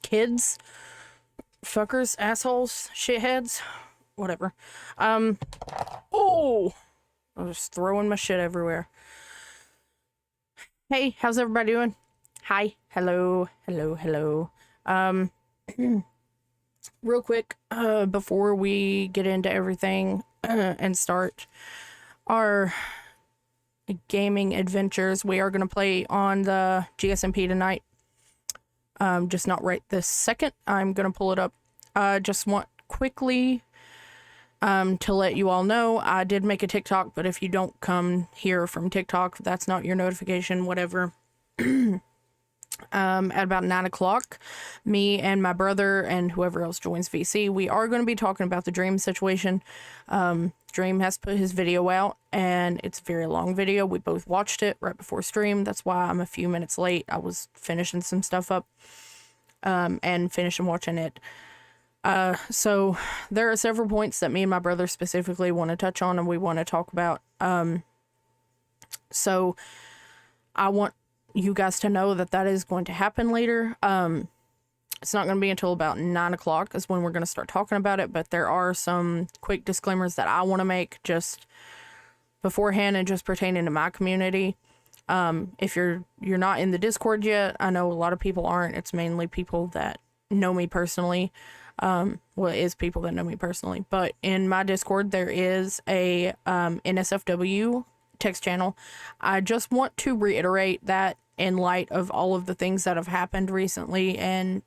kids, fuckers, assholes, shitheads, whatever. Oh, I was just throwing my shit everywhere. Hey, how's everybody doing? Hi, hello. Real quick, before we get into everything and start our gaming adventures, we are going to play on the GSMP tonight. Just not right this second. I'm going to pull it up. Just want quickly to let you all know, I did make a TikTok, but if you don't come here from TikTok, that's not your notification, whatever. At about 9 o'clock, me and my brother and whoever else joins VC, we are going to be talking about the Dream situation. Dream has put his video out, and it's a very long video. We both watched it right before stream. That's why I'm a few minutes late. I was finishing some stuff up and finishing watching it. So there are several points that me and my brother specifically want to touch on and we want to talk about. So I want you guys to know that that is going to happen later. It's not going to be until about 9 o'clock is when we're going to start talking about it, but there are some quick disclaimers that I want to make just beforehand and just pertaining to my community. If you're not in the Discord yet, I know a lot of people aren't. It's mainly people that know me personally. Well, it is people that know me personally, but in my Discord, there is a NSFW text channel. I just want to reiterate that in light of all of the things that have happened recently, and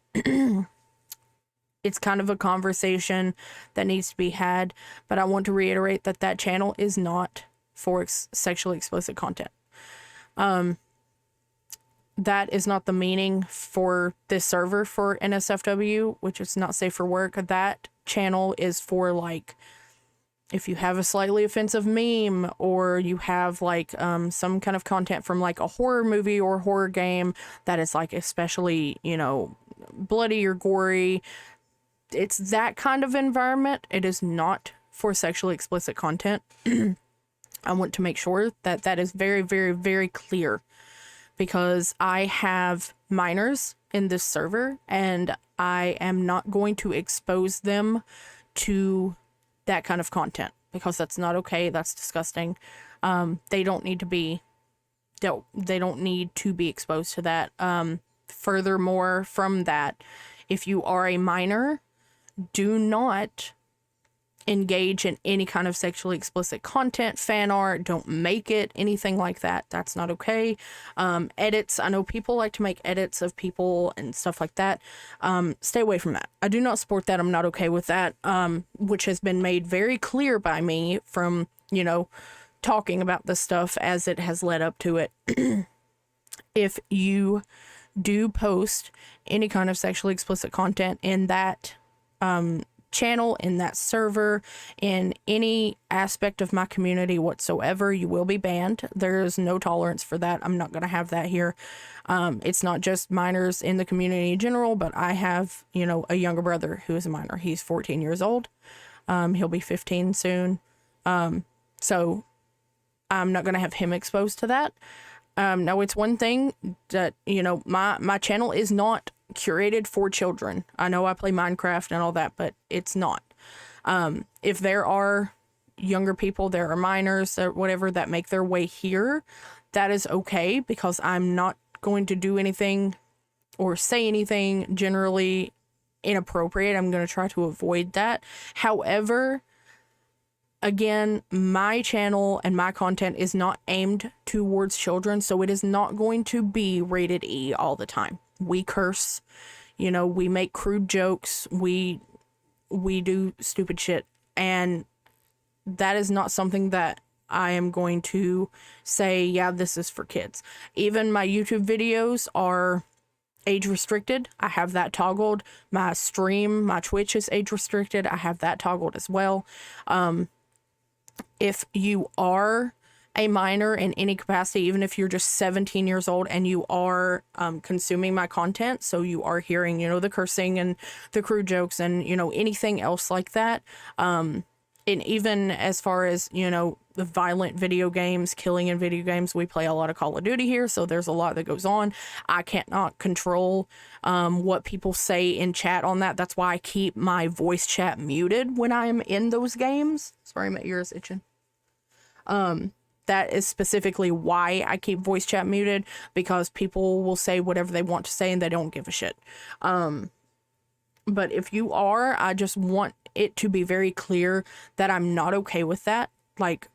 it's kind of a conversation that needs to be had, but I want to reiterate that that channel is not for sexually explicit content. That is not the meaning for this server for NSFW, which is not safe for work. That channel is for, like, if you have a slightly offensive meme, or you have like some kind of content from like a horror movie or horror game that is like especially, you know, bloody or gory, it's that kind of environment. It is not for sexually explicit content. I want to make sure that that is very, very, very clear, because I have minors in this server and I am not going to expose them to that kind of content, because that's not okay. That's disgusting. They don't need to be exposed to that. Furthermore, from that, if you are a minor, do not engage in any kind of sexually explicit content, fan art, don't make it, anything like that. That's not okay. Edits, I know people like to make edits of people and stuff like that. Stay away from that. I do not support that. I'm not okay with that, which has been made very clear by me from, you know, talking about this stuff as it has led up to it. If you do post any kind of sexually explicit content in that channel, in that server, in any aspect of my community whatsoever, you will be banned. There's no tolerance for that. I'm not going to have that here. It's not just minors in the community in general, but I have, you know, a younger brother who is a minor. He's 14 years old. He'll be 15 soon. So I'm not going to have him exposed to that. Now, it's one thing that, you know, my channel is not curated for children. I know I play Minecraft and all that, but it's not. If there are younger people, there are minors or whatever that make their way here, that is okay, because I'm not going to do anything or say anything generally inappropriate. I'm going to try to avoid that. However, again, my channel and my content is not aimed towards children, so it is not going to be rated E all the time. We curse, you know, we make crude jokes, we do stupid shit, and that is not something that I am going to say, yeah, this is for kids. Even my YouTube videos are age restricted. I have that toggled. My stream, my Twitch is age restricted. I have that toggled as well. If you are a minor in any capacity, even if you're just 17 years old and you are consuming my content, so you are hearing, you know, the cursing and the crude jokes and, you know, anything else like that, And even as far as, you know, the violent video games, killing in video games, we play a lot of Call of Duty here, so there's a lot that goes on. I cannot control what people say in chat on that. That's why I keep my voice chat muted when I am in those games. Sorry, my ear is itching. That is specifically why I keep voice chat muted, because people will say whatever they want to say and they don't give a shit. But if you are, I just want it to be very clear that I'm not okay with that. Like,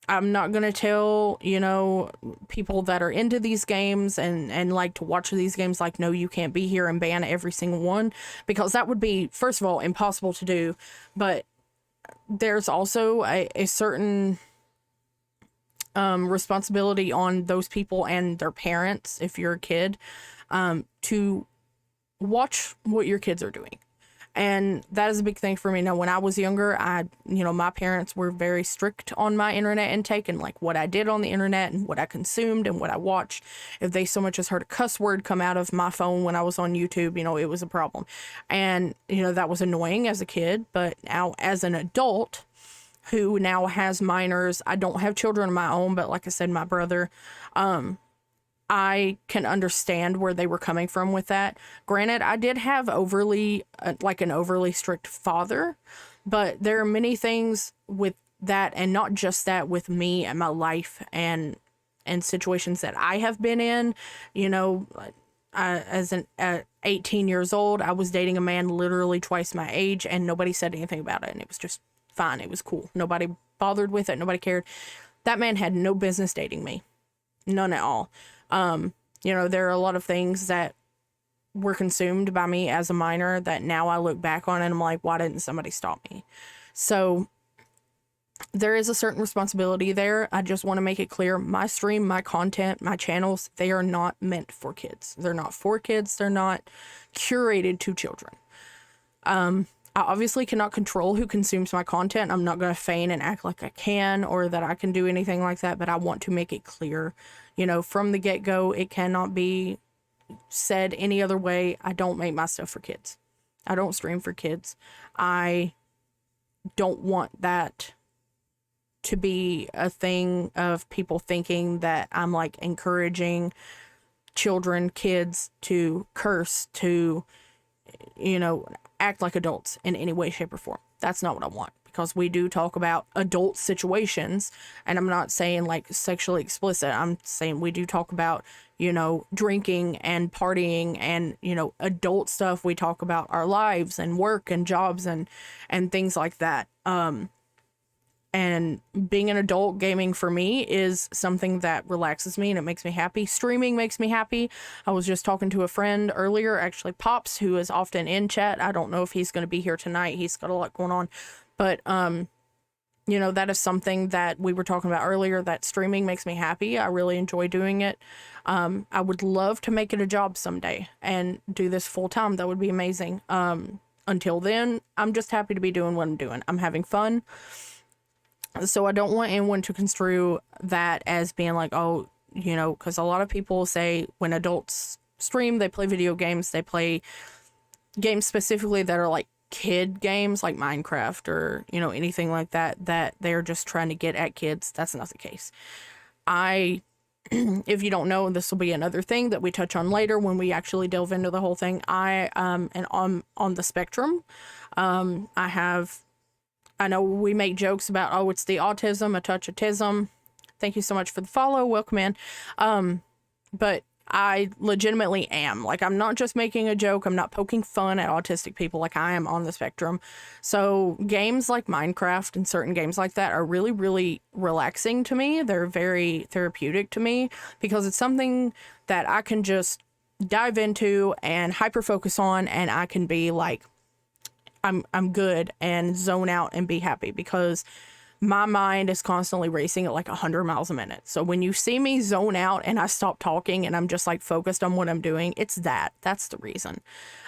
I'm not going to tell, you know, people that are into these games and like to watch these games, like, no, you can't be here, and ban every single one, because that would be, first of all, impossible to do. But there's also a certain responsibility on those people and their parents, if you're a kid, to watch what your kids are doing. And that is a big thing for me. Now, when I was younger, my parents were very strict on my internet intake and like what I did on the internet and what I consumed and what I watched. If they so much as heard a cuss word come out of my phone when I was on YouTube, you know, it was a problem. And, you know, that was annoying as a kid. But now as an adult who now has minors, I don't have children of my own, but like I said, my brother, I can understand where they were coming from with that. Granted, I did have an overly strict father, but there are many things with that, and not just that, with me and my life and situations that I have been in. You know, at 18 years old, I was dating a man literally twice my age, and nobody said anything about it, and it was just fine. It was cool. Nobody bothered with it. Nobody cared. That man had no business dating me. None at all. You know, there are a lot of things that were consumed by me as a minor that now I look back on and I'm like, why didn't somebody stop me? So there is a certain responsibility there. I just want to make it clear, my stream, my content, my channels, they are not meant for kids. They're not for kids. They're not curated to children. I obviously cannot control who consumes my content. I'm not going to feign and act like I can or that I can do anything like that, but I want to make it clear, you know, from the get-go, it cannot be said any other way. I don't make my stuff for kids. I don't stream for kids. I don't want that to be a thing of people thinking that I'm like encouraging children, kids to curse, to, you know, act like adults in any way, shape, or form. That's not what I want, because we do talk about adult situations, and I'm not saying like sexually explicit. I'm saying we do talk about, you know, drinking and partying and, you know, adult stuff. We talk about our lives and work and jobs and things like that. And being an adult, gaming for me is something that relaxes me and it makes me happy. Streaming makes me happy. I was just talking to a friend earlier, actually Pops, who is often in chat. I don't know if he's going to be here tonight. He's got a lot going on. But, you know, that is something that we were talking about earlier, that streaming makes me happy. I really enjoy doing it. I would love to make it a job someday and do this full time. That would be amazing. Until then, I'm just happy to be doing what I'm doing. I'm having fun. So I don't want anyone to construe that as being like, oh, you know, because a lot of people say when adults stream, they play video games, they play games specifically that are like kid games like Minecraft or, you know, anything like that, that they're just trying to get at kids. That's not the case. If you don't know, this will be another thing that we touch on later when we actually delve into the whole thing. I am on the spectrum. I know we make jokes about, oh, it's the autism, a touch of tism. Thank you so much for the follow. Welcome in. But I legitimately am. Like, I'm not just making a joke. I'm not poking fun at autistic people. Like, I am on the spectrum. So games like Minecraft and certain games like that are really, really relaxing to me. They're very therapeutic to me because it's something that I can just dive into and hyper focus on, and I can be like, I'm good and zone out and be happy, because my mind is constantly racing at like 100 miles a minute. So when you see me zone out and I stop talking and I'm just like focused on what I'm doing, that's the reason.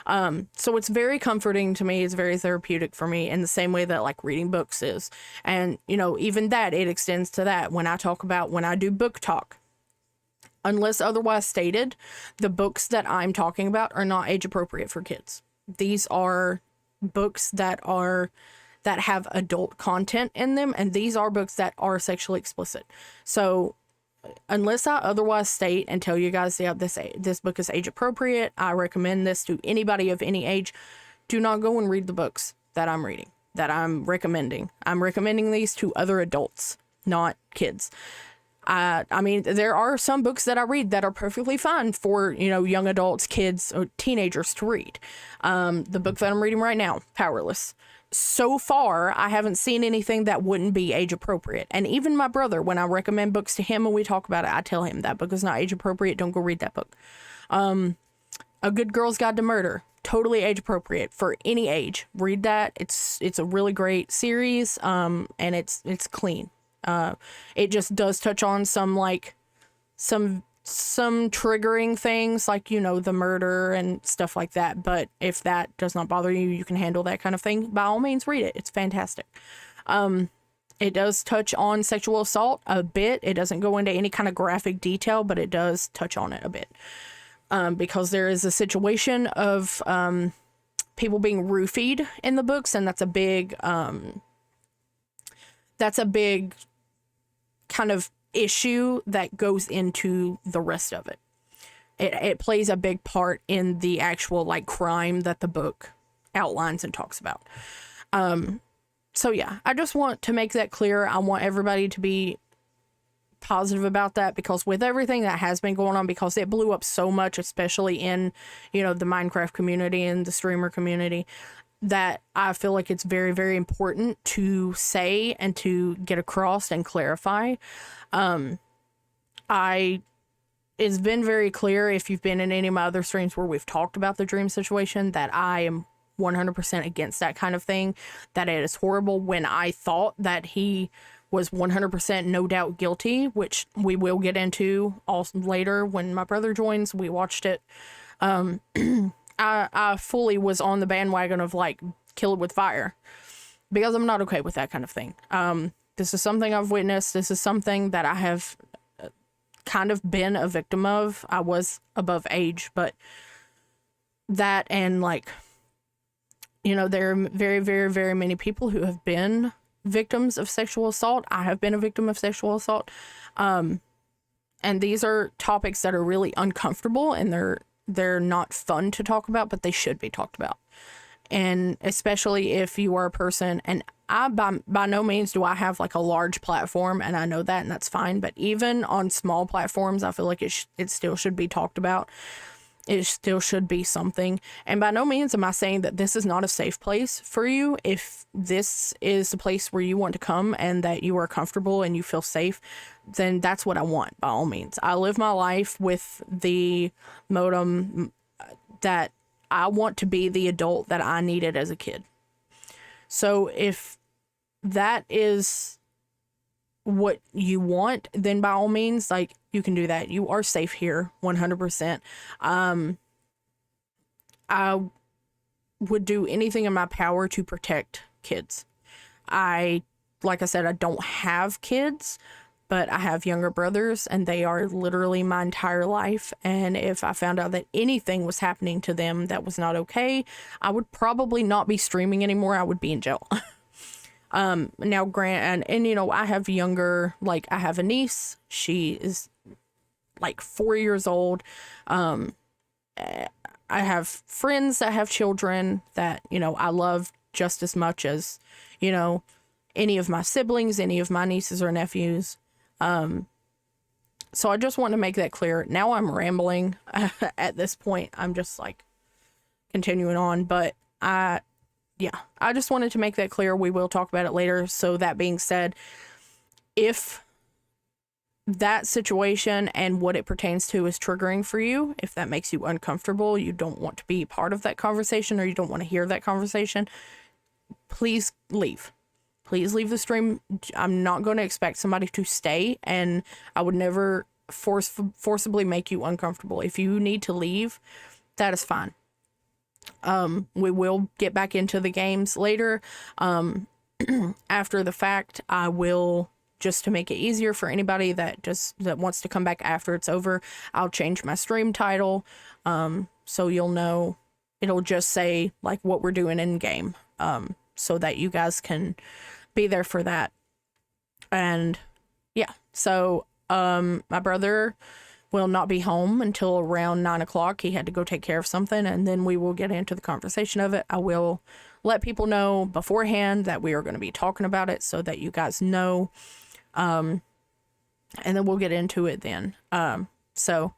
So it's very comforting to me. It's very therapeutic for me in the same way that like reading books is. And, you know, even that, it extends to that. When I do book talk, unless otherwise stated, the books that I'm talking about are not age appropriate for kids. These are books that that have adult content in them, and these are books that are sexually explicit. So unless I otherwise state and tell you guys, yeah, this book is age appropriate, I recommend this to anybody of any age, do not go and read the books that I'm reading, that I'm recommending. I'm recommending these to other adults, not kids. I mean, there are some books that I read that are perfectly fine for, young adults, kids, or teenagers to read. The book that I'm reading right now, Powerless. So far, I haven't seen anything that wouldn't be age appropriate. And even my brother, when I recommend books to him and we talk about it, I tell him that book is not age appropriate. Don't go read that book. A Good Girl's Guide to Murder, totally age appropriate for any age. Read that. It's a really great series. And it's clean. It just does touch on some triggering things like, the murder and stuff like that. But if that does not bother you, you can handle that kind of thing. By all means, read it. It's fantastic. It does touch on sexual assault a bit. It doesn't go into any kind of graphic detail, but it does touch on it a bit. Because there is a situation of, people being roofied in the books. And that's a big kind of issue that goes into the rest of it. It plays a big part in the actual crime that the book outlines and talks about. So yeah, I just want to make that clear. I want everybody to be positive about that, because with everything that has been going on, because it blew up so much, especially in, the Minecraft community and the streamer community, that I feel like it's very, very important to say and to get across and clarify. It's been very clear, if you've been in any of my other streams where we've talked about the Dream situation, that I am 100% against that kind of thing, that it is horrible. When I thought that he was 100% no doubt guilty, which we will get into also later when my brother joins, we watched it. I fully was on the bandwagon of kill it with fire, because I'm not okay with that kind of thing. This is something I've witnessed. This is something that I have kind of been a victim of. I was above age, but that, and there are very, very, very many people who have been victims of sexual assault. I have been a victim of sexual assault. And these are topics that are really uncomfortable, and they're not fun to talk about, but they should be talked about. And especially if you are a person, and I, by no means do I have a large platform, and I know that, and that's fine. But even on small platforms, I feel like it still should be talked about. It still should be something. And by no means am I saying that this is not a safe place for you. If this is the place where you want to come and that you are comfortable and you feel safe, then that's what I want, by all means. I live my life with the modem that I want to be the adult that I needed as a kid. So if that is what you want, then by all means, you can do that. You are safe here, 100%. I would do anything in my power to protect kids. Like I said, I don't have kids, but I have younger brothers, and they are literally my entire life. And if I found out that anything was happening to them that was not okay, I would probably not be streaming anymore. I would be in jail. Now, Grant, and I have younger, I have a niece. She is 4 years old. I have friends that have children that, I love just as much as, any of my siblings, any of my nieces or nephews. So I just want to make that clear. Now I'm rambling at this point. I'm just continuing on, but I just wanted to make that clear. We will talk about it later. So that being said, if that situation and what it pertains to is triggering for you, if that makes you uncomfortable, you don't want to be part of that conversation, or you don't want to hear that conversation, please leave. Please leave the stream. I'm not going to expect somebody to stay, and I would never forcibly make you uncomfortable. If you need to leave, that is fine. We will get back into the games later. After the fact, I will, just to make it easier for anybody that wants to come back after it's over, I'll change my stream title. So you'll know, it'll just say what we're doing in game. so that you guys can be there for that. And yeah, so my brother will not be home until around 9 o'clock. He had to go take care of something, and then we will get into the conversation of it. I will let people know beforehand that we are going to be talking about it so that you guys know. And then we'll get into it then. So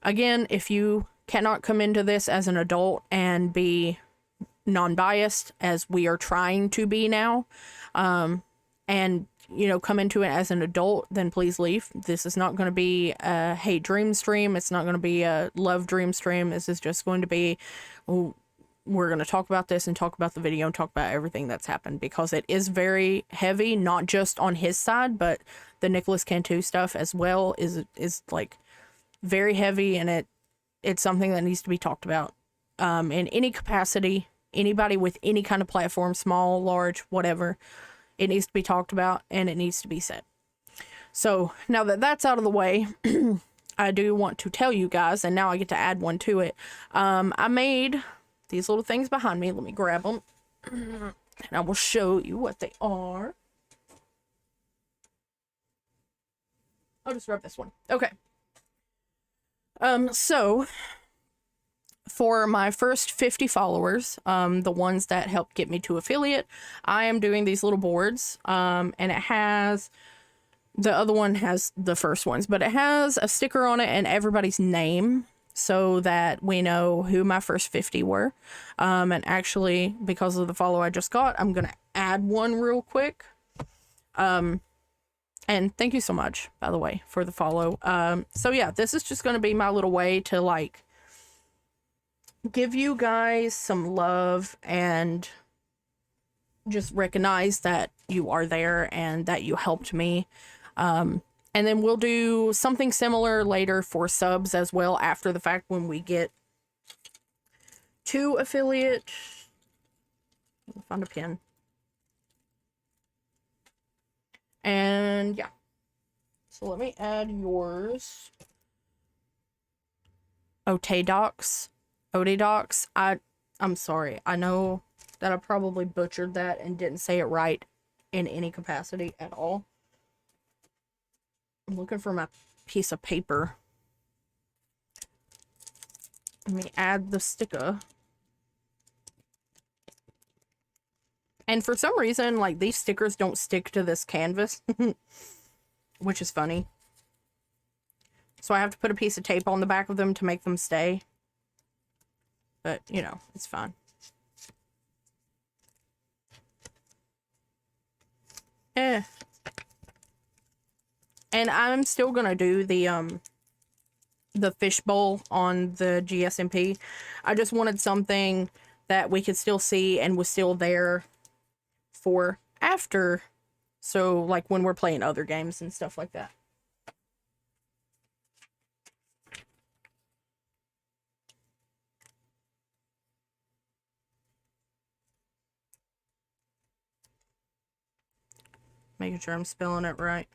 again, if you cannot come into this as an adult and be non-biased, as we are trying to be now, and come into it as an adult, then please leave. This is not going to be a hate dream stream. It's not going to be a love dream stream. This is just going to be, we're going to talk about this and talk about the video and talk about everything that's happened, because it is very heavy, not just on his side, but the Nicholas Cantu stuff as well is like very heavy, and it's something that needs to be talked about in any capacity. Anybody with any kind of platform, small, large, whatever, it needs to be talked about and it needs to be said. So now that that's out of the way, I do want to tell you guys, and now I get to add one to it. I made these little things behind me. Let me grab them and I will show you what they are. I'll just grab this one. Okay. So for my first 50 followers, the ones that helped get me to affiliate, I am doing these little boards, and it has, the other one has the first ones, but it has a sticker on it and everybody's name so that we know who my first 50 were. And actually, because of the follow I just got, I'm going to add one real quick. And thank you so much, by the way, for the follow. So yeah, this is just going to be my little way to like give you guys some love and just recognize that you are there and that you helped me. And then we'll do something similar later for subs as well after the fact when we get to affiliate. I'll find a pin. And yeah. So let me add yours. Otedox. I'm sorry. I know that I probably butchered that and didn't say it right in any capacity at all. I'm looking for my piece of paper. Let me add the sticker. And for some reason, like, these stickers don't stick to this canvas, which is funny. So I have to put a piece of tape on the back of them to make them stay. But, you know, it's fine. And I'm still gonna do the fishbowl on the GSMP. I just wanted something that we could still see and was still there for after. So, like, when we're playing other games and stuff like that. Making sure I'm spelling it right.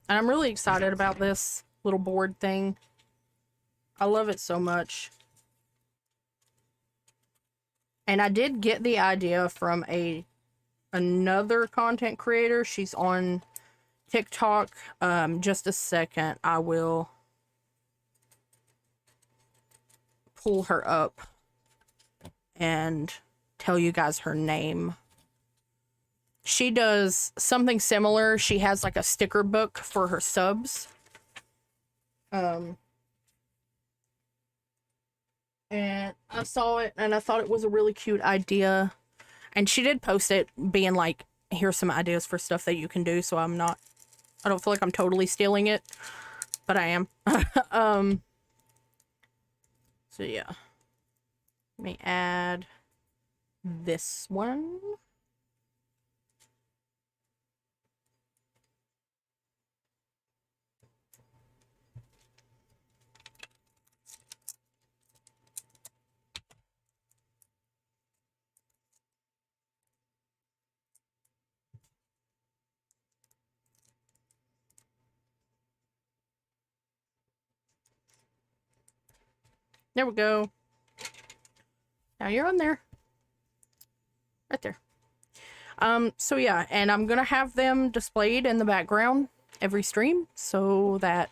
And I'm really excited about this little board thing. I love it so much. And I did get the idea from another content creator. She's on TikTok. Just a second. I will pull her up and tell you guys her name. She does something similar. She has like a sticker book for her subs. And I saw it and I thought it was a really cute idea. And she did post it being like, here's some ideas for stuff that you can do. So I don't feel like I'm totally stealing it, but I am. So yeah. Let me add this one. There we go. Now you're on there. Right there. So yeah, and I'm gonna have them displayed in the background every stream so that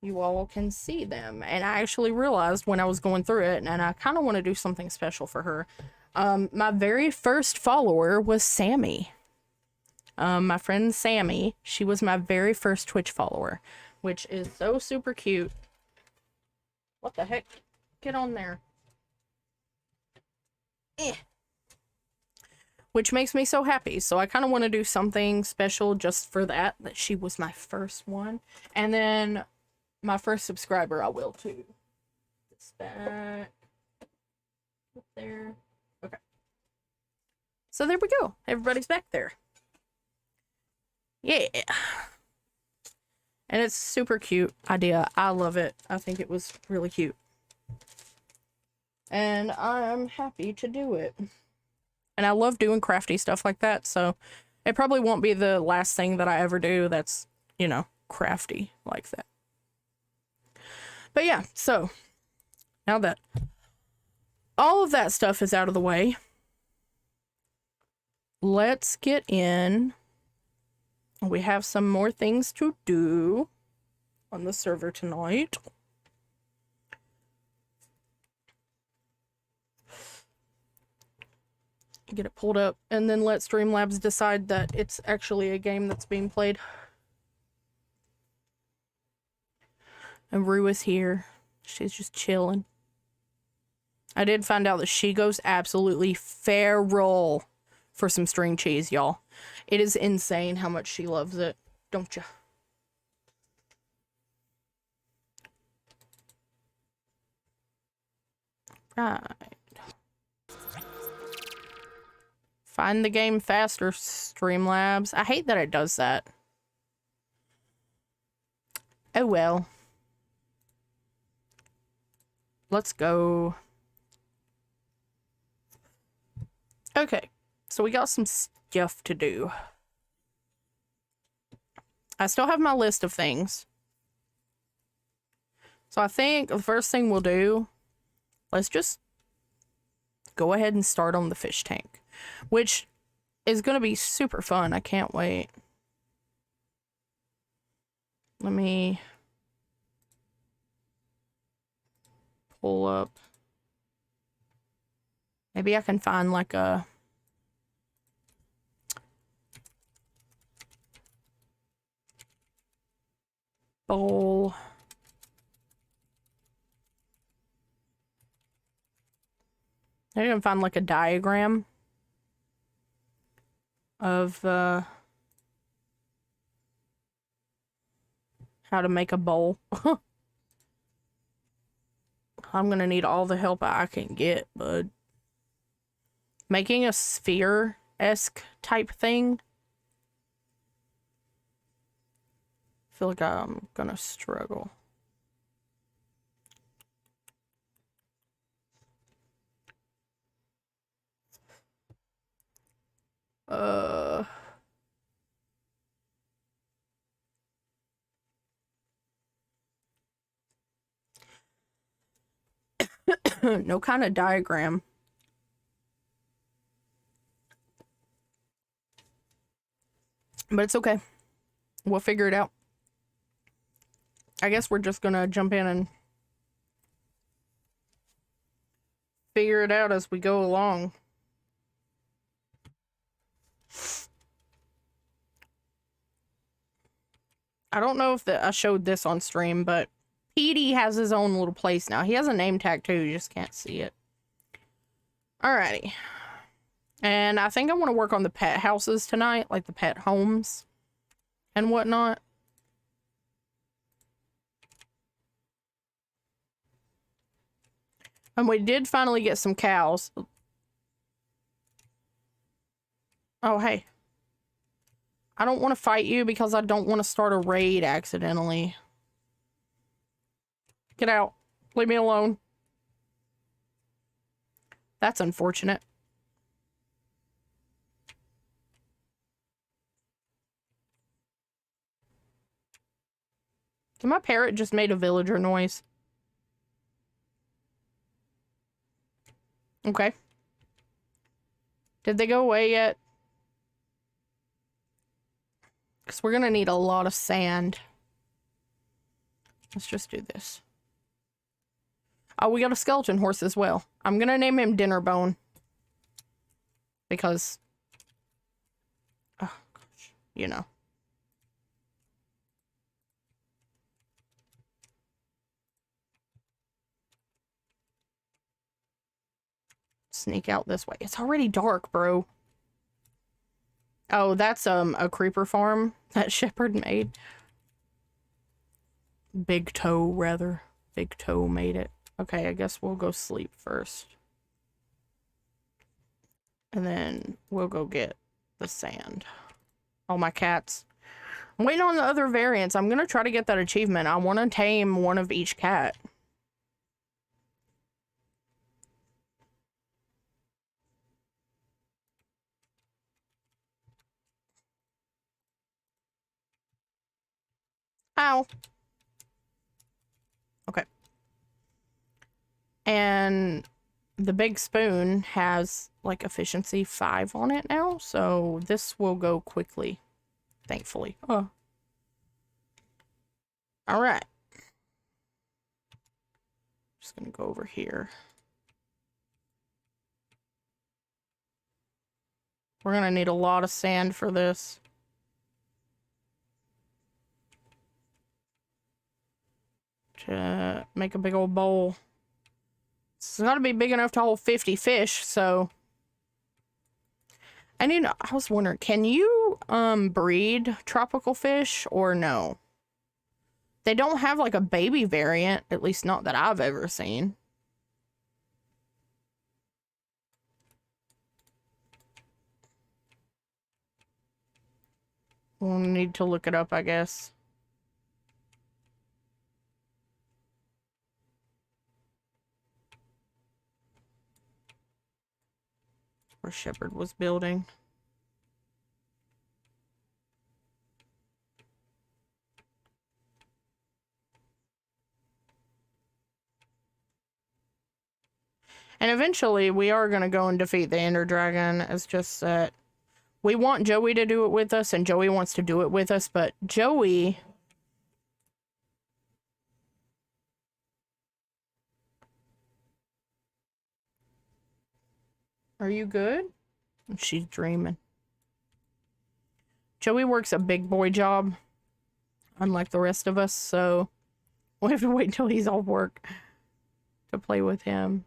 you all can see them. And I actually realized when I was going through it, and I kind of want to do something special for her. My very first follower was Sammy. My friend Sammy, she was my very first Twitch follower, which is so super cute. What the heck? Get on there. Which makes me so happy. So I kind of want to do something special just for that she was my first one. And then my first subscriber, I will too. It's back up there. Okay. So there we go. Everybody's back there. Yeah. And it's super cute idea. I love it. I think it was really cute. And I'm happy to do it. And I love doing crafty stuff like that, so it probably won't be the last thing that I ever do that's, you know, crafty like that. But yeah, so now that all of that stuff is out of the way, let's get in. We have some more things to do on the server tonight. Get it pulled up, and then let Streamlabs decide that it's actually a game that's being played. And Rue is here. She's just chilling. I did find out that she goes absolutely feral for some string cheese, y'all. It is insane how much she loves it, don't ya? Right. Find the game faster, Streamlabs. I hate that it does that. Oh well. Let's go. Okay, so we got some stuff to do. I still have my list of things. So I think the first thing we'll do, let's just go ahead and start on the fish tank, which is going to be super fun. I can't wait. Let me pull up. Maybe I can find like a bowl. I can find like a diagram of how to make a bowl. I'm gonna need all the help I can get, bud. Making a sphere-esque type thing. I feel like I'm gonna struggle. No kind of diagram. But it's okay. We'll figure it out. I guess we're just gonna jump in and figure it out as we go along. I don't know if I showed this on stream, but Petey has his own little place now. He has a name tag too, you just can't see it. Alrighty. And I think I want to work on the pet houses tonight, like the pet homes and whatnot. And we did finally get some cows. Oh, hey. I don't want to fight you because I don't want to start a raid accidentally. Get out. Leave me alone. That's unfortunate. My parrot just made a villager noise. Okay. Did they go away yet? Because we're going to need a lot of sand. Let's just do this. Oh, we got a skeleton horse as well. I'm going to name him Dinnerbone. Because... oh, gosh. You know. Sneak out this way. It's already dark, bro. Oh, that's a creeper farm that Shepherd made. Big Toe, rather. Big Toe made it. Okay, I guess we'll go sleep first. And then we'll go get the sand. Oh, my cats. I'm waiting on the other variants. I'm gonna try to get that achievement. I want to tame one of each cat. Ow. Okay. And the big spoon has like efficiency 5 on it now, so this will go quickly, thankfully. Oh. All right. Just gonna go over here. We're gonna need a lot of sand for this. To make a big old bowl. It's gotta be big enough to hold 50 fish, so... I was wondering, can you, breed tropical fish, or no? They don't have, like, a baby variant, at least not that I've ever seen. We'll need to look it up, I guess. Where Shepherd was building. And eventually, we are going to go and defeat the Ender Dragon. It's just that we want Joey to do it with us, and Joey wants to do it with us, but Joey... Are you good? She's dreaming. Joey works a big boy job, unlike the rest of us, so we'll have to wait until he's off work to play with him.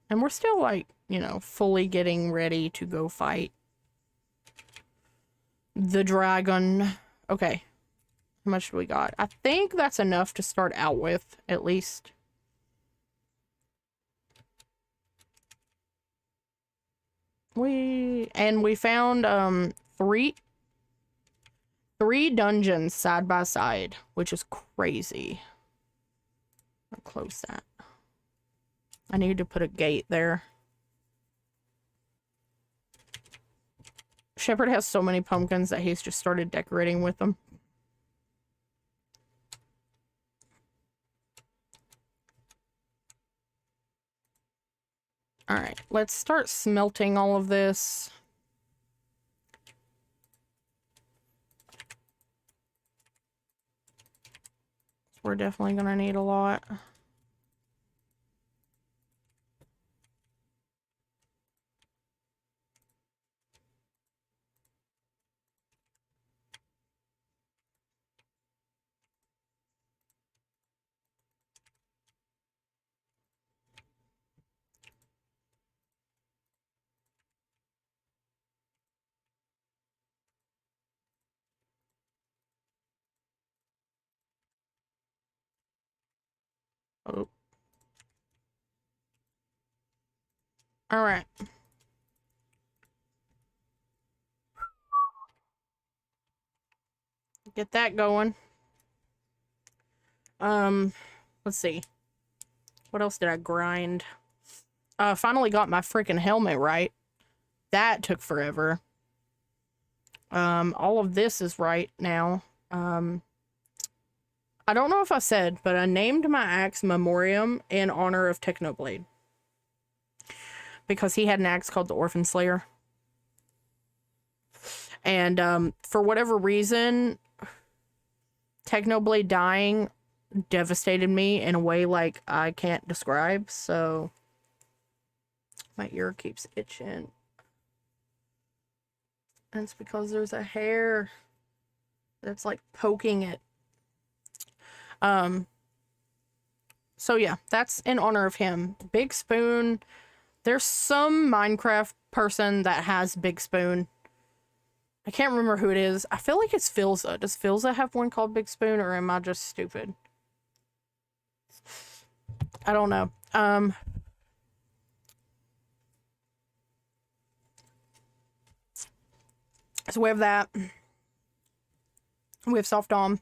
And we're still, like, you know, fully getting ready to go fight the dragon. Okay. How much do we got? I think that's enough to start out with, at least. We found, three dungeons side by side, which is crazy. I'll close that. I need to put a gate there. Shepherd has so many pumpkins that he's just started decorating with them. Alright, let's start smelting all of this. We're definitely gonna need a lot. Oh. All right. Get that going. Let's see. What else did I grind? Finally got my freaking helmet right. That took forever. All of this is right now. I don't know if I said, but I named my axe Memoriam in honor of Technoblade. Because he had an axe called the Orphan Slayer. And for whatever reason, Technoblade dying devastated me in a way like I can't describe, so my ear keeps itching. And it's because there's a hair that's like poking it. So yeah, that's in honor of him. Big Spoon. There's some Minecraft person that has Big Spoon. I can't remember who it is. I feel like it's Filza. Does Filza have one called Big Spoon, or am I just stupid? I don't know. So we have that. We have Soft Dom.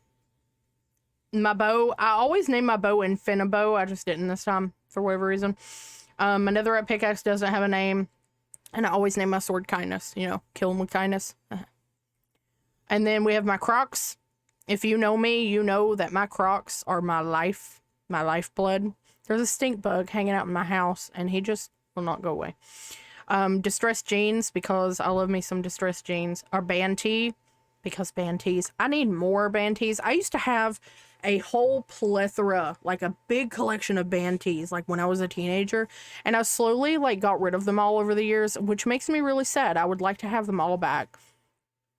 My bow. I always name my bow Infinibow. I just didn't this time for whatever reason. My netherite pickaxe doesn't have a name. And I always name my sword Kindness. You know, kill him with kindness. And then we have my Crocs. If you know me, you know that my Crocs are my life. My lifeblood. There's a stink bug hanging out in my house. And he just will not go away. Distressed jeans, because I love me some distressed jeans. Our band tee, because band tees. I need more band tees. I used to have a whole plethora, like a big collection of band tees, like when I was a teenager, and I slowly like got rid of them all over the years, which makes me really sad. I would like to have them all back.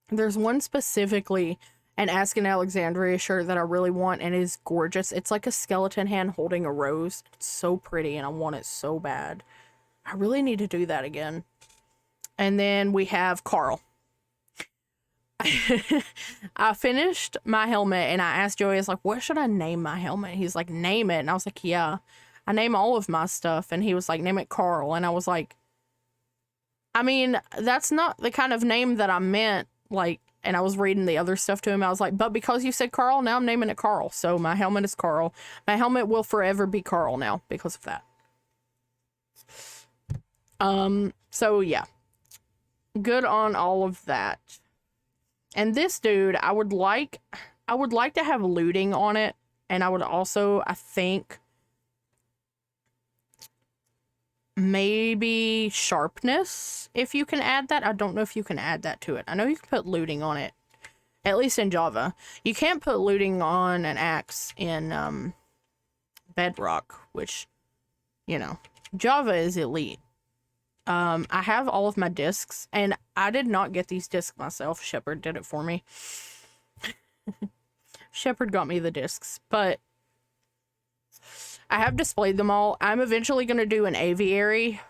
There's one specifically, an Ask in Alexandria shirt that I really want, and it is gorgeous. It's like a skeleton hand holding a rose. It's so pretty, and I want it so bad. I really need to do that again. And then we have Carl. I finished my helmet and I asked Joey, I was like, what should I name my helmet? He's like, name it. And I was like, yeah, I name all of my stuff. And he was like, name it Carl. And I was like, I mean, that's not the kind of name that I meant. Like, and I was reading the other stuff to him. I was like, but because you said Carl, now I'm naming it Carl. So my helmet is Carl. My helmet will forever be Carl now because of that. So yeah, good on all of that. And this dude, I would like to have looting on it. And I would also, I think, maybe sharpness, if you can add that. I don't know if you can add that to it. I know you can put looting on it, at least in Java. You can't put looting on an axe in Bedrock, which, you know, Java is elite. I have all of my discs, and I did not get these discs myself. Shepard did it for me. Shepard got me the discs, but I have displayed them all. I'm eventually going to do an aviary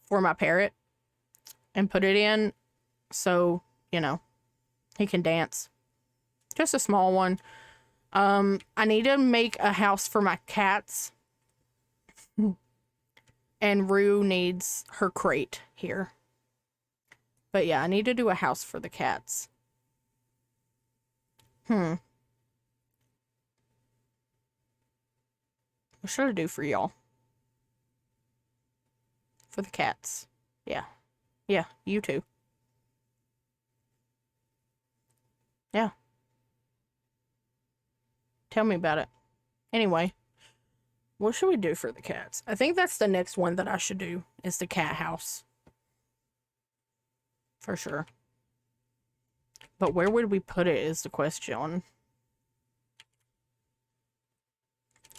for my parrot and put it in so, you know, he can dance. Just a small one. I need to make a house for my cats. And Rue needs her crate here. But yeah, I need to do a house for the cats. What should I do for y'all? For the cats. Yeah. Yeah, you too. Yeah. Tell me about it. Anyway. What should we do for the cats? I think that's the next one that I should do, is the cat house. For sure. But where would we put it is the question.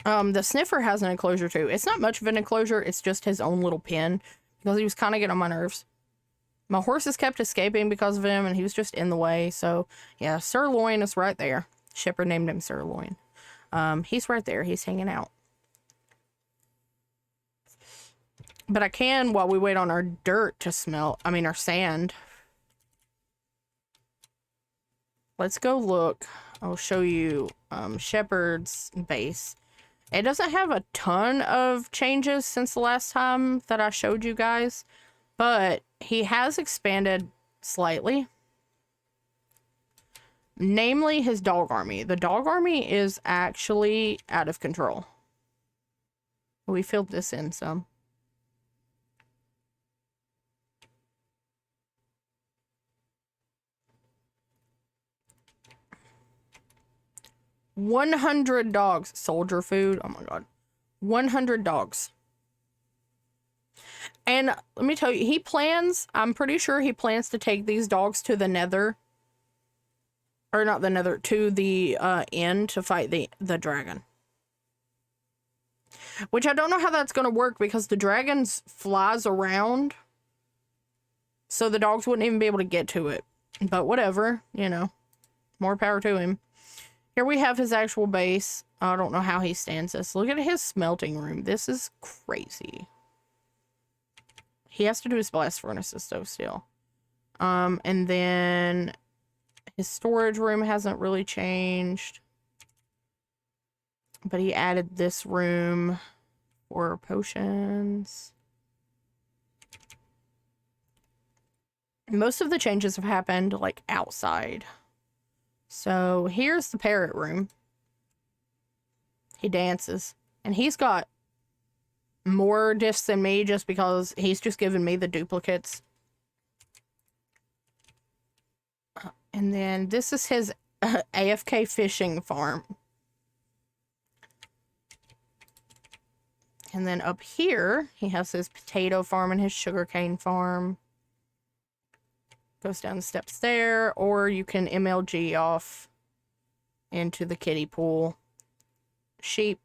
The sniffer has an enclosure too. It's not much of an enclosure, it's just his own little pen, because he was kind of getting on my nerves. My horses kept escaping because of him, and he was just in the way, so yeah, Sirloin is right there. Shepard named him Sirloin. He's right there, he's hanging out. But I can, while we wait on our dirt to smelt, I mean our sand. Let's go look. I'll show you Shepard's base. It doesn't have a ton of changes since the last time that I showed you guys, but he has expanded slightly. Namely, his dog army. The dog army is actually out of control. We filled this in some. 100 dogs. Soldier food. Oh my god. 100 dogs. And let me tell you, I'm pretty sure he plans to take these dogs to the nether. Or not the nether, to the end to fight the dragon. Which I don't know how that's going to work because the dragon flies around. So the dogs wouldn't even be able to get to it. But whatever, you know. More power to him. Here we have his actual base. I don't know how he stands this. Look at his smelting room. This is crazy. He has to do his blast furnaces though still. And then his storage room hasn't really changed. But he added this room for potions. Most of the changes have happened like outside. So here's the parrot room. He dances. And he's got more diffs than me just because he's just given me the duplicates. And then this is his AFK fishing farm. And then up here, he has his potato farm and his sugarcane farm. Goes down the steps there, or you can MLG off into the kiddie pool. Sheep,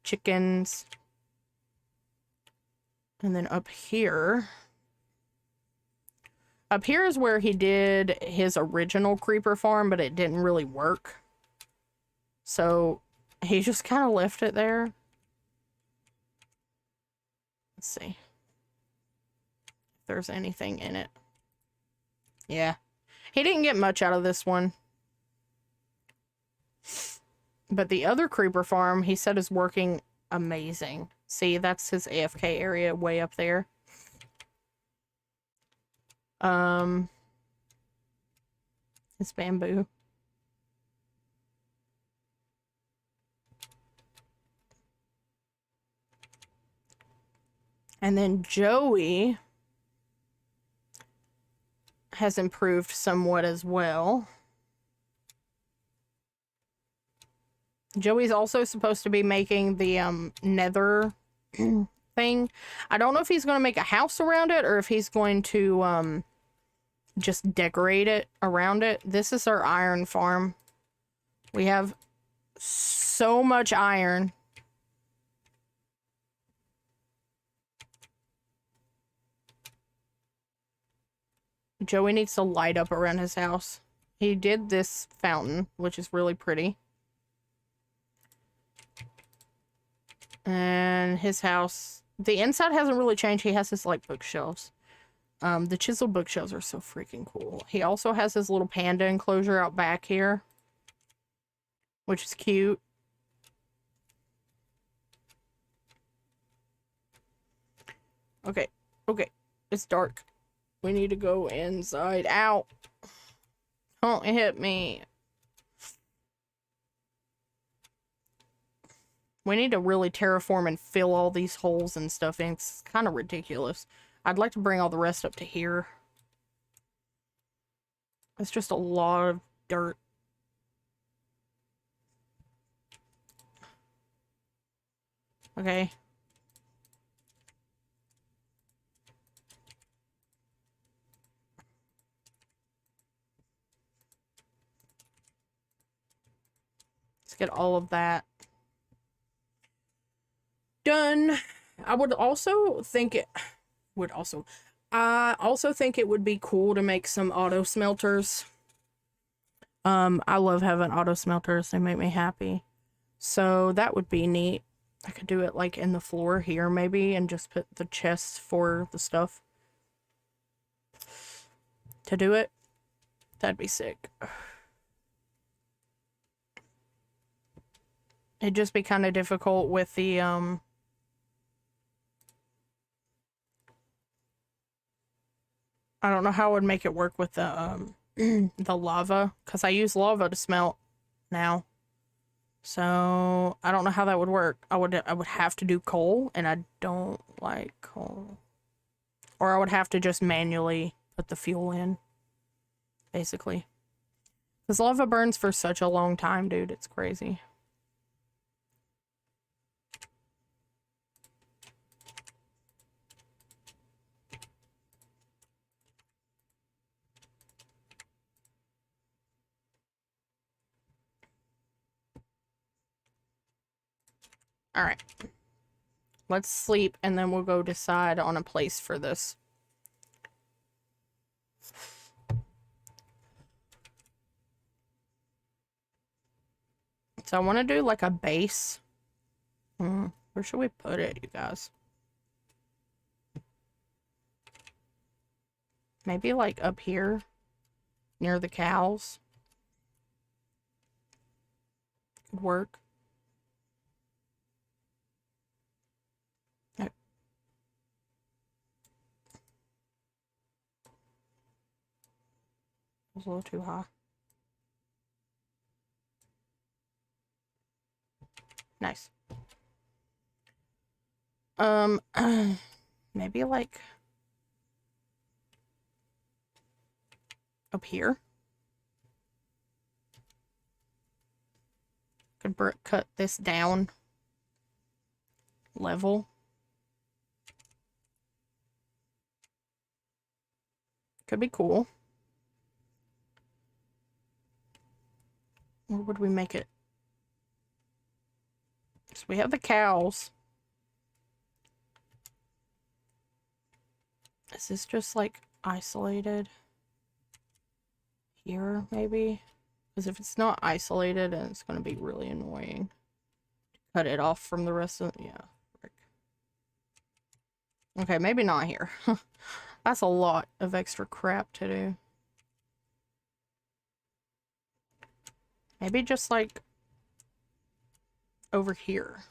chickens. And then up here is where he did his original creeper farm, but it didn't really work. So he just kind of left it there. Let's see if there's anything in it. Yeah. He didn't get much out of this one. But the other creeper farm, he said, is working amazing. See, that's his AFK area way up there. It's bamboo. And then Joey has improved somewhat as well. Joey's also supposed to be making the nether thing. I don't know if he's going to make a house around it or if he's going to just decorate it around it. This is our iron farm. We have so much iron. Joey needs to light up around his house. He did this fountain, which is really pretty. And his house, the inside hasn't really changed. He has his like bookshelves. The chiseled bookshelves are so freaking cool. He also has his little panda enclosure out back here, which is cute. Okay, it's dark. We need to go inside. Ow! Don't hit me. We need to really terraform and fill all these holes and stuff in. It's kind of ridiculous. I'd like to bring all the rest up to here. It's just a lot of dirt. Okay. Let's get all of that done. I also think it would be cool to make some auto smelters. I love having auto smelters. They make me happy. So that would be neat. I could do it like in the floor here maybe and just put the chests for the stuff to do it. That'd be sick. It'd just be kind of difficult with the I don't know how I would make it work with the the lava, because I use lava to smelt now. So I don't know how that would work. I would have to do coal, and I don't like coal. Or I would have to just manually put the fuel in, basically. Because lava burns for such a long time, dude. It's crazy. Alright. Let's sleep, and then we'll go decide on a place for this. So I want to do like a base. Where should we put it, you guys? Maybe like up here, near the cows. Could work. Oh. It was a little too high. Nice. Maybe like up here. Could cut this down level. Could be cool. Or would we make it? So we have the cows. Is this just like isolated here, maybe? Because if it's not isolated, then it's going to be really annoying. Cut it off from the rest of yeah. Frick. Okay, maybe not here. That's a lot of extra crap to do. Maybe just like over here.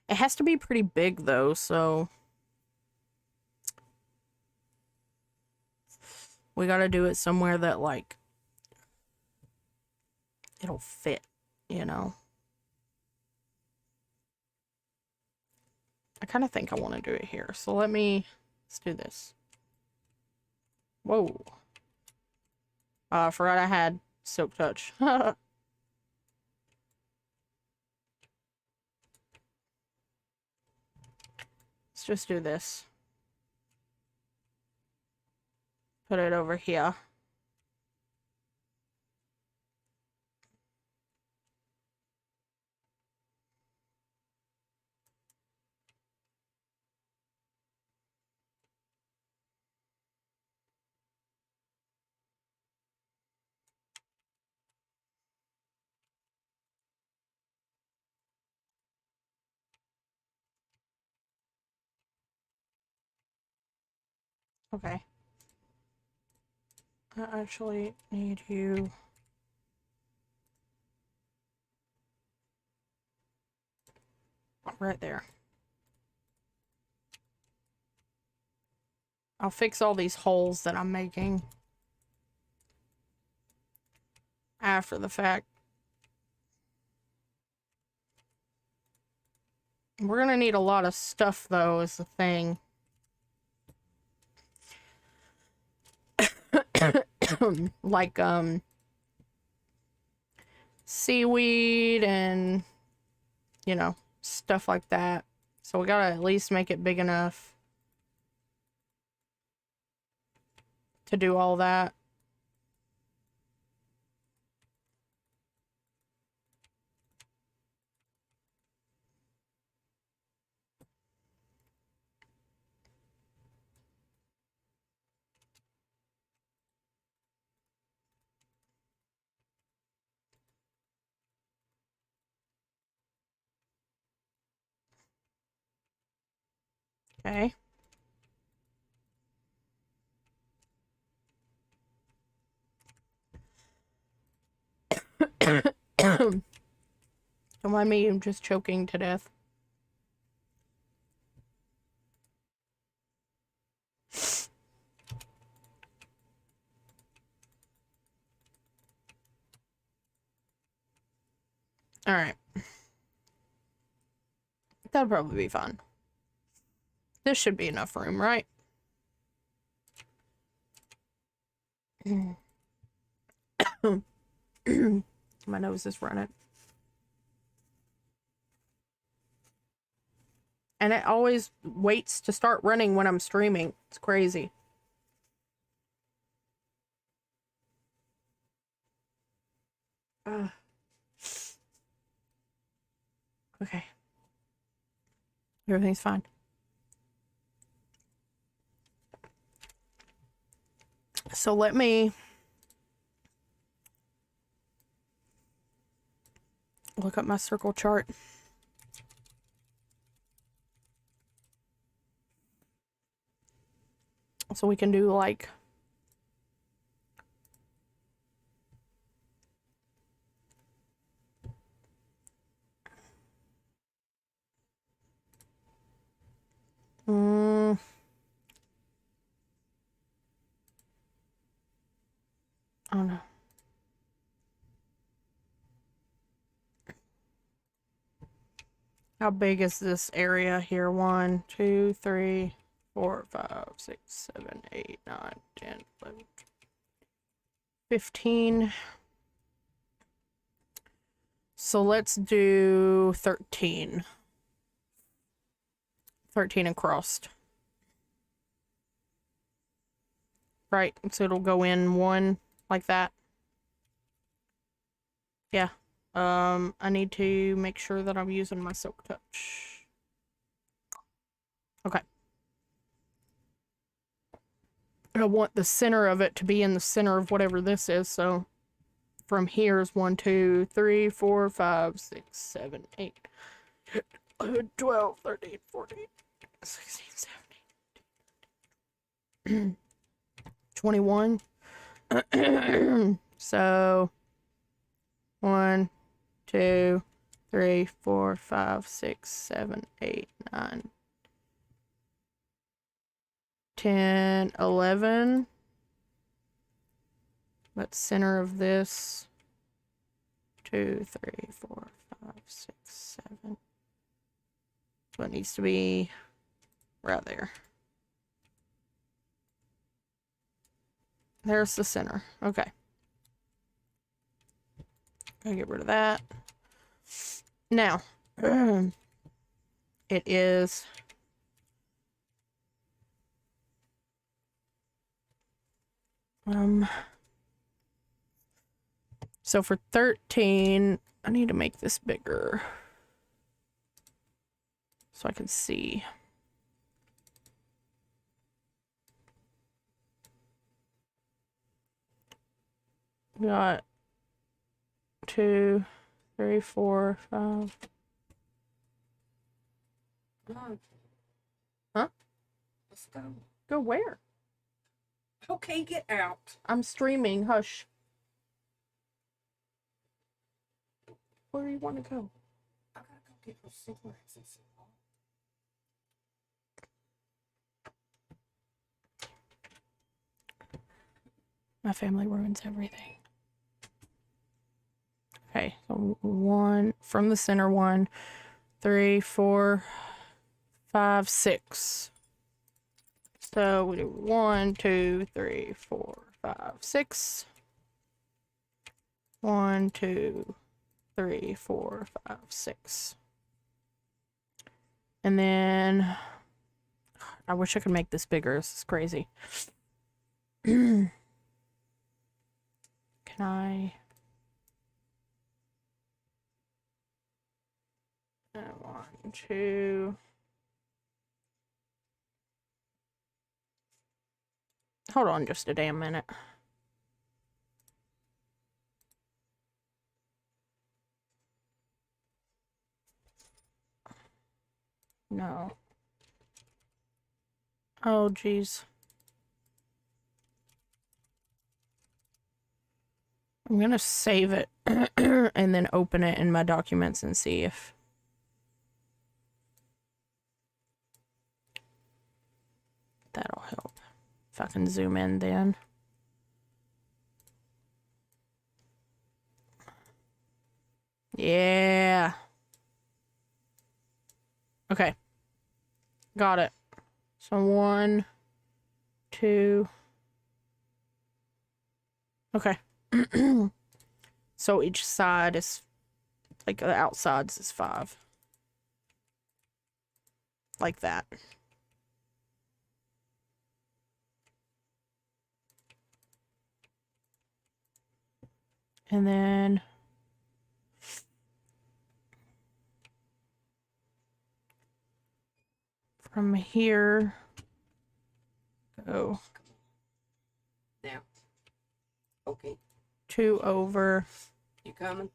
It has to be pretty big though, so we gotta do it somewhere that like it'll fit, you know. I kind of think I want to do it here, so let's do this. Whoa. I forgot I had Silk Touch. Let's just do this. Put it over here. Okay. I actually need you. Right there. I'll fix all these holes that I'm making after the fact. We're gonna need a lot of stuff though, is the thing. Like seaweed and you know, stuff like that. So we gotta at least make it big enough to do all that. Okay. Don't mind me, I'm just choking to death. Alright. That'll probably be fun. This should be enough room, right? My nose is running. And it always waits to start running when I'm streaming. It's crazy. Okay. Everything's fine. So let me look up my circle chart. So we can do like oh no. How big is this area here? 1, 2, 3, 4, 5, 6, 7, 8, 9, 10, 11, 15. So let's do 13. 13 across. Right, so it'll go in one like that. Yeah. I need to make sure that I'm using my silk touch. Okay. I want the center of it to be in the center of whatever this is, so from here is 1, 2, 3, 4, 5, 6, 7, 8, 12, 13, 14, 16, 17, 21. So 1, 2, 3, 4, 5, 6, 7, 8, 9, 10, 11. Let's center of this. 2, 3, 4, 5, 6, 7. So it needs to be right there. There's the center. Okay. Gotta get rid of that. Now, it is so for 13, I need to make this bigger so I can see. Got 2, 3, 4, 5. Huh? Let's go. Go where? Okay, get out. I'm streaming. Hush. Where do you want to go? I gotta go get her cigarettes and some water. My family ruins everything. Okay, so 1 from the center. 1, 3, 4, 5, 6. So we do 1, 2, 3, 4, 5, 6. 1, 2, 3, 4, 5, 6. And then I wish I could make this bigger. This is crazy. Can I? 1, 2. Hold on just a damn minute. No. Oh, geez. I'm gonna save it and then open it in my documents and see if that'll help. If I can zoom in then. Yeah. Okay. Got it. So 1, 2. Okay. So each side is, like the outsides is 5. Like that. And then from here, go Now. Okay. 2 over. You coming?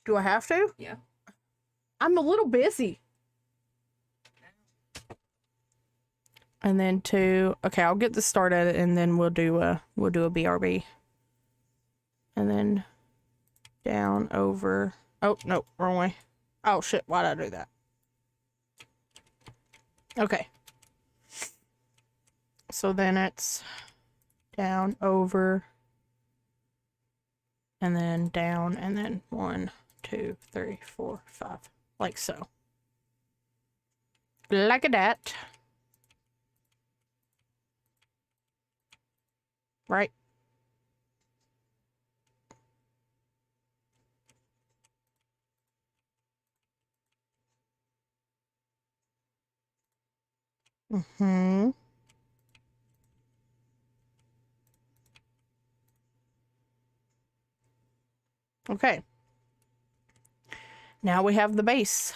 Do I have to? Yeah. I'm a little busy. And then 2. Okay, I'll get the start at it, and then we'll do a BRB. And then down over. Oh no, wrong way. Oh shit! Why did I do that? Okay. So then it's down over, and then down, and then 1, 2, 3, 4, 5, like so. Like that. Right. Mm-hmm. Okay. Now we have the base.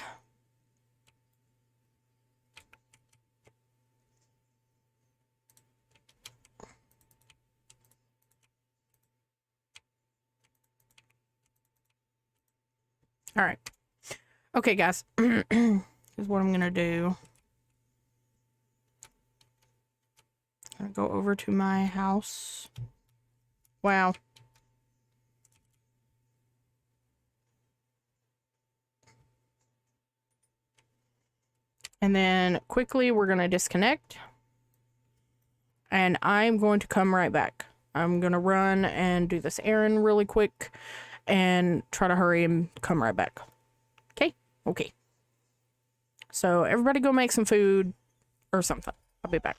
All right. Okay, guys. Here's what I'm going to do. I'm going to go over to my house. Wow. And then quickly we're going to disconnect. And I'm going to come right back. I'm going to run and do this errand really quick and try to hurry and come right back. Okay? Okay. So everybody go make some food or something. I'll be back.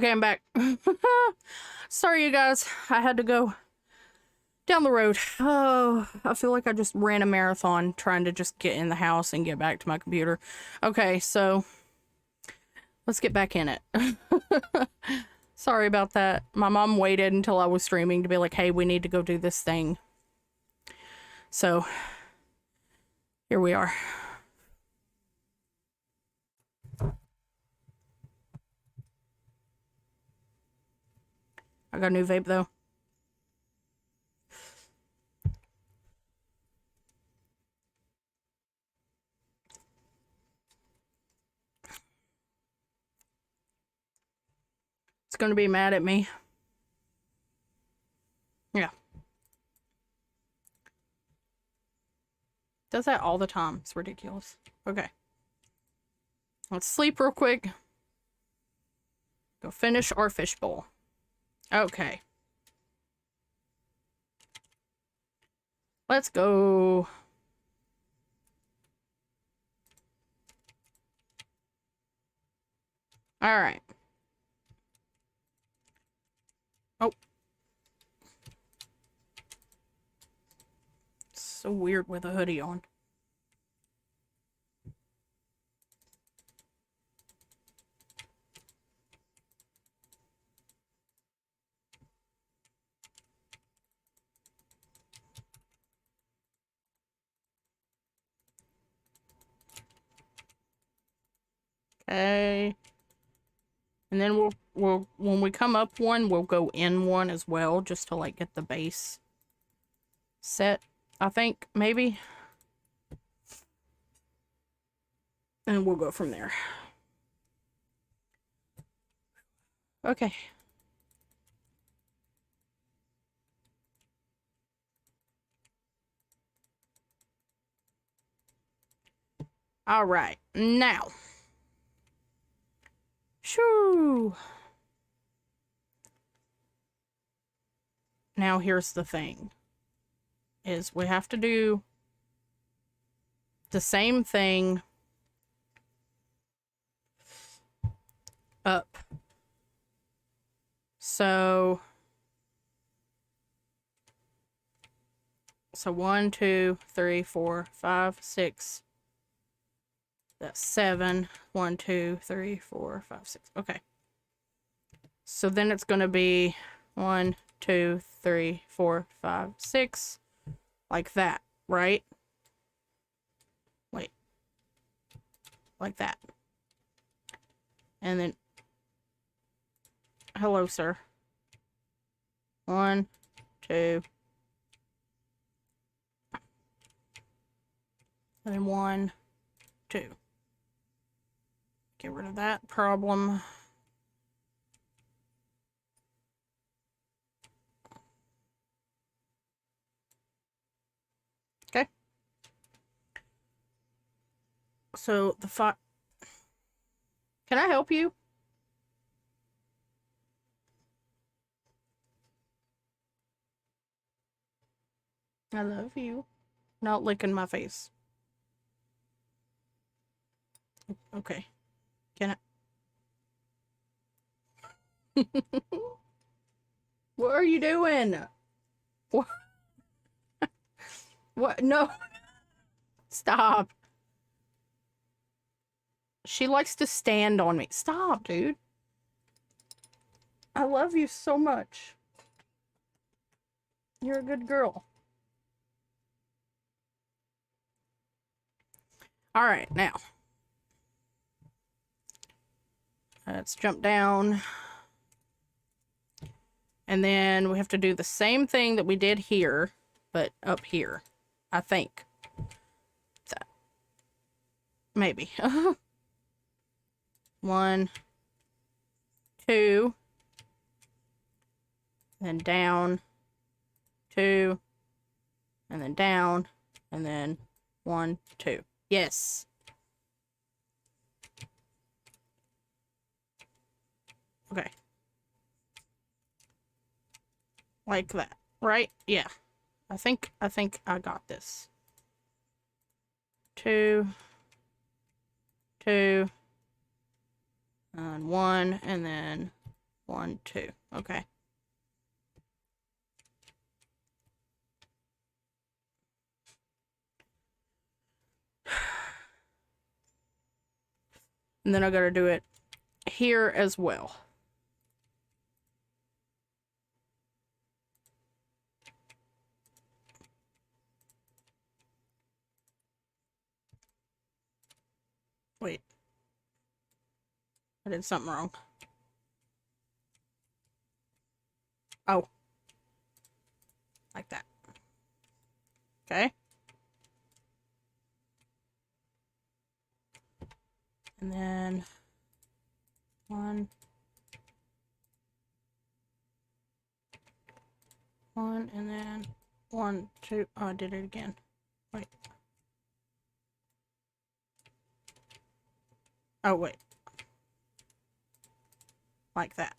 Okay, I'm back. Sorry, you guys. I had to go down the road. Oh, I feel like I just ran a marathon trying to just get in the house and get back to my computer. Okay, so let's get back in it. Sorry about that. My mom waited until I was streaming to be like, hey, we need to go do this thing. So, here we are. I got a new vape, though. It's gonna be mad at me. Yeah. Does that all the time. It's ridiculous. Okay. Let's sleep real quick. Go finish our fishbowl. Okay. Let's go. All right. Oh. It's so weird with a hoodie on. Okay. And then we'll when we come up one, we'll go in one as well, just to like get the base set, I think, maybe. And we'll go from there. Okay. All right. Now. Shoo. Now here's the thing. Is we have to do the same thing up. So 1, 2, 3, 4, 5, 6. That's 7. 1, 2, 3, 4, 5, 6. Okay. So then it's going to be 1, 2, 3, 4, 5, 6. Like that, right? Wait. Like that. And then, hello, sir. 1, 2. And then 1, 2. Get rid of that problem. Okay. So the can I help you? I love you. Not licking my face. Okay. Can I? What are you doing? What? What? No. Stop. She likes to stand on me. Stop, dude. I love you so much. You're a good girl. All right, now. Let's jump down. And then we have to do the same thing that we did here, but up here. I think. That. Maybe. 1, 2. Then down. 2. And then down. And then 1, 2. Yes. Okay. Like that, right? Yeah. I think I got this. 2, 2, and 1, and then 1, 2. Okay. And then I gotta do it here as well. Wait. I did something wrong. Oh. Like that. Okay. And then 1, 1, and then 1, 2. Oh, I did it again. Wait. Oh, wait. Like that.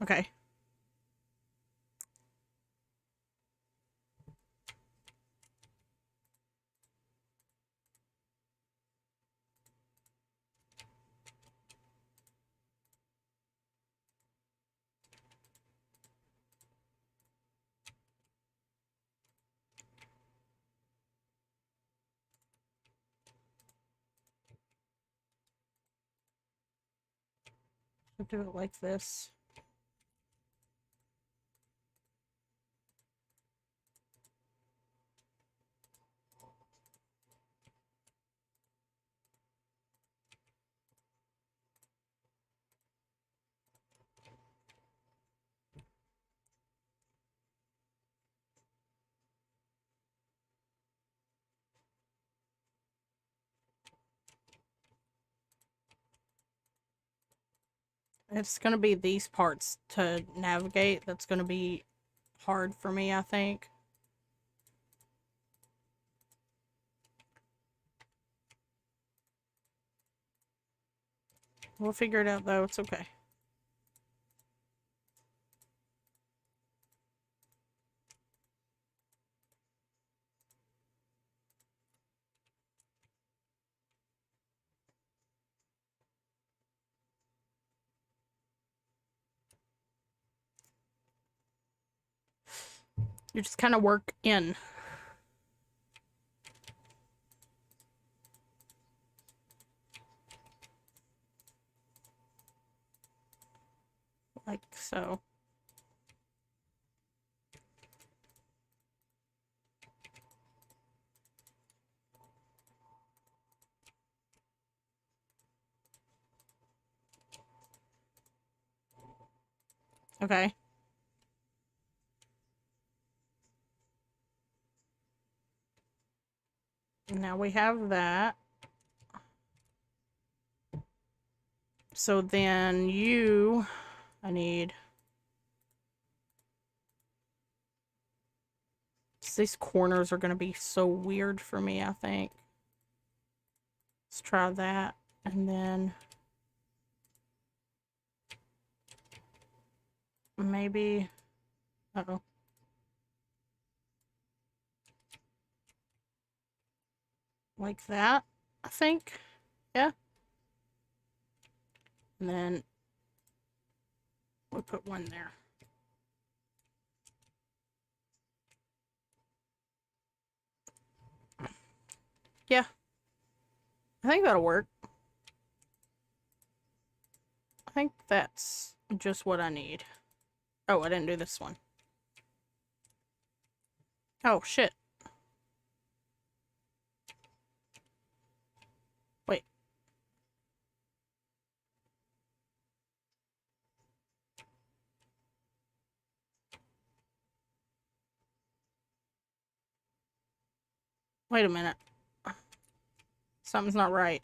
Okay. I'll do it like this. It's going to be these parts to navigate. That's going to be hard for me, I think. We'll figure it out, though. It's okay. You just kind of work in. Like so. Okay. Now we have that. So then I need... These corners are going to be so weird for me, I think. Let's try that. And then... maybe... Uh-oh. Like that, I think. Yeah. And then we'll put one there. Yeah. I think that'll work. I think that's just what I need. Oh, I didn't do this one. Oh, shit. Wait. Wait a minute. Something's not right.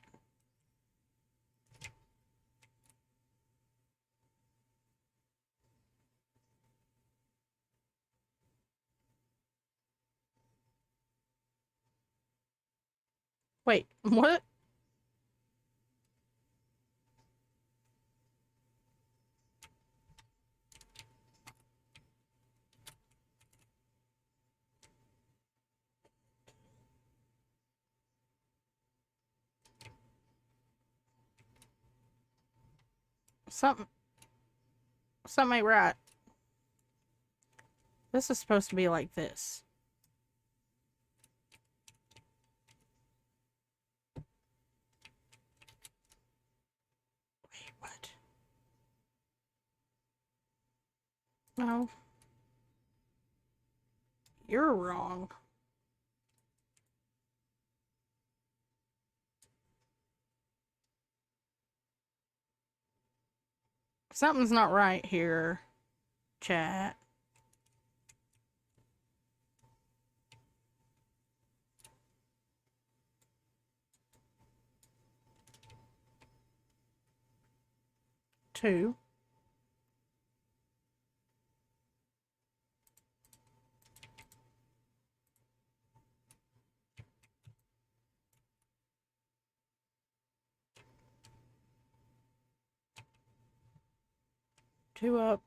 Wait, what? Something ain't right. This is supposed to be like this. Wait, what? No. You're wrong. Something's not right here, chat. Two. Two up,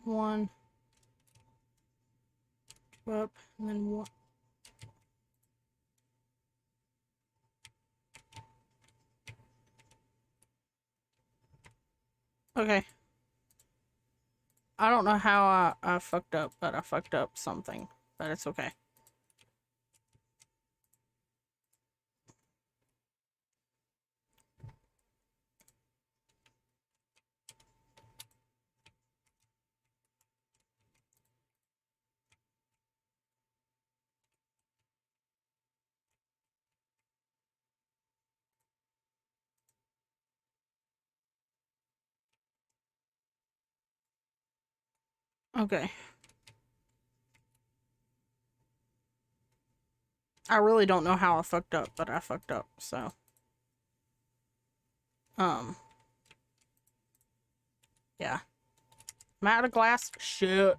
one. Two up, and then one. Okay. I don't know how I fucked up, but I fucked up something. But it's okay. Okay. I really don't know how I fucked up, but I fucked up, so. Yeah. I'm out of glass. Shit.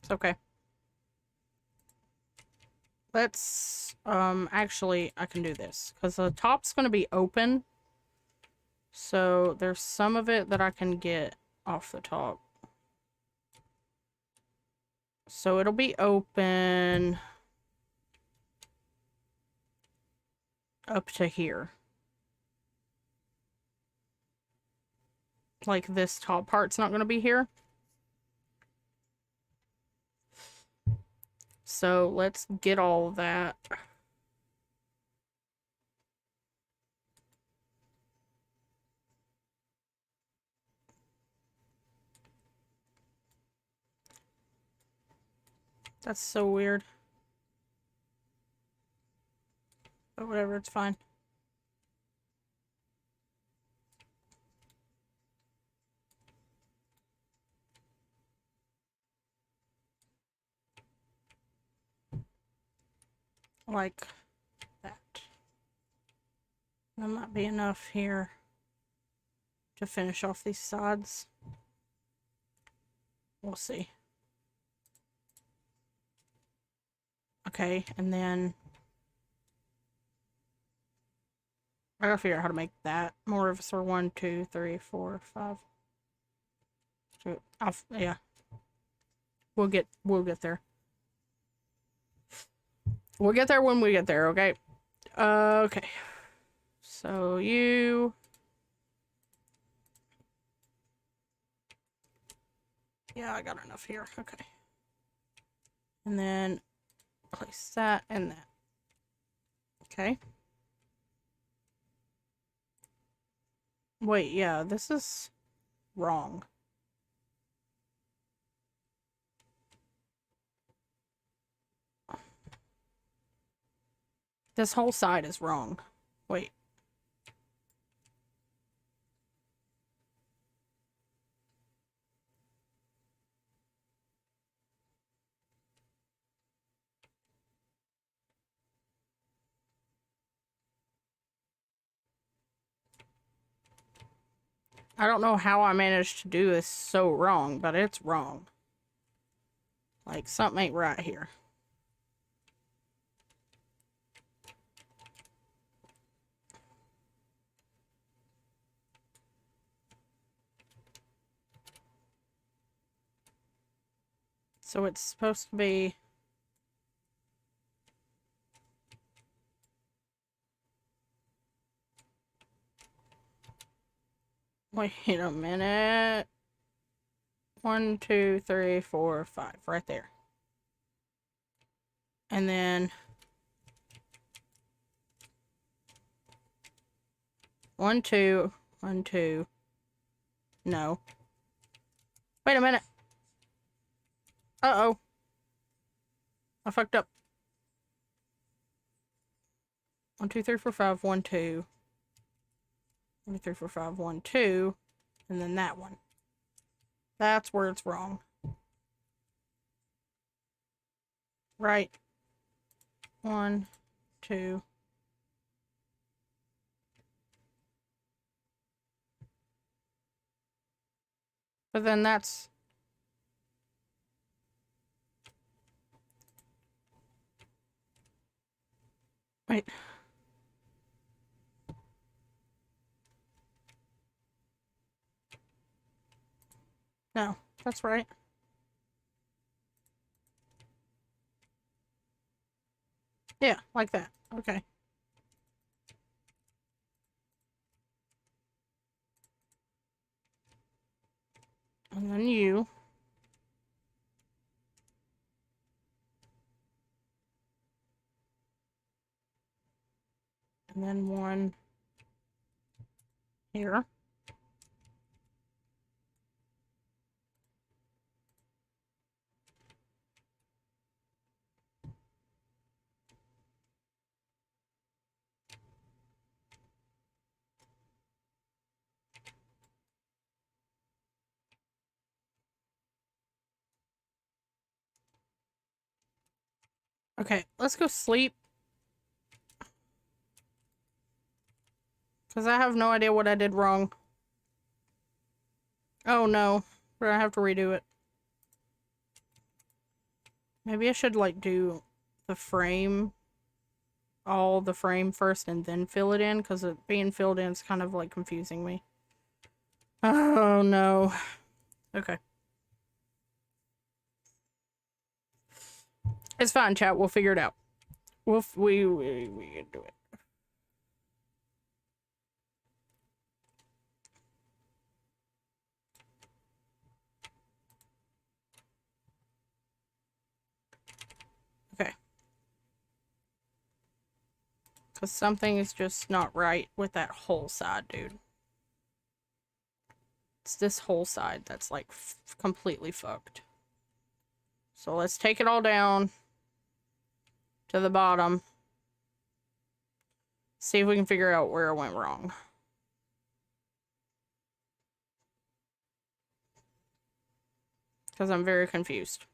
It's okay. Let's, actually, I can do this. Because the top's going to be open. So, there's some of it that I can get off the top. So, it'll be open up to here. Like, this top part's not going to be here. So, let's get all of that. That's so weird. But whatever, it's fine. Like that. That might be enough here to finish off these sides. We'll see. Okay, and then I gotta figure out how to make that more of a sort of 1, 2, 3, 4, 5. So yeah. We'll get there. We'll get there when we get there, okay? Okay. So you. Yeah, I got enough here. Okay. And then place that and that. Okay. Wait, yeah, this is wrong. This whole side is wrong. Wait. I don't know how I managed to do this so wrong, but it's wrong. Like, something ain't right here. So it's supposed to be... Wait a minute. 1, 2, 3, 4, 5. Right there. And then... 1, 2, 1, 2. No. Wait a minute. Uh-oh. I fucked up. 1, 2, 3, 4, 5, 1, 2. 1, 2, 3, 4, 5, 1, 2. And then that one. That's where it's wrong. Right. 1, 2. But then that's... Wait. No, that's right. Yeah, like that. Okay. And then you. And then one here. Okay, let's go sleep. Because I have no idea what I did wrong. Oh no, we're gonna have to redo it. Maybe I should, like, do the frame, all the frame first and then fill it in, because it being filled in is kind of, like, confusing me. Oh no. Okay. It's fine, chat. We'll figure it out. We can do it. Okay. Because something is just not right with that whole side, dude. It's this whole side that's, like, completely fucked. So let's take it all down to the bottom. See if we can figure out where it went wrong. Because I'm very confused.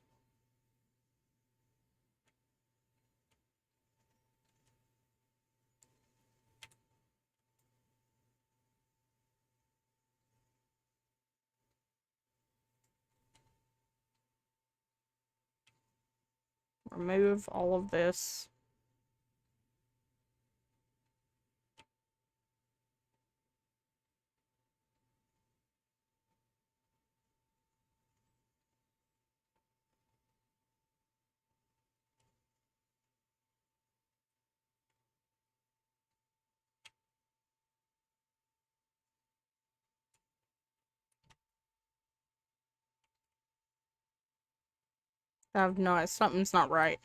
Remove all of this. Something's not right.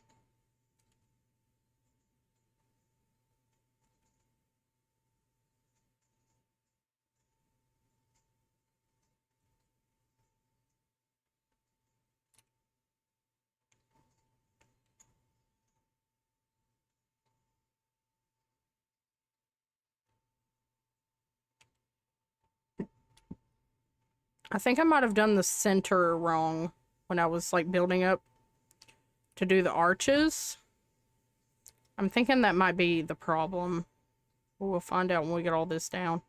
I think I might have done the center wrong when I was, like, building up to do the arches. I'm thinking that might be the problem. We'll find out when we get all this down.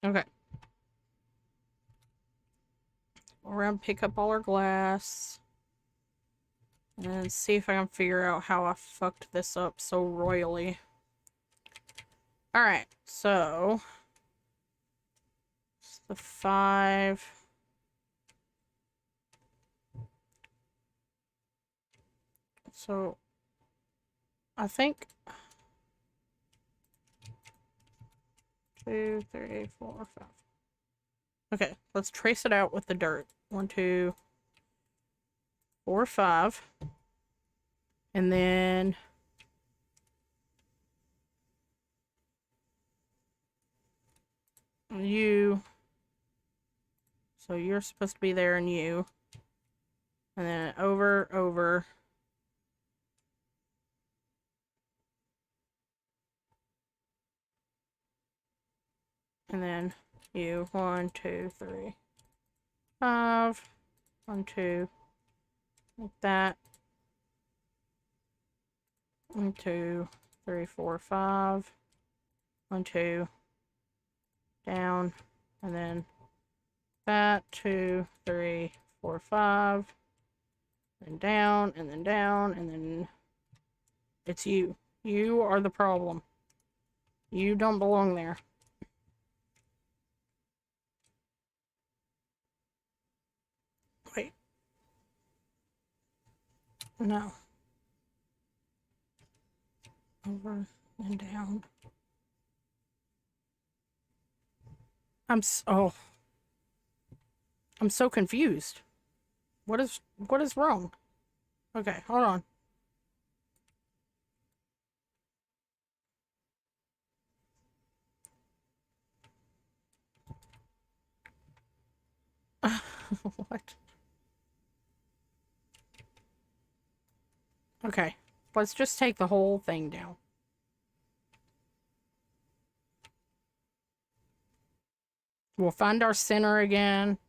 Okay. We're gonna pick up all our glass. And see if I can figure out how I fucked this up so royally. Alright, so... it's the 5... So... I think... 2, 3, 4, 5... Okay, let's trace it out with the dirt. 1, 2... 4, 5... And then... you... So you're supposed to be there and you. And then over, over... And then you. 1, 2, 3, 5. 1, 2. Like that. 1, 2, 3, 4, 5. 1, 2. Down. And then that. 2, 3, 4, 5. And down, and then down, and then it's you. You are the problem. You don't belong there. Wait. No. Over and down. I'm so confused. What is wrong? Okay, hold on. What? Okay, let's just take the whole thing down. We'll find our center again,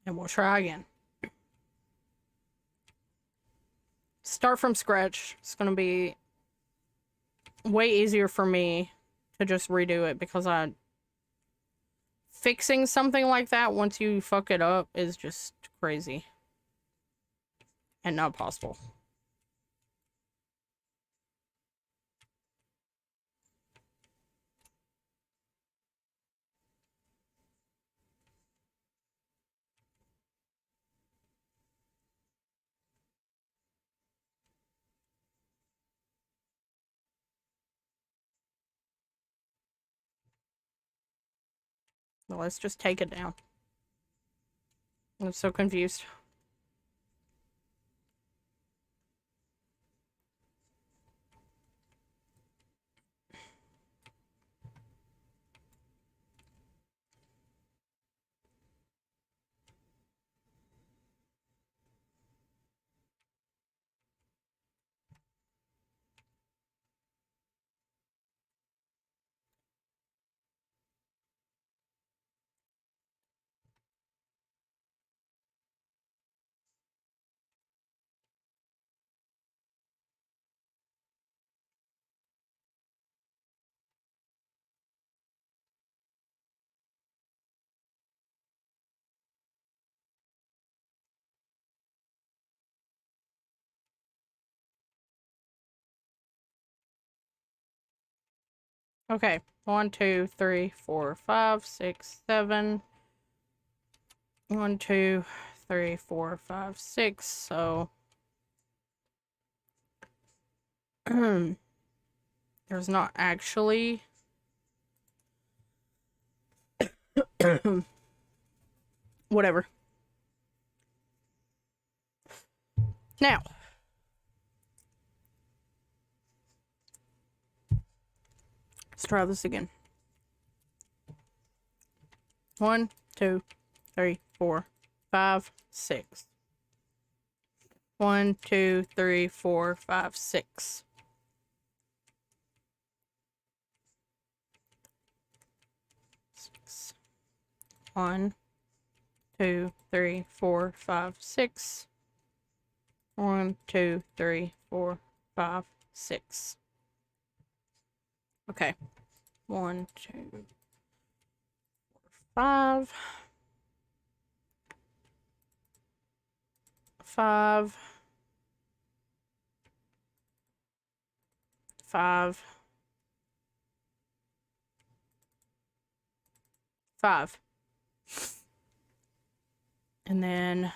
and we'll try again. Start from scratch. It's gonna be way easier for me to just redo it because fixing something like that once you fuck it up is just crazy and not possible. Well, let's just take it down. I'm so confused. Okay, 1, 2, 3, 4, 5, 6, 7. 1, 2, 3, 4, 5, 6. So there's not actually whatever. Now, let's try this again. 1, 2, 3, 4, 5, 6. 1, 2, 3, 4, 5, 6. 6. 1, 2, 3, 4, 5, 6. 1, 2, 3, 4, 5, 6. Okay. 1, 2. 5, 5, 5, 5. And then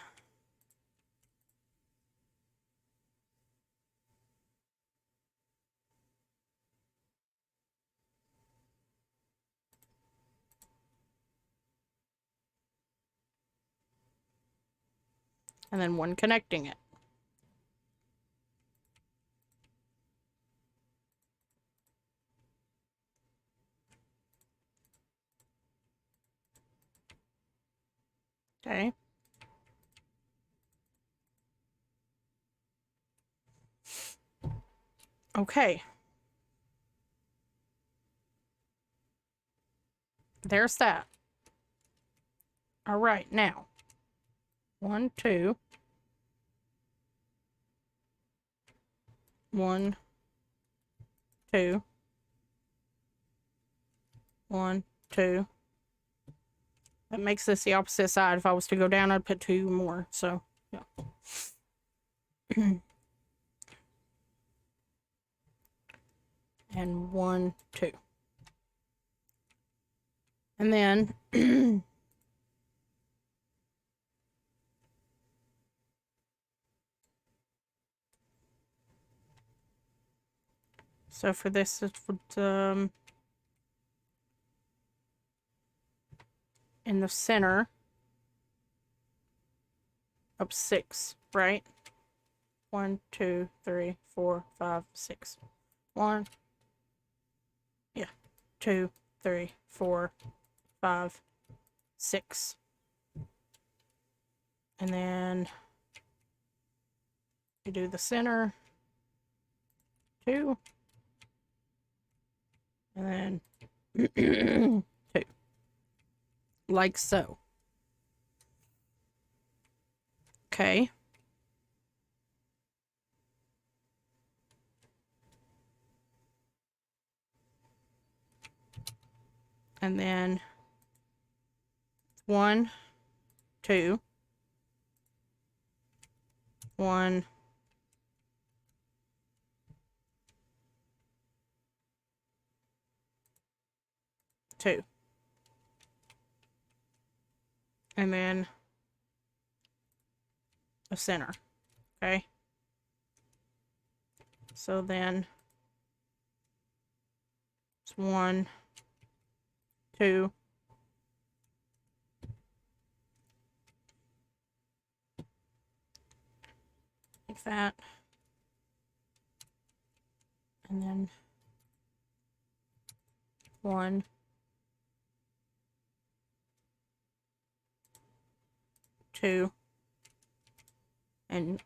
one connecting it. Okay. Okay. There's that. All right, now 1, 2, 1, 2, 1, 2. That makes this the opposite side. If I was to go down, I'd put 2 more. So, yeah. And 1, 2. And then so for this, it would in the center of 6, right? 1, 2, 3, 4, 5, 6. 1, yeah, 2, 3, 4, 5, 6. And then you do the center 2, and then 2, like so. Okay. And then 1, 2, 1, 2. And then a center. Okay. So then it's 1, 2, like that. And then 1, 2, and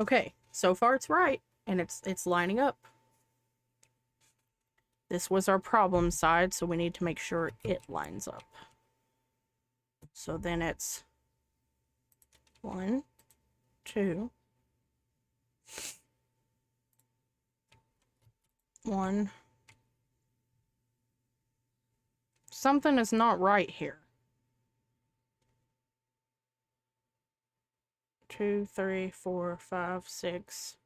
okay, so far it's right, and it's lining up. This was our problem side, so we need to make sure it lines up. So then it's 1, 2, 1. Something is not right here. 2, 3, 4, 5, 6.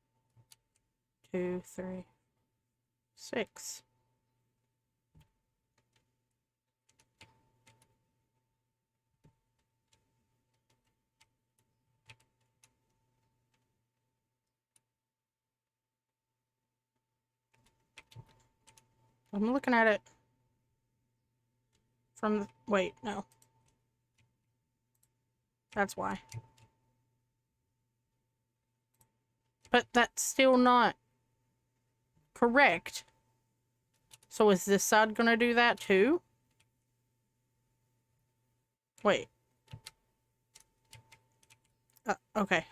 2, 3, 6. I'm looking at it from the, wait, no. That's why. But that's still not correct. So is this side gonna do that too? Wait. Okay.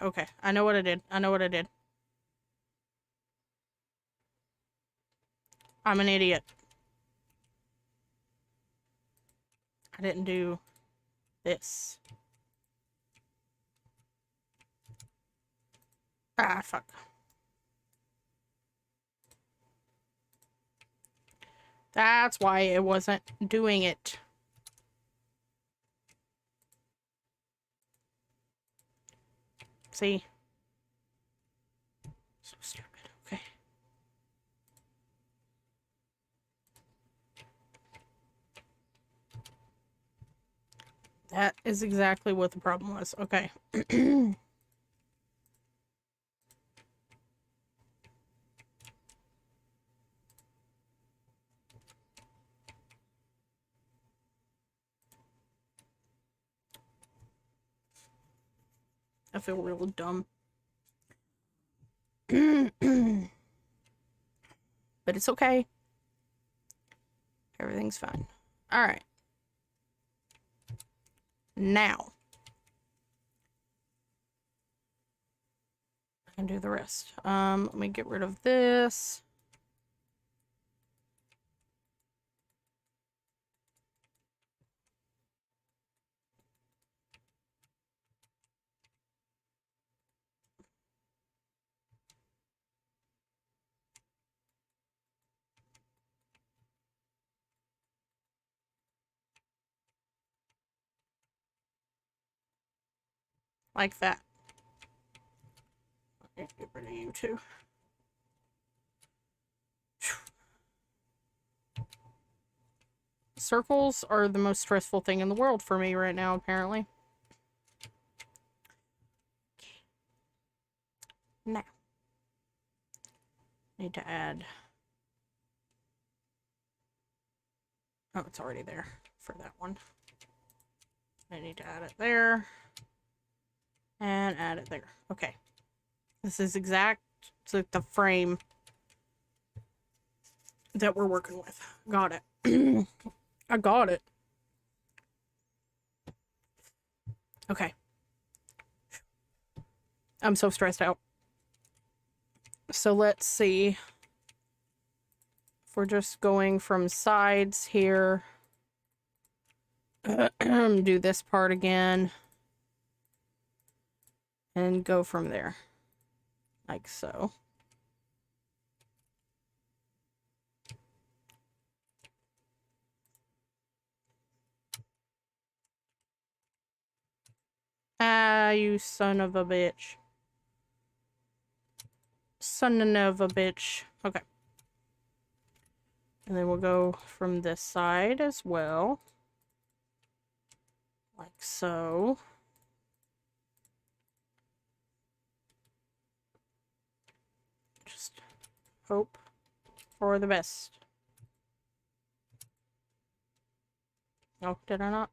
I know what I did. I'm an idiot. I didn't do this. Ah, fuck. That's why it wasn't doing it. See? So stupid. Okay. That is exactly what the problem was. Okay. I feel real dumb. But it's okay. Everything's fine. Alright. Now. I can do the rest. Let me get rid of this. Like that. Okay, get rid of you too. Circles are the most stressful thing in the world for me right now, apparently. Now. Need to add... Oh, it's already there for that one. I need to add it there. And add it there. Okay. This is exact to the frame that we're working with. Got it. I got it. Okay. I'm so stressed out. So let's see. If we're just going from sides here. Do this part again. And go from there. Like so. Ah, you son of a bitch. Son of a bitch. Okay. And then we'll go from this side as well. Like so. Just hope for the best. Oh, did I not?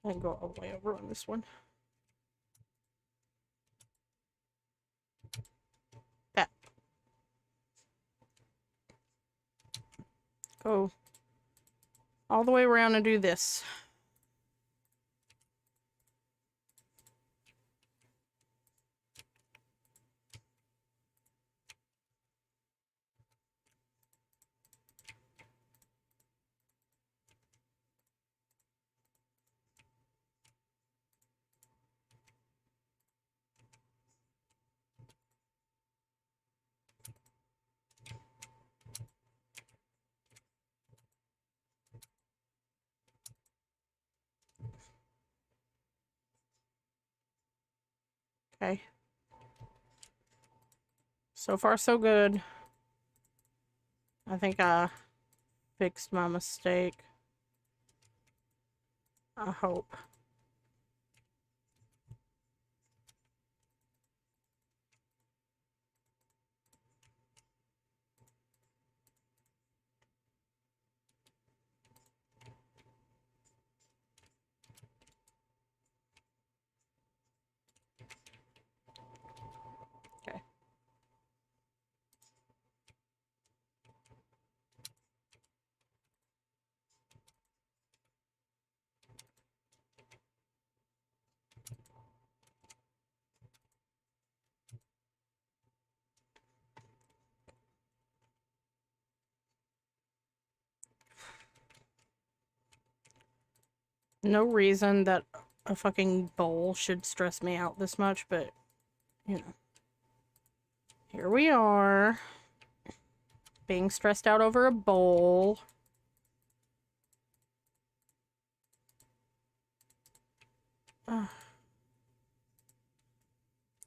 I can go all the way over on this one. That. Go all the way around and do this. Okay. So far, so good. I think I fixed my mistake. I hope. Okay. No reason that a fucking bowl should stress me out this much, but, you know. Here we are. being stressed out over a bowl.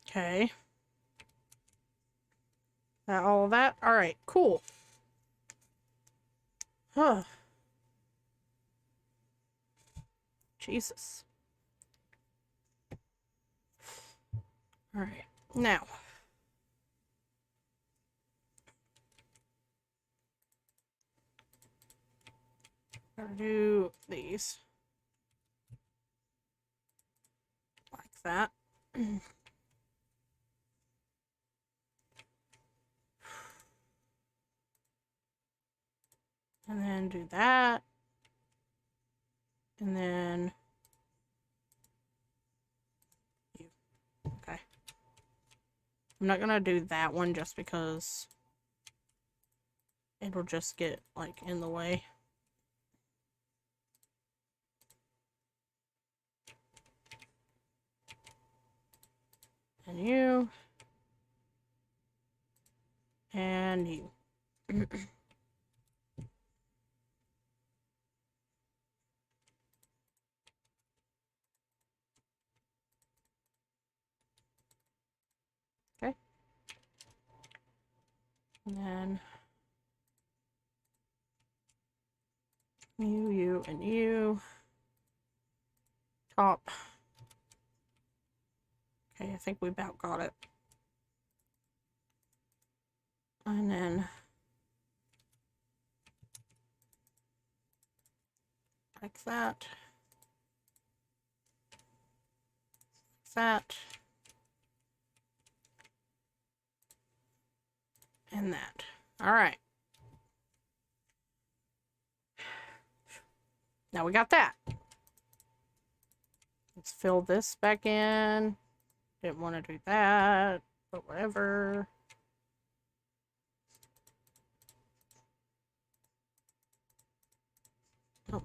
Okay. That all of that? Alright, cool. Huh. Jesus. Alright. Now. Gotta do these. Like that. And then do that. And then you. Okay. I'm not gonna do that one just because it'll just get, like, in the way. And you. And you. Okay. And then you, and you. Top. Okay, I think we about got it. And then like that. Like that. And that. Alright. Now we got that. Let's fill this back in. Didn't want to do that, but whatever.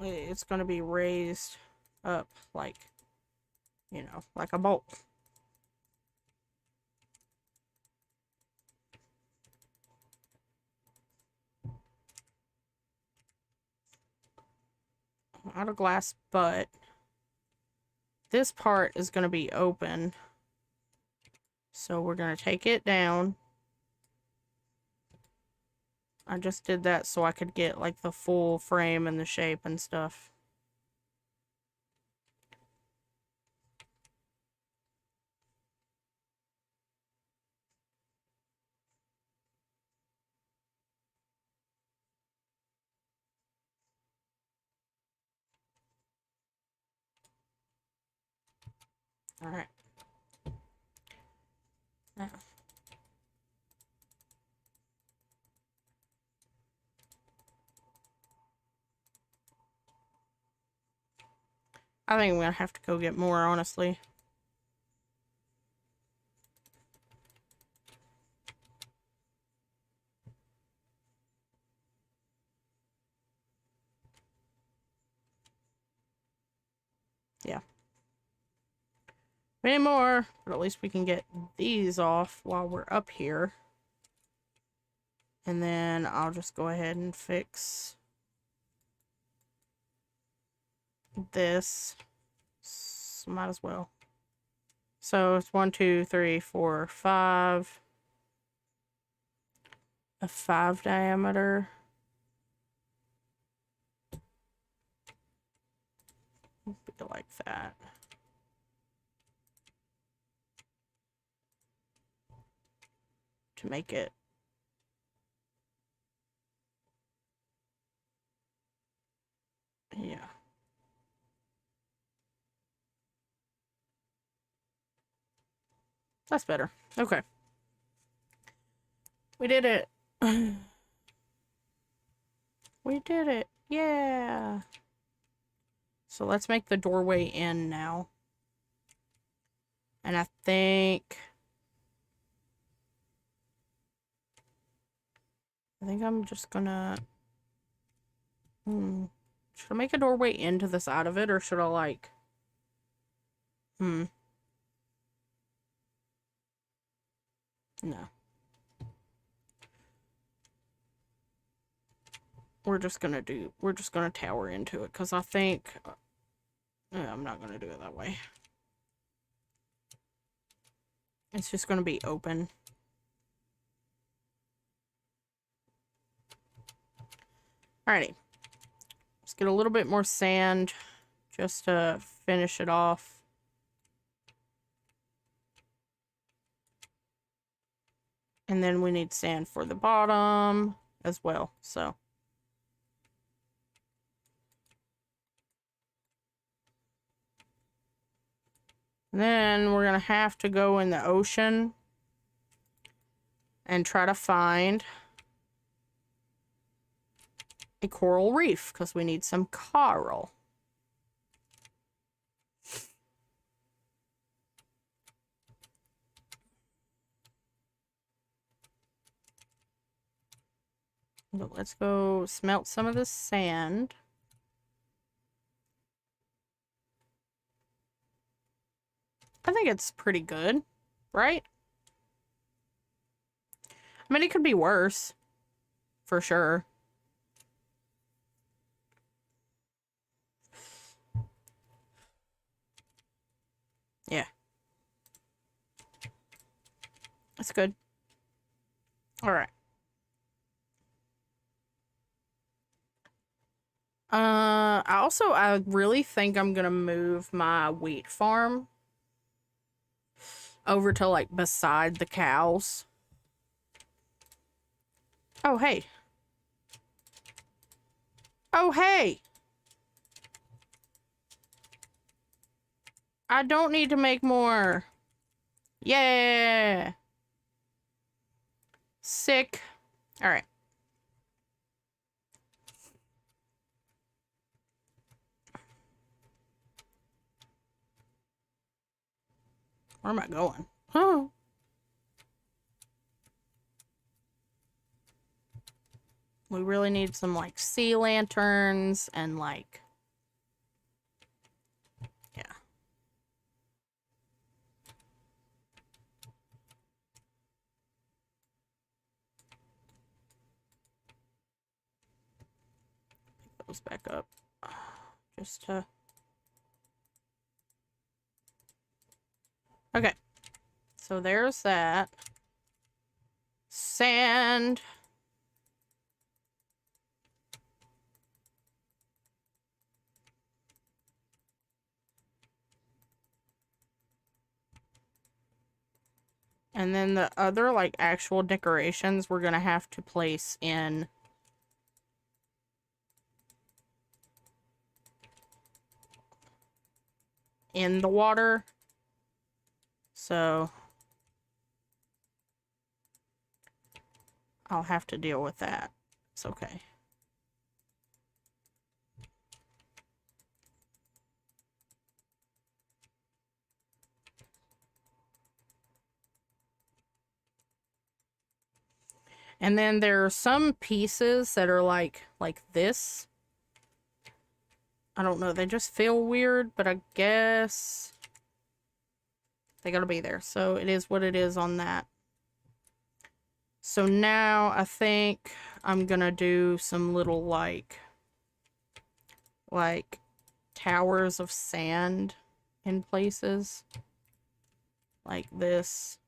It's going to be raised up like, you know, like a bolt. Out of glass, but this part is going to be open. So we're going to take it down. I just did that so I could get like the full frame and the shape and stuff. Alright. Now. I think I'm gonna have to go get more, honestly. Yeah. Many more, but at least we can get these off while we're up here. And then I'll just go ahead and fix this. Might as well. So it's 1, 2, 3, 4, 5. A 5 diameter. Be like that. To make it. Yeah. That's better. Okay. We did it. We did it. Yeah. So let's make the doorway in now. And I think I'm just gonna... Should I make a doorway into the side of it, or should I, like... No. we're just gonna tower into it, because I think I'm not gonna do it that way. It's just gonna be open. Alrighty. Let's get a little bit more sand just to finish it off. And then we need sand for the bottom as well, so. And then we're gonna have to go in the ocean and try to find a coral reef, because we need some coral. But let's go smelt some of this sand. I think it's pretty good, right? I mean, it could be worse, for sure. Yeah. That's good. Alright. I really think I'm gonna move my wheat farm over to, like, beside the cows. Oh, hey. Oh, hey! I don't need to make more. Yeah! Sick. Alright. Where am I going? Huh? We really need some, like, sea lanterns and, like... Yeah. Pick those back up. Just to... Okay. So there's that. Sand. And then the other, like, actual decorations we're gonna have to place in the water. So I'll have to deal with that. It's okay. And then there are some pieces that are like this. I don't know, they just feel weird, but I guess they gotta be there. So it is what it is on that. So now I think I'm gonna do some little like towers of sand in places. Like this.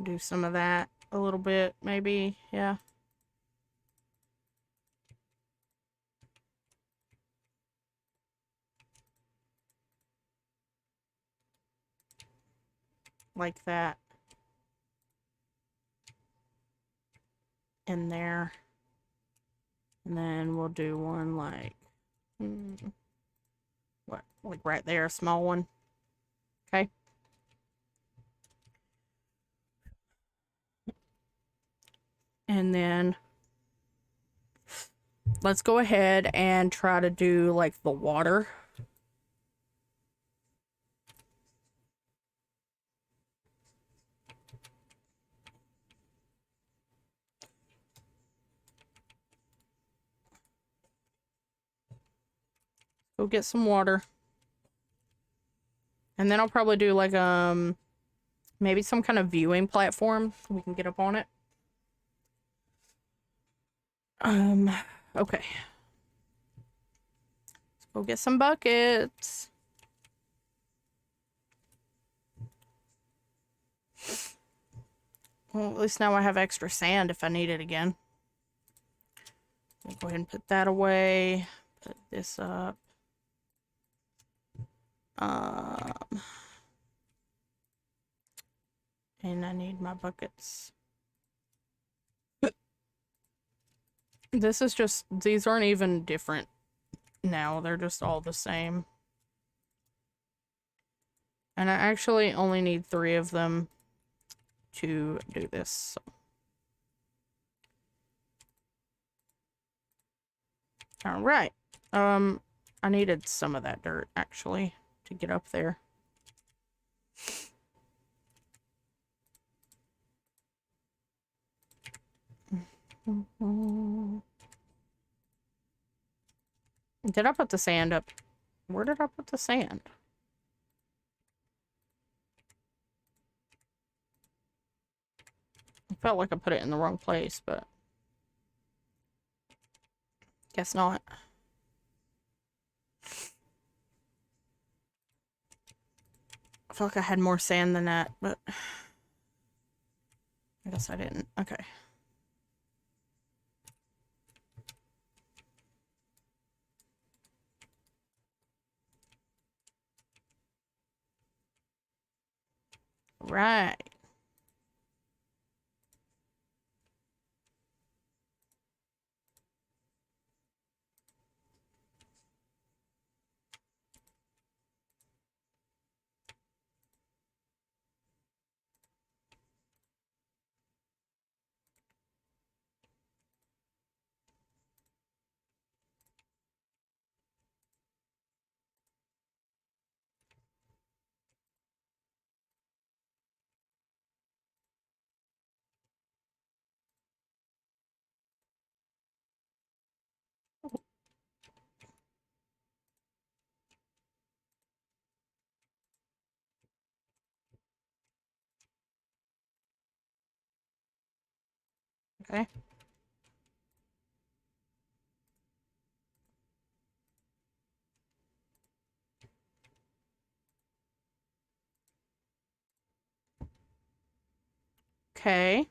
Do some of that a little bit, maybe, yeah. Like that. In there. And then we'll do one like, what, like right there, a small one. Okay. And then let's go ahead and try to do like the water. Go get some water. And then I'll probably do like maybe some kind of viewing platform so we can get up on it. Okay. Let's go get some buckets. Well, at least now I have extra sand if I need it again. I'll go ahead and put that away. Put this up. And I need my buckets. This is just, these aren't even different now. They're just all the same. And I actually only need 3 of them to do this. So. All right. I needed some of that dirt actually to get up there. Did I put the sand up? Where did I put the sand? I felt like I put it in the wrong place, but guess not. I felt like I had more sand than that, but I guess I didn't. Okay. Right. Okay. Okay.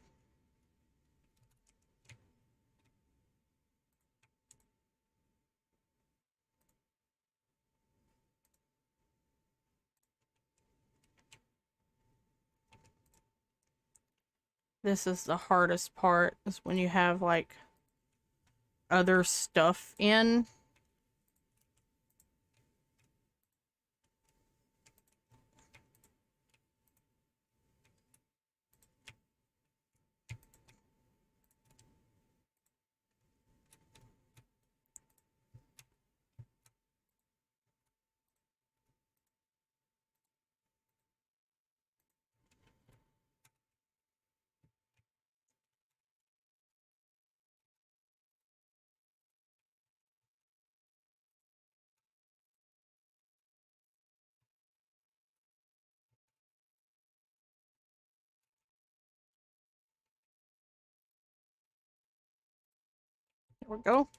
This is the hardest part, is when you have like other stuff in. There we go.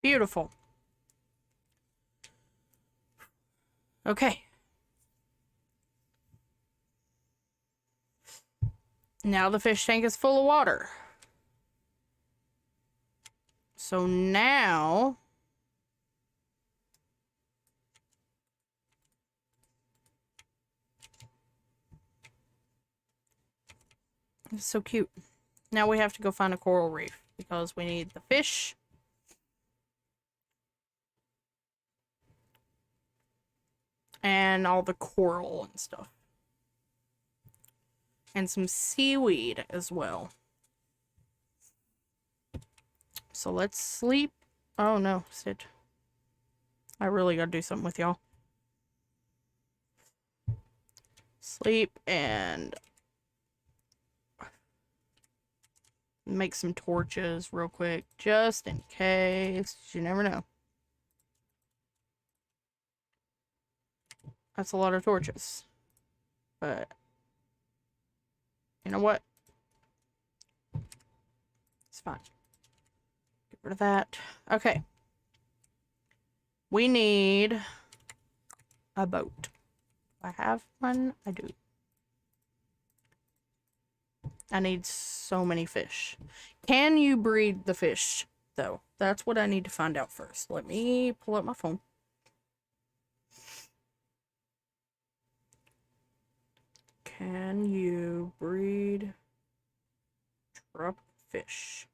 Beautiful. Okay. Now the fish tank is full of water. So now... It's so cute. Now we have to go find a coral reef because we need the fish. And all the coral and stuff. And some seaweed as well. So let's sleep. Oh no, Sid. I really gotta do something with y'all. Sleep and make some torches real quick, just in case. You never know. That's a lot of torches. But you know what? It's fine. Get rid of that. Okay. We need a boat. Do I have one? I do. I need so many fish. Can you breed the fish, though? That's what I need to find out first. Let me pull up my phone. Can you breed trout fish?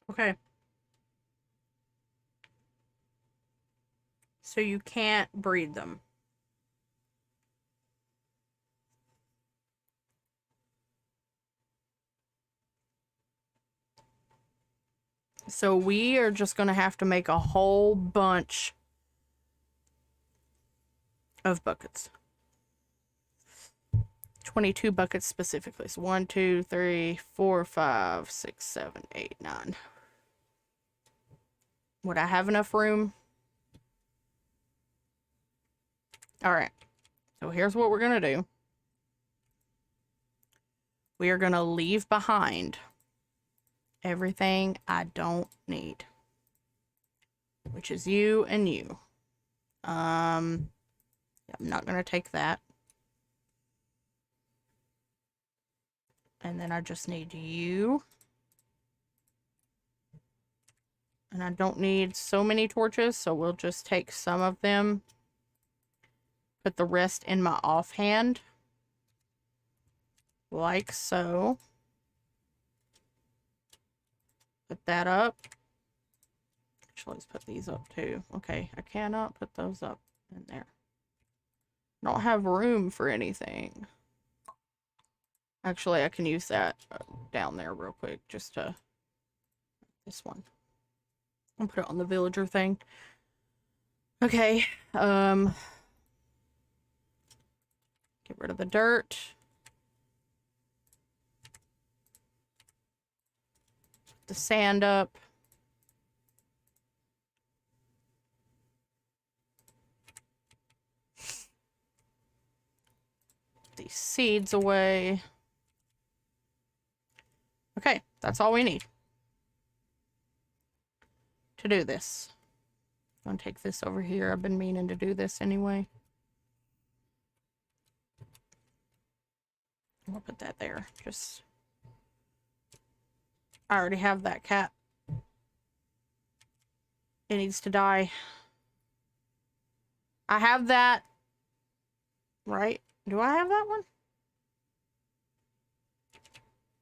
Okay. So you can't breed them. So we are just going to have to make a whole bunch of buckets. 22 buckets specifically. So 1, 2, 3, 4, 5, 6, 7, 8, 9. Would I have enough room? Alright. So here's what we're going to do. We are going to leave behind everything I don't need. Which is you and you. I'm not going to take that. And then I just need you. And I don't need so many torches, so we'll just take some of them. Put the rest in my offhand. Like so. Put that up. Actually, let's put these up too. Okay, I cannot put those up in there. I don't have room for anything. Actually, I can use that down there real quick, just to... This one. I'll put it on the villager thing. Okay, get rid of the dirt. Put the sand up. These seeds away. Okay, that's all we need to do this. I'm gonna take this over here. I've been meaning to do this anyway. I'll put that there. Just... I already have that cat. It needs to die. I have that. Right? Do I have that one?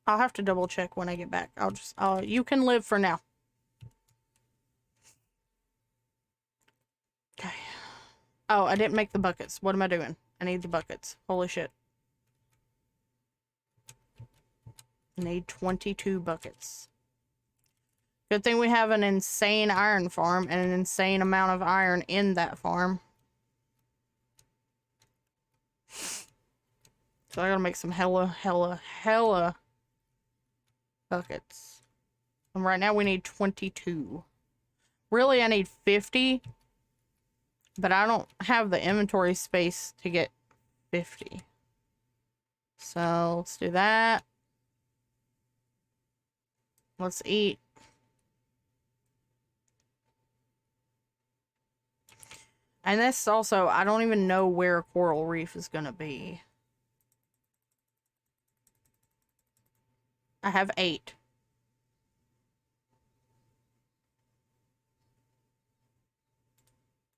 I'll have to double check when I get back. You can live for now. Okay. Oh, I didn't make the buckets. What am I doing? I need the buckets. Holy shit. I need 22 buckets. Good thing we have an insane iron farm and an insane amount of iron in that farm. So I gotta make some hella buckets. And right now we need 22. Really, I need 50. But I don't have the inventory space to get 50. So let's do that. Let's eat. And this also, I don't even know where Coral Reef is gonna be. I have 8.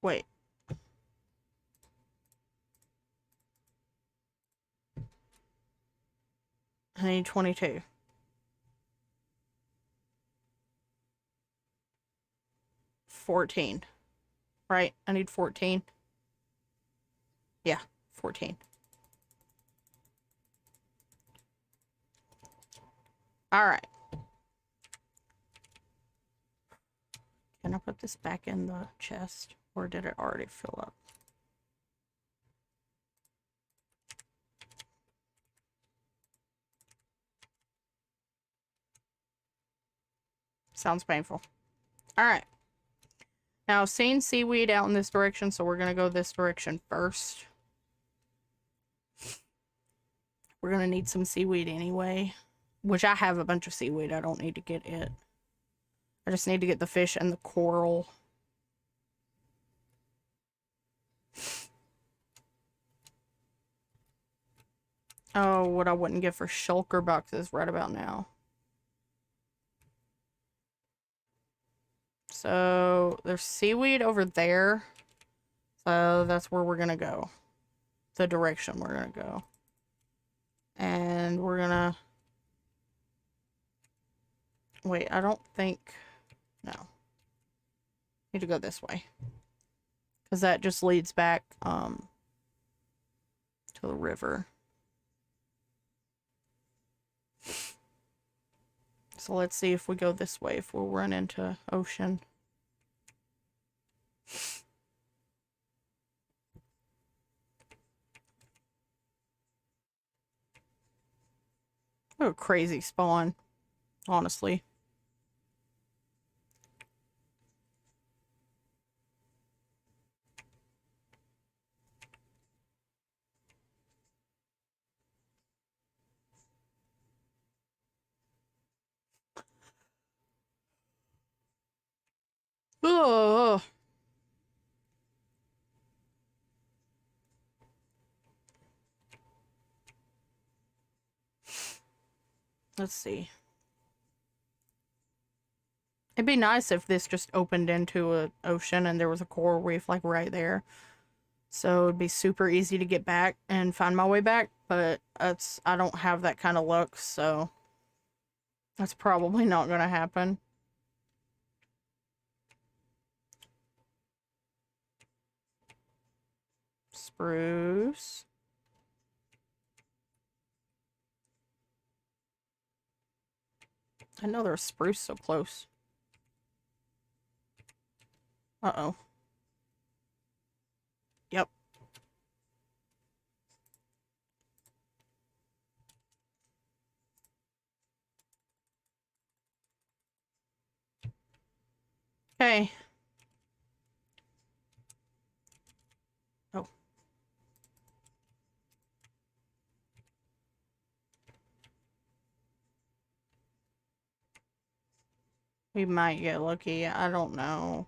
Wait. I need 22. $14. Right? I need 14. Yeah, 14. Alright. Can I put this back in the chest? Or did it already fill up? Sounds painful. Alright. Now, I've seen seaweed out in this direction, so we're going to go this direction first. We're going to need some seaweed anyway. Which I have a bunch of seaweed. I don't need to get it. I just need to get the fish and the coral. Oh, what I wouldn't get for shulker boxes right about now. So, there's seaweed over there. So, that's where we're gonna go. The direction we're gonna go. And we're gonna... Wait, I don't think... No. Need to go this way. Because that just leads back, to the river. So let's see if we go this way, if we'll run into ocean. What a crazy spawn, honestly. Oh. Let's see. It'd be nice if this just opened into an ocean and there was a coral reef like right there. So it'd be super easy to get back and find my way back, but I don't have that kind of luck, so that's probably not gonna happen. Spruce. I know there's spruce so close. Uh-oh. Yep. Okay. Oh. We might get lucky. I don't know.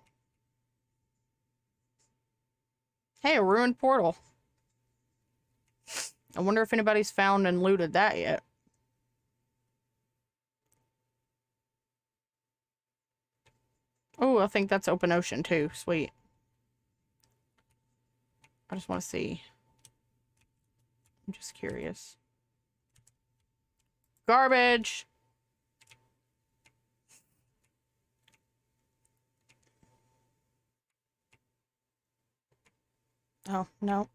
Hey, a ruined portal. I wonder if anybody's found and looted that yet. Oh, I think that's open ocean too. Sweet. I just want to see. I'm just curious. Garbage! Oh, no.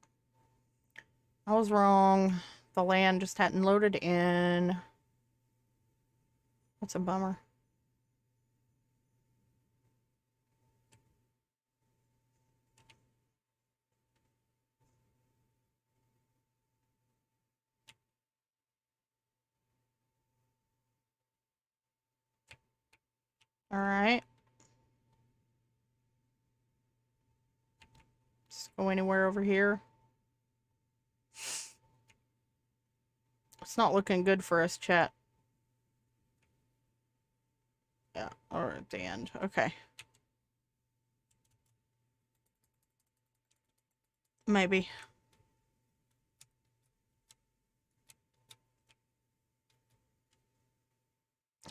I was wrong. The land just hadn't loaded in. That's a bummer. Alright. Let's go anywhere over here. It's not looking good for us, chat. Yeah, or at the end. Okay. Maybe.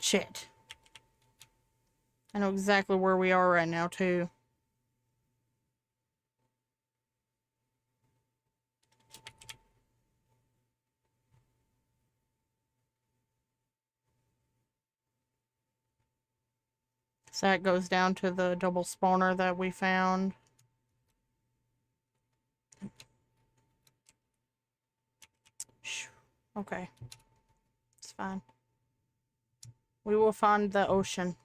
Shit. I know exactly where we are right now, too. So that goes down to the double spawner that we found. Okay. It's fine. We will find the ocean.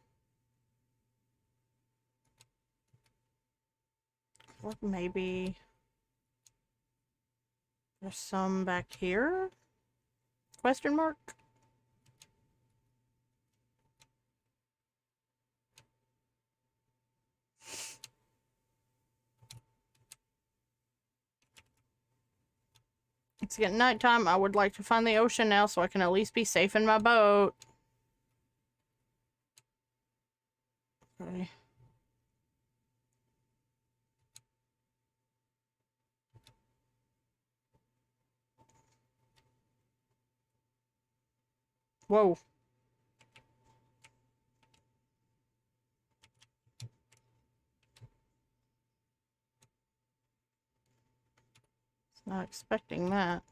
What, maybe there's some back here? Question mark? It's getting nighttime. I would like to find the ocean now so I can at least be safe in my boat. Okay. Whoa. Not expecting that.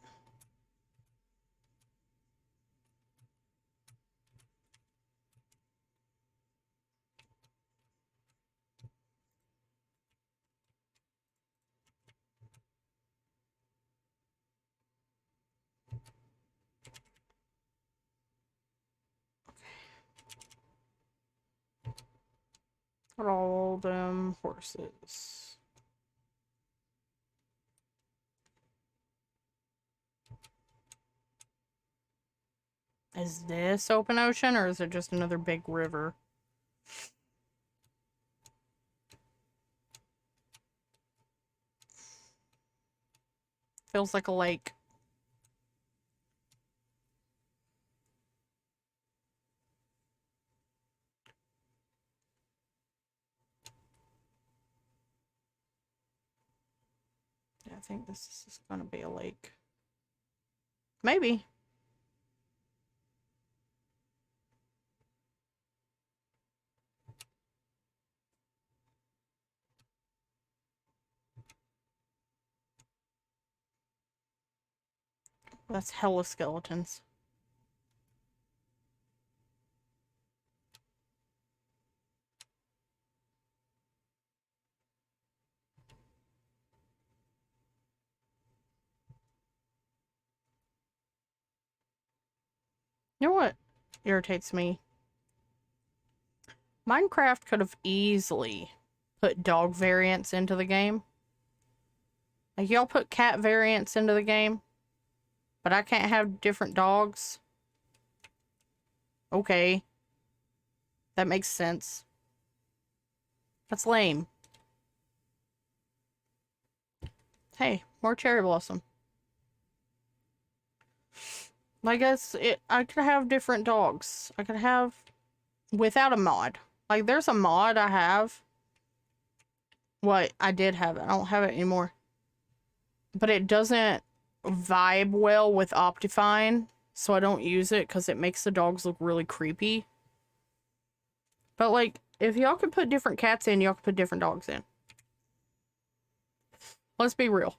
Got all them horses. Is this open ocean or is it just another big river? Feels like a lake. Yeah, I think this is gonna be a lake. Maybe. That's hella skeletons. You know what irritates me? Minecraft could have easily put dog variants into the game. Like, y'all put cat variants into the game, but I can't have different dogs. Okay. That makes sense. That's lame. Hey, more cherry blossom. I guess I could have different dogs. I could have without a mod. Like, there's a mod I have. Well, I did have it. I don't have it anymore. But it doesn't vibe well with Optifine, so I don't use it because it makes the dogs look really creepy. But, like, if y'all could put different cats in, y'all could put different dogs in. Let's be real.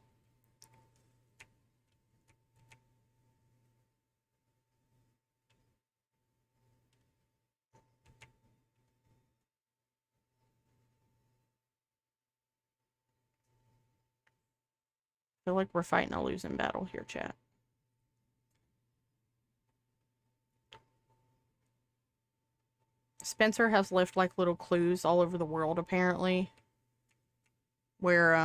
I feel like we're fighting a losing battle here, chat. Spencer has left, like, little clues all over the world, apparently. Where,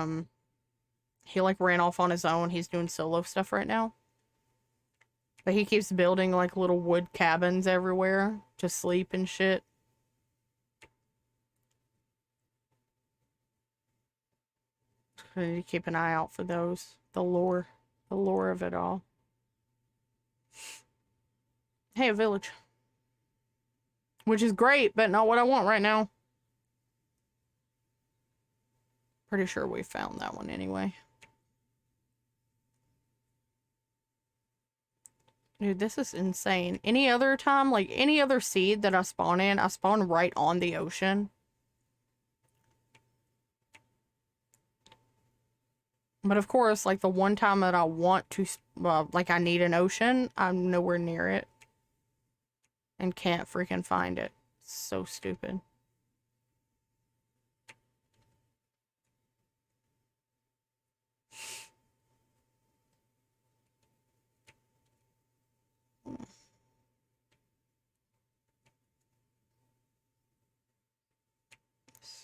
he, like, ran off on his own. He's doing solo stuff right now. But he keeps building, like, little wood cabins everywhere to sleep and shit. I need to keep an eye out for those. The lore of it all. Hey, a village. Which is great, but not what I want right now. Pretty sure we found that one anyway. Dude, this is insane. Any other time, like any other seed that I spawn in, I spawn right on the ocean. But of course, like the one time that I want to, like I need an ocean, I'm nowhere near it. And can't freaking find it. So stupid.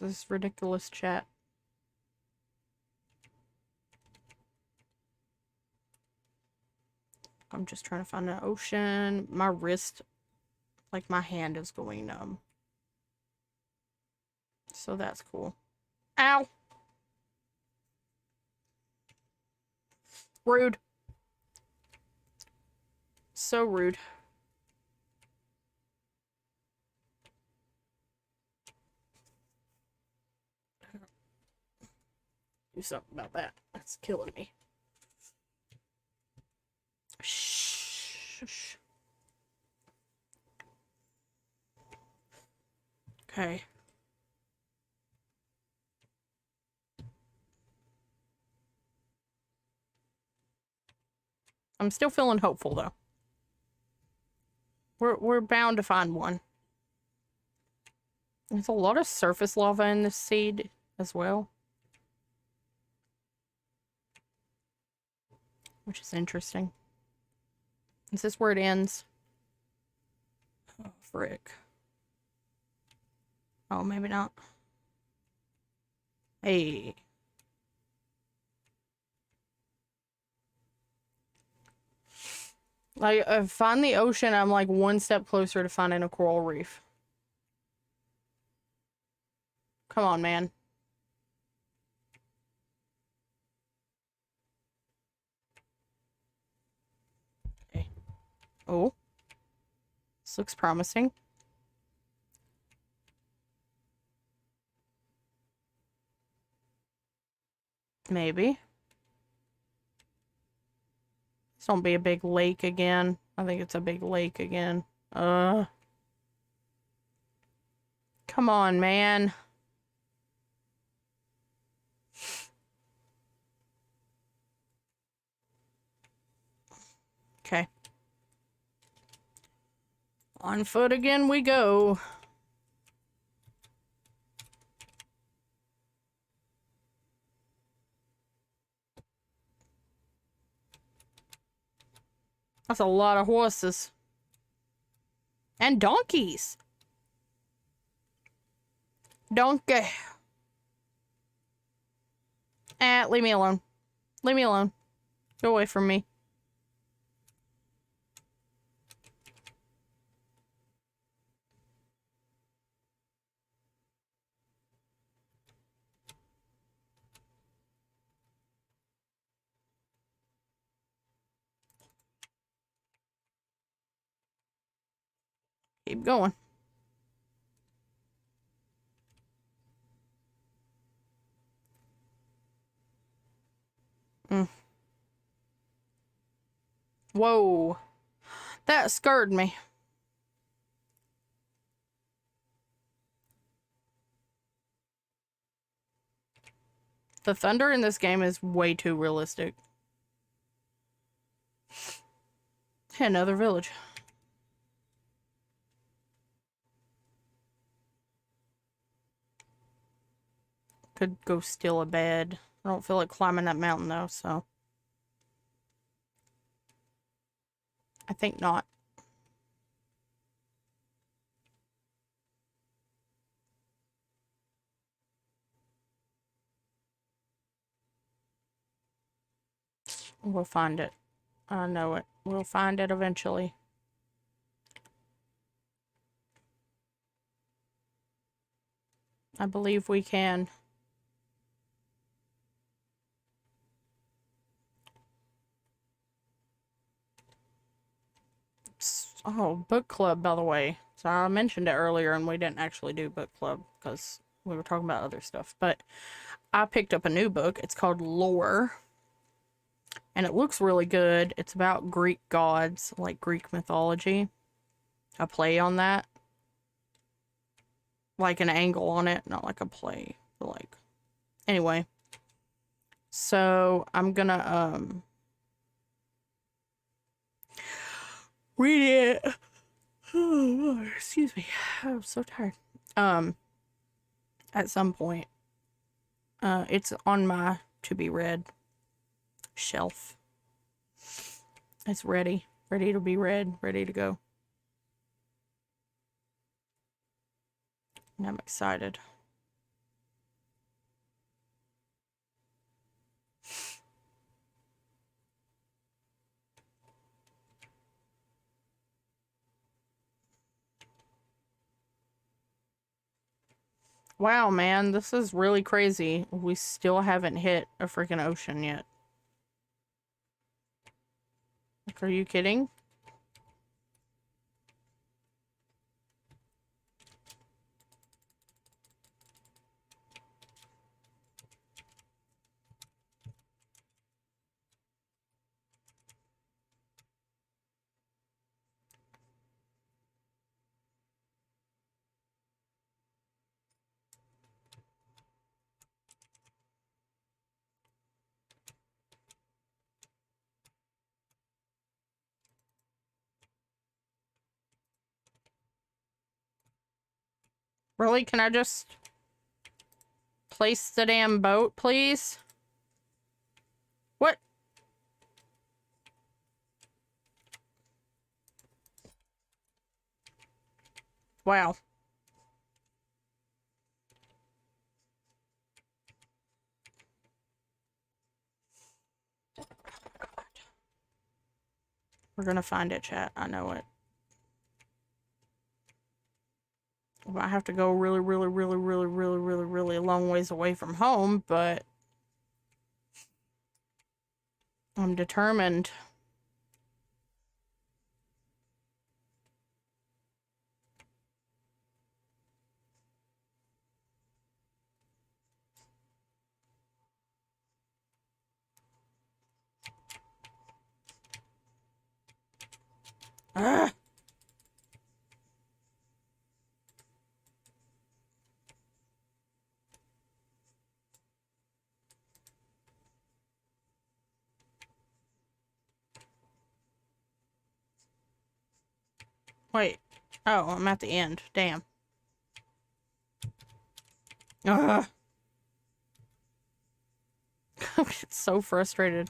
This is ridiculous, chat. I'm just trying to find an ocean. My wrist, like my hand is going numb. So that's cool. Ow! Rude. So rude. Do something about that. That's killing me. Shh. Okay. I'm still feeling hopeful though. We're bound to find one. There's a lot of surface lava in this seed as well. Which is interesting. Is this where it ends? Oh, frick. Oh, maybe not. Hey. Like, I find the ocean, I'm like one step closer to finding a coral reef. Come on, man. Okay. Oh. This looks promising. Maybe. This don't be a big lake again. I think it's a big lake again. Come on, man. Okay. On foot again we go. That's a lot of horses. And donkeys. Donkey. Leave me alone. Leave me alone. Go away from me. Keep going. Whoa. That scared me. The thunder in this game is way too realistic. Another village. Could go steal a bed. I don't feel like climbing that mountain though, so. I think not. We'll find it. I know it. We'll find it eventually. I believe we can. Oh, book club, by the way. So I mentioned it earlier and we didn't actually do book club because we were talking about other stuff. But I picked up a new book. It's called Lore. And it looks really good. It's about Greek gods, like Greek mythology. A play on that. Like an angle on it, not like a play. But like, anyway. So I'm gonna read it. Oh, excuse me. I'm so tired. At some point. It's on my to be read shelf. It's ready. Ready to be read. Ready to go. And I'm excited. Wow, man, this is really crazy. We still haven't hit a freaking ocean yet. Like, are you kidding? Really? Can I just place the damn boat, please? What? Wow. We're gonna find it, chat. I know it. I have to go really, really, really, really, really, really, really a long ways away from home, but I'm determined. Ugh. Wait. Oh, I'm at the end. Damn. Ugh. I get so frustrated.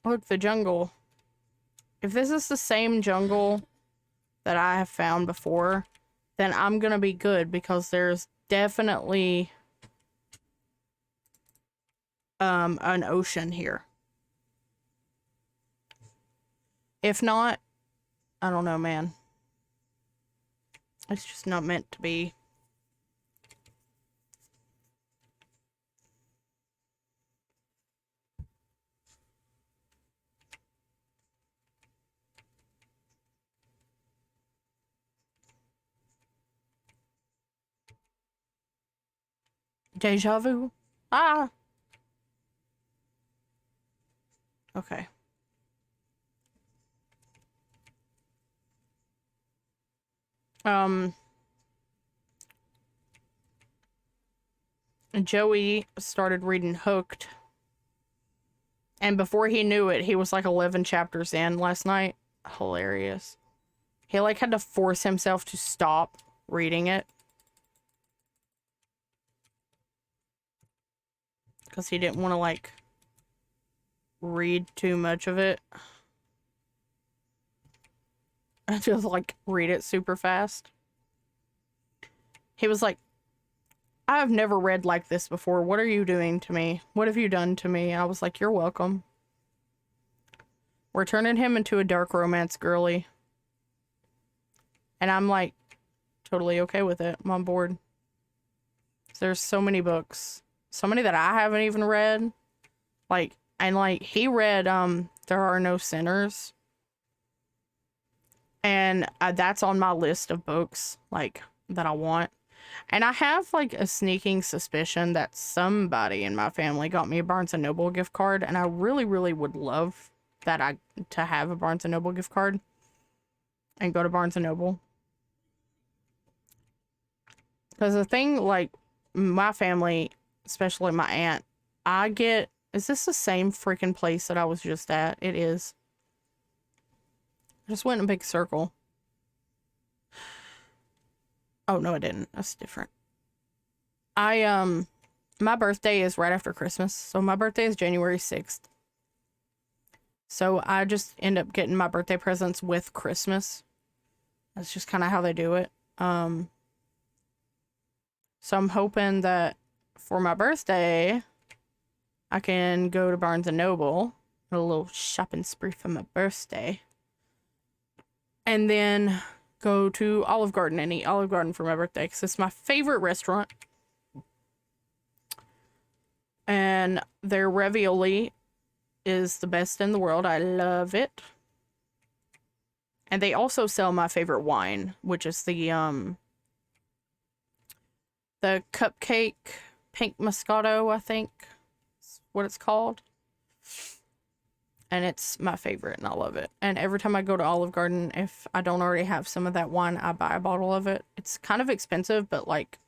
Look, the jungle. If this is the same jungle that I have found before, then I'm gonna be good because there's definitely an ocean here. If not, I don't know, man. It's just not meant to be. Deja vu. Ah. Okay. Joey started reading Hooked. And before he knew it, he was like 11 chapters in last night. Hilarious. He like had to force himself to stop reading it. Because he didn't want to like read too much of it. I just like read it super fast. He was like, I've never read like this before. What are you doing to me? What have you done to me? I was like, you're welcome. We're turning him into a dark romance girly. And I'm like, totally okay with it. I'm on board. There's so many books. So many that I haven't even read. Like, and like, he read, There Are No Sinners. And that's on my list of books, like, that I want. And I have, like, a sneaking suspicion that somebody in my family got me a Barnes & Noble gift card, and I really, really would love to have a Barnes & Noble gift card and go to Barnes & Noble. Because the thing, like, my family, especially my aunt, is this the same freaking place that I was just at? It is. I just went in a big circle. Oh, no, I didn't. That's different. My birthday is right after Christmas. So my birthday is January 6th. So I just end up getting my birthday presents with Christmas. That's just kind of how they do it. So I'm hoping that for my birthday, I can go to Barnes & Noble, a little shopping spree for my birthday, and then go to Olive Garden and eat Olive Garden for my birthday because it's my favorite restaurant. And their ravioli is the best in the world. I love it. And they also sell my favorite wine, which is the cupcake pink Moscato, I think is what it's called. And it's my favorite, and I love it. And every time I go to Olive Garden, if I don't already have some of that wine, I buy a bottle of it. It's kind of expensive, but, like,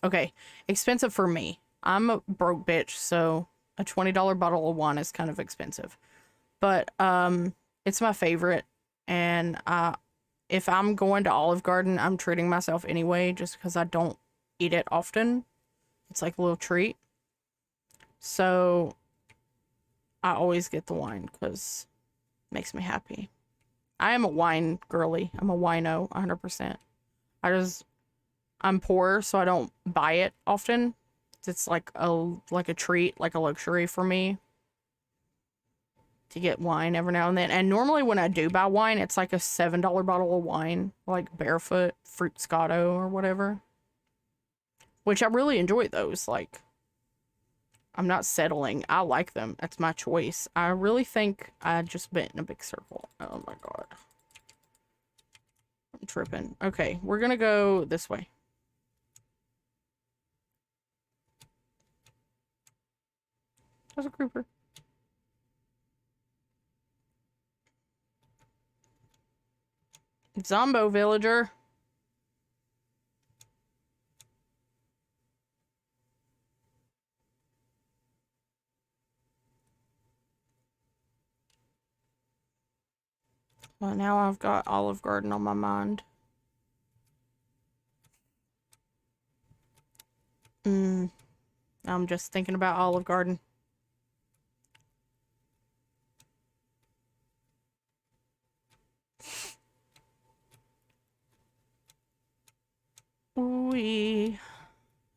okay, expensive for me. I'm a broke bitch, so a $20 bottle of wine is kind of expensive. But it's my favorite, and if I'm going to Olive Garden, I'm treating myself anyway, just because I don't eat it often. It's like a little treat. So I always get the wine because it makes me happy. I am a wine girly. I'm a wino, 100%. I'm poor, so I don't buy it often. It's like a treat, like a luxury for me to get wine every now and then. And normally when I do buy wine, it's like a $7 bottle of wine, like Barefoot, Fruitscato, or whatever. Which I really enjoy those. Like, I'm not settling. I like them. That's my choice. I really think I just went in a big circle. Oh my god. I'm tripping. Okay, we're gonna go this way. There's a creeper. Zombo villager. Well, now I've got Olive Garden on my mind. I'm just thinking about Olive Garden.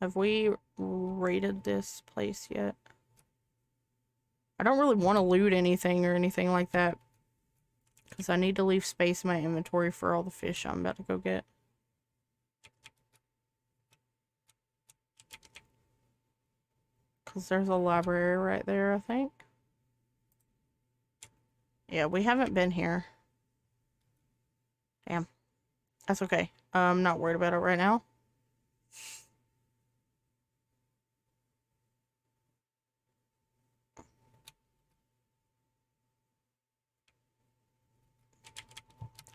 Have we raided this place yet? I don't really want to loot anything or anything like that, because I need to leave space in my inventory for all the fish I'm about to go get. Because there's a library right there, I think. Yeah, we haven't been here. Damn. That's okay. I'm not worried about it right now.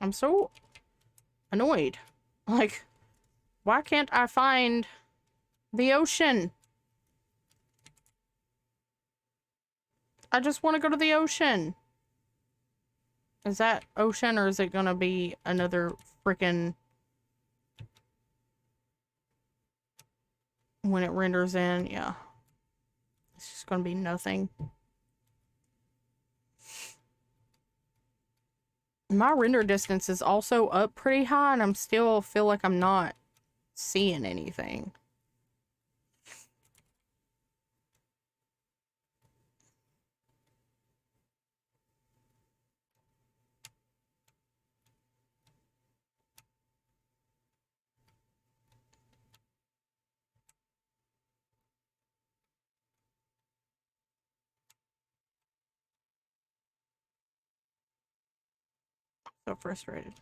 I'm so annoyed. Like, why can't I find the ocean? I just want to go to the ocean. Is that ocean, or is it gonna be another freaking... When it renders in, yeah. It's just gonna be nothing. My render distance is also up pretty high, and I'm still feel like I'm not seeing anything. So frustrated.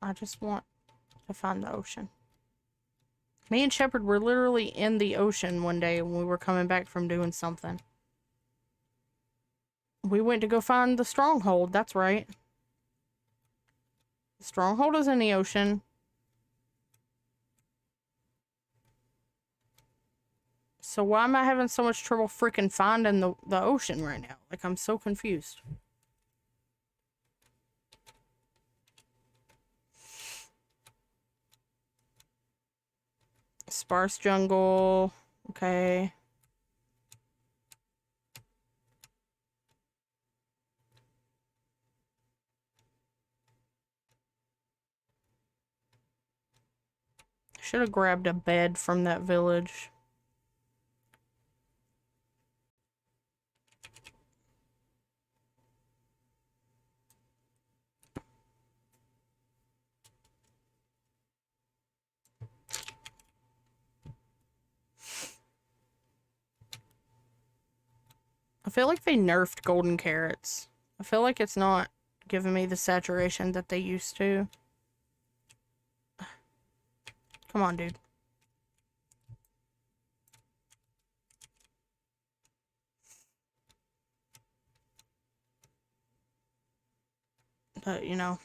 I just want to find the ocean. Me and Shepard were literally in the ocean one day when we were coming back from doing something. We went to go find the stronghold, that's right. The stronghold is in the ocean. So why am I having so much trouble freaking finding the ocean right now? Like, I'm so confused. Sparse jungle. Okay. Should have grabbed a bed from that village. I feel like they nerfed golden carrots. I feel like it's not giving me the saturation that they used to. Come on, dude. But, you know,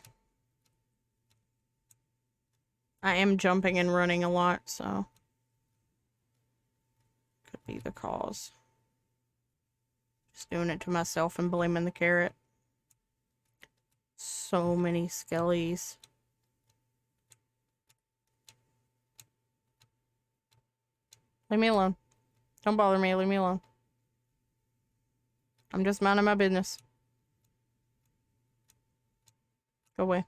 I am jumping and running a lot, so could be the cause. Just doing it to myself and blaming the carrot. So many skellies. Leave me alone. Don't bother me. Leave me alone. I'm just minding my business. Go away.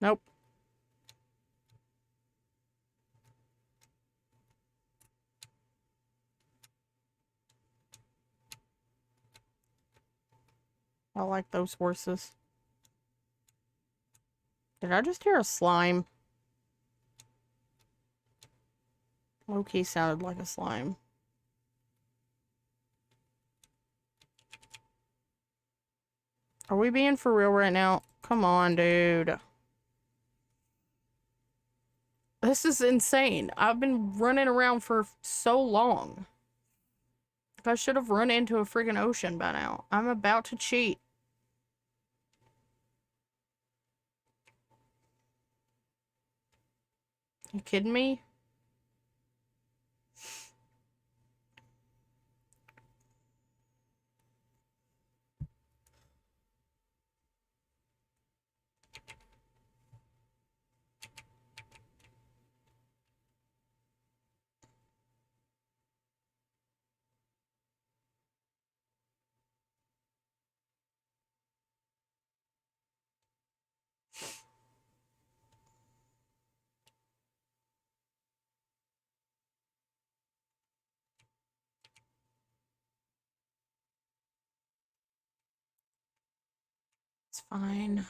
Nope. I like those horses. Did I just hear a slime? Low-key sounded like a slime. Are we being for real right now? Come on, dude. This is insane. I've been running around for so long. I should have run into a friggin' ocean by now. I'm about to cheat. You kidding me? It's fine.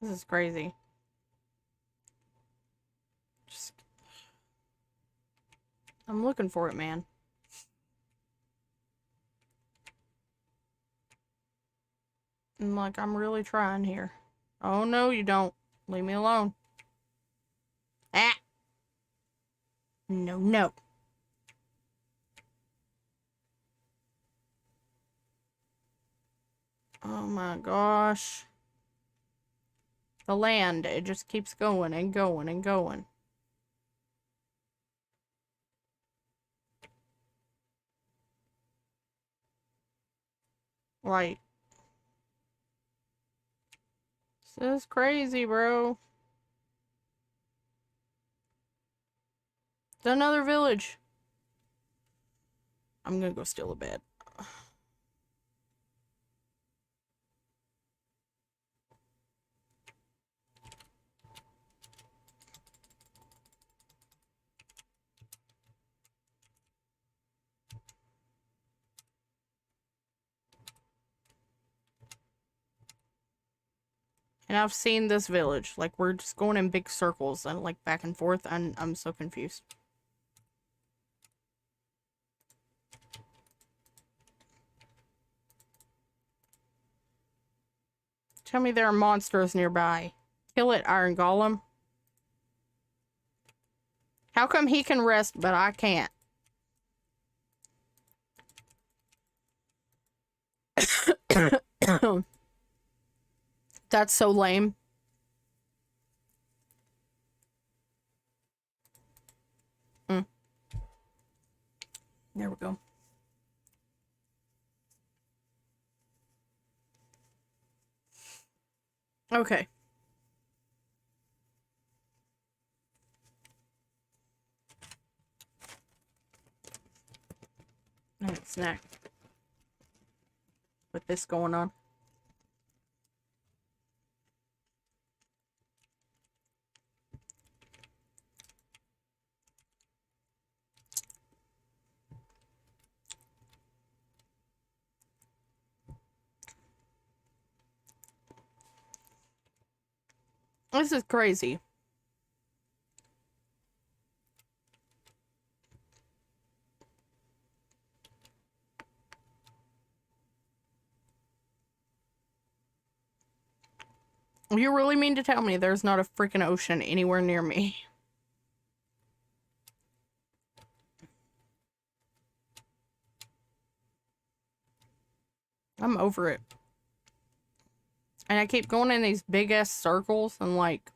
This is crazy. Just... I'm looking for it, man. And like, I'm really trying here. Oh, no, you don't. Leave me alone. Ah! No, no. Oh my gosh. The land, it just keeps going and going and going. Like, this is crazy, bro. It's another village. I'm gonna go steal a bed. And I've seen this village. Like, we're just going in big circles and, like, back and forth, and I'm so confused. Tell me there are monsters nearby. Kill it, Iron Golem. How come he can rest, but I can't? That's so lame. There we go. Okay. Alright, snack. With this going on. This is crazy. You really mean to tell me there's not a freaking ocean anywhere near me? I'm over it. And I keep going in these big ass circles and like...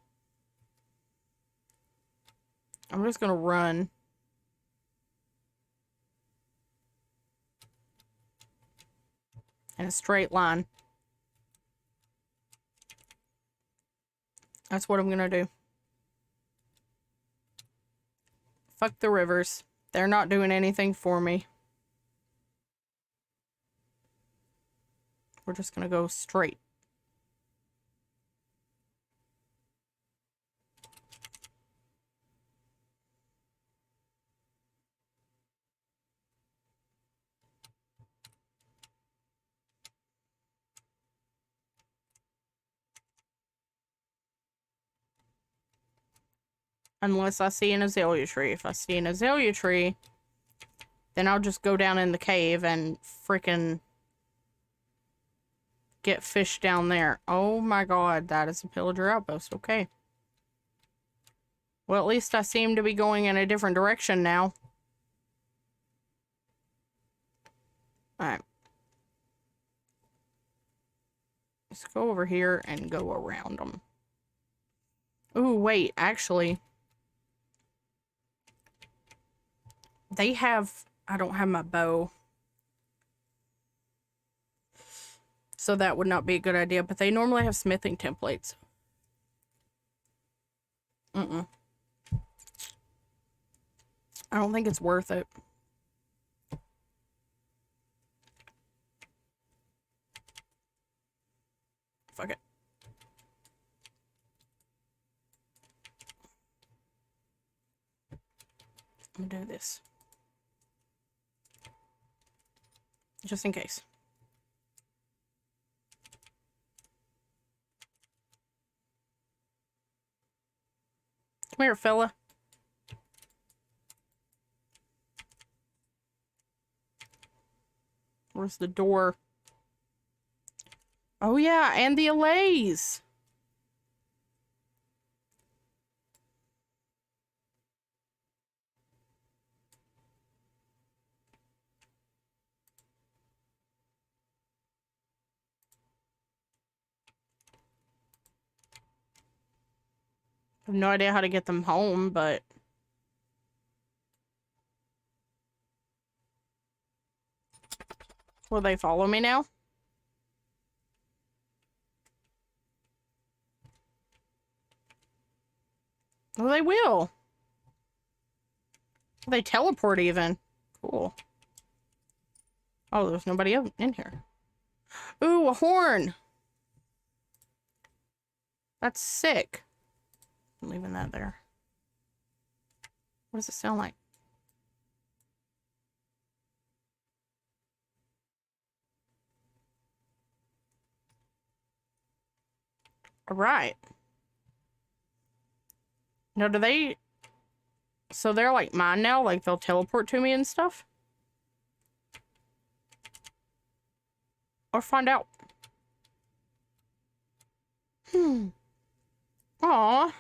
I'm just gonna run. In a straight line. That's what I'm gonna do. Fuck the rivers. They're not doing anything for me. We're just gonna go straight. Unless I see an azalea tree. If I see an azalea tree, then I'll just go down in the cave and freaking get fish down there. Oh my god, that is a pillager outpost. Okay. Well, at least I seem to be going in a different direction now. Alright. Let's go over here and go around them. Ooh, wait, actually... They have... I don't have my bow. So that would not be a good idea, but they normally have smithing templates. I don't think it's worth it. Fuck it. I'm gonna do this. Just in case. Come here, fella. Where's the door? Oh yeah, and the allays. I have no idea how to get them home, but... Will they follow me now? Oh, they will. They teleport even. Cool. Oh, there's nobody in here. Ooh, a horn. That's sick. I'm leaving that there. What does it sound like? Alright. Now, do they... So they're like mine now? Like they'll teleport to me and stuff? Or find out. Aww.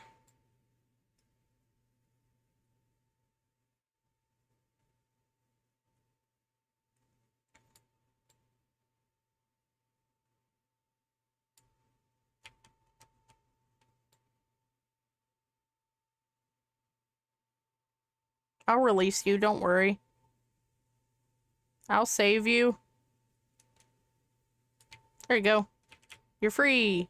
I'll release you, don't worry. I'll save you. There you go. You're free.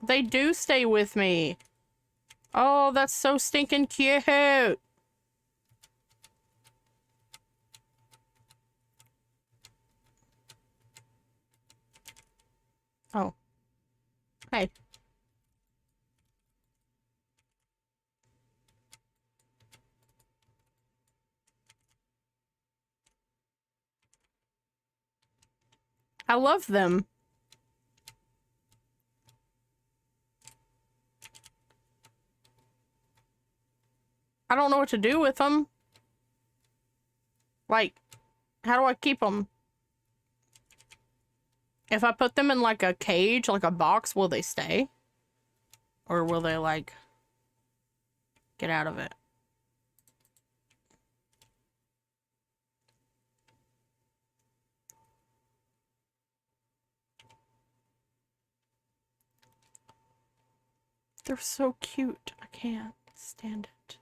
They do stay with me. Oh, that's so stinking cute. Oh. Hey. I love them. I don't know what to do with them. Like, how do I keep them? If I put them in like a cage, like a box, will they stay? Or will they like get out of it? They're so cute. I can't stand it.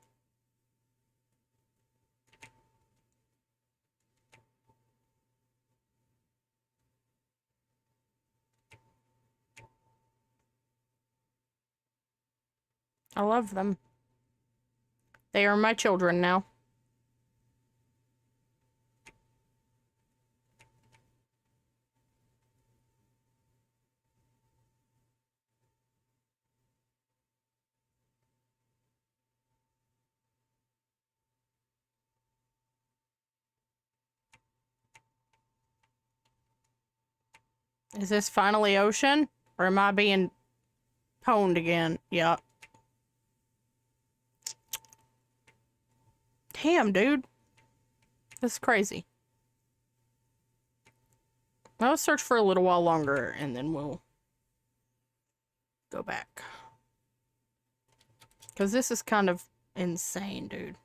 I love them. They are my children now. Is this finally ocean? Or am I being pwned again? Yeah. Damn, dude. This is crazy. I'll search for a little while longer and then we'll go back. Because this is kind of insane, dude.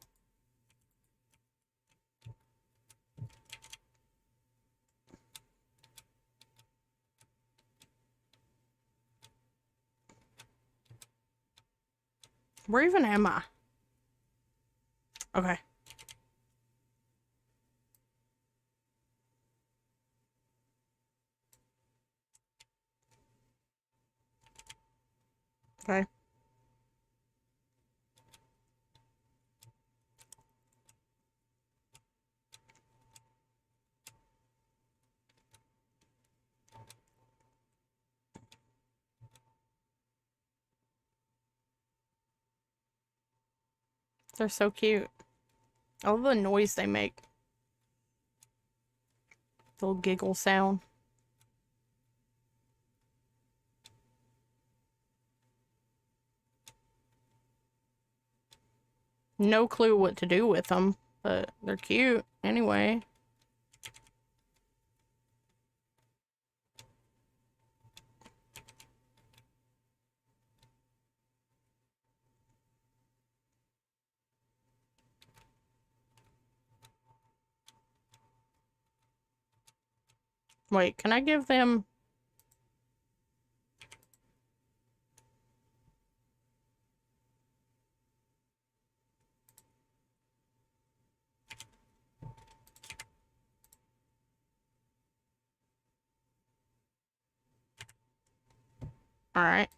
Where even am I? Okay. Okay. They're so cute. I love the noise they make. The little giggle sound. No clue what to do with them, but they're cute anyway. Wait, can I give them... Alright.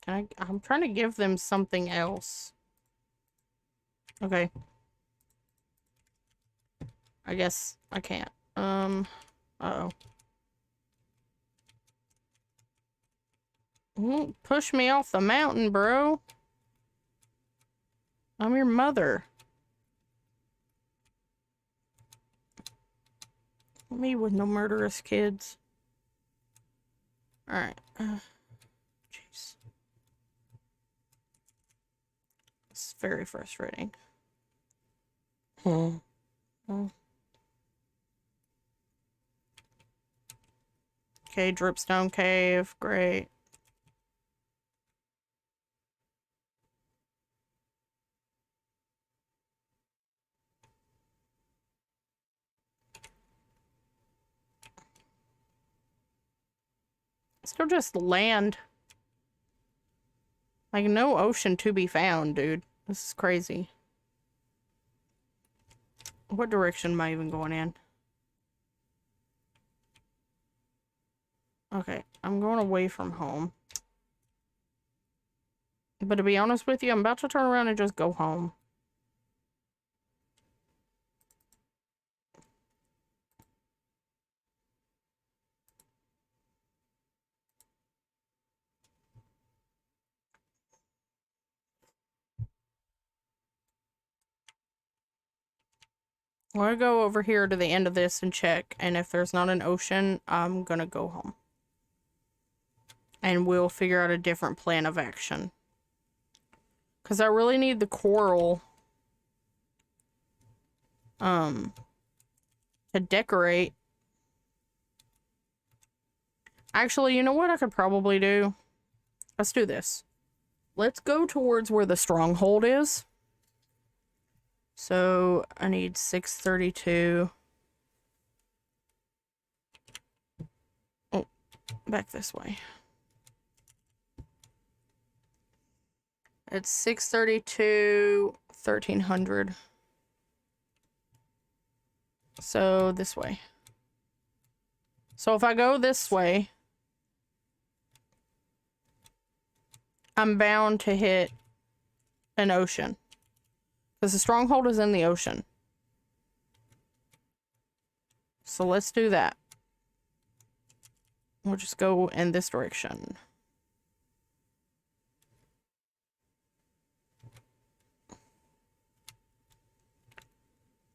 I'm trying to give them something else. Okay. I guess I can't. Uh-oh. Push me off the mountain, bro. I'm your mother. Me with no murderous kids. Alright. Jeez. It's very frustrating. Oh. Okay, Dripstone Cave. Great. Still just land. Like, no ocean to be found, dude. This is crazy. What direction am I even going in? Okay, I'm going away from home. But to be honest with you, I'm about to turn around and just go home. I'm gonna go over here to the end of this and check, and if there's not an ocean, I'm gonna go home. And we'll figure out a different plan of action. Because I really need the coral to decorate. Actually, you know what I could probably do? Let's do this. Let's go towards where the stronghold is. So I need 632. Oh, back this way. It's 632, 1300. So this way. So if I go this way, I'm bound to hit an ocean. Because the stronghold is in the ocean. So let's do that. We'll just go in this direction.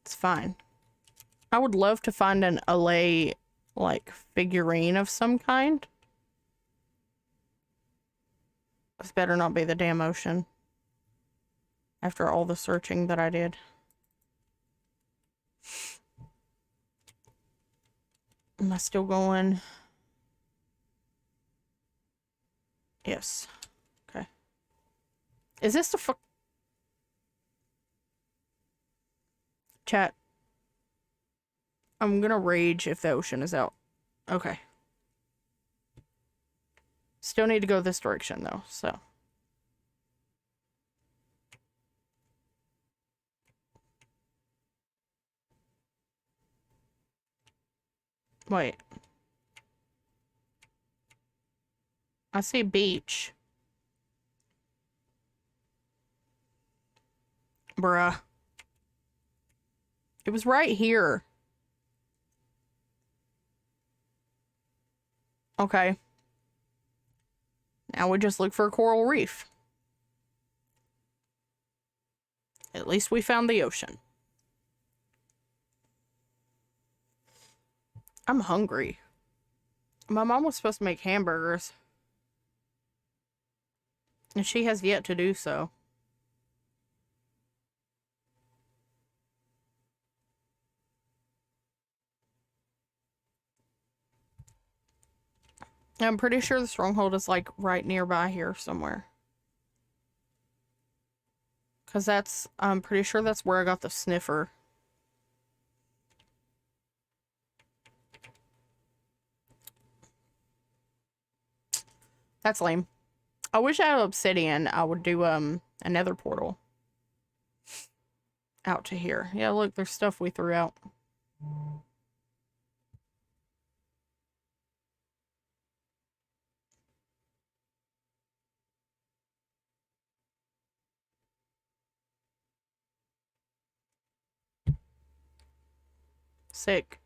It's fine. I would love to find an LA, like, figurine of some kind. This better not be the damn ocean. After all the searching that I did. Am I still going? Yes. Okay. Is this the fuck? Chat. I'm gonna rage if the ocean is out. Okay. Still need to go this direction though, so. Wait. I see beach. Bruh. It was right here. Okay. Now we just look for a coral reef. At least we found the ocean. I'm hungry. My mom was supposed to make hamburgers. And she has yet to do so. I'm pretty sure the stronghold is like right nearby here somewhere. Because I'm pretty sure that's where I got the sniffer. That's lame. I wish I had obsidian. I would do another portal. Out to here. Yeah, look, there's stuff we threw out. Sick.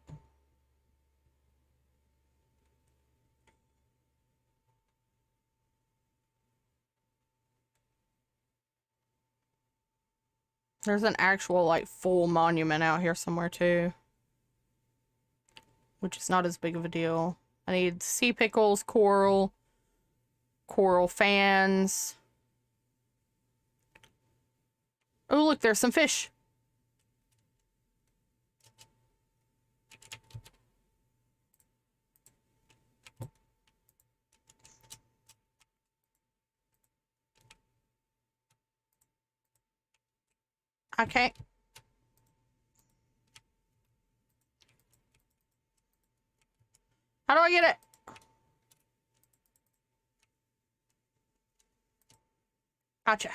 There's an actual, like, full monument out here somewhere, too. Which is not as big of a deal. I need sea pickles, coral fans. Oh, look, there's some fish. Okay. How do I get it? Gotcha.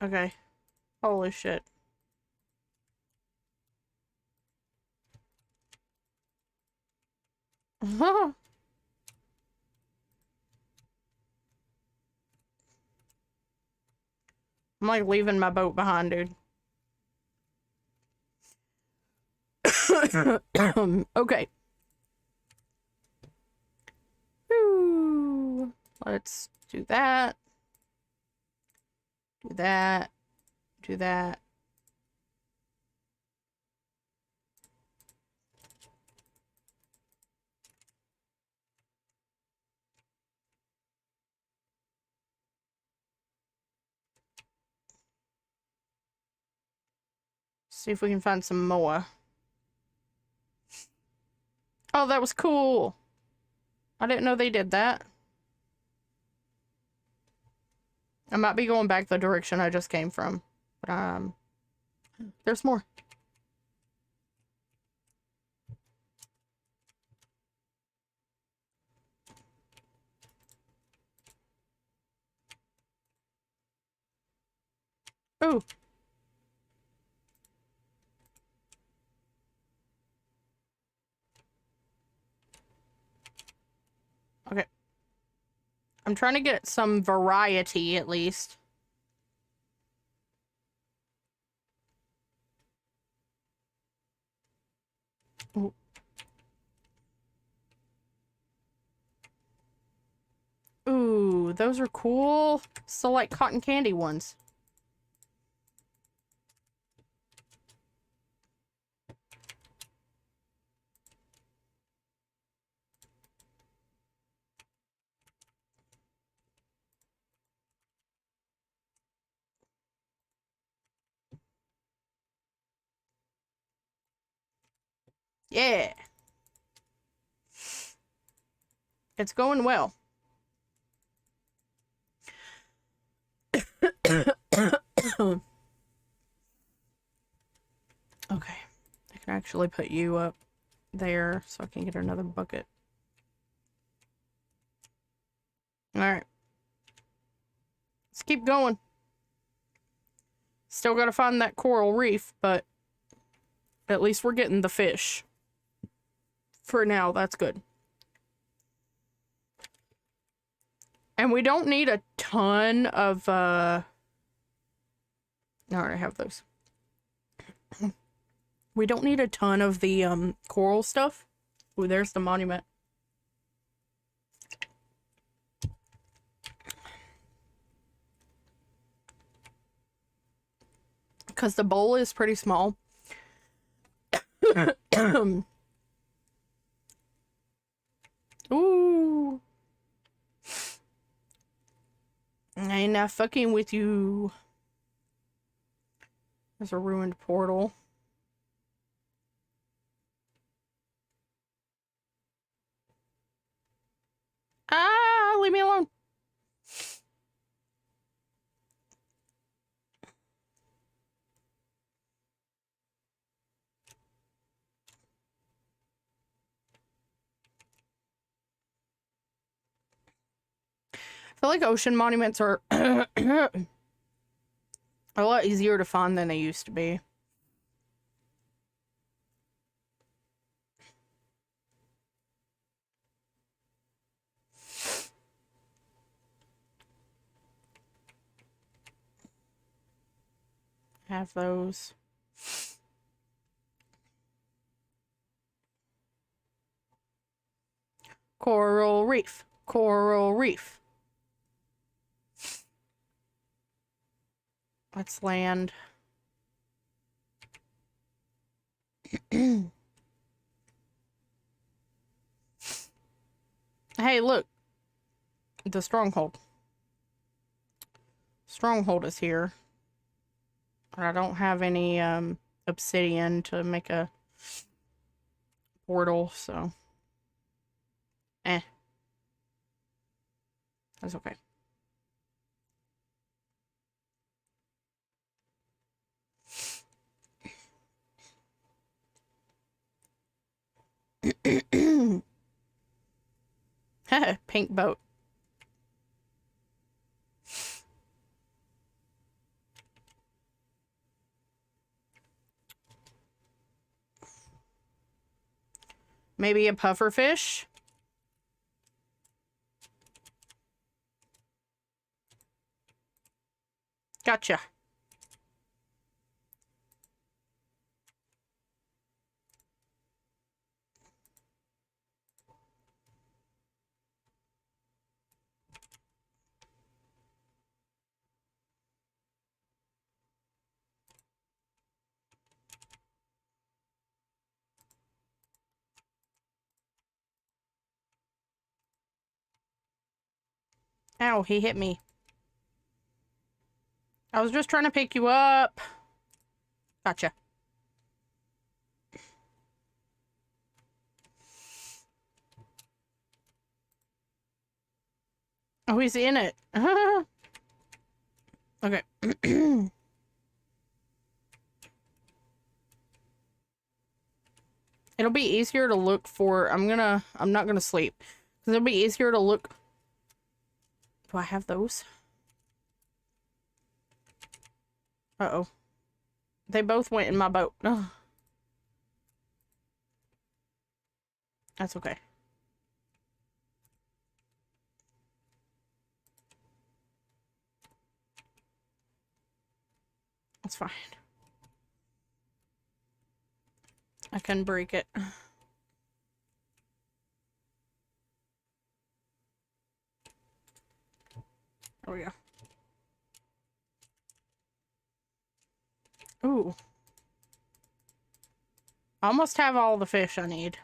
Okay. Holy shit. I'm like leaving my boat behind, dude. Okay. Ooh. Let's do that. Do that. Do that. See if we can find some more. Oh, that was cool. I didn't know they did that. I might be going back the direction I just came from. But, there's more. Ooh. Okay. I'm trying to get some variety, at least. Ooh. Ooh, those are cool. So, like, cotton candy ones. Yeah. It's going well. Okay. I can actually put you up there so I can get another bucket. Alright. Let's keep going. Still gotta find that coral reef, but at least we're getting the fish. For now, that's good. And we don't need a ton of, no, I already have those. We don't need a ton of the, coral stuff. Ooh, there's the monument. Because the bowl is pretty small. Ooh. I ain't not fucking with you. There's a ruined portal. Ah, leave me alone. I feel like ocean monuments are a lot easier to find than they used to be. Have those. Coral reef. Coral reef. Let's land. Hey, look. The stronghold. Stronghold is here. I don't have any obsidian to make a portal, so that's okay. Pink boat. Maybe a pufferfish? Gotcha. Ow, he hit me. I was just trying to pick you up. Gotcha. Oh, he's in it. Okay. It'll be easier to look for... I'm not gonna sleep. Because it'll be easier to look... Do I have those? Uh-oh. They both went in my boat. Oh. That's okay. That's fine. I can break it. Oh, yeah. Ooh. I almost have all the fish I need.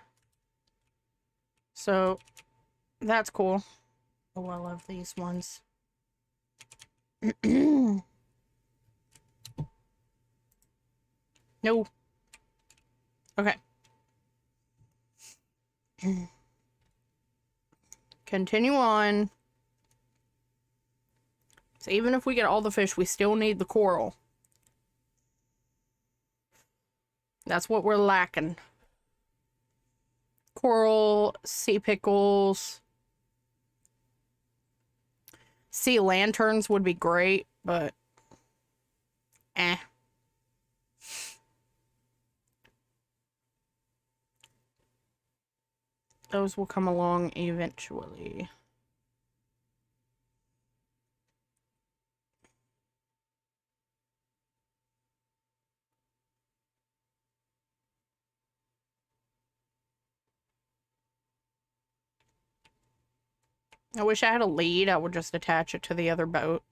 So, that's cool. Oh, I love these ones. No. Okay. Continue on. So even if we get all the fish, we still need the coral. That's what we're lacking. Coral, sea pickles. Sea lanterns would be great, but... Those will come along eventually. I wish I had a lead. I would just attach it to the other boat.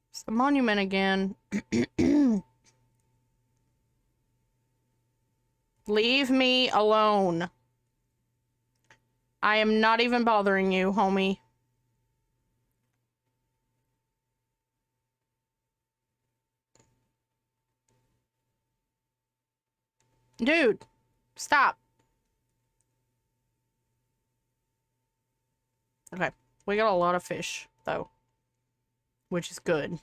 It's the monument again. Leave me alone. I am not even bothering you, homie. Dude, stop. Okay, we got a lot of fish, though, which is good.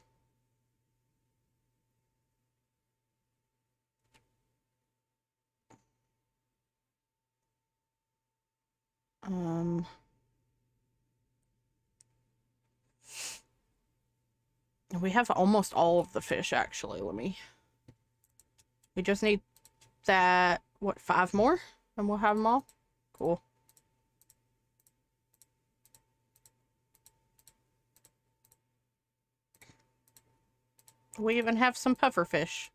We have almost all of the fish, actually. We just need that, what, 5 more? And we'll have them all? Cool. We even have some pufferfish.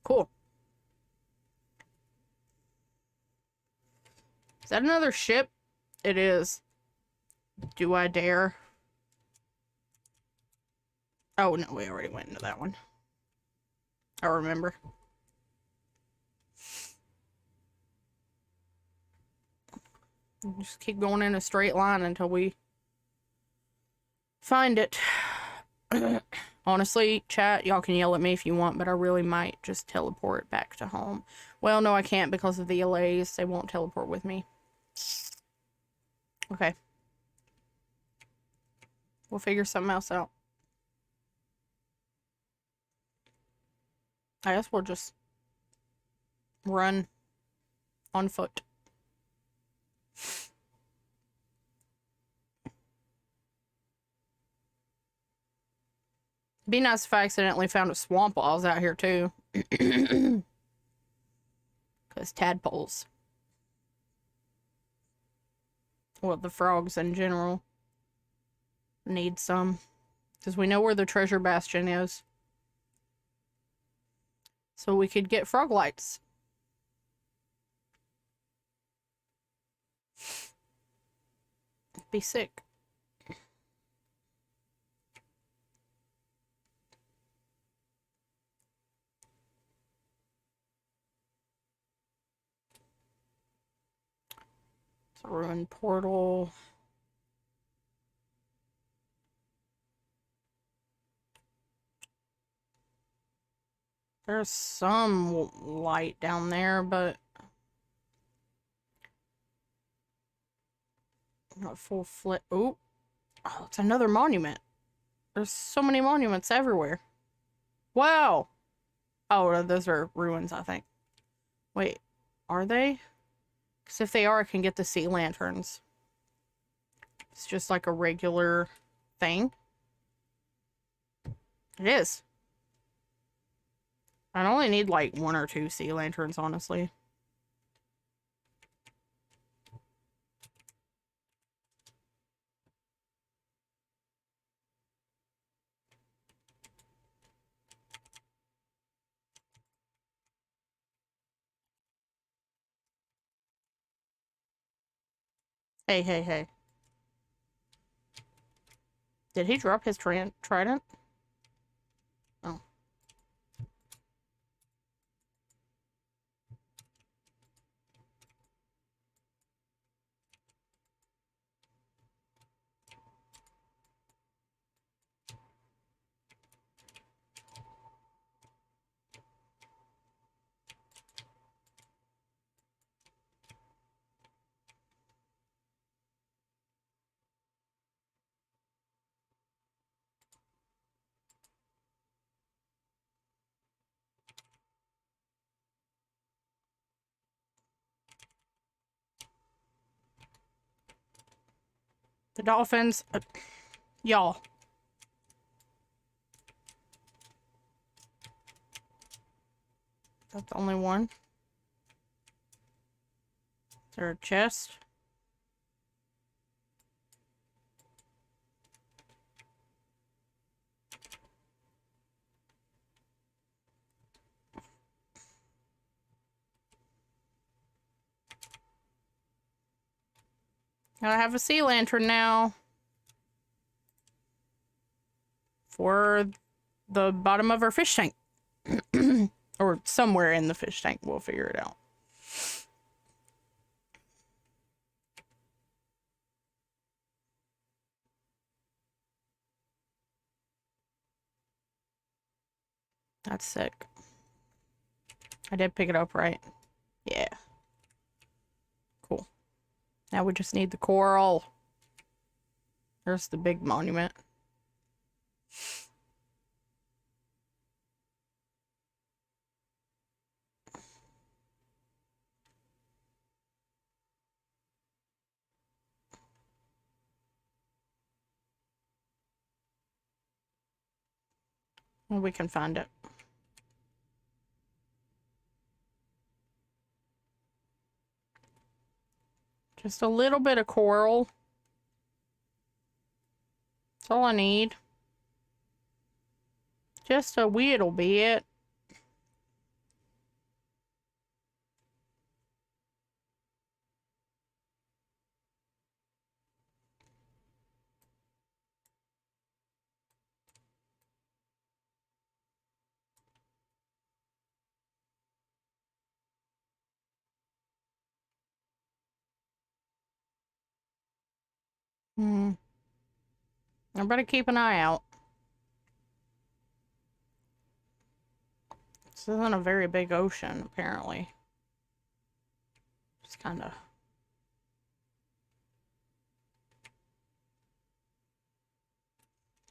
Cool. Is that another ship? It is. Do I dare? Oh, no, we already went into that one. I remember. Just keep going in a straight line until we find it. Honestly, chat, y'all can yell at me if you want, but I really might just teleport back to home. Well, no, I can't because of the LAs. They won't teleport with me. Okay. We'll figure something else out. I guess we'll just run on foot. Be nice if I accidentally found a swamp while I was out here too. Because tadpoles. Well, the frogs in general need some. Because we know where the treasure bastion is. So we could get frog lights. Be sick. It's a ruined portal. There's some light down there, but not full flip. Oh, it's another monument. There's so many monuments everywhere. Wow. Oh, those are ruins, I think. Wait, are they? Because if they are, I can get the sea lanterns. It's just like a regular thing. It is. I only need like 1 or 2 sea lanterns, honestly. Hey, hey, hey. Did he drop his trident? Oh. The dolphins. Y'all. That's the only one. Is there a chest? I have a sea lantern now. For the bottom of our fish tank. Or somewhere in the fish tank. We'll figure it out. That's sick. I did pick it up, right? Yeah. Cool. Now we just need the coral. There's the big monument. Well, we can find it. Just a little bit of coral. That's all I need. Just a wee-it'll be it. Hmm. I better keep an eye out. This isn't a very big ocean, apparently. Just kind of...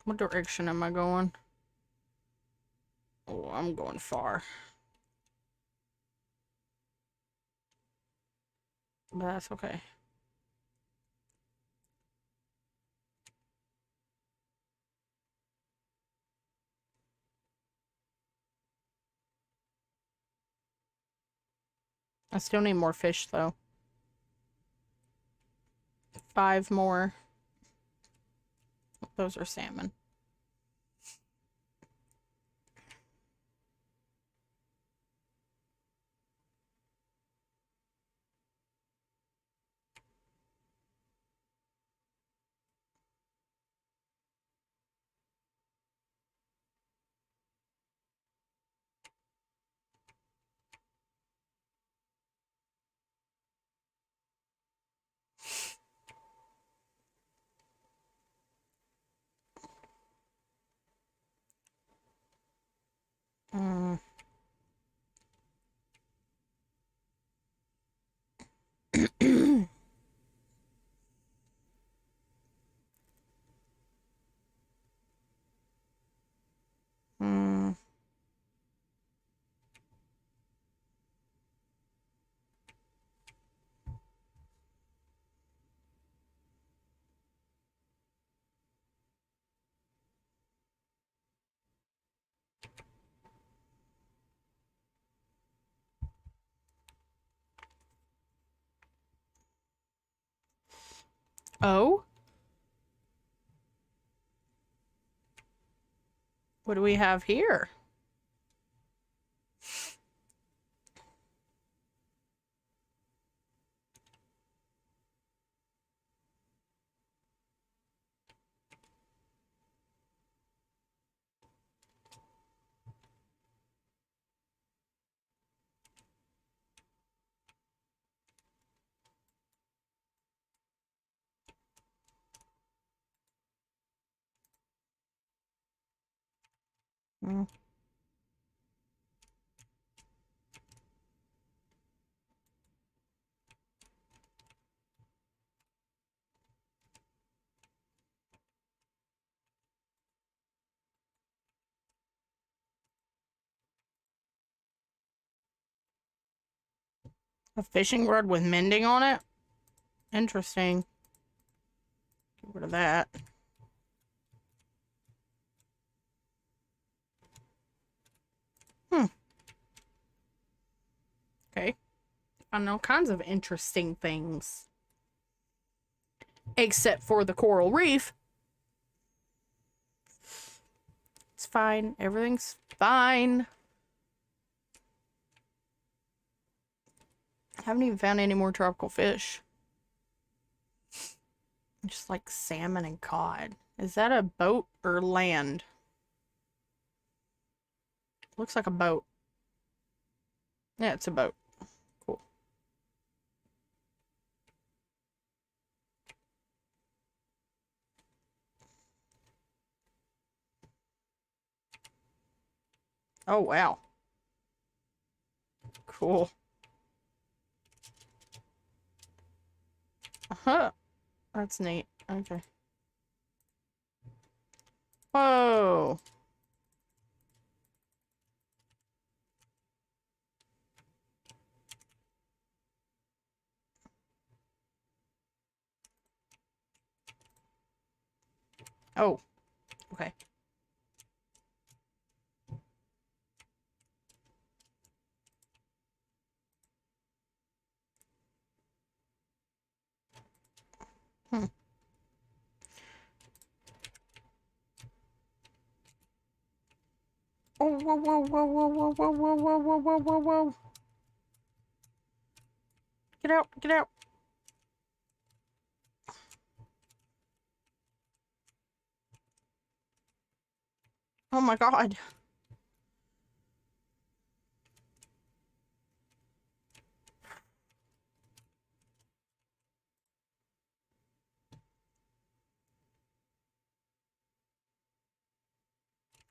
What direction am I going? Oh, I'm going far. But that's okay. I still need more fish, though. 5 more. Those are salmon. Mm. Mm. Oh? What do we have here? Mm. A fishing rod with mending on it? Interesting. Get rid of that. Hmm. Okay. Found all kinds of interesting things. Except for the coral reef. It's fine. Everything's fine. I haven't even found any more tropical fish. Just like salmon and cod. Is that a boat or land? Looks like a boat. Yeah, it's a boat. Cool. Oh, wow. Cool. Uh-huh. That's neat. Okay. Whoa. Oh. Okay. Hmm. Oh, whoa, whoa, whoa, whoa, whoa, whoa, whoa, whoa, whoa, whoa, whoa, whoa. Get out, get out. Oh my god.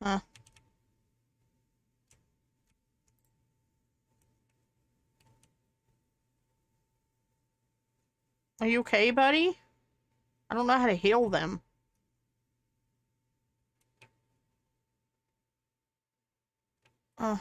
Huh. Are you okay, buddy? I don't know how to heal them. Uh.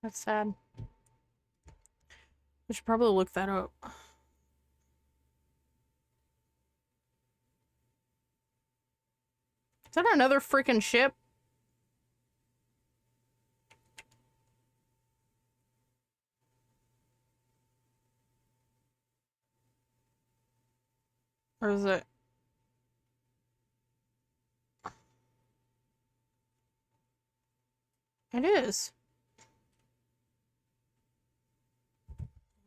That's sad. We should probably look that up. Is that another freaking ship? Or is it? It is.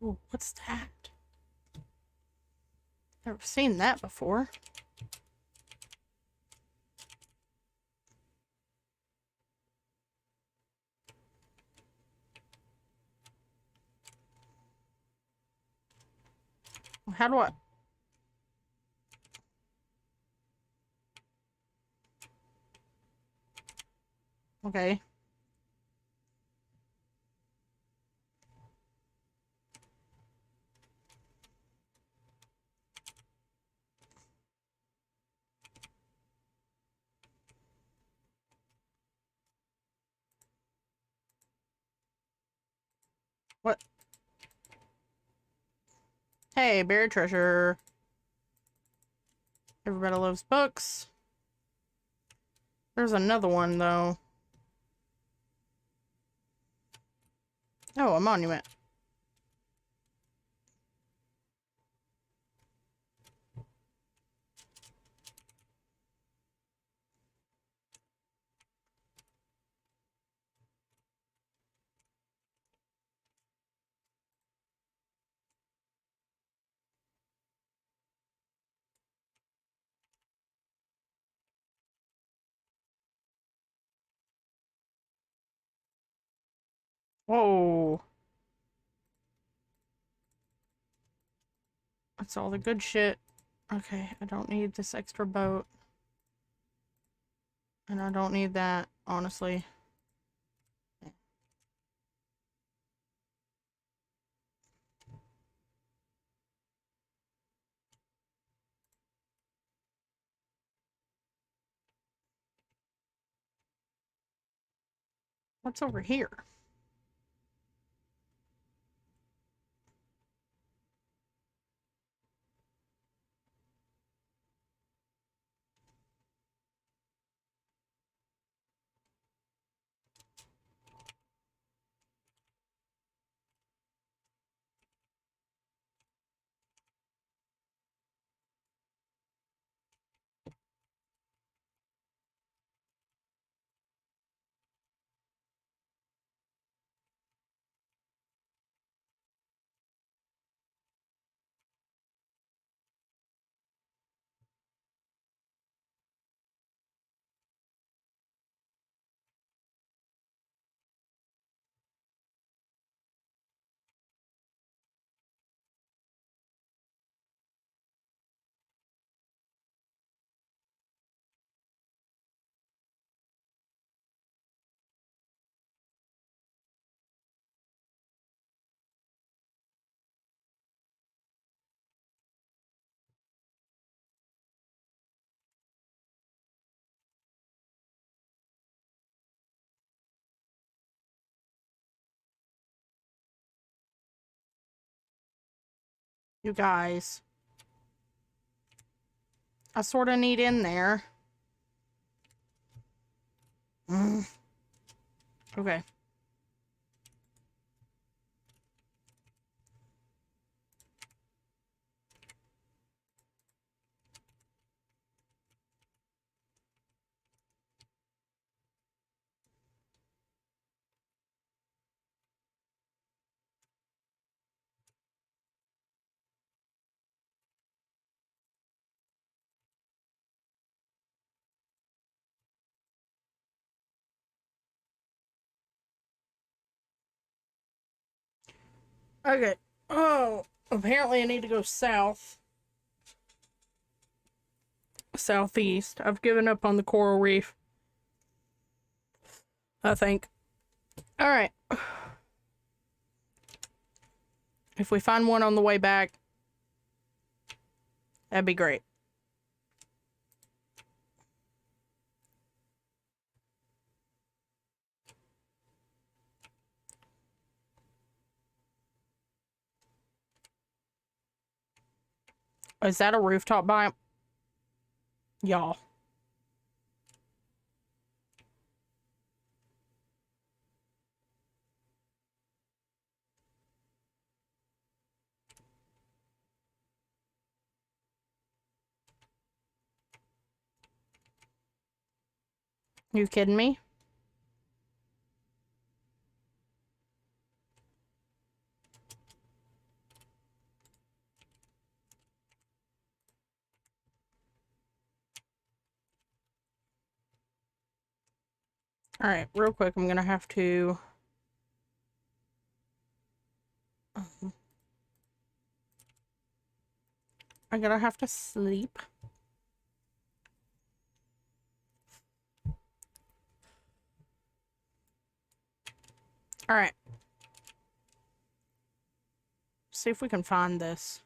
Ooh, what's that? Never seen that before. How do I... Okay. What? Hey, buried treasure. Everybody loves books. There's another one, though. Oh, a monument. Whoa. That's all the good shit. Okay, I don't need this extra boat. And I don't need that, honestly. What's over here? You guys. I sort of need in there. Okay. Okay. Oh, apparently I need to go south. Southeast. I've given up on the coral reef, I think. Alright. If we find one on the way back, that'd be great. Is that a rooftop biome? Y'all. You kidding me? Alright, real quick, I'm gonna have to... I'm gonna have to sleep. Alright. See if we can find this.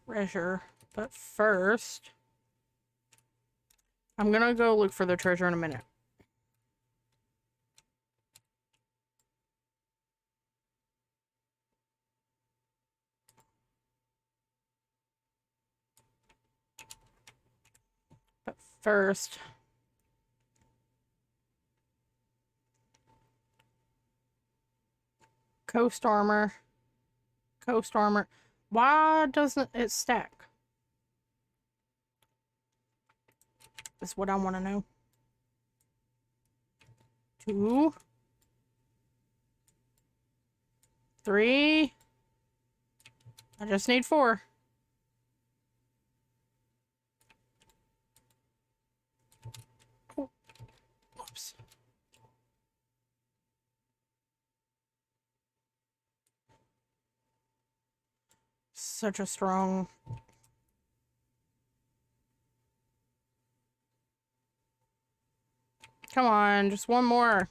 Treasure. But first... I'm gonna go look for the treasure in a minute. But first... Coast armor. Coast armor. Why doesn't it stack? That's what I want to know. 2, 3. I just need 4. Oh. Whoops. Such a strong... Come on, just one more.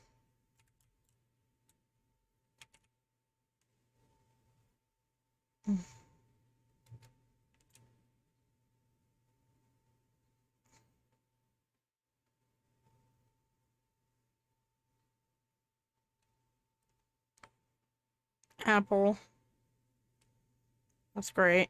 Apple. That's great.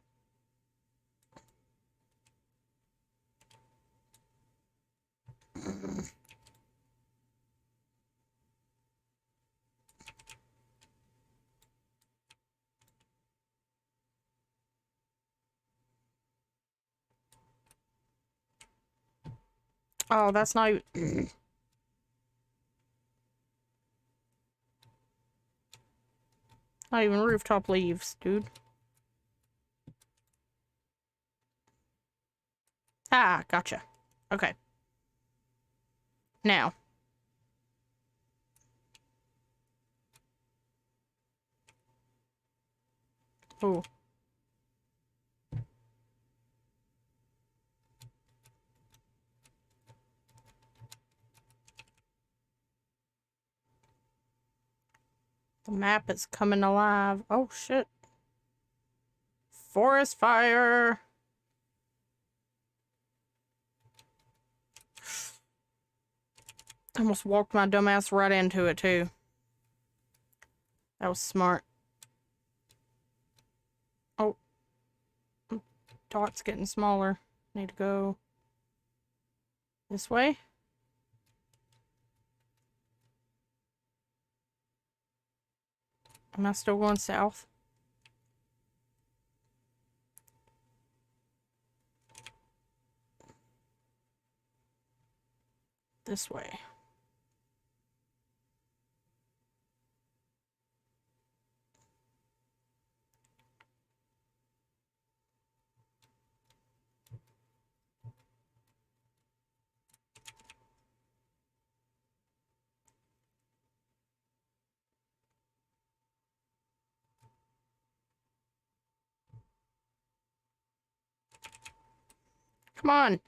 Oh, that's not even... Not even rooftop leaves, dude. Ah, gotcha. Okay. Now. Ooh. The map is coming alive. Oh, shit. Forest fire. I almost walked my dumbass right into it, too. That was smart. Oh. Dot's getting smaller. Need to go this way. Am I still going south? This way. Come on.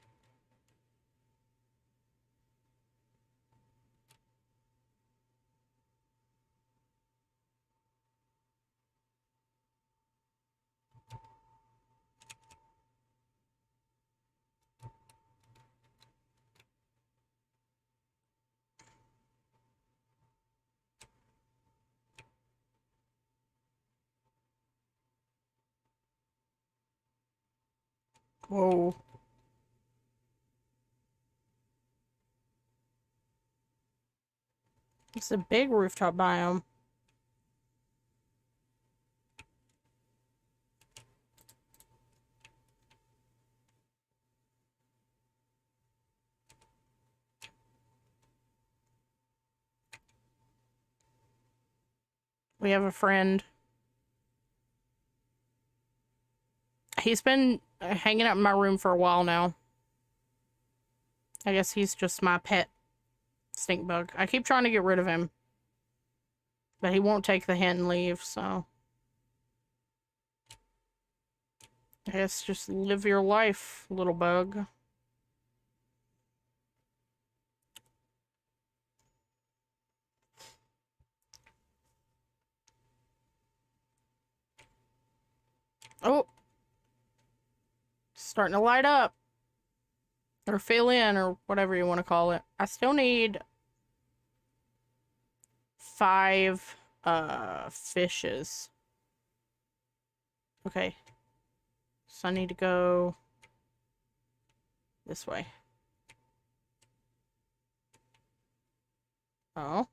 Whoa. It's a big rooftop biome. We have a friend. He's been hanging out in my room for a while now. I guess he's just my pet stink bug. I keep trying to get rid of him, but he won't take the hint and leave, so I guess just live your life, little bug. Oh, starting to light up. Or fill in, or whatever you want to call it. I still need 5 fishes. Okay. So I need to go this way. Oh.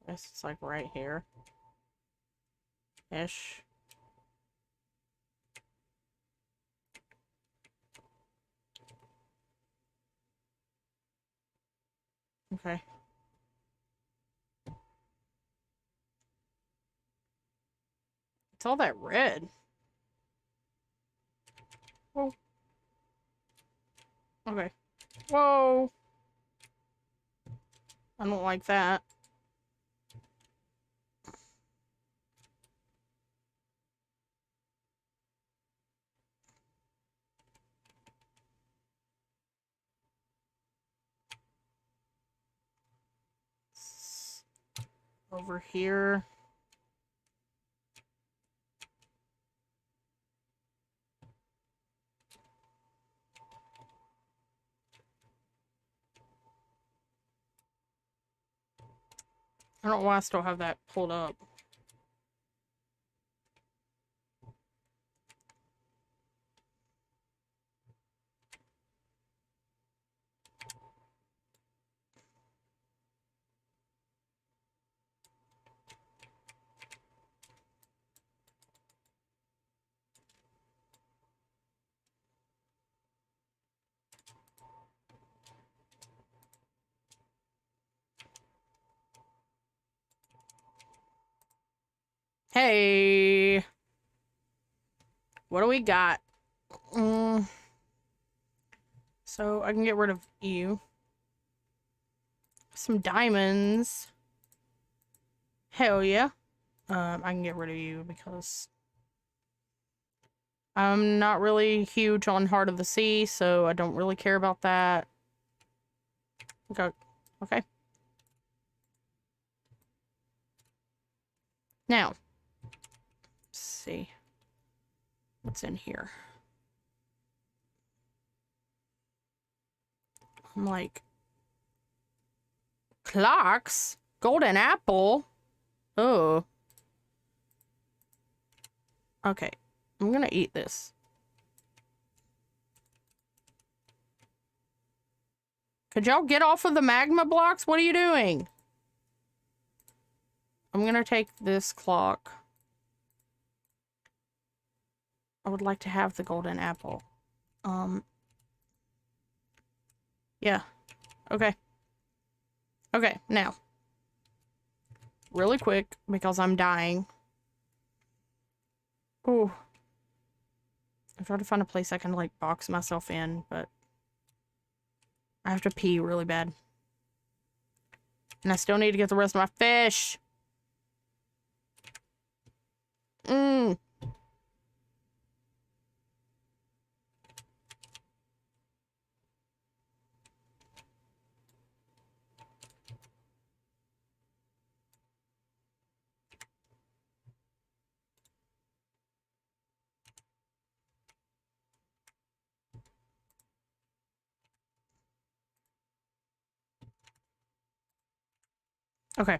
I guess it's like right here. Ish. Okay. It's all that red. Whoa. Okay. Whoa. I don't like that. Over here. I don't know why I still have that pulled up. Hey. What do we got? So I can get rid of you. Some diamonds. Hell yeah. I can get rid of you because I'm not really huge on Heart of the Sea, so I don't really care about that. Okay. Okay. Now, let's see what's in here. I'm like, clocks? Golden apple? Oh. Okay. I'm gonna eat this. Could y'all get off of the magma blocks? What are you doing? I'm gonna take this clock. I would like to have the golden apple. Yeah. Okay. Okay, now. Really quick, because I'm dying. Ooh. I'm trying to find a place I can, like, box myself in, but I have to pee really bad. And I still need to get the rest of my fish. Okay.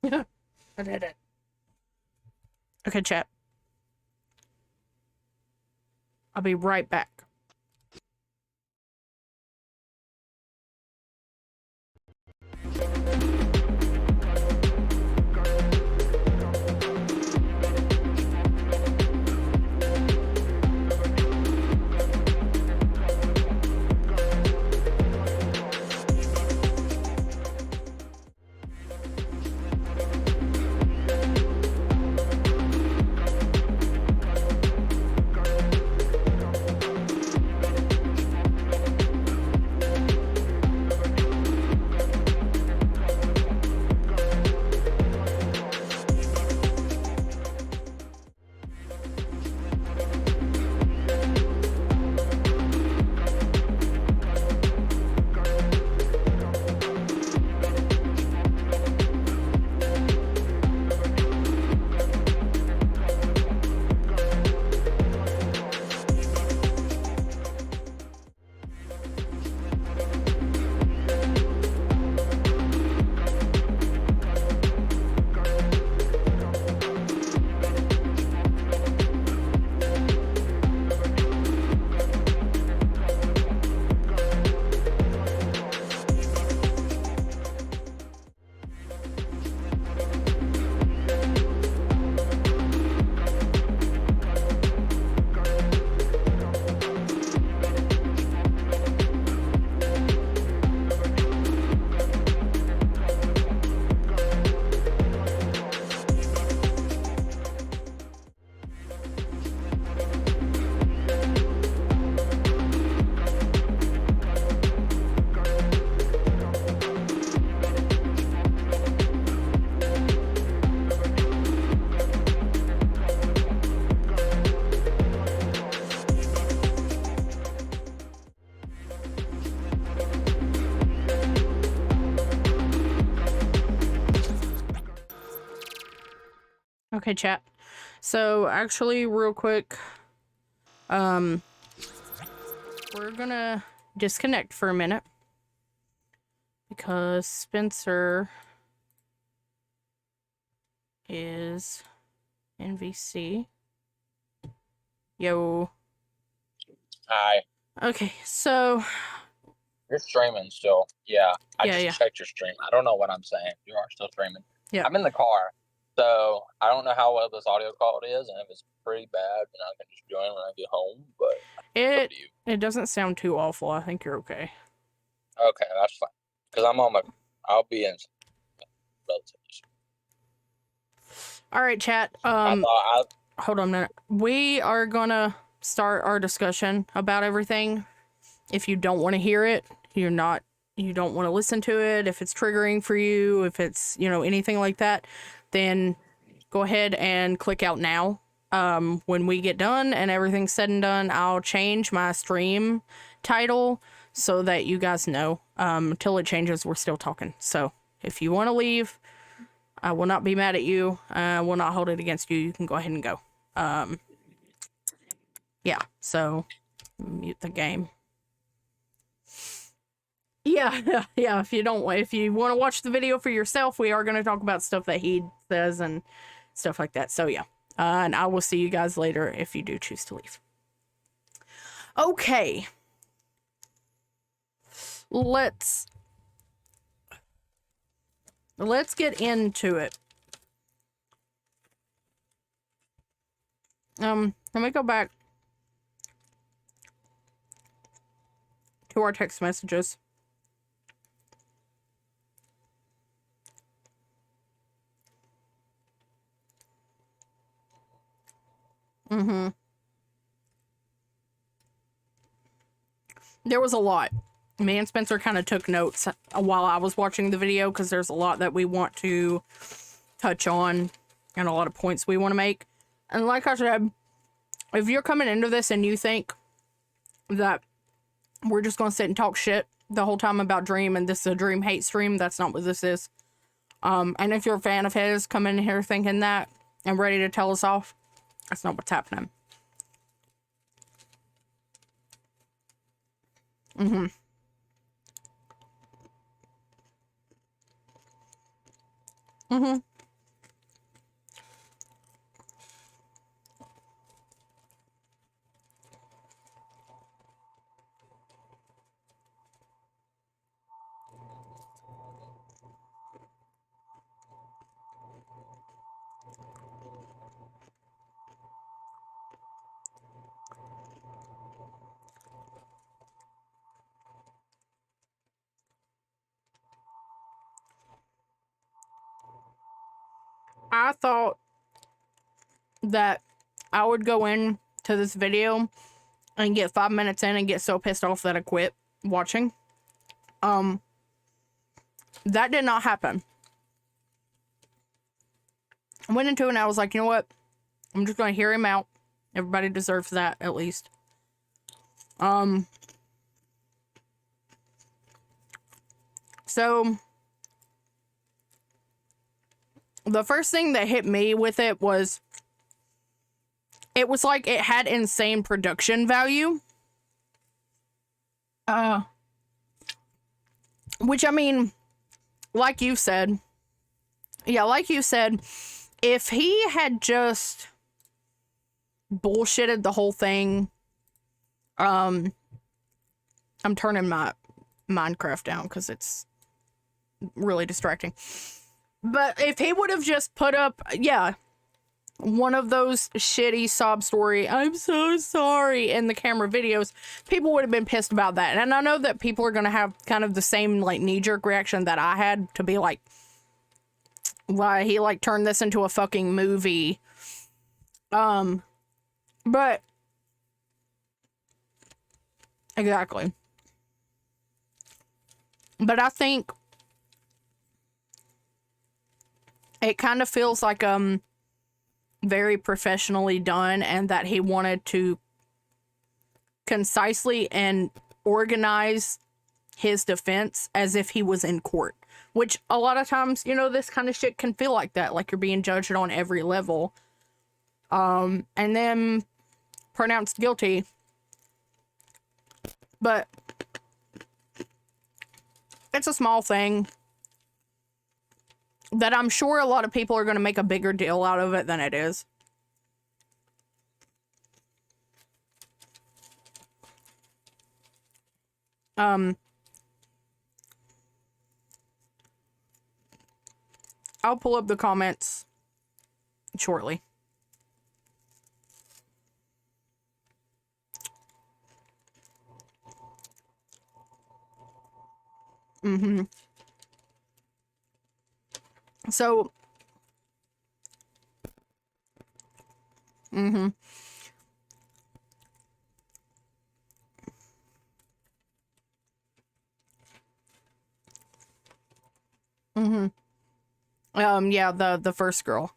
I did it. Okay, chat. I'll be right back. Okay, chat. So, actually, real quick, we're gonna disconnect for a minute because Spencer is NVC. Yo. Hi. Okay, so You're streaming still. Yeah. I Yeah, just yeah. checked your stream. I don't know what I'm saying. You are still streaming. Yeah. I'm in the car. So I don't know how well this audio quality is, and if it's pretty bad, I can just join when I get home, but it's up to you. it doesn't sound too awful. I think you're okay. Okay, that's fine. Because I'll be in relatively soon. All right, chat. Hold on a minute. We are gonna start our discussion about everything. If you don't want to hear it, you don't want to listen to it, if it's triggering for you, if it's, anything like that, then go ahead and click out now. When we get done and everything's said and done, I'll change my stream title so that you guys know. Until it changes, we're still talking. So if you want to leave, I will not be mad at you. I will not hold it against you. You can go ahead and go. Yeah, so mute the game. Yeah, yeah. If you want to watch the video for yourself, we are going to talk about stuff that he says and stuff like that. So yeah, and I will see you guys later if you do choose to leave. Okay, let's get into it. Let me go back to our text messages. There was a lot. Me and Spencer kind of took notes while I was watching the video because there's a lot that we want to touch on and a lot of points we want to make. And like I said, if you're coming into this and you think that we're just going to sit and talk shit the whole time about Dream and this is a Dream hate stream, that's not what this is. And if you're a fan of his, come in here thinking that and ready to tell us off, that's not what's happening. Mm-hmm. I thought that I would go in to this video and get 5 minutes in and get so pissed off that I quit watching. That did not happen. I went into it and I was like, you know what? I'm just gonna hear him out. Everybody deserves that, at least. So the first thing that hit me with it was like it had insane production value. Which, I mean, like you said, if he had just bullshitted the whole thing, I'm turning my Minecraft down because it's really distracting. But if he would have just put up, one of those shitty sob story, I'm so sorry, in the camera videos, people would have been pissed about that. And I know that people are going to have kind of the same, like, knee-jerk reaction that I had, to be like, why he, like, turned this into a fucking movie. But exactly. But I think it kind of feels like very professionally done, and that he wanted to concisely and organize his defense as if he was in court, which a lot of times, you know, this kind of shit can feel like that, like you're being judged on every level, and then pronounced guilty. But it's a small thing that I'm sure a lot of people are going to make a bigger deal out of it than it is. I'll pull up the comments shortly. So, yeah, the first girl.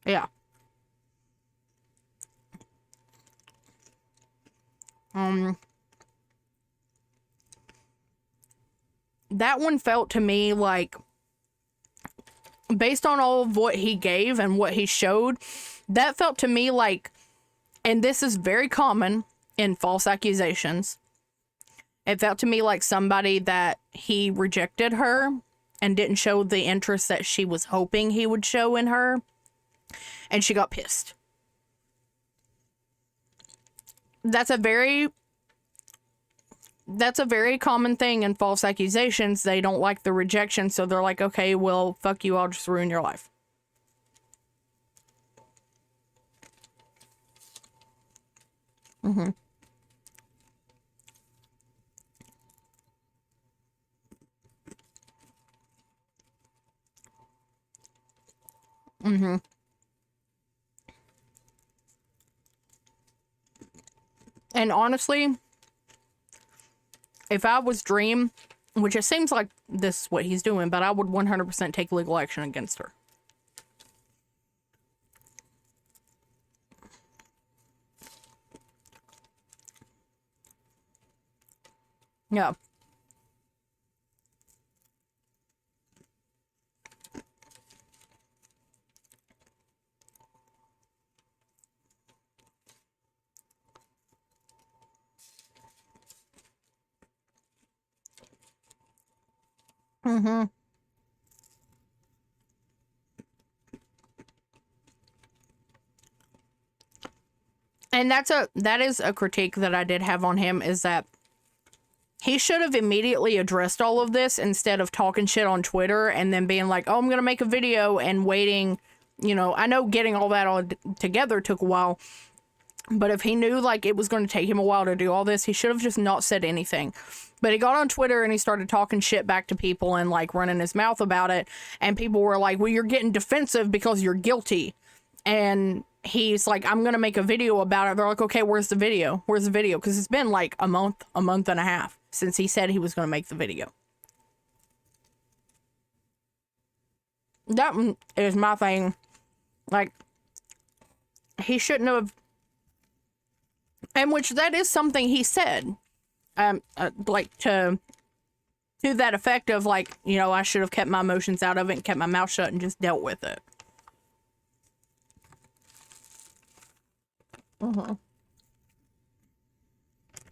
Yeah. That one felt to me like, based on all of what he gave and what he showed, that felt to me like, and this is very common in false accusations, it felt to me like somebody that he rejected her and didn't show the interest that she was hoping he would show in her, and she got pissed. That's a very common thing in false accusations. They don't like the rejection, so they're like, okay, well, fuck you, I'll just ruin your life. And honestly, if I was Dream, which it seems like this is what he's doing, but I would 100% take legal action against her. Yeah. Mm-hmm. And that is a critique that I did have on him, is that he should have immediately addressed all of this instead of talking shit on Twitter and then being like, oh, I'm going to make a video and waiting. You know, I know getting all that all together took a while, but if he knew like it was going to take him a while to do all this, he should have just not said anything. But he got on Twitter and he started talking shit back to people and like running his mouth about it. And people were like, well, you're getting defensive because you're guilty. And he's like, I'm going to make a video about it. They're like, okay, where's the video? Where's the video? Because it's been like a month and a half since he said he was going to make the video. That is my thing. Like, he shouldn't have. And which that is something he said. Like to that effect of like, you know, I should have kept my emotions out of it and kept my mouth shut and just dealt with it.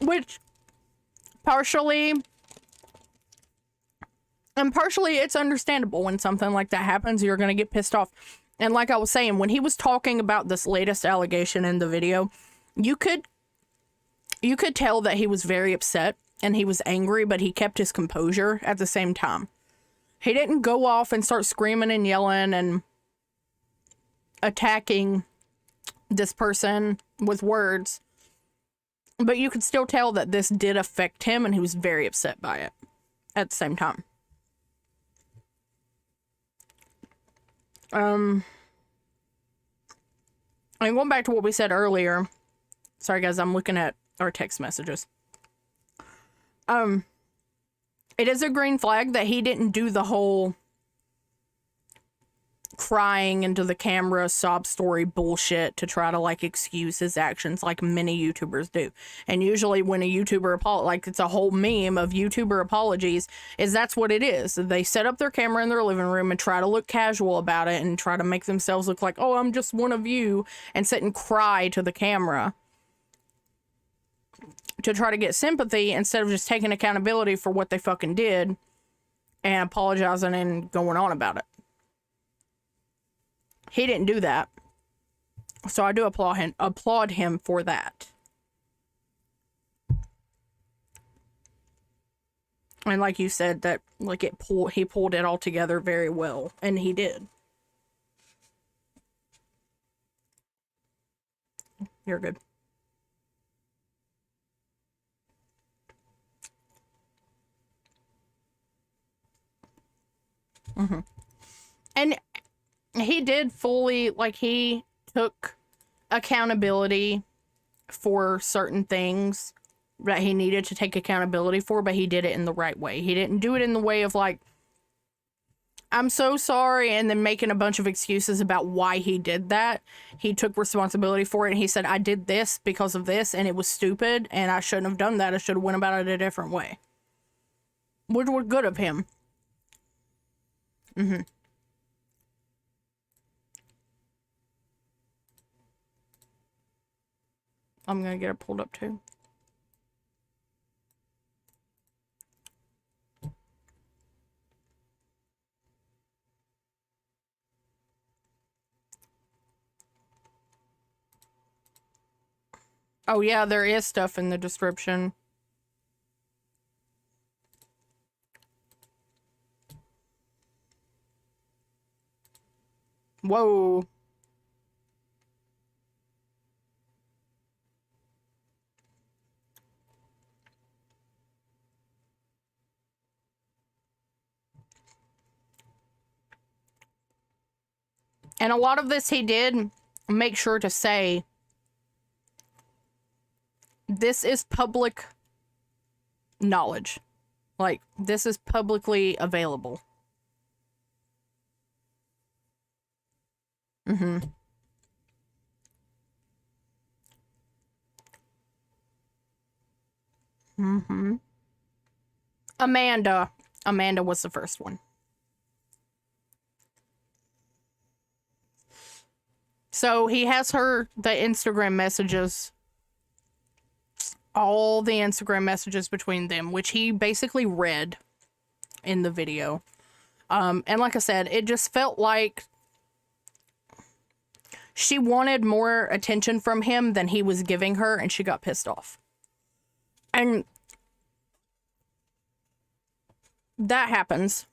Which partially it's understandable when something like that happens. You're going to get pissed off. And like I was saying, when he was talking about this latest allegation in the video, you could tell that he was very upset and he was angry, but he kept his composure at the same time. He didn't go off and start screaming and yelling and attacking this person with words, but you could still tell that this did affect him and he was very upset by it at the same time. And going back to what we said earlier, sorry guys, I'm looking at our text messages. It is a green flag that he didn't do the whole crying into the camera sob story bullshit to try to like excuse his actions like many YouTubers do. And usually when a YouTuber like it's a whole meme of YouTuber apologies, is that's what it is. They set up their camera in their living room and try to look casual about it and try to make themselves look like, oh, I'm just one of you, and sit and cry to the camera to try to get sympathy instead of just taking accountability for what they fucking did and apologizing and going on about it. He didn't do that. So I do applaud him for that. And like you said, that like he pulled it all together very well, and he did. You're good. And he did fully, like, he took accountability for certain things that he needed to take accountability for, but he did it in the right way. He didn't do it in the way of like, I'm so sorry, and then making a bunch of excuses about why he did that. He took responsibility for it, and he said, I did this because of this, and it was stupid, and I shouldn't have done that. I should have went about it a different way. Which was good of him. I'm gonna get it pulled up too. Oh yeah, there is stuff in the description. Whoa. And a lot of this he did make sure to say, this is public knowledge. Like, this is publicly available. Amanda was the first one. So he has the Instagram messages, all the Instagram messages between them, which he basically read in the video. And like I said, it just felt like she wanted more attention from him than he was giving her, and she got pissed off. And that happens.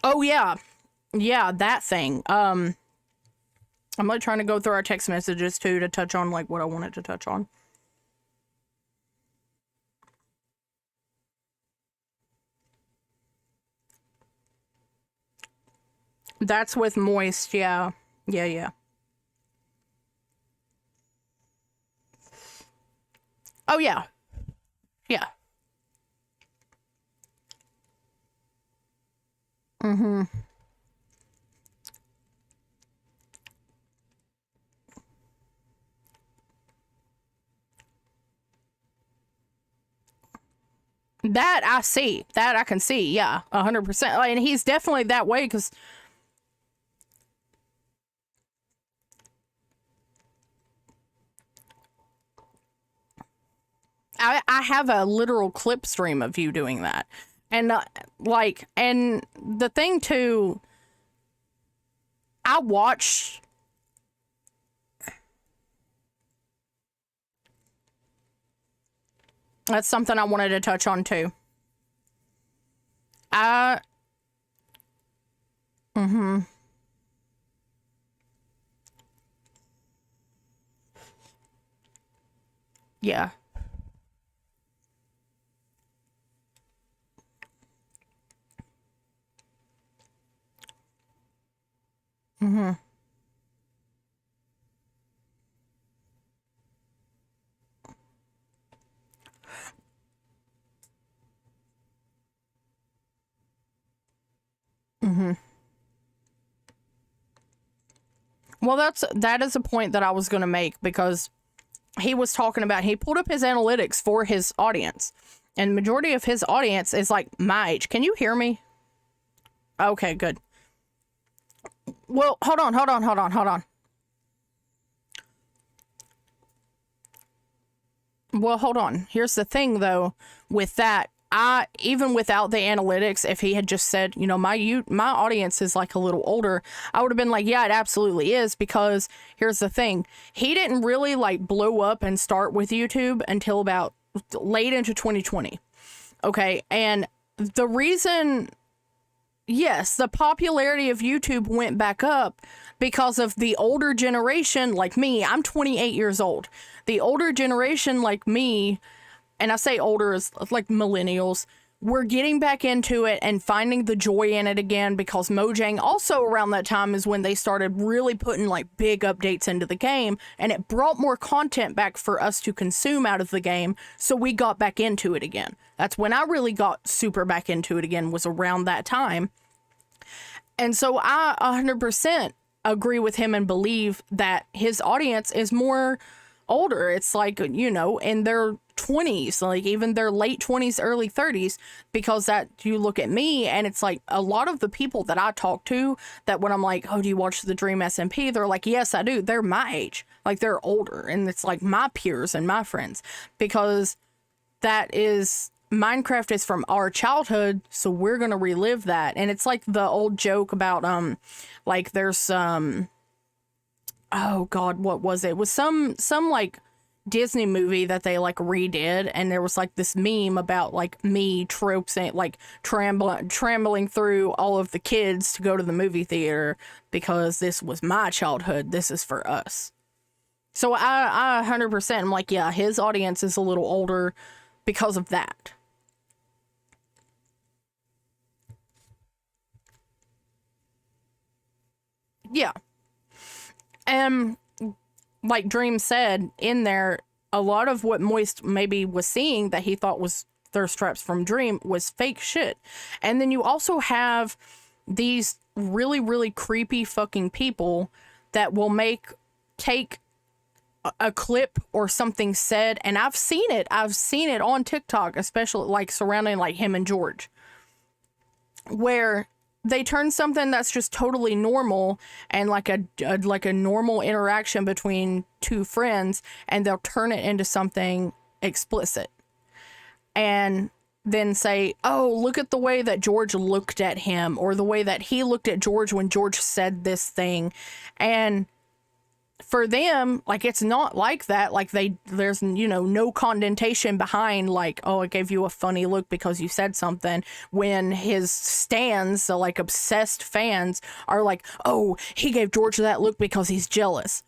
Oh, yeah. Yeah, that thing. I'm like trying to go through our text messages too to touch on like what I wanted to touch on. That's with Moist, yeah. Yeah. Oh, yeah. Yeah. Mm-hmm. That I see. That I can see. Yeah, 100%. And he's definitely that way because I have a literal clip stream of you doing that. And and the thing too, I watched. That's something I wanted to touch on too. Mm-hmm. Yeah. Mm-hmm. Mm-hmm. Well, that is a point that I was going to make because he was talking about, he pulled up his analytics for his audience, and majority of his audience is like my age. Can you hear me? Okay, good. Well, hold on. Well, hold on. Here's the thing though, with that, even without the analytics, if he had just said, you know, my audience is like a little older, I would have been like, yeah, it absolutely is, because here's the thing. He didn't really like blow up and start with YouTube until about late into 2020. Okay. And the reason, yes, the popularity of YouTube went back up because of the older generation like me. I'm 28 years old. The older generation like me, and I say older as like millennials, we're getting back into it and finding the joy in it again, because Mojang also around that time is when they started really putting like big updates into the game, and it brought more content back for us to consume out of the game. So we got back into it again. That's when I really got super back into it again, was around that time. And so I 100% agree with him and believe that his audience is more older. It's like, you know, in their 20s, like even their late 20s, early 30s, because that you look at me and it's like a lot of the people that I talk to that when I'm like, oh, do you watch the Dream SMP? They're like, yes, I do. They're my age. Like they're older. And it's like my peers and my friends, because that is, Minecraft is from our childhood, so we're gonna relive that. And it's like the old joke about like there's oh god, what was it? It was some like Disney movie that they like redid, and there was like this meme about like me tropes and like trambling through all of the kids to go to the movie theater because this was my childhood. This is for us. So I 100% am like, yeah, his audience is a little older because of that. Yeah. And like Dream said in there, a lot of what Moist maybe was seeing that he thought was thirst traps from Dream was fake shit. And then you also have these really, really creepy fucking people that will take a clip or something said, and I've seen it on TikTok, especially like surrounding like him and George, where they turn something that's just totally normal and like a normal interaction between two friends, and they'll turn it into something explicit. And then say, oh, look at the way that George looked at him, or the way that he looked at George when George said this thing. And for them, like, it's not like that. Like, there's, you know, no condensation behind, like, oh, I gave you a funny look because you said something, when his stans, the like obsessed fans, are like, oh, he gave George that look because he's jealous.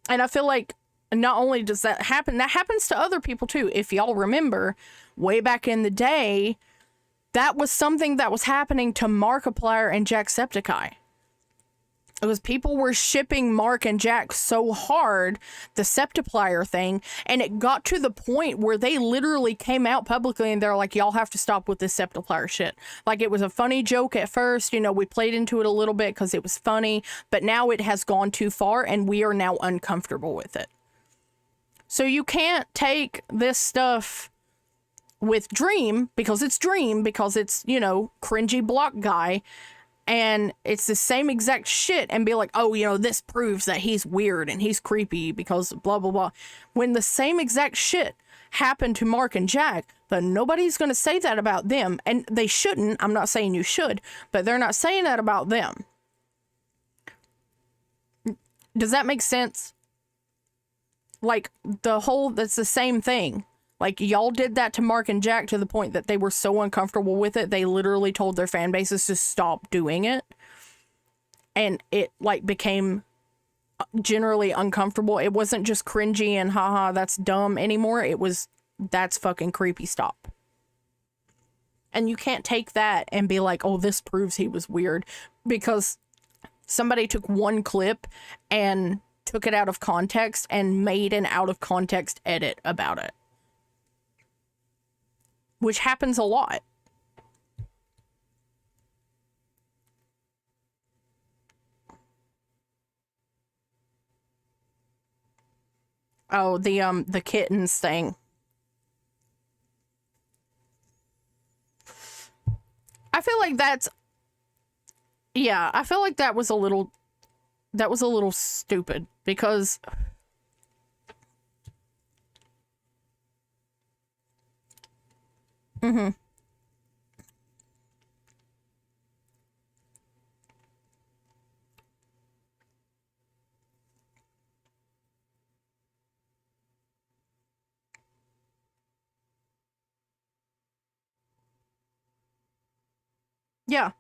And I feel like not only does that happen, that happens to other people too. If y'all remember, way back in the day, that was something that was happening to Markiplier and Jacksepticeye. It was people were shipping Mark and Jack so hard, the Septiplier thing, and it got to the point where they literally came out publicly and they're like, y'all have to stop with this Septiplier shit. Like, it was a funny joke at first, you know, we played into it a little bit because it was funny, but now it has gone too far and we are now uncomfortable with it. So you can't take this stuff with Dream, because it's, you know, cringy block guy, and it's the same exact shit, and be like, oh, you know, this proves that he's weird and he's creepy because blah, blah, blah. When the same exact shit happened to Mark and Jack, but nobody's going to say that about them. And they shouldn't. I'm not saying you should, but they're not saying that about them. Does that make sense? Like, that's the same thing. Like, y'all did that to Mark and Jack to the point that they were so uncomfortable with it, they literally told their fan bases to stop doing it. And it, like, became generally uncomfortable. It wasn't just cringy and haha, that's dumb anymore. It was, that's fucking creepy, stop. And you can't take that and be like, oh, this proves he was weird, because somebody took one clip and took it out of context and made an out of context edit about it. Which happens a lot. Oh, the kittens thing. I feel like I feel like that was a little stupid, because mm-hmm. Yeah.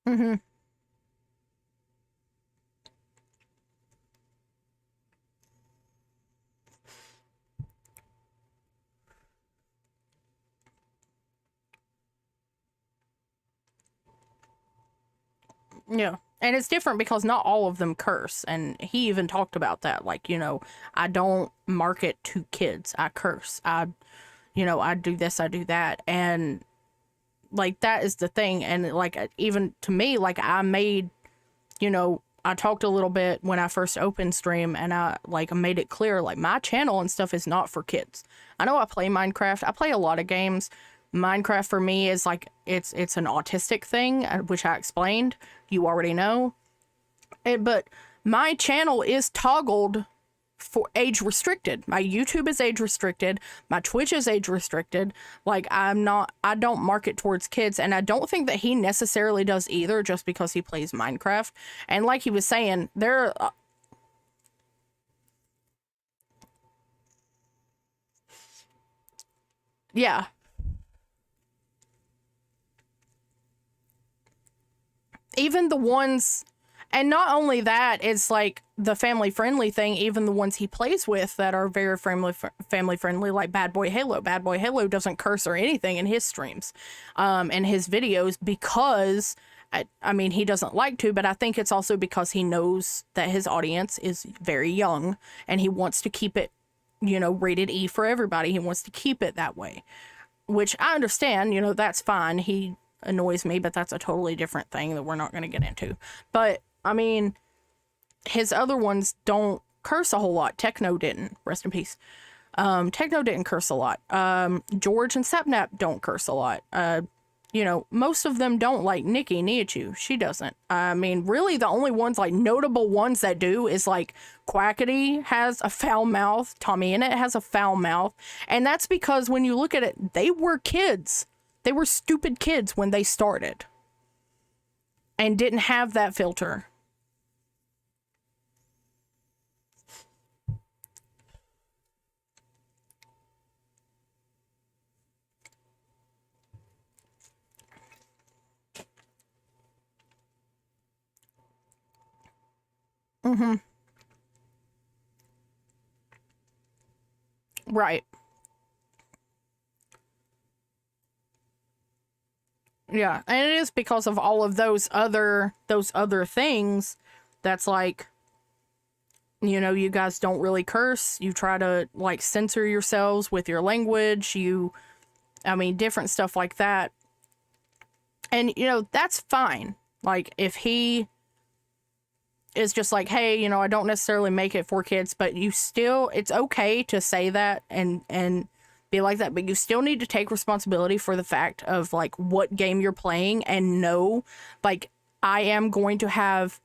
Mm-hmm. Yeah. And it's different because not all of them curse. And he even talked about that. Like, you know, I don't market to kids. I curse. I do this, I do that. And like, that is the thing. And like, even to me, like, I made, you know, I talked a little bit when I first opened stream, and I like made it clear, like, my channel and stuff is not for kids. I know I play Minecraft. I play a lot of games. Minecraft for me is like, it's an autistic thing, which I explained. You already know. But my channel is toggled for age restricted. My YouTube is age restricted. My Twitch is age restricted. Like, I don't market towards kids, and I don't think that he necessarily does either, just because he plays Minecraft. And like he was saying, yeah. Even the ones, and not only that, it's like the family friendly thing, even the ones he plays with that are very family friendly, like Bad Boy Halo. Bad Boy Halo doesn't curse or anything in his streams, and his videos, because I mean, he doesn't like to, but I think it's also because he knows that his audience is very young, and he wants to keep it, you know, rated E for everybody. He wants to keep it that way, which I understand, you know, that's fine. annoys me, but that's a totally different thing that we're not going to get into. But, I mean, his other ones don't curse a whole lot. Techno didn't. Rest in peace. Techno didn't curse a lot. George and Sapnap don't curse a lot. You know, most of them don't, like Nikki Niachu. She doesn't. I mean, really the only ones, like notable ones that do is like Quackity has a foul mouth. Tommy Innit has a foul mouth. And that's because when you look at it, they were kids. They were stupid kids when they started. And didn't have that filter. Mm-hmm. Right. Yeah, and it is because of all of those other things that's like, you know, you guys don't really curse. You try to like censor yourselves with your language. I mean, different stuff like that. And, you know, that's fine. Like, if he is just like, hey, you know, I don't necessarily make it for kids, but you still, it's okay to say that and be like that, but you still need to take responsibility for the fact of like what game you're playing and know, like, I am going to have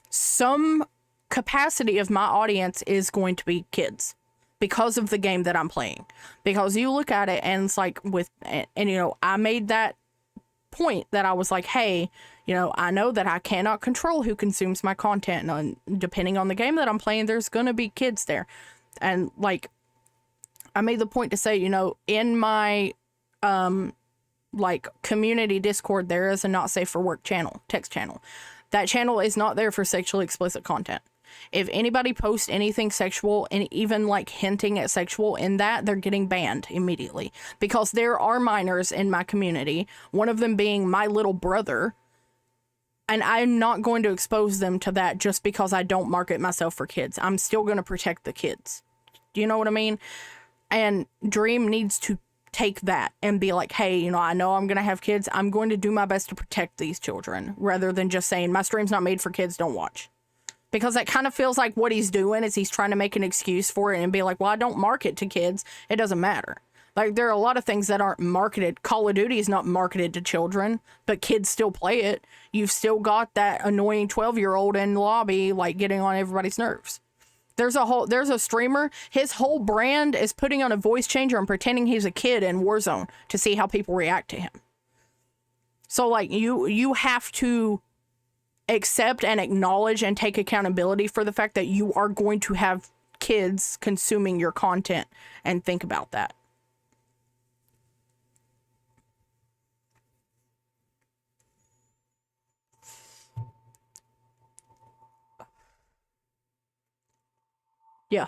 some capacity of my audience is going to be kids because of the game that I'm playing. Because you look at it and it's like and you know, I made that point that I was like, hey, you know, I know that I cannot control who consumes my content, and depending on the game that I'm playing, there's gonna be kids there. And like, I made the point to say, you know, in my like community Discord, there is a not safe for work channel, text channel. That channel is not there for sexually explicit content. If anybody posts anything sexual and even like hinting at sexual in that, they're getting banned immediately, because there are minors in my community, one of them being my little brother, and I'm not going to expose them to that just because I don't market myself for kids. I'm still going to protect the kids. Do you know what I mean? And Dream needs to take that and be like, hey, you know I'm going to have kids. I'm going to do my best to protect these children, rather than just saying my stream's not made for kids, don't watch. Because that kind of feels like what he's doing is he's trying to make an excuse for it and be like, well, I don't market to kids. It doesn't matter. Like, there are a lot of things that aren't marketed. Call of Duty is not marketed to children, but kids still play it. You've still got that annoying 12-year-old in the lobby, like, getting on everybody's nerves. There's a streamer, his whole brand is putting on a voice changer and pretending he's a kid in Warzone to see how people react to him. So, like, you have to accept and acknowledge and take accountability for the fact that you are going to have kids consuming your content, and think about that. Yeah.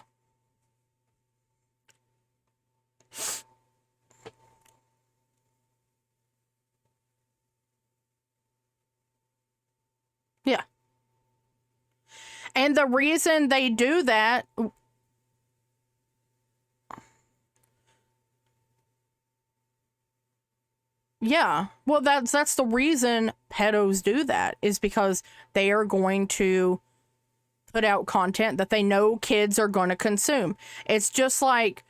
Yeah. And the reason they do that, yeah, well, that's the reason pedos do that, is because they are going to put out content that they know kids are going to consume. It's just like,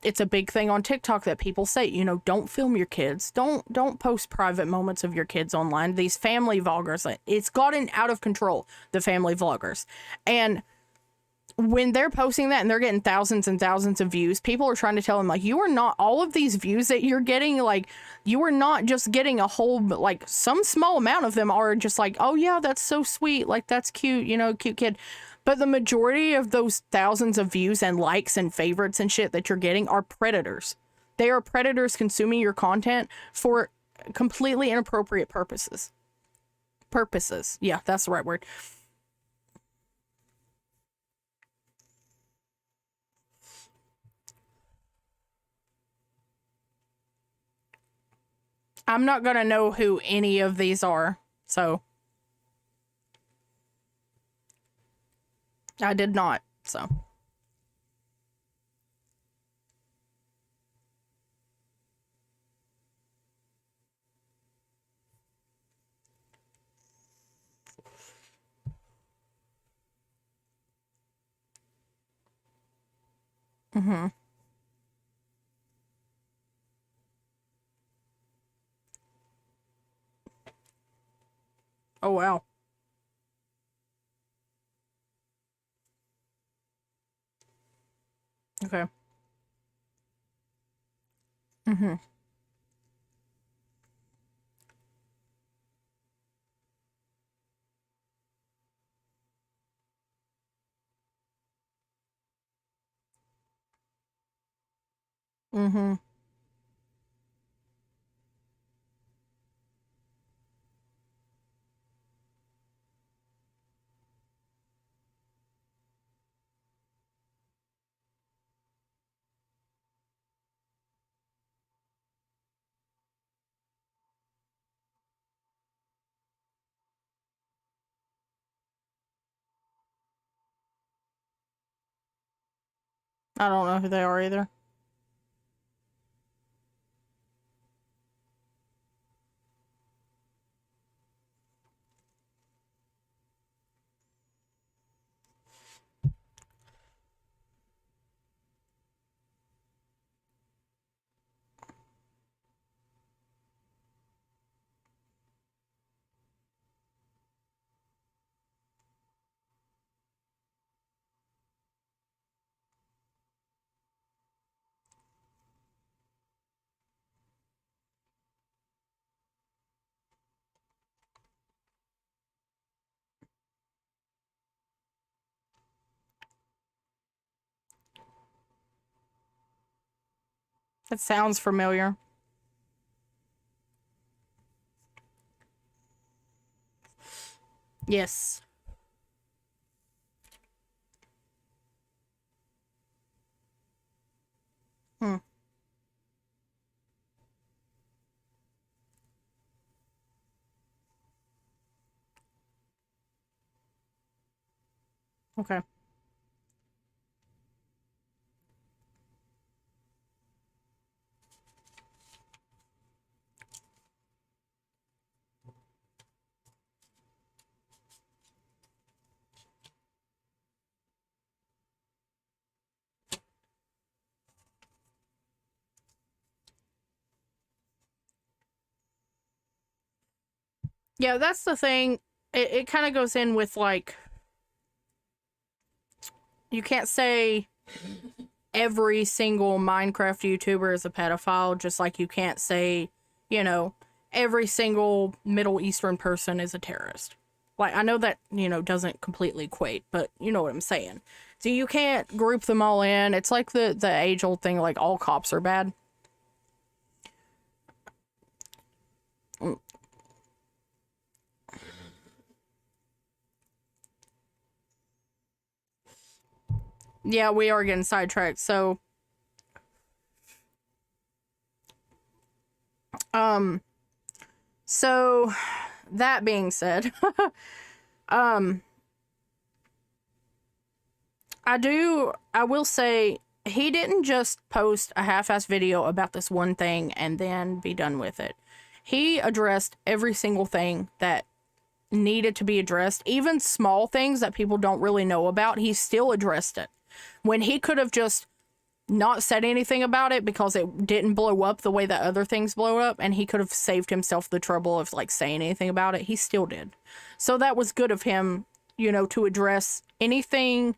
it's a big thing on TikTok that people say, you know, don't film your kids. Don't post private moments of your kids online. These family vloggers, it's gotten out of control, the family vloggers. And when they're posting that and they're getting thousands and thousands of views, people are trying to tell them, like, you are not, all of these views that you're getting, like, you are not just getting a whole, like, some small amount of them are just like, oh yeah, that's so sweet, like, that's cute, you know, cute kid. But the majority of those thousands of views and likes and favorites and shit that you're getting are predators. They are predators consuming your content for completely inappropriate purposes. Yeah, that's the right word. I'm not going to know who any of these are, so. I did not, so. Mm-hmm. Oh, wow. Okay. Mm-hmm. Mm-hmm. I don't know who they are either. It sounds familiar. Yes. Hmm. Okay. Yeah, that's the thing. It kind of goes in with like, you can't say every single Minecraft YouTuber is a pedophile, just like you can't say, you know, every single Middle Eastern person is a terrorist. Like, I know that, doesn't completely equate, but you know what I'm saying. So you can't group them all in. It's like the age old thing, like all cops are bad. Yeah, we are getting sidetracked. So, um, so that being said, um, I will say he didn't just post a half-ass video about this one thing and then be done with it. He addressed every single thing that needed to be addressed, even small things that people don't really know about. He still addressed it when he could have just not said anything about it because it didn't blow up the way that other things blow up, and he could have saved himself the trouble of like saying anything about it. He still did. So that was good of him, to address anything.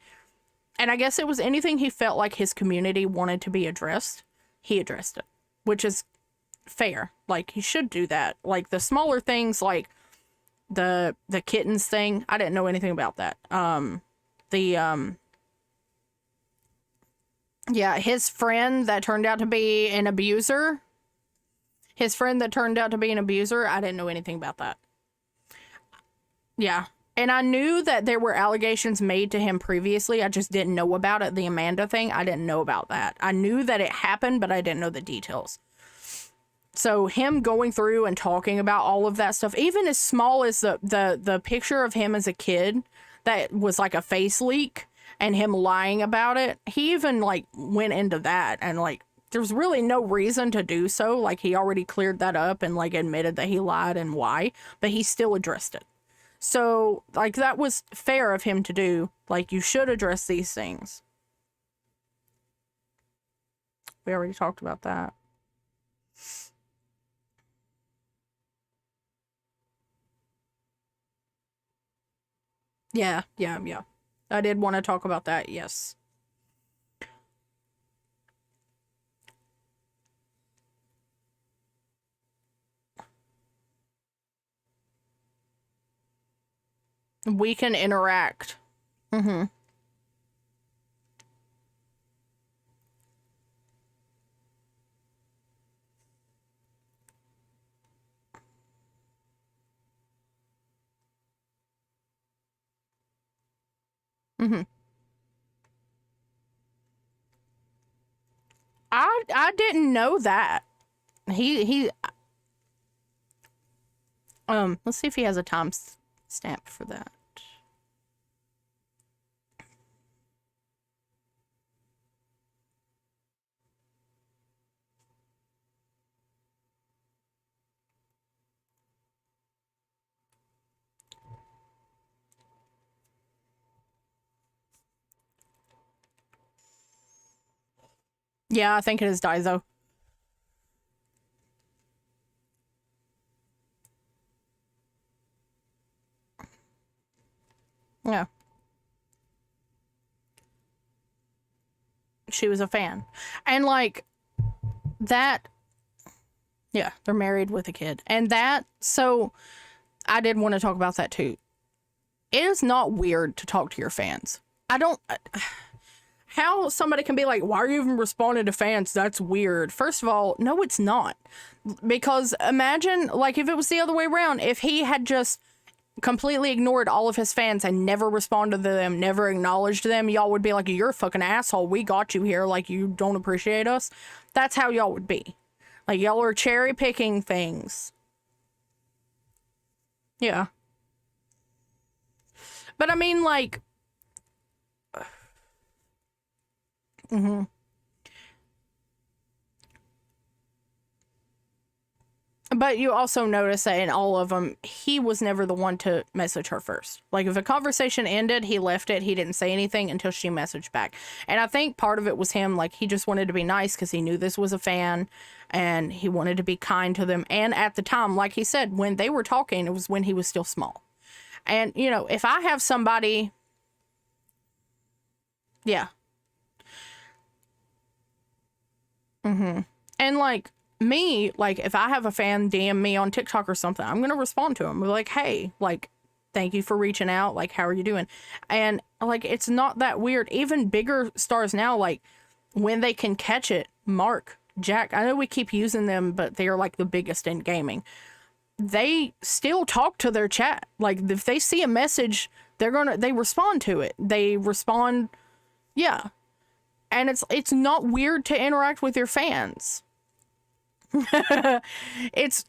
And I guess it was anything he felt like his community wanted to be addressed. He addressed it, which is fair. Like, he should do that. Like the smaller things, like the kittens thing, I didn't know anything about that. The Yeah, his friend that turned out to be an abuser. His friend that turned out to be an abuser, I didn't know anything about that. Yeah. And I knew that there were allegations made to him previously. I just didn't know about it. The Amanda thing, I didn't know about that. I knew that it happened, but I didn't know the details. So him going through and talking about all of that stuff, even as small as the picture of him as a kid that was like a face leak and him lying about it, he even like went into that, and like there's really no reason to do so. Like, he already cleared that up and like admitted that he lied and why, but he still addressed it. So like that was fair of him to do. Like, you should address these things. We already talked about that. Yeah. I did want to talk about that, yes. We can interact. Mm-hmm. Mm-hmm. I didn't know that. He let's see if he has a time stamp for that. Yeah, I think it is Daizo. Yeah. She was a fan. And like that, yeah, they're married with a kid. And that, so I did want to talk about that too. It is not weird to talk to your fans. I don't, how somebody can be like, why are you even responding to fans? That's weird. First of all, no, it's not. Because imagine, like, if it was the other way around, if he had just completely ignored all of his fans and never responded to them, never acknowledged them, y'all would be like, you're a fucking asshole. We got you here. Like, you don't appreciate us. That's how y'all would be. Like, y'all are cherry picking things. Yeah. But I mean, like, mm-hmm. But you also notice that in all of them, he was never the one to message her first. Like, if a conversation ended, he left it. He didn't say anything until she messaged back. And I think part of it was him, like, he just wanted to be nice because he knew this was a fan and he wanted to be kind to them. And at the time, like he said, when they were talking, it was when he was still small. And, you know, if I have somebody... Yeah. Mm-hmm. And, like, me, like, if I have a fan DM me on TikTok or something, I'm gonna respond to him. Be like, hey, like, thank you for reaching out. Like, how are you doing? And, like, it's not that weird. Even bigger stars now, like, when they can catch it, Mark, Jack, I know we keep using them, but they are, like, the biggest in gaming. They still talk to their chat. Like, if they see a message, they respond to it. They respond, yeah. And it's not weird to interact with your fans. It's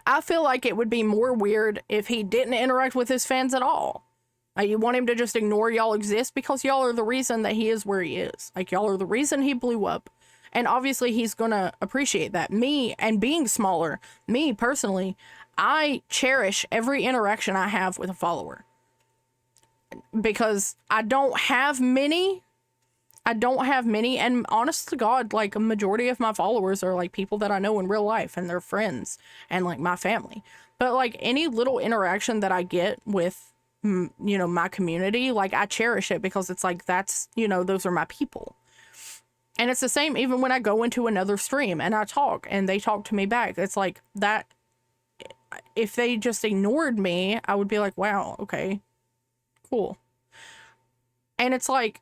I feel like it would be more weird if he didn't interact with his fans at all. Like, you want him to just ignore y'all exist because y'all are the reason that he is where he is. Like, y'all are the reason he blew up. And obviously he's gonna appreciate that. Me, and being smaller, me personally, I cherish every interaction I have with a follower. Because I don't have many, and honest to God, like, a majority of my followers are like people that I know in real life and they're friends and like my family. But like any little interaction that I get with, you know, my community, like, I cherish it because it's like, that's, you know, those are my people. And it's the same even when I go into another stream and I talk and they talk to me back. It's like that. If they just ignored me, I would be like, wow, okay, cool. And it's like,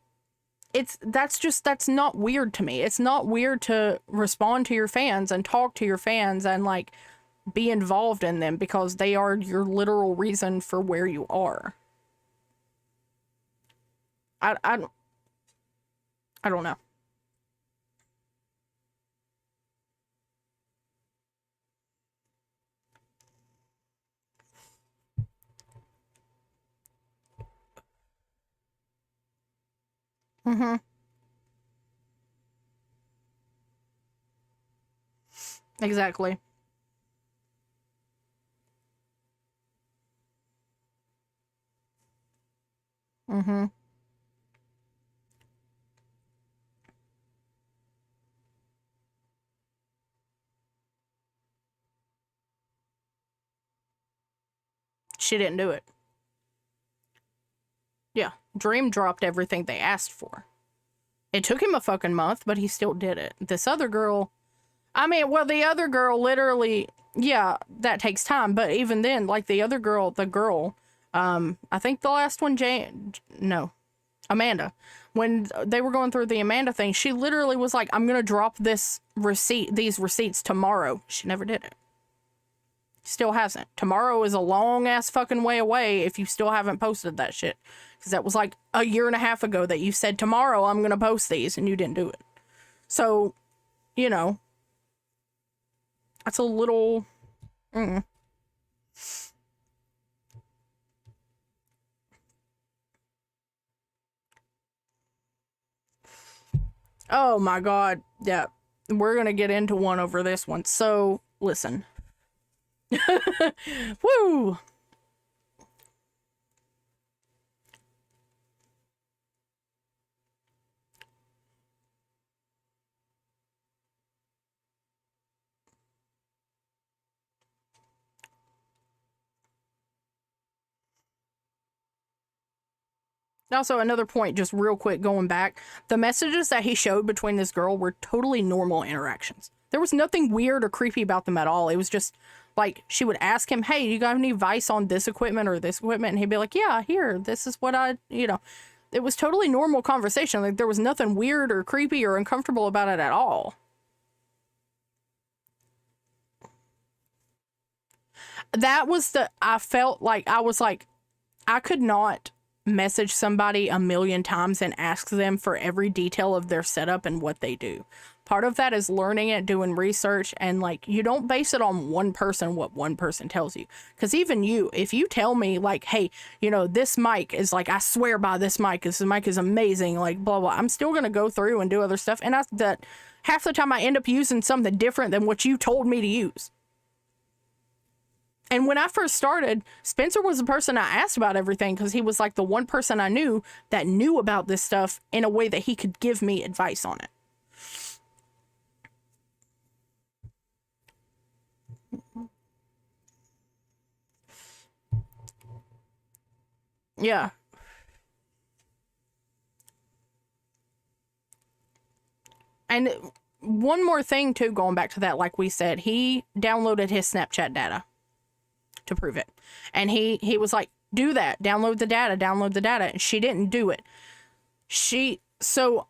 that's not weird to me. It's not weird to respond to your fans and talk to your fans and like be involved in them because they are your literal reason for where you are. I don't know. Mm-hmm. Exactly. Mm-hmm. She didn't do it. Yeah, Dream dropped everything they asked for. It took him a fucking month, but he still did it. This other girl, I mean, well, the other girl literally, yeah, that takes time. But even then, like the other girl, I think the last one, Amanda, when they were going through the Amanda thing, she literally was like, I'm going to drop these receipts tomorrow. She never did it. Still hasn't. Tomorrow is a long ass fucking way away if you still haven't posted that shit. Because that was like a year and a half ago that you said, tomorrow I'm going to post these, and you didn't do it. So, you know, that's a little... Oh my God. Yeah. We're going to get into one over this one. So, listen. Woo! Also, another point, just real quick, going back, the messages that he showed between this girl were totally normal interactions. There was nothing weird or creepy about them at all. It was just like, she would ask him, hey, you got any advice on this equipment or this equipment? And he'd be like, yeah, here, this is what it was totally normal conversation. Like, there was nothing weird or creepy or uncomfortable about it at all. I felt like, I could not message somebody a million times and ask them for every detail of their setup and what they do. Part of that is learning it, doing research, and like, you don't base it on one person, what one person tells you. Because even you, if you tell me like, hey, this mic is like, I swear by this mic is amazing, like blah blah, I'm still gonna go through and do other stuff, and that half the time I end up using something different than what you told me to use. And when I first started, Spencer was the person I asked about everything, because he was like the one person I knew that knew about this stuff in a way that he could give me advice on it. Yeah. And one more thing too, going back to that, like we said, he downloaded his Snapchat data to prove it. And he was like, do that, download the data. And she didn't do it. So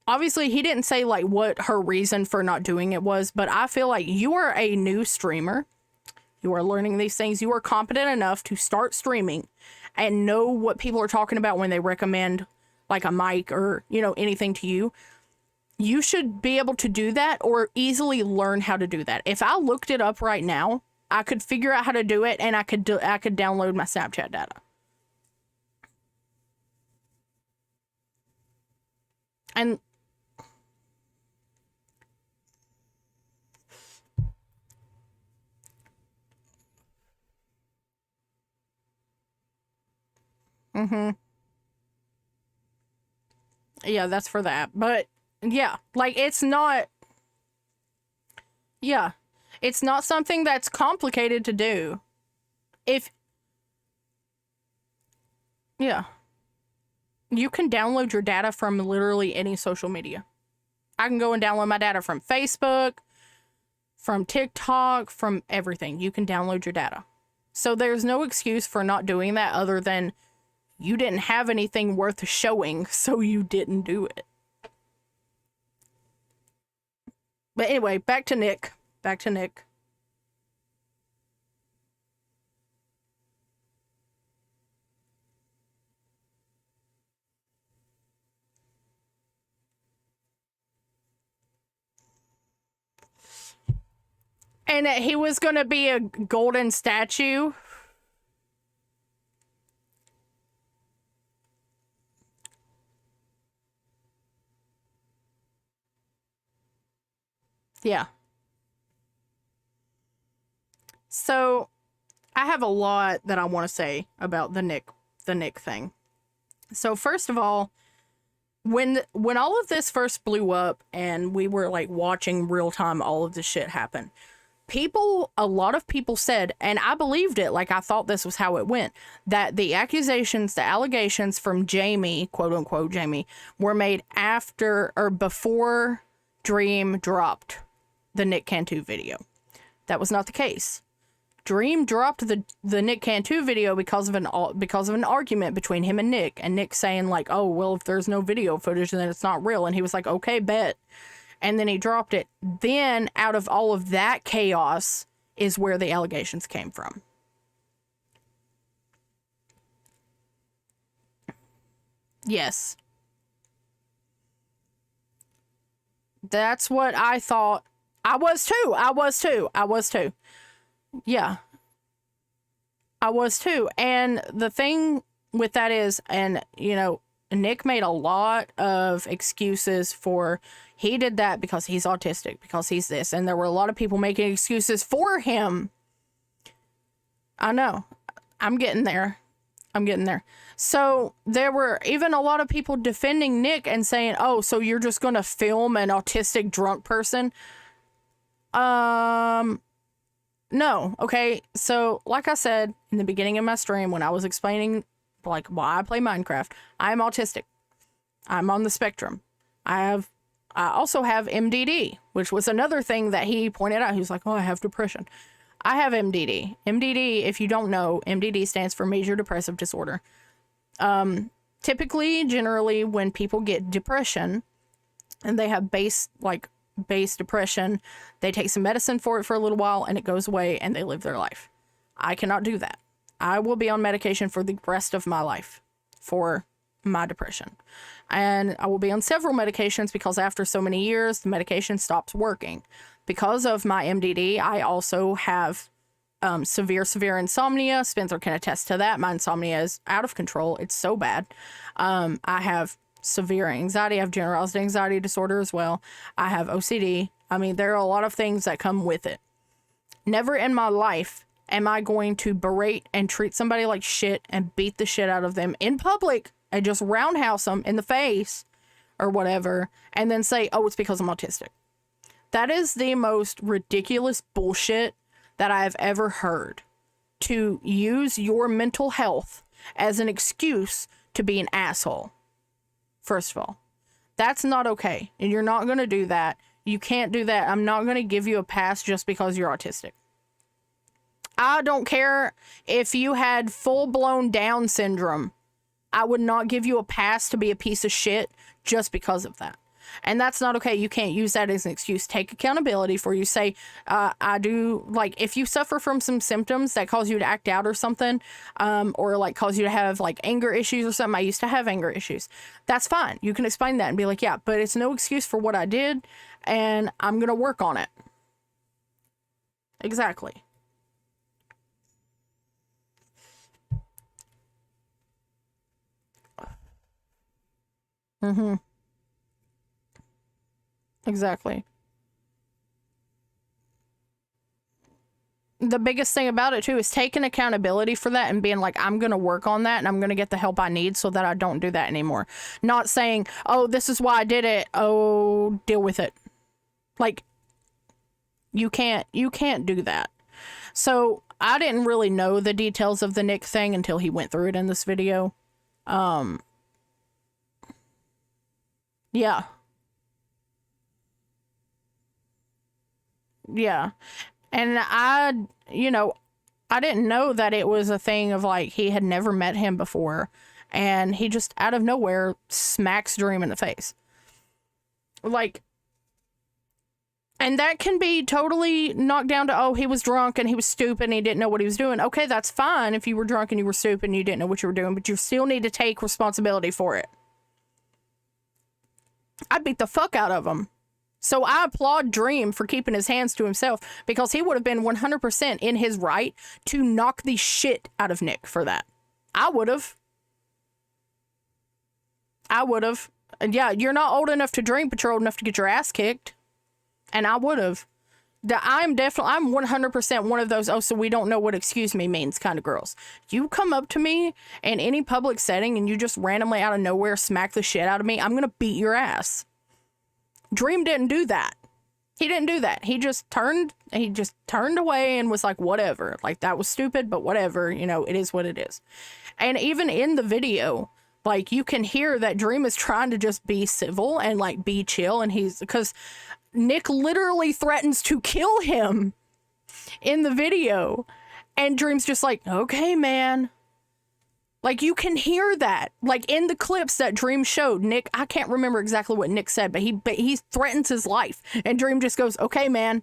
obviously he didn't say like what her reason for not doing it was, but I feel like you are a new streamer. You are learning these things. You are competent enough to start streaming and know what people are talking about when they recommend like a mic or, anything to you. You should be able to do that, or easily learn how to do that. If I looked it up right now, I could figure out how to do it, and I could download my Snapchat data. And yeah, that's for that. But yeah, like it's not something that's complicated to do. You can download your data from literally any social media. I can go and download my data from Facebook, from TikTok, from everything. You can download your data. So there's no excuse for not doing that other than you didn't have anything worth showing, so you didn't do it. But anyway, back to Nick. And he was going to be a golden statue. Yeah. So, I have a lot that I want to say about the Nick thing. So, first of all, when all of this first blew up and we were like watching real time all of this shit happen, a lot of people said, and I believed it, like I thought this was how it went, that the allegations from Jamie, quote unquote Jamie, were made after or before Dream dropped the Nick Cantu video. That was not the case. Dream dropped the Nick Cantu video because of an argument between him and Nick saying like, oh, well, if there's no video footage, then it's not real. And he was like, okay, bet. And then he dropped it. Then out of all of that chaos is where the allegations came from. Yes. That's what I thought. I was too. Yeah. I was too. And the thing with that is, and, you know, Nick made a lot of excuses for he did that because he's autistic, because he's this. And there were a lot of people making excuses for him. I know. I'm getting there. So there were even a lot of people defending Nick and saying, oh, so you're just going to film an autistic drunk person? No. Okay. So like I said in the beginning of my stream, when I was explaining like why I play Minecraft, I am autistic. I'm on the spectrum. I also have MDD, which was another thing that he pointed out. He was like, oh, I have depression. I have MDD. MDD, if you don't know, MDD stands for major depressive disorder. Generally, when people get depression and they have base depression, they take some medicine for it for a little while and it goes away and they live their life. I cannot do that. I will be on medication for the rest of my life for my depression. And I will be on several medications because after so many years, the medication stops working. Because of my MDD, I also have severe insomnia. Spencer can attest to that. My insomnia is out of control. It's so bad. I have severe anxiety. I have generalized anxiety disorder as well. I have OCD. I mean, there are a lot of things that come with it. Never in my life am I going to berate and treat somebody like shit and beat the shit out of them in public and just roundhouse them in the face or whatever and then say, oh, it's because I'm autistic. That is the most ridiculous bullshit that I have ever heard. To use your mental health as an excuse to be an asshole. First of all, that's not okay. And you're not going to do that. You can't do that. I'm not going to give you a pass just because you're autistic. I don't care if you had full-blown Down syndrome. I would not give you a pass to be a piece of shit just because of that. And that's not okay. You can't use that as an excuse. Take accountability for you. Say, I do, like, if you suffer from some symptoms that cause you to act out or something, or like cause you to have like anger issues or something. I used to have anger issues. That's fine. You can explain that and be like, yeah, but it's no excuse for what I did and I'm going to work on it. Exactly. Mm-hmm. Exactly. The biggest thing about it too is taking accountability for that and being like, I'm going to work on that and I'm going to get the help I need so that I don't do that anymore. Not saying, oh, this is why I did it. Oh, deal with it. Like, you can't do that. So I didn't really know the details of the Nick thing until he went through it in this video. Yeah. Yeah. And I didn't know that it was a thing of like, he had never met him before and he just out of nowhere smacks Dream in the face. Like, and that can be totally knocked down to, oh, he was drunk and he was stupid and he didn't know what he was doing. Okay, that's fine if you were drunk and you were stupid and you didn't know what you were doing, but you still need to take responsibility for it. I beat the fuck out of him. So I applaud Dream for keeping his hands to himself because he would have been 100% in his right to knock the shit out of Nick for that. I would have. And yeah, you're not old enough to drink, but you're old enough to get your ass kicked. And I would have. I'm 100% one of those, oh, so we don't know what excuse me means kind of girls. You come up to me in any public setting and you just randomly out of nowhere smack the shit out of me, I'm going to beat your ass. Dream didn't do that. He didn't do that. He just turned he just turned away and was like, whatever. Like, that was stupid, but whatever. You know, it is what it is. And even in the video, like, you can hear that Dream is trying to just be civil and, like, be chill. And because Nick literally threatens to kill him in the video. And Dream's just like, okay, man. Like, you can hear that. Like, in the clips that Dream showed, Nick, I can't remember exactly what Nick said, but he threatens his life. And Dream just goes, okay, man.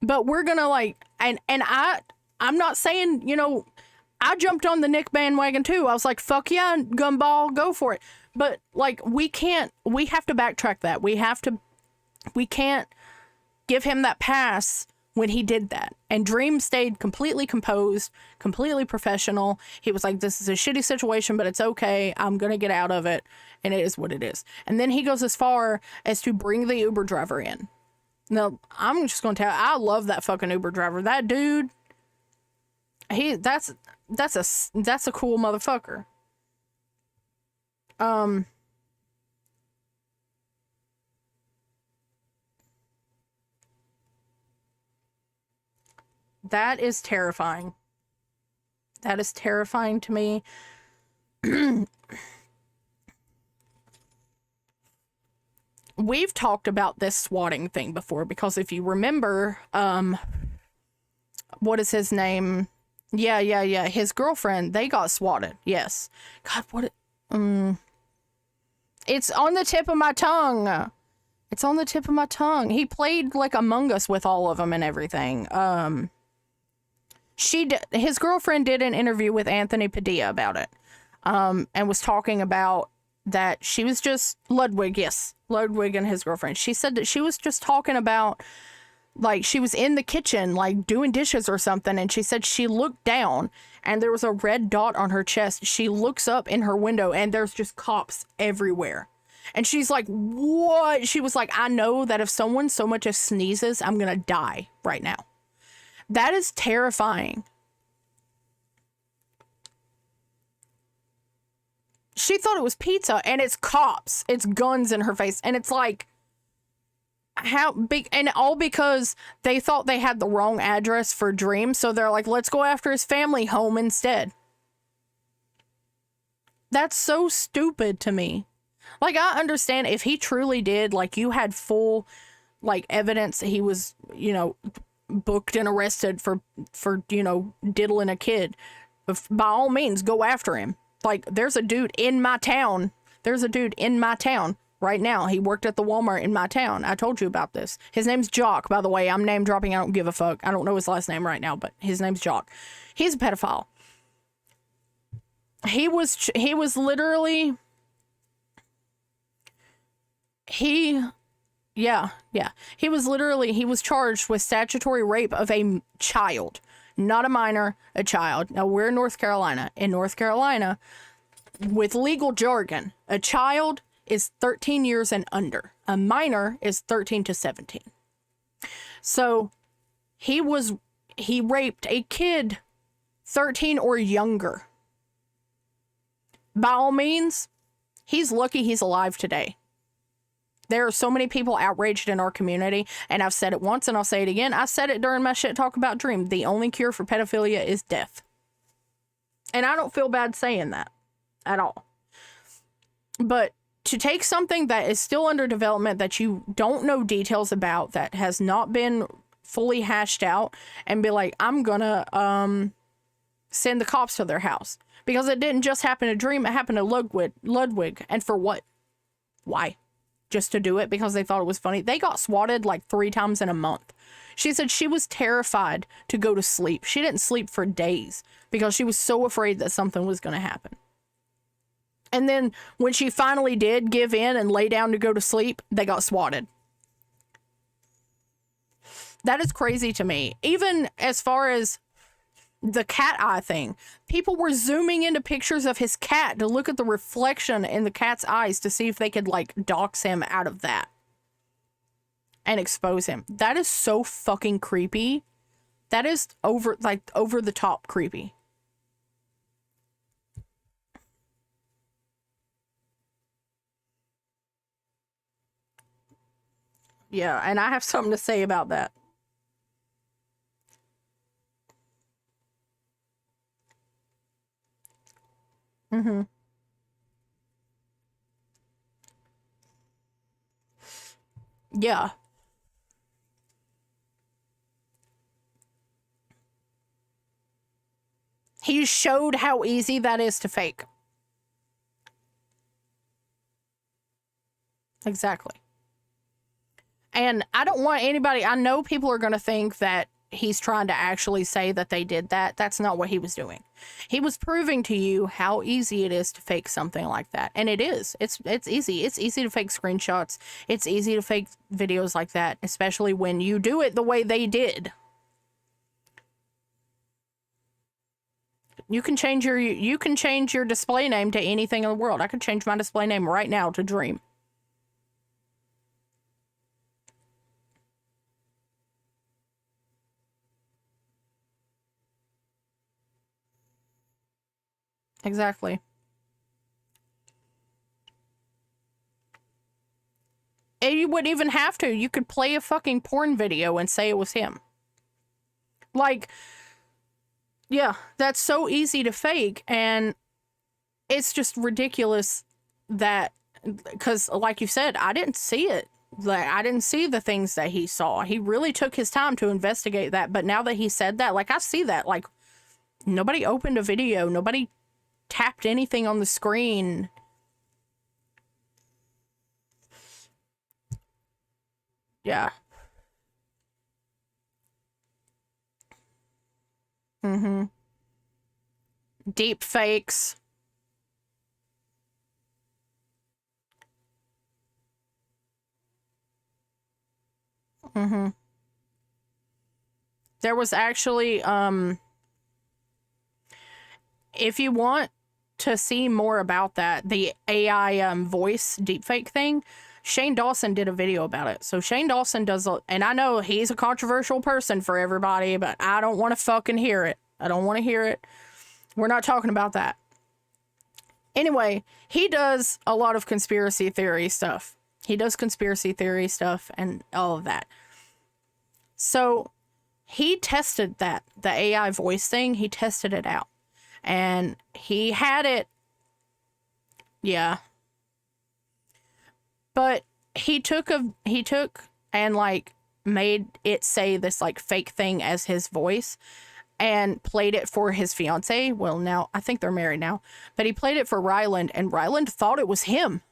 But we're gonna, like, and I'm not saying, you know, I jumped on the Nick bandwagon too. I was like, fuck yeah, Gumball, go for it. But, like, we have to backtrack that. We can't give him that pass when he did that. And Dream stayed completely composed, completely professional. He was like, this is a shitty situation, but it's okay. I'm going to get out of it. And it is what it is. And then he goes as far as to bring the Uber driver in. Now, I'm just going to tell you, I love that fucking Uber driver. That dude, that's a cool motherfucker. That is terrifying. That is terrifying to me. We've talked about this swatting thing before, because if you remember, what is his name? Yeah. His girlfriend, they got swatted. Yes. God, it's on the tip of my tongue. It's on the tip of my tongue. He played, like, Among Us with all of them and everything. His girlfriend did an interview with Anthony Padilla about it, and was talking about that she was just Ludwig and his girlfriend. She said that she was just talking about, like, she was in the kitchen, like, doing dishes or something, and she said she looked down and there was a red dot on her chest. She looks up in her window and there's just cops everywhere. And she's like, what? She was like, I know that if someone so much as sneezes, I'm gonna die right now. That is terrifying. She thought it was pizza, and it's cops. It's guns in her face. And it's like, how big? And all because they thought they had the wrong address for Dream. So they're like, let's go after his family home instead. That's so stupid to me. Like, I understand if he truly did, like, you had full, like, evidence that he was, you know, booked and arrested for, you know, diddling a kid. By all means, go after him. Like, there's a dude in my town. Right now. He worked at the Walmart in my town. I told you about this. His name's Jock, by the way. I'm name dropping. I don't give a fuck. I don't know his last name right now, but his name's Jock. He's a pedophile. He was literally... He was charged with statutory rape of a child, not a minor, a child. Now, we're in North Carolina. In North Carolina, with legal jargon, a child is 13 years and under. A minor is 13 to 17. So he raped a kid 13 or younger. By all means, he's lucky he's alive today. There are so many people outraged in our community, and I've said it once and I'll say it again. I said it during my shit talk about Dream. The only cure for pedophilia is death. And I don't feel bad saying that at all. But to take something that is still under development, that you don't know details about, that has not been fully hashed out, and be like, I'm gonna send the cops to their house. Because it didn't just happen to Dream, it happened to Ludwig. And for what? Why? Just to do it because they thought it was funny. They got swatted like 3 times in a month. She said she was terrified to go to sleep. She didn't sleep for days because she was so afraid that something was going to happen. And then when she finally did give in and lay down to go to sleep, they got swatted. That is crazy to me. Even as far as the cat eye thing, people were zooming into pictures of his cat to look at the reflection in the cat's eyes to see if they could, like, dox him out of that and expose him. That is so fucking creepy. That is over the top creepy. Yeah, and I have something to say about that. Mm-hmm. Yeah. He showed how easy that is to fake. Exactly. And I don't want anybody, I know people are going to think that he's trying to actually say that they did that. That's not what he was doing. He was proving to you how easy it is to fake something like that. And it is. It's easy. It's easy to fake screenshots. It's easy to fake videos like that, especially when you do it the way they did. You can change your display name to anything in the world. I could change my display name right now to Dream. Exactly. And you wouldn't even have to. You could play a fucking porn video and say it was him. Like, yeah, that's so easy to fake. And it's just ridiculous that, because like you said, I didn't see it. Like, I didn't see the things that he saw. He really took his time to investigate that. But now that he said that, like, I see that. Like, nobody opened a video. Nobody tapped anything on the screen. Yeah. Mm-hmm. Deep fakes. Mm-hmm. There was actually, if you want to see more about that, the AI voice deepfake thing, Shane Dawson did a video about it. So Shane Dawson does, and I know he's a controversial person for everybody, but I don't want to fucking hear it. I don't want to hear it. We're not talking about that. Anyway, he does a lot of conspiracy theory stuff. He does conspiracy theory stuff and all of that. So he tested that, the AI voice thing, he tested it out. And he had it, yeah. But he took and like made it say this like fake thing as his voice and played it for his fiance. Well, now I think they're married now, but he played it for Ryland, and Ryland thought it was him.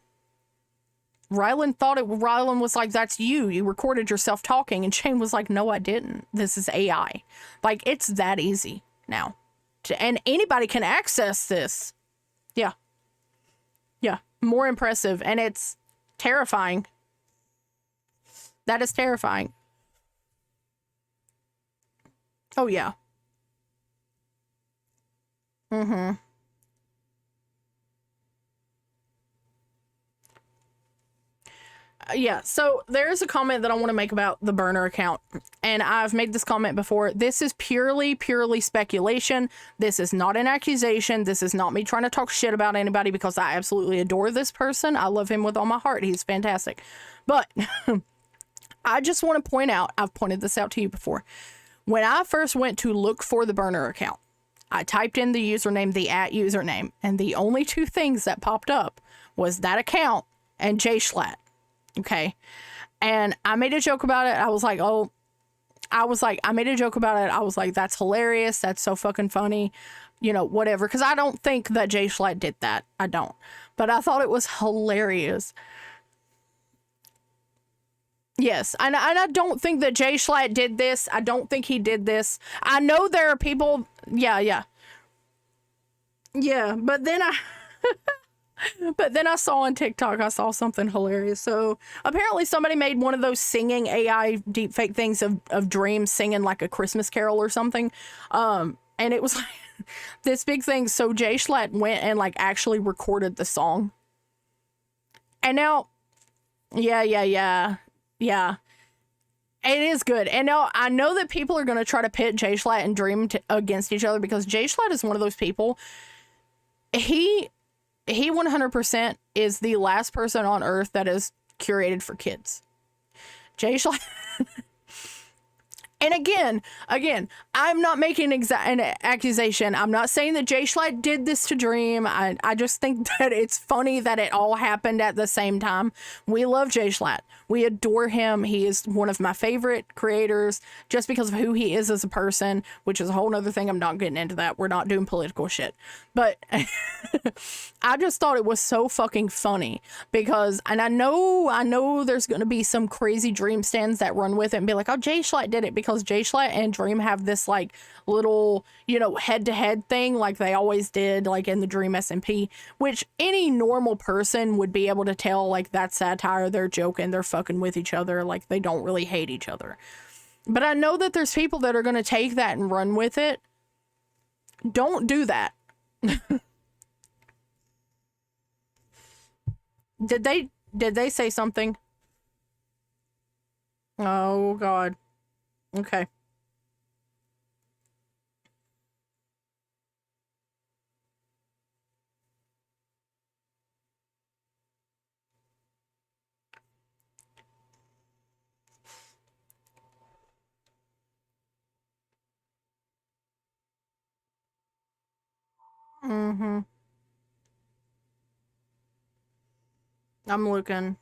Ryland was like, that's you. You recorded yourself talking. And Shane was like, no, I didn't. This is AI. Like, it's that easy now. And anybody can access this. Yeah. Yeah. More impressive. And it's terrifying. That is terrifying. Oh, yeah. Mm-hmm. Yeah, so there's a comment that I want to make about the burner account, and I've made this comment before. This is purely speculation. This is not an accusation. This is not me trying to talk shit about anybody, because I absolutely adore this person. I love him with all my heart. He's fantastic. But I just want to point out, I've pointed this out to you before. When I first went to look for the burner account, I typed in the username, the @username, and the only two things that popped up was that account and J Schlatt. Okay. And I made a joke about it. I made a joke about it. I was like, that's hilarious. That's so fucking funny. You know, whatever. Because I don't think that Jay Schlatt did that. I don't. But I thought it was hilarious. Yes. And I don't think that Jay Schlatt did this. I don't think he did this. I know there are people. Yeah. Yeah. But then I saw on TikTok, I saw something hilarious. So apparently somebody made one of those singing AI deepfake things of Dream singing like a Christmas carol or something. And it was like this big thing. So Jay Schlatt went and like actually recorded the song. And now, yeah. It is good. And now I know that people are going to try to pit Jay Schlatt and Dream against each other, because Jay Schlatt is one of those people. He 100% is the last person on earth that is curated for kids. Jay Schlatt. And again, I'm not making an accusation. I'm not saying that Jay Schlatt did this to Dream. I just think that it's funny that it all happened at the same time. We love Jay Schlatt. We adore him. He is one of my favorite creators just because of who he is as a person, which is a whole nother thing. I'm not getting into that. We're not doing political shit. But I just thought it was so fucking funny because, and I know there's going to be some crazy Dream stands that run with it and be like, oh, Jay Schlatt did it, because Jay Schlatt and Dream have this like little, head-to-head thing like they always did, like in the Dream SMP, which any normal person would be able to tell, like, that's satire, they're joking, they're fucking with each other, like they don't really hate each other. But I know that there's people that are going to take that and run with it. Don't do that. Did they say something? Oh God. Okay. Mm-hmm. I'm looking.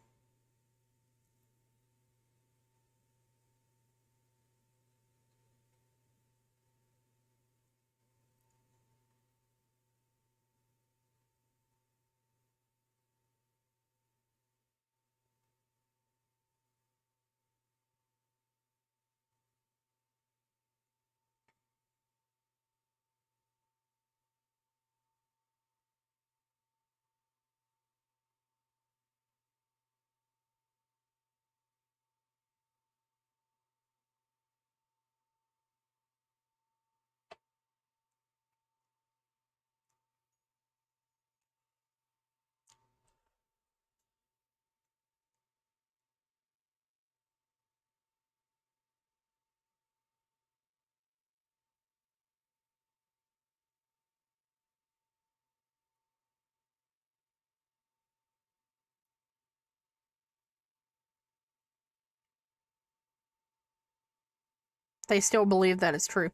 They still believe that it's true.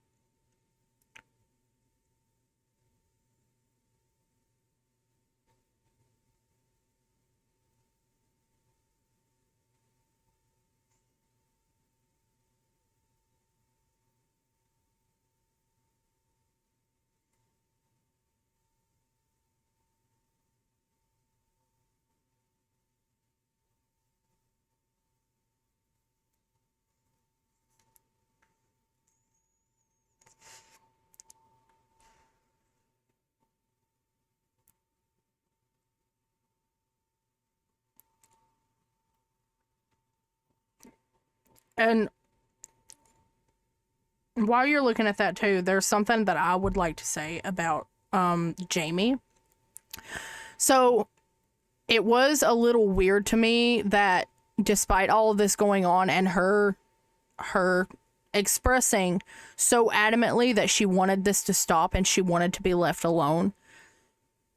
And while you're looking at that too, there's something that I would like to say about Jamie. So it was a little weird to me that despite all of this going on and her expressing so adamantly that she wanted this to stop and she wanted to be left alone,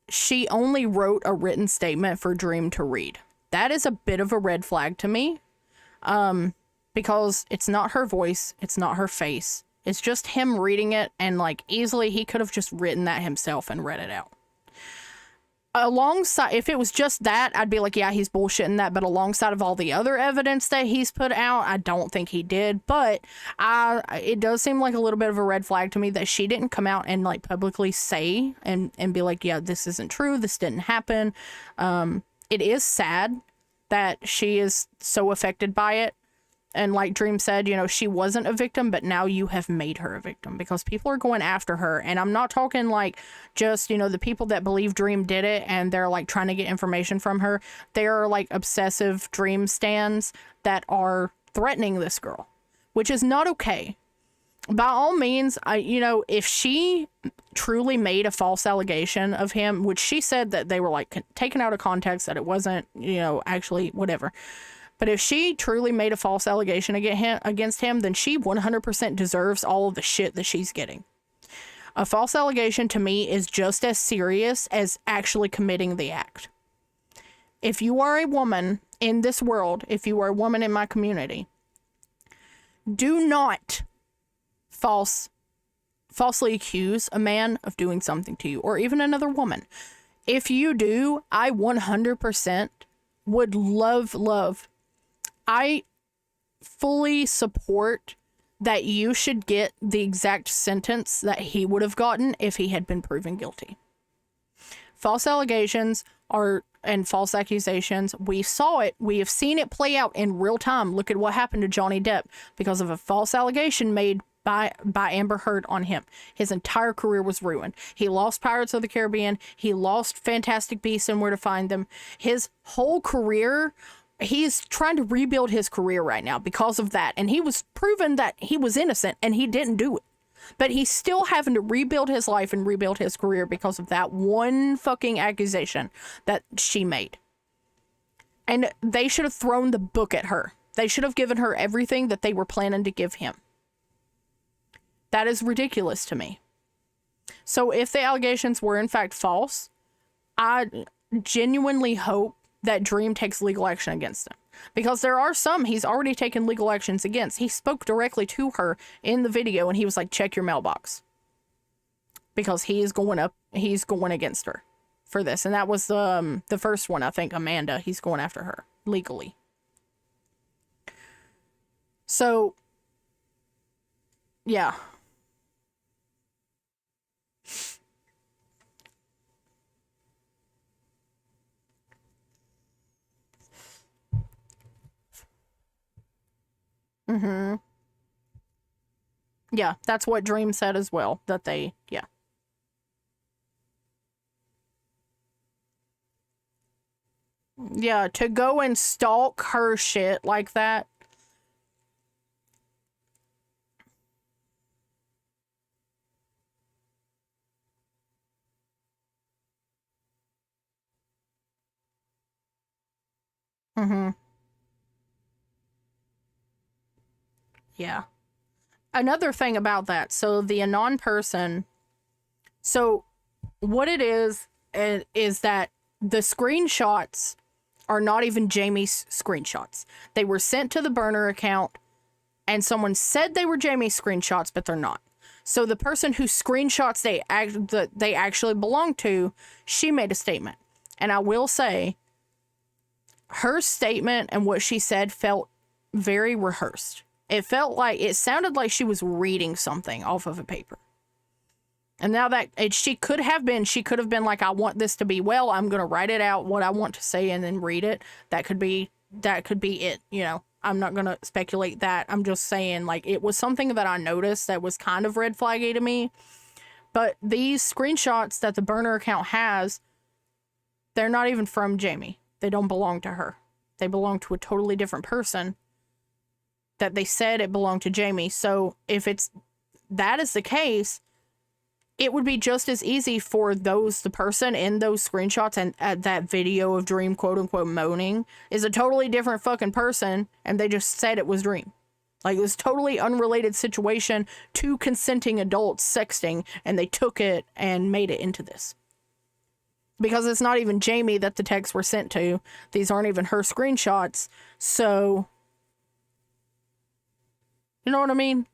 she only wrote a written statement for Dream to read. That is a bit of a red flag to me. Because it's not her voice, it's not her face. It's just him reading it, and like easily he could have just written that himself and read it out. Alongside, if it was just that, I'd be like, yeah, he's bullshitting that. But alongside of all the other evidence that he's put out, I don't think he did. But it does seem like a little bit of a red flag to me that she didn't come out and like publicly say and be like, yeah, this isn't true, this didn't happen. It is sad that she is so affected by it. And like Dream said, she wasn't a victim, but now you have made her a victim because people are going after her. And I'm not talking like just, the people that believe Dream did it and they're like trying to get information from her. There are like obsessive Dream stans that are threatening this girl, which is not okay. By all means, if she truly made a false allegation of him, which she said that they were like taken out of context, that it wasn't, actually whatever. But if she truly made a false allegation against him, then she 100% deserves all of the shit that she's getting. A false allegation to me is just as serious as actually committing the act. If you are a woman in this world, if you are a woman in my community, Do not falsely accuse a man of doing something to you, or even another woman. If you do, I 100% would love. I fully support that you should get the exact sentence that he would have gotten if he had been proven guilty. False allegations and false accusations, we saw it. We have seen it play out in real time. Look at what happened to Johnny Depp because of a false allegation made by Amber Heard on him. His entire career was ruined. He lost Pirates of the Caribbean. He lost Fantastic Beasts and Where to Find Them. His whole career, he's trying to rebuild his career right now because of that. And he was proven that he was innocent and he didn't do it. But he's still having to rebuild his life and rebuild his career because of that one fucking accusation that she made. And they should have thrown the book at her. They should have given her everything that they were planning to give him. That is ridiculous to me. So if the allegations were in fact false, I genuinely hope that Dream takes legal action against him. Because there are some he's already taken legal actions against. He spoke directly to her in the video and he was like, check your mailbox. Because he's going against her for this. And that was the first one, I think, Amanda. He's going after her legally. So, yeah. Mm-hmm. Yeah, that's what Dream said as well. That they, yeah. Yeah, to go and stalk her shit like that. Mm-hmm. Yeah. Another thing about that, so the anon person, so what it is that the screenshots are not even Jamie's screenshots. They were sent to the burner account and someone said they were Jamie's screenshots, but they're not. So the person whose screenshots they actually belong to, she made a statement. And I will say, her statement and what she said felt very rehearsed. It sounded like she was reading something off of a paper. And now that she could have been like, I want this to be well, I'm going to write it out, what I want to say, and then read it. That could be it. You know, I'm not going to speculate that. I'm just saying, like, it was something that I noticed that was kind of red flaggy to me. But these screenshots that the burner account has, they're not even from Jamie. They don't belong to her. They belong to a totally different person that they said it belonged to Jamie. So if that is the case, it would be just as easy for the person in those screenshots and that video of Dream quote unquote moaning is a totally different fucking person, and they just said it was Dream. Like, it was totally unrelated situation, two consenting adults sexting, and they took it and made it into this. Because it's not even Jamie that the texts were sent to. These aren't even her screenshots. So, you know what I mean?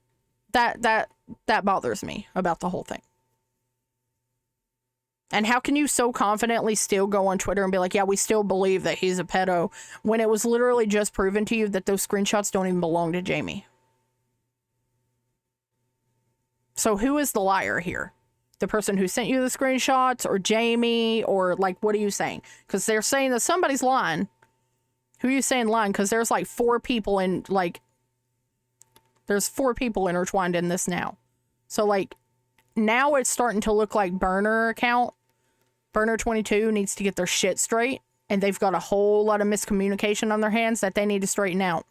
That bothers me about the whole thing. And how can you so confidently still go on Twitter and be like, yeah, we still believe that he's a pedo, when it was literally just proven to you that those screenshots don't even belong to Jamie? So who is the liar here? The person who sent you the screenshots, or Jamie, or like, what are you saying? Because they're saying that somebody's lying. Who are you saying lying? Because there's like there's 4 people intertwined in this now. So like, now it's starting to look like Burner 22 needs to get their shit straight, and they've got a whole lot of miscommunication on their hands that they need to straighten out.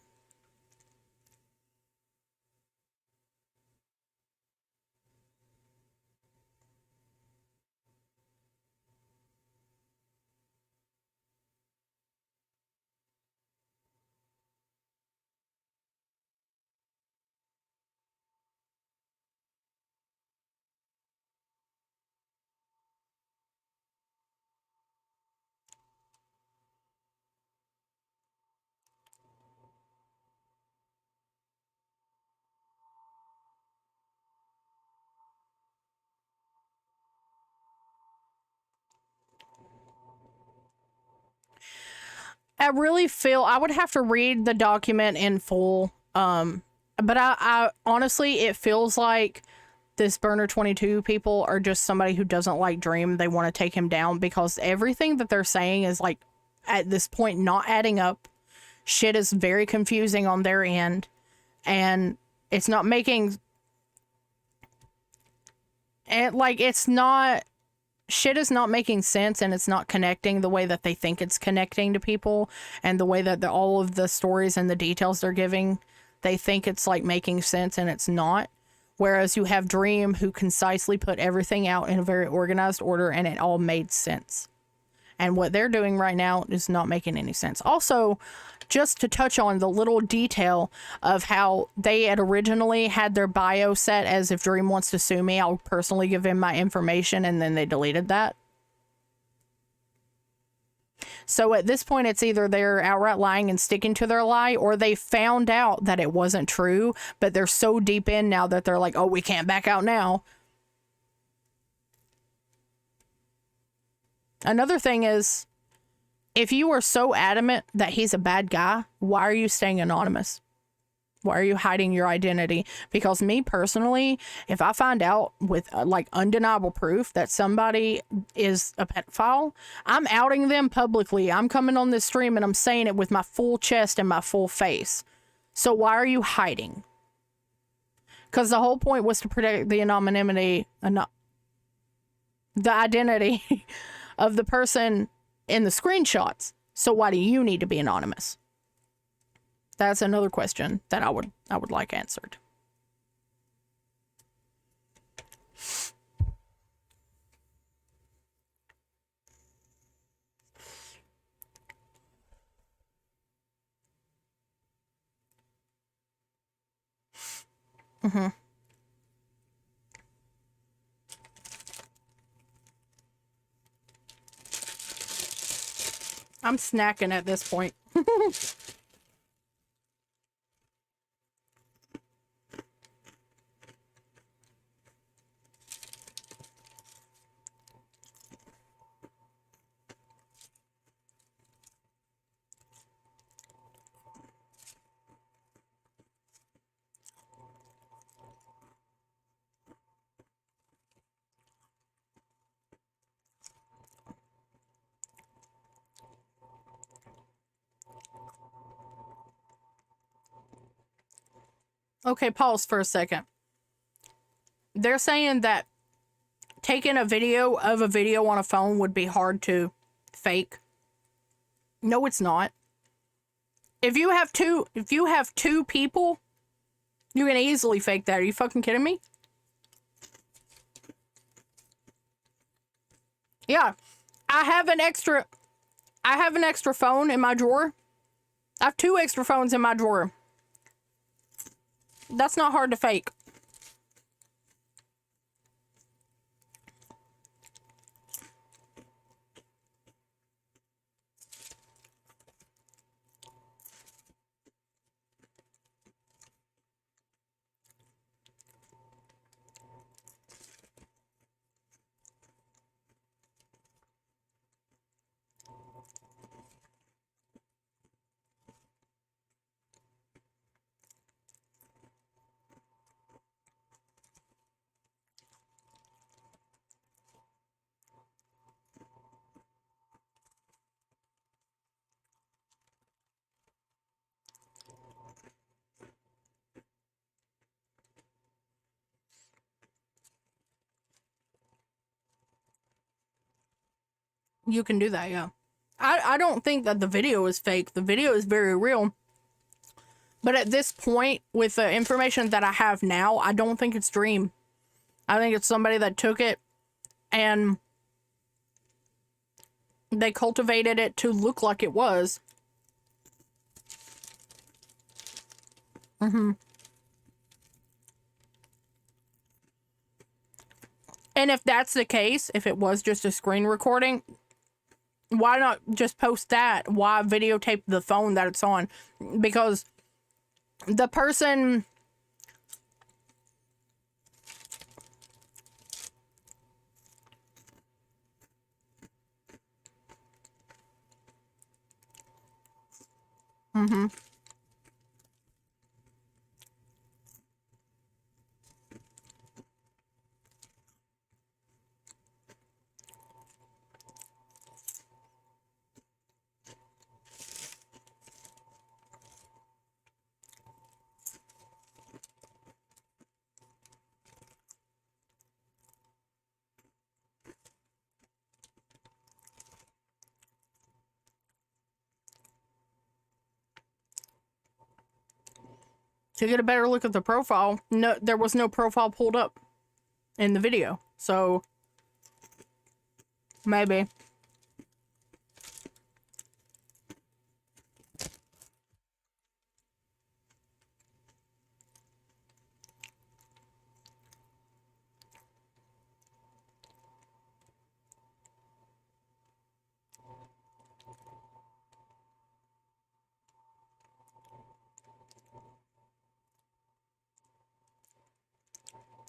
I really feel I would have to read the document in full. But I honestly, it feels like this Burner 22 people are just somebody who doesn't like Dream. They want to take him down because everything that they're saying is like at this point not adding up. Shit is very confusing on their end, and it's not making shit is not making sense, and it's not connecting the way that they think it's connecting to people, and the way that all of the stories and the details they're giving, they think it's like making sense, and it's not. Whereas you have Dream, who concisely put everything out in a very organized order, and it all made sense. And what they're doing right now is not making any sense. Also, just to touch on the little detail of how they had originally had their bio set as if Dream wants to sue me, I'll personally give him my information, and then they deleted that. So at this point, it's either they're outright lying and sticking to their lie, or they found out that it wasn't true, but they're so deep in now that they're like, oh, we can't back out now. Another thing is, if you are so adamant that he's a bad guy, why are you staying anonymous? Why are you hiding your identity? Because me personally, if I find out with like undeniable proof that somebody is a pedophile, I'm outing them publicly. I'm coming on this stream and I'm saying it with my full chest and my full face. So why are you hiding? Because the whole point was to protect the anonymity, the identity of the person in the screenshots. So why do you need to be anonymous? That's another question that I would like answered. I'm snacking at this point. Okay, pause for a second. They're saying that taking a video of a video on a phone would be hard to fake. No, it's not. If you have two people, you can easily fake that. Are you fucking kidding me? Yeah. I have an extra phone in my drawer. I have 2 extra phones in my drawer. That's not hard to fake. You can do that, yeah. I don't think that the video is fake. The video is very real. But at this point, with the information that I have now, I don't think it's Dream. I think it's somebody that took it and they cultivated it to look like it was. And if that's the case, if it was just a screen recording, why not just post that? Why videotape the phone that it's on? Because the person... Mm-hmm. To get a better look at the profile, no, there was no profile pulled up in the video. So, maybe.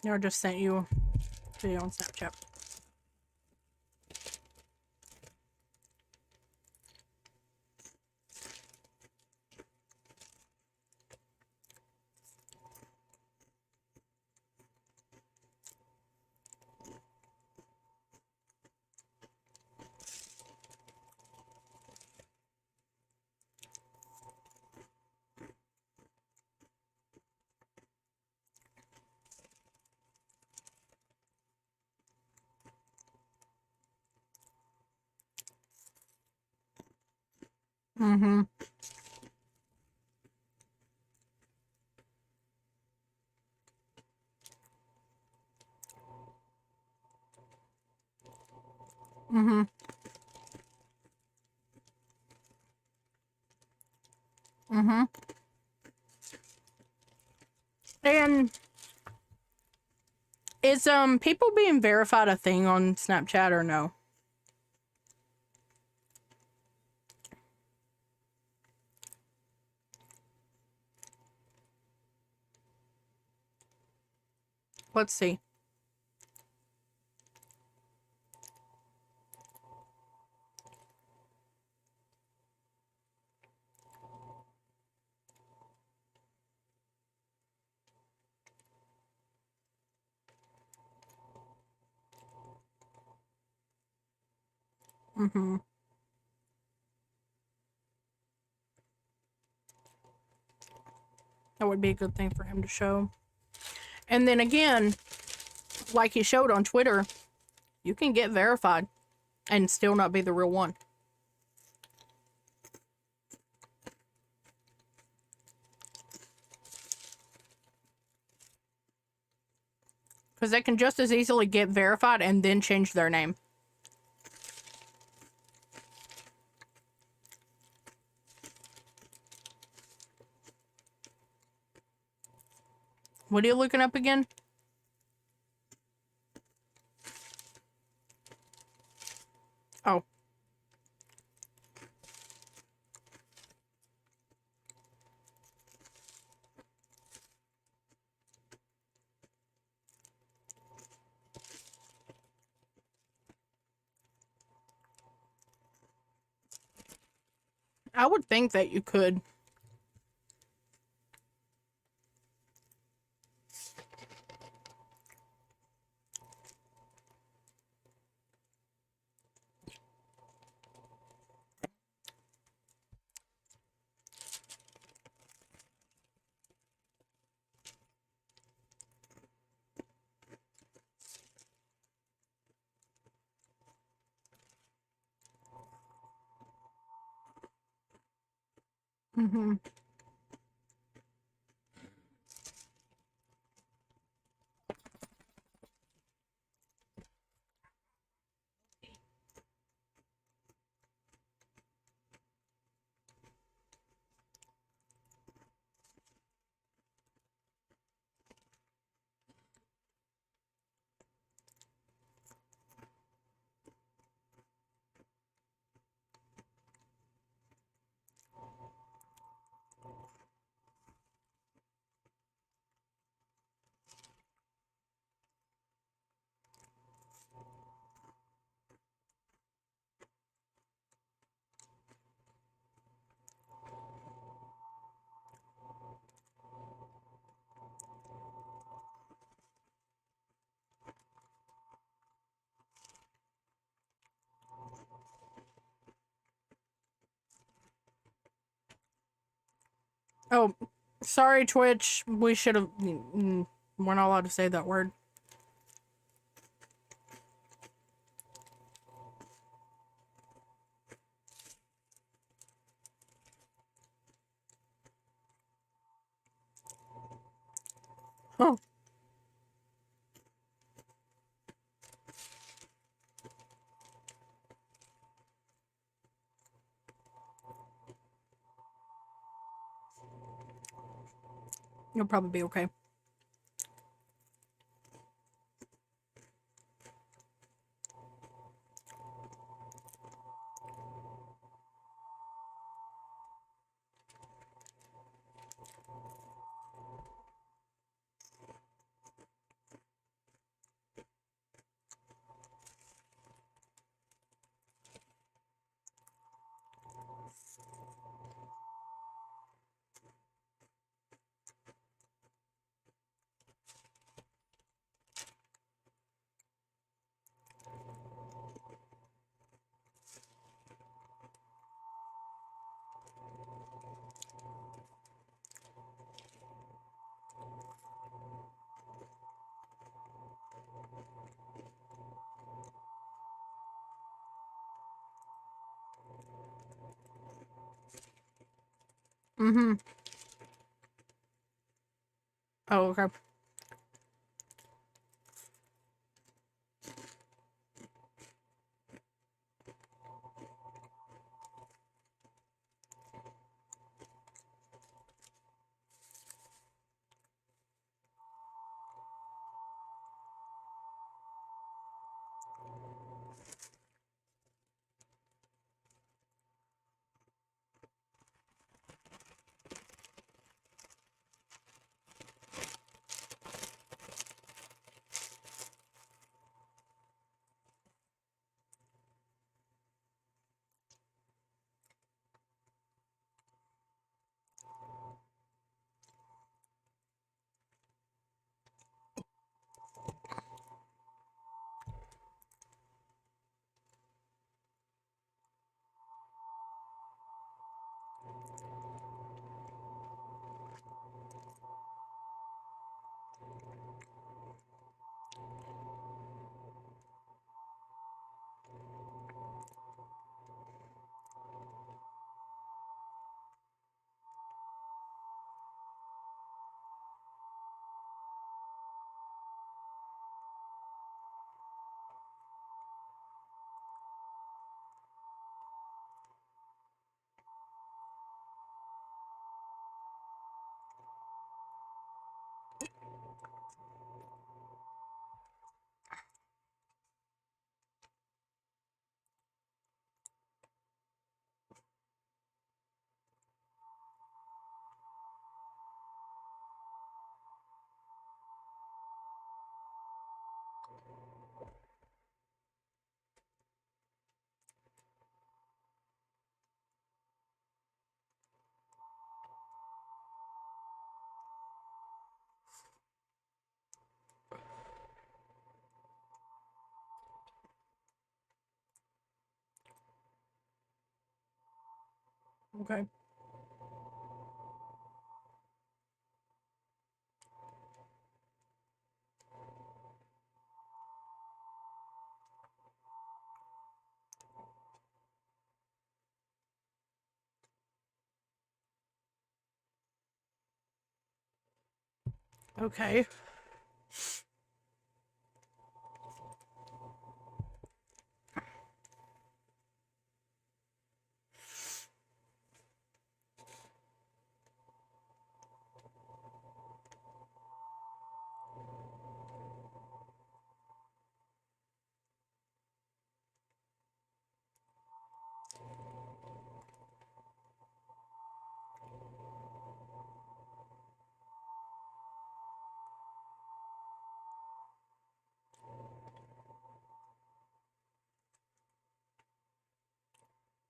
I just sent you a video on Snapchat. Mm-hmm. Mm-hmm. Mm-hmm. And is people being verified a thing on Snapchat or no? Let's see. Mm-hmm. That would be a good thing for him to show. And then again, like he showed on Twitter, you can get verified and still not be the real one. Because they can just as easily get verified and then change their name. What are you looking up again? Oh. I would think that you could. Mm-hmm. Oh, sorry, Twitch. We should have. We're not allowed to say that word. Huh. You'll probably be okay. Mm-hmm. Oh, okay. Okay. Okay.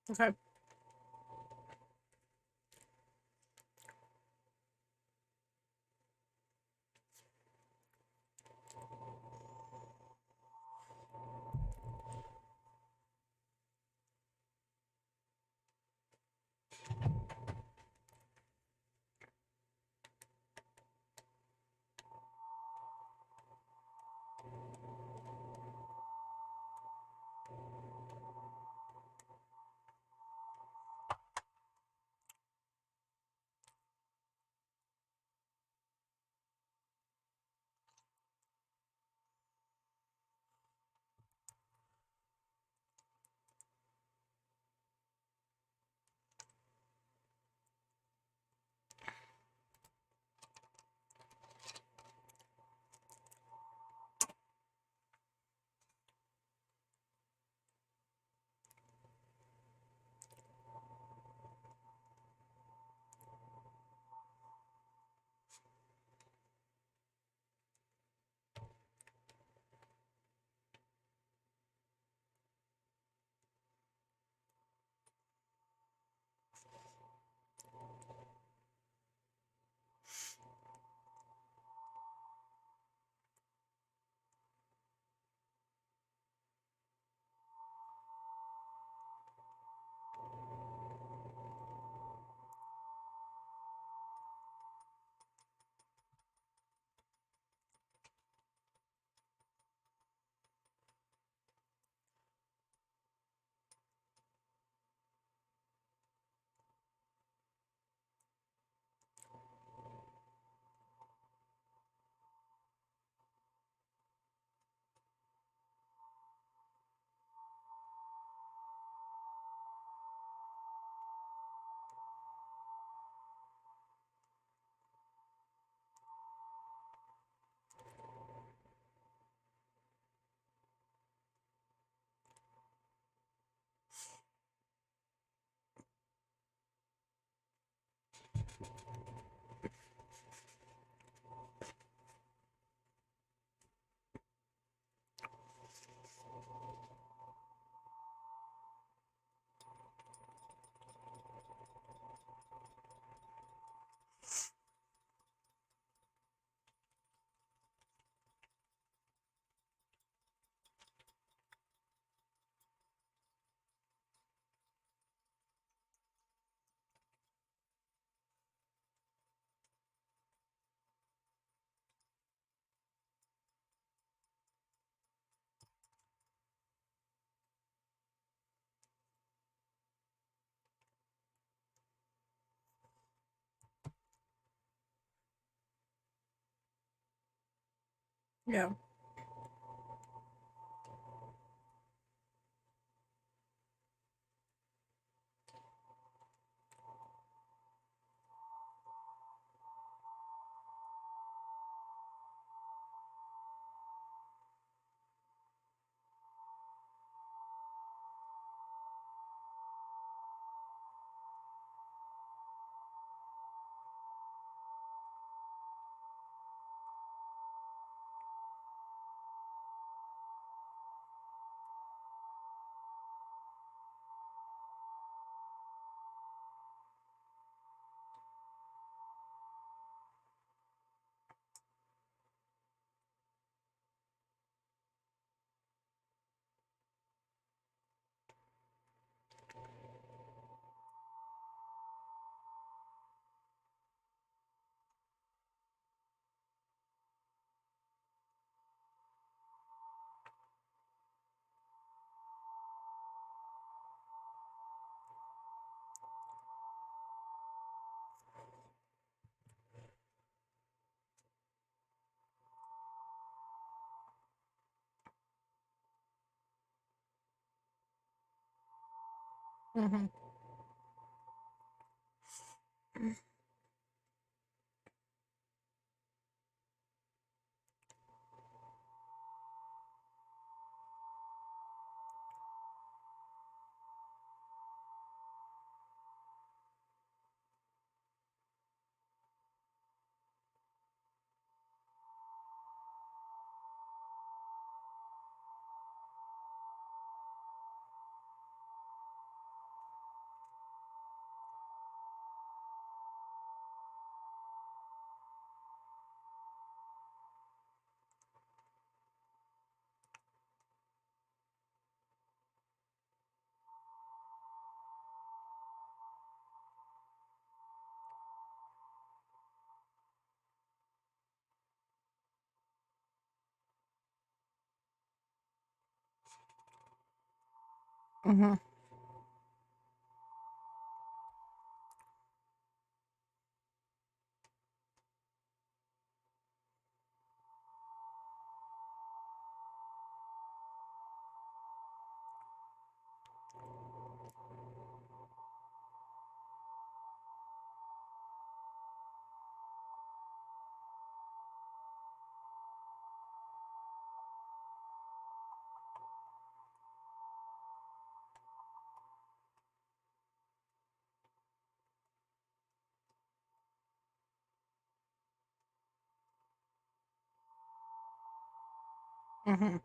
Okay. Yeah. Mm-hmm. Mm-hmm. Mm-hmm.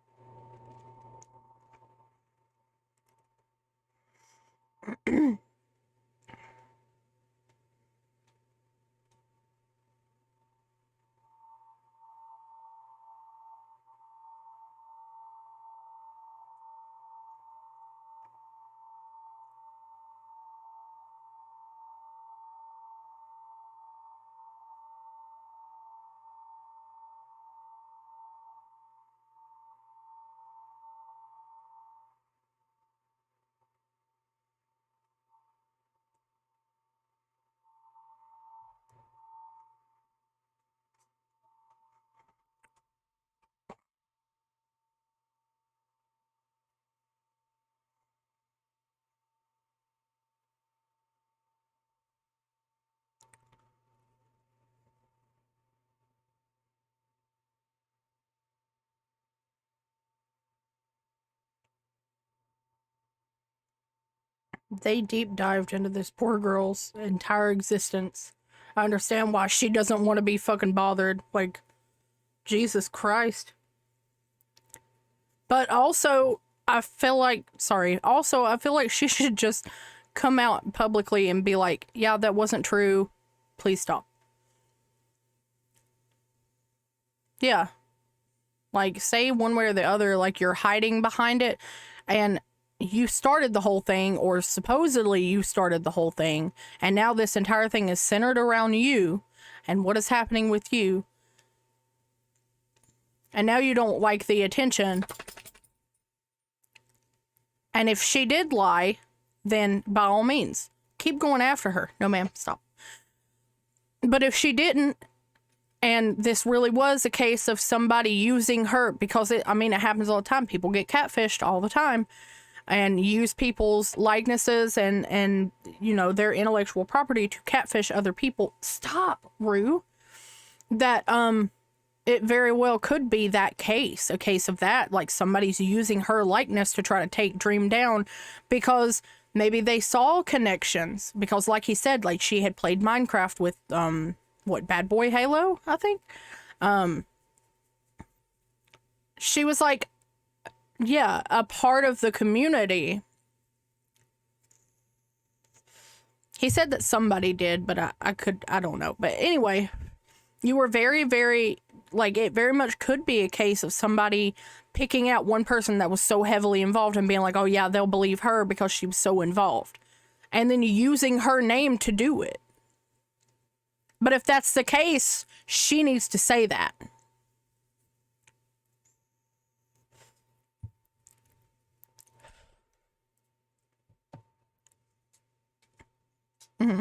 They deep dived into this poor girl's entire existence. I understand why she doesn't want to be fucking bothered. Like, Jesus Christ. But also, I feel like she should just come out publicly and be like, yeah, that wasn't true. Please stop. Yeah. Like, say one way or the other, like you're hiding behind it and you started the whole thing, or supposedly you started the whole thing, and now this entire thing is centered around you and what is happening with you. And now you don't like the attention. And if she did lie, then by all means, keep going after her. No, ma'am, stop. But if she didn't, And this really was a case of somebody using her, because it happens all the time. People get catfished all the time and use people's likenesses and their intellectual property to catfish other people. Stop, Rue. That it very well could be that case, a case of that, like somebody's using her likeness to try to take Dream down because maybe they saw connections, because like he said, like she had played Minecraft with Bad Boy Halo, I think. She was like, yeah, a part of the community. He said that somebody did, but I don't know. But anyway, you were very, very, like, it very much could be a case of somebody picking out one person that was so heavily involved and being like, oh yeah, they'll believe her because she was so involved. And then using her name to do it. But if that's the case, she needs to say that. Mm-hmm.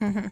Mm-hmm.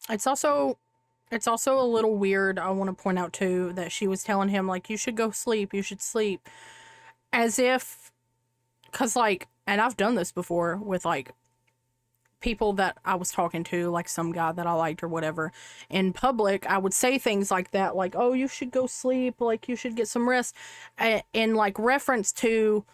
It's also a little weird. I want to point out too that she was telling him like, you should go sleep, you should sleep, as if, cause like, and I've done this before with like people that I was talking to, like some guy that I liked or whatever in public. I would say things like that, like, oh, you should go sleep, like you should get some rest, in like reference to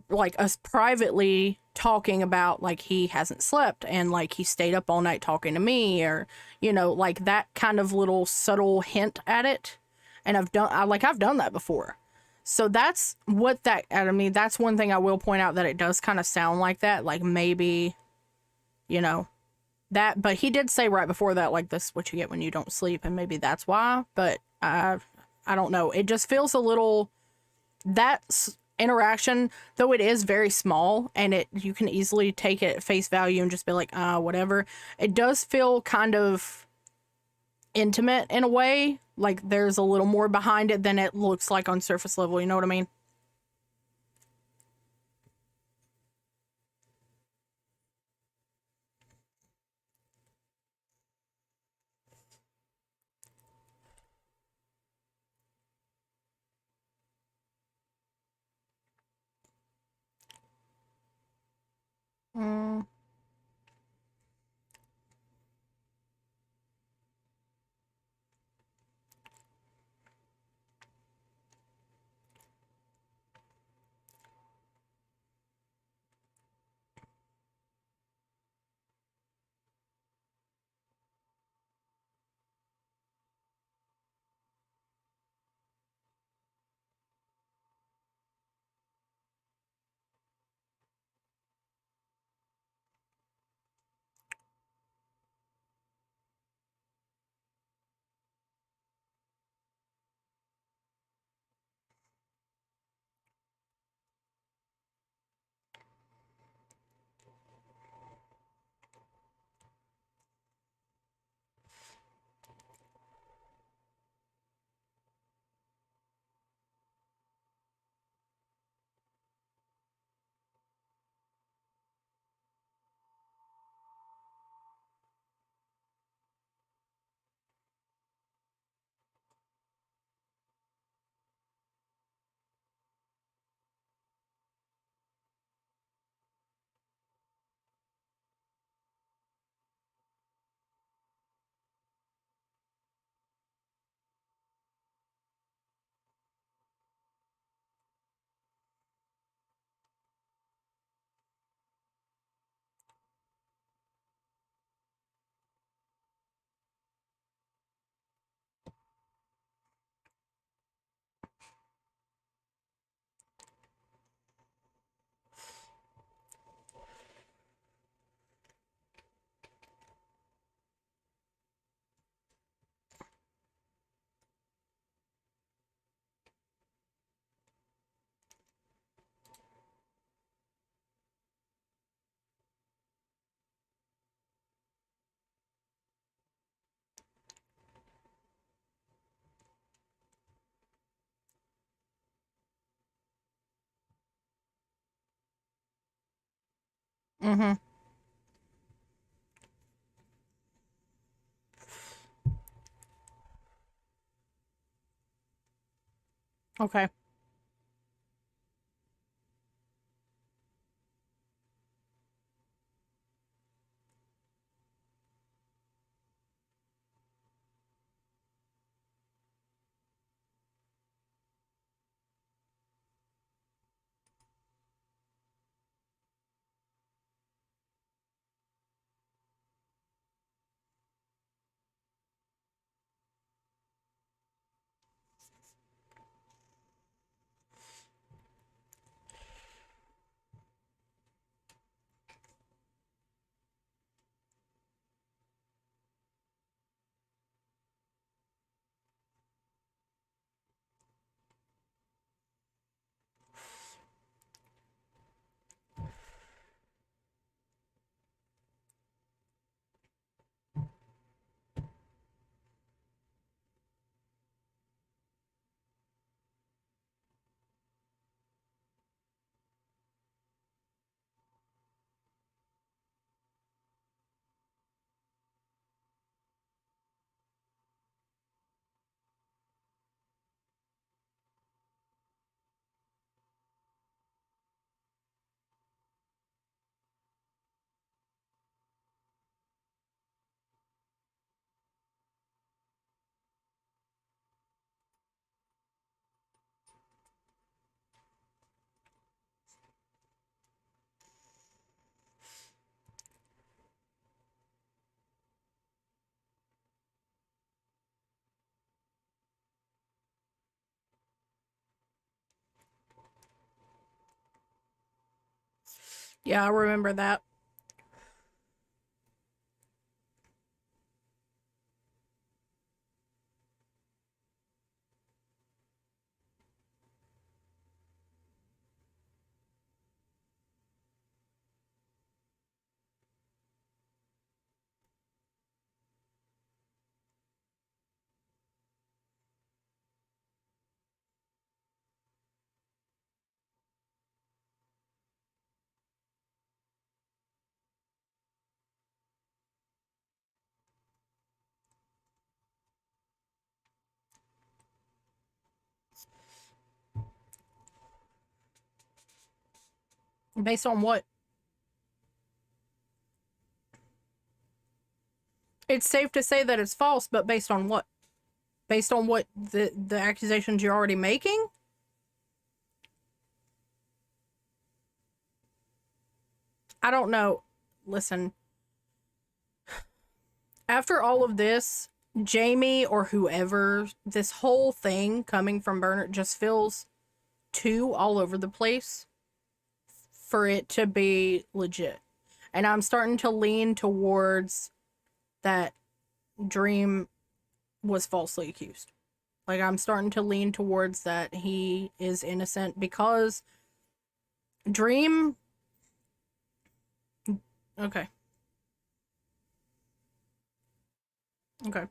like us privately talking about like he hasn't slept and like he stayed up all night talking to me, or like that kind of little subtle hint at it. And I've done that before. So that's what that, I mean, that's one thing I will point out, that it does kind of sound like that, like maybe that, but he did say right before that, like, this is what you get when you don't sleep, and maybe that's why. But I don't know, it just feels a little, that's interaction, though it is very small and you can easily take it at face value and just be like, whatever, it does feel kind of intimate in a way, Like, there's a little more behind it than it looks like on surface level. You know what I mean? Mm. Mm-hmm. Okay. Yeah, I remember that. Based on what? It's safe to say that it's false, but based on what? Based on what the accusations you're already making? I don't know. Listen. After all of this, Jamie or whoever, this whole thing coming from Bernard just feels too all over the place for it to be legit. And I'm starting to lean towards that Dream was falsely accused. Like, I'm starting to lean towards that he is innocent because Dream... Okay. Okay.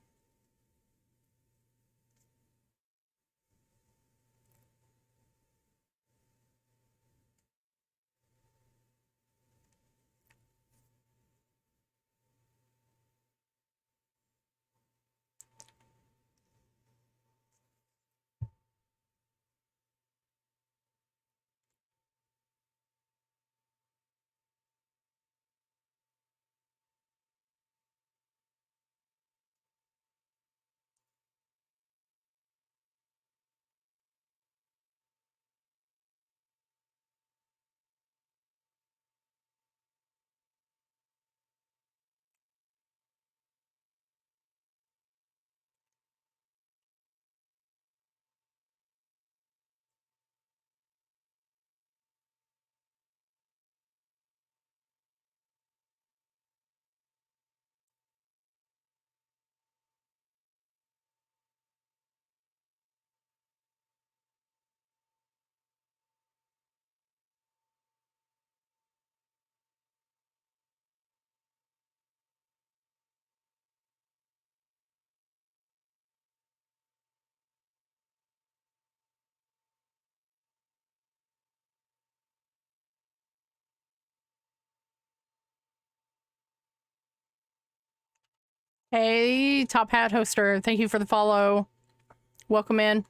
Hey, Top Hat Hoster, thank you for the follow. Welcome in.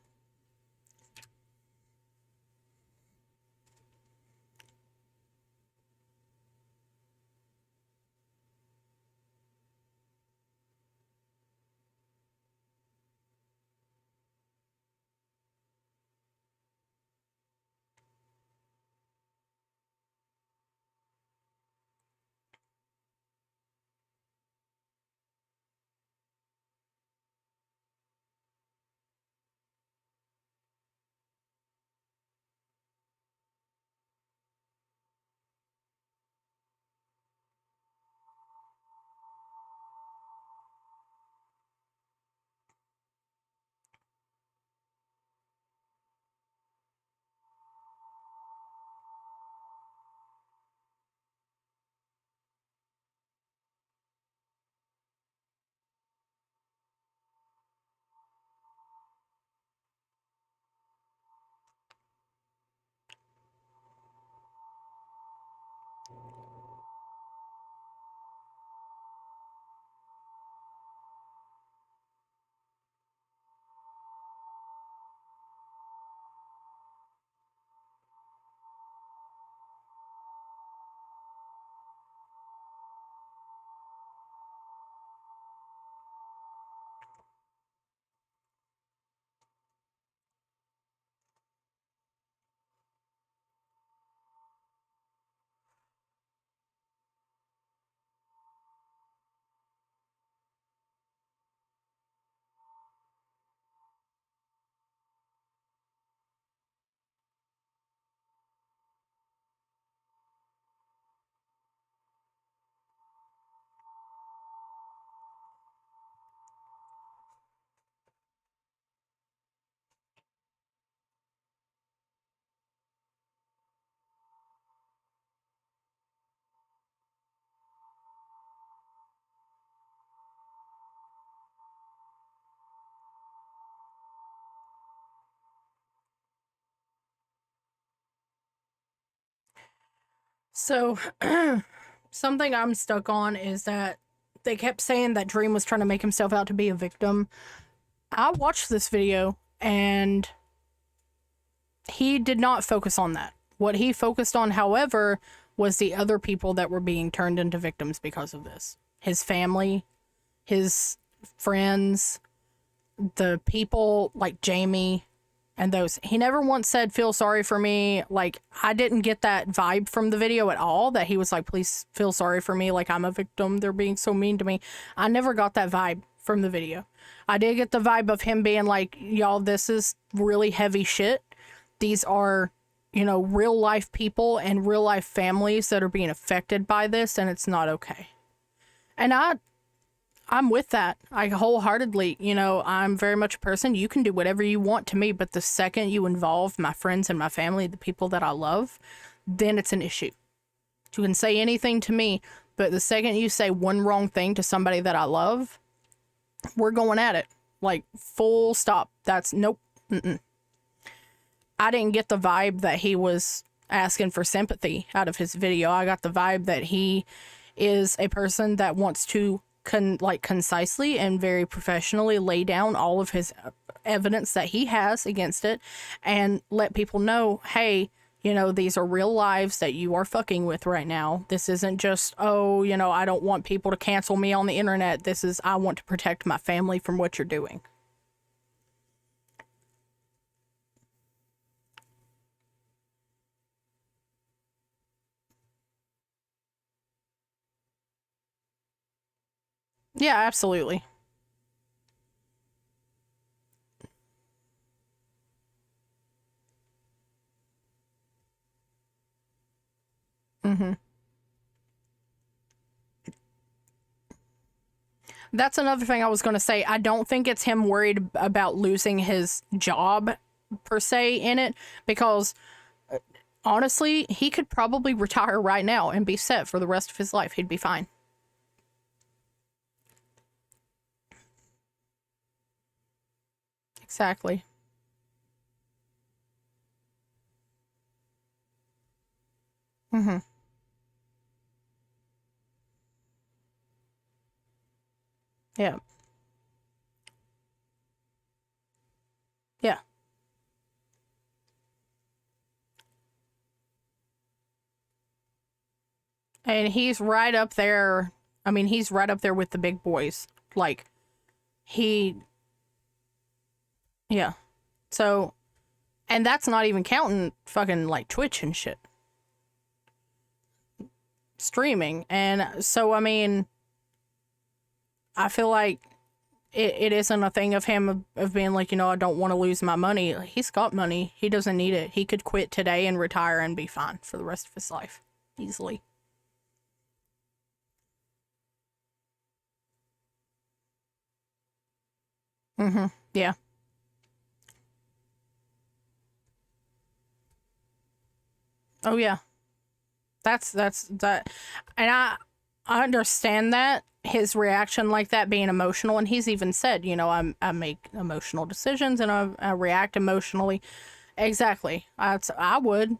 So, something I'm stuck on is that they kept saying that Dream was trying to make himself out to be a victim. I watched this video and he did not focus on that. What he focused on, however, was the other people that were being turned into victims because of this. His family, his friends, the people like Jamie and those. He never once said, feel sorry for me. Like, I didn't get that vibe from the video at all, that he was like, please feel sorry for me. Like, I'm a victim. They're being so mean to me. I never got that vibe from the video. I did get the vibe of him being like, y'all, this is really heavy shit. These are, you know, real life people and real life families that are being affected by this, and it's not okay. And I'm with that. I wholeheartedly, you know, I'm very much a person. You can do whatever you want to me, but the second you involve my friends and my family, the people that I love, then it's an issue. You can say anything to me, but the second you say one wrong thing to somebody that I love, we're going at it. Like, full stop. That's nope. I didn't get the vibe that he was asking for sympathy out of his video. I got the vibe that he is a person that wants to concisely and very professionally lay down all of his evidence that he has against it and let people know, hey, you know, these are real lives that you are fucking with right now. This isn't just, oh, you know, I don't want people to cancel me on the internet. This is, I want to protect my family from what you're doing. Yeah, absolutely. That's another thing I was going to say. I don't think it's him worried about losing his job per se in it, because honestly, he could probably retire right now and be set for the rest of his life. He'd be fine. Exactly. Yeah. Yeah. And he's right up there. I mean, he's right up there with the big boys. Like, he, yeah. So, and that's not even counting fucking like Twitch and shit. Streaming. And so, I mean, I feel like it isn't a thing of him of being like, you know, I don't want to lose my money. He's got money. He doesn't need it. He could quit today and retire and be fine for the rest of his life. Easily. Yeah. Oh, yeah. That's that. And I understand that, his reaction like that, being emotional, and he's even said, you know, I make emotional decisions and I react emotionally. Exactly. I would.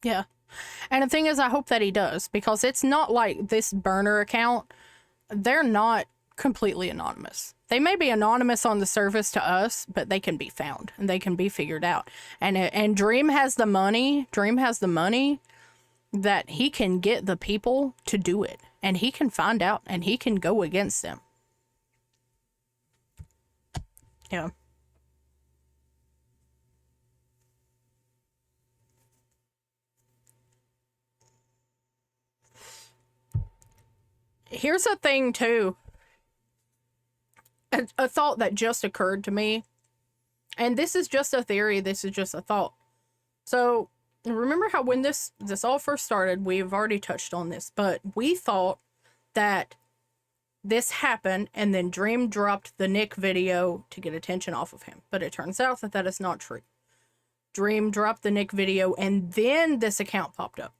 Yeah. And the thing is, I hope that he does, because it's not like this burner account, they're not completely anonymous. They may be anonymous on the surface to us, but they can be found and they can be figured out. And Dream has the money. Dream has the money that he can get the people to do it, and he can find out and he can go against them. Yeah. Here's a thing too. A thought that just occurred to me, and this is just a theory, this is just a thought. So remember how when this all first started, we've already touched on this, but we thought that this happened and then Dream dropped the Nick video to get attention off of him, but it turns out that that is not true. Dream dropped the Nick video and then this account popped up,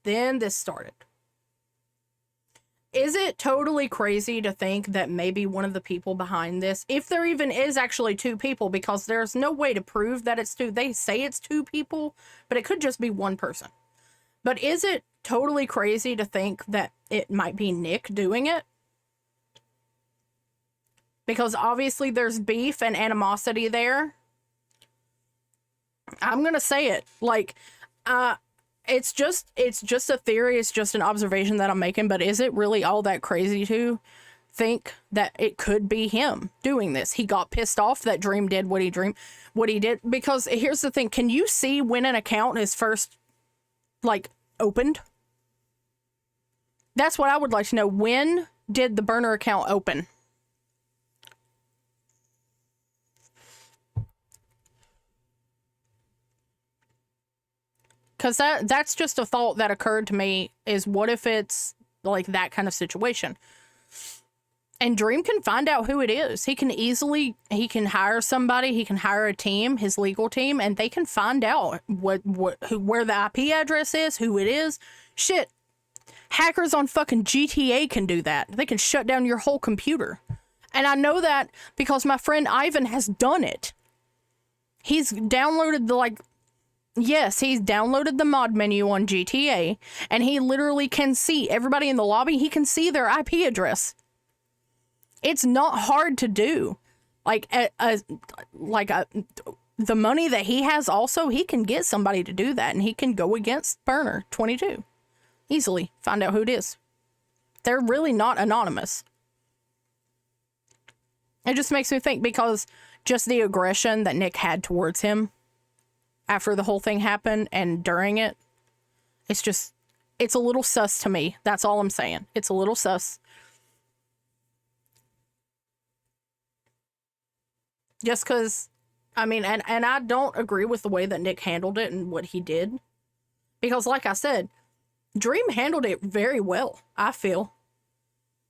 then this started. Is it totally crazy to think that maybe one of the people behind this, if there even is actually two people, because there's no way to prove that it's two, they say it's two people, but it could just be one person. But is it totally crazy to think that it might be Nick doing it? Because obviously there's beef and animosity there. I'm going to say it. Like, it's just a theory. It's just an observation that I'm making. But is it really all that crazy to think that it could be him doing this? He got pissed off that Dream did what he did. Because here's the thing. Can you see when an account is first, like, opened? That's what I would like to know. When did the burner account open? Because that's just a thought that occurred to me, is what if it's like that kind of situation? And Dream can find out who it is. He can hire somebody, he can hire a team, his legal team, and they can find out where the IP address is, who it is. Shit. Hackers on fucking GTA can do that. They can shut down your whole computer. And I know that because my friend Ivan has done it. He's downloaded he's downloaded the mod menu on GTA, and he literally can see everybody in the lobby. He can see their IP address. It's not hard to do. The money that he has also, he can get somebody to do that, and he can go against Burner 22. Easily find out who it is. They're really not anonymous. It just makes me think, because just the aggression that Nick had towards him after the whole thing happened and during it, it's a little sus to me. That's all I'm saying. It's a little sus. Just because, I mean, and I don't agree with the way that Nick handled it and what he did. Because like I said, Dream handled it very well, I feel.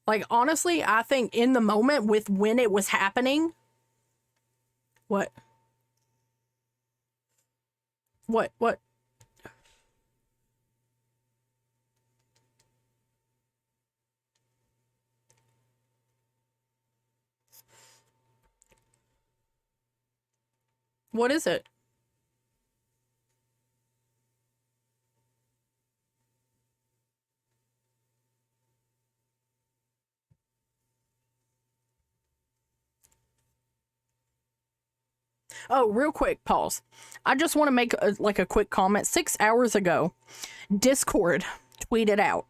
Like, honestly, I think in the moment with when it was happening. What? What? What is it? Oh, real quick, pause. I just want to make a quick comment. 6 hours ago, Discord tweeted out,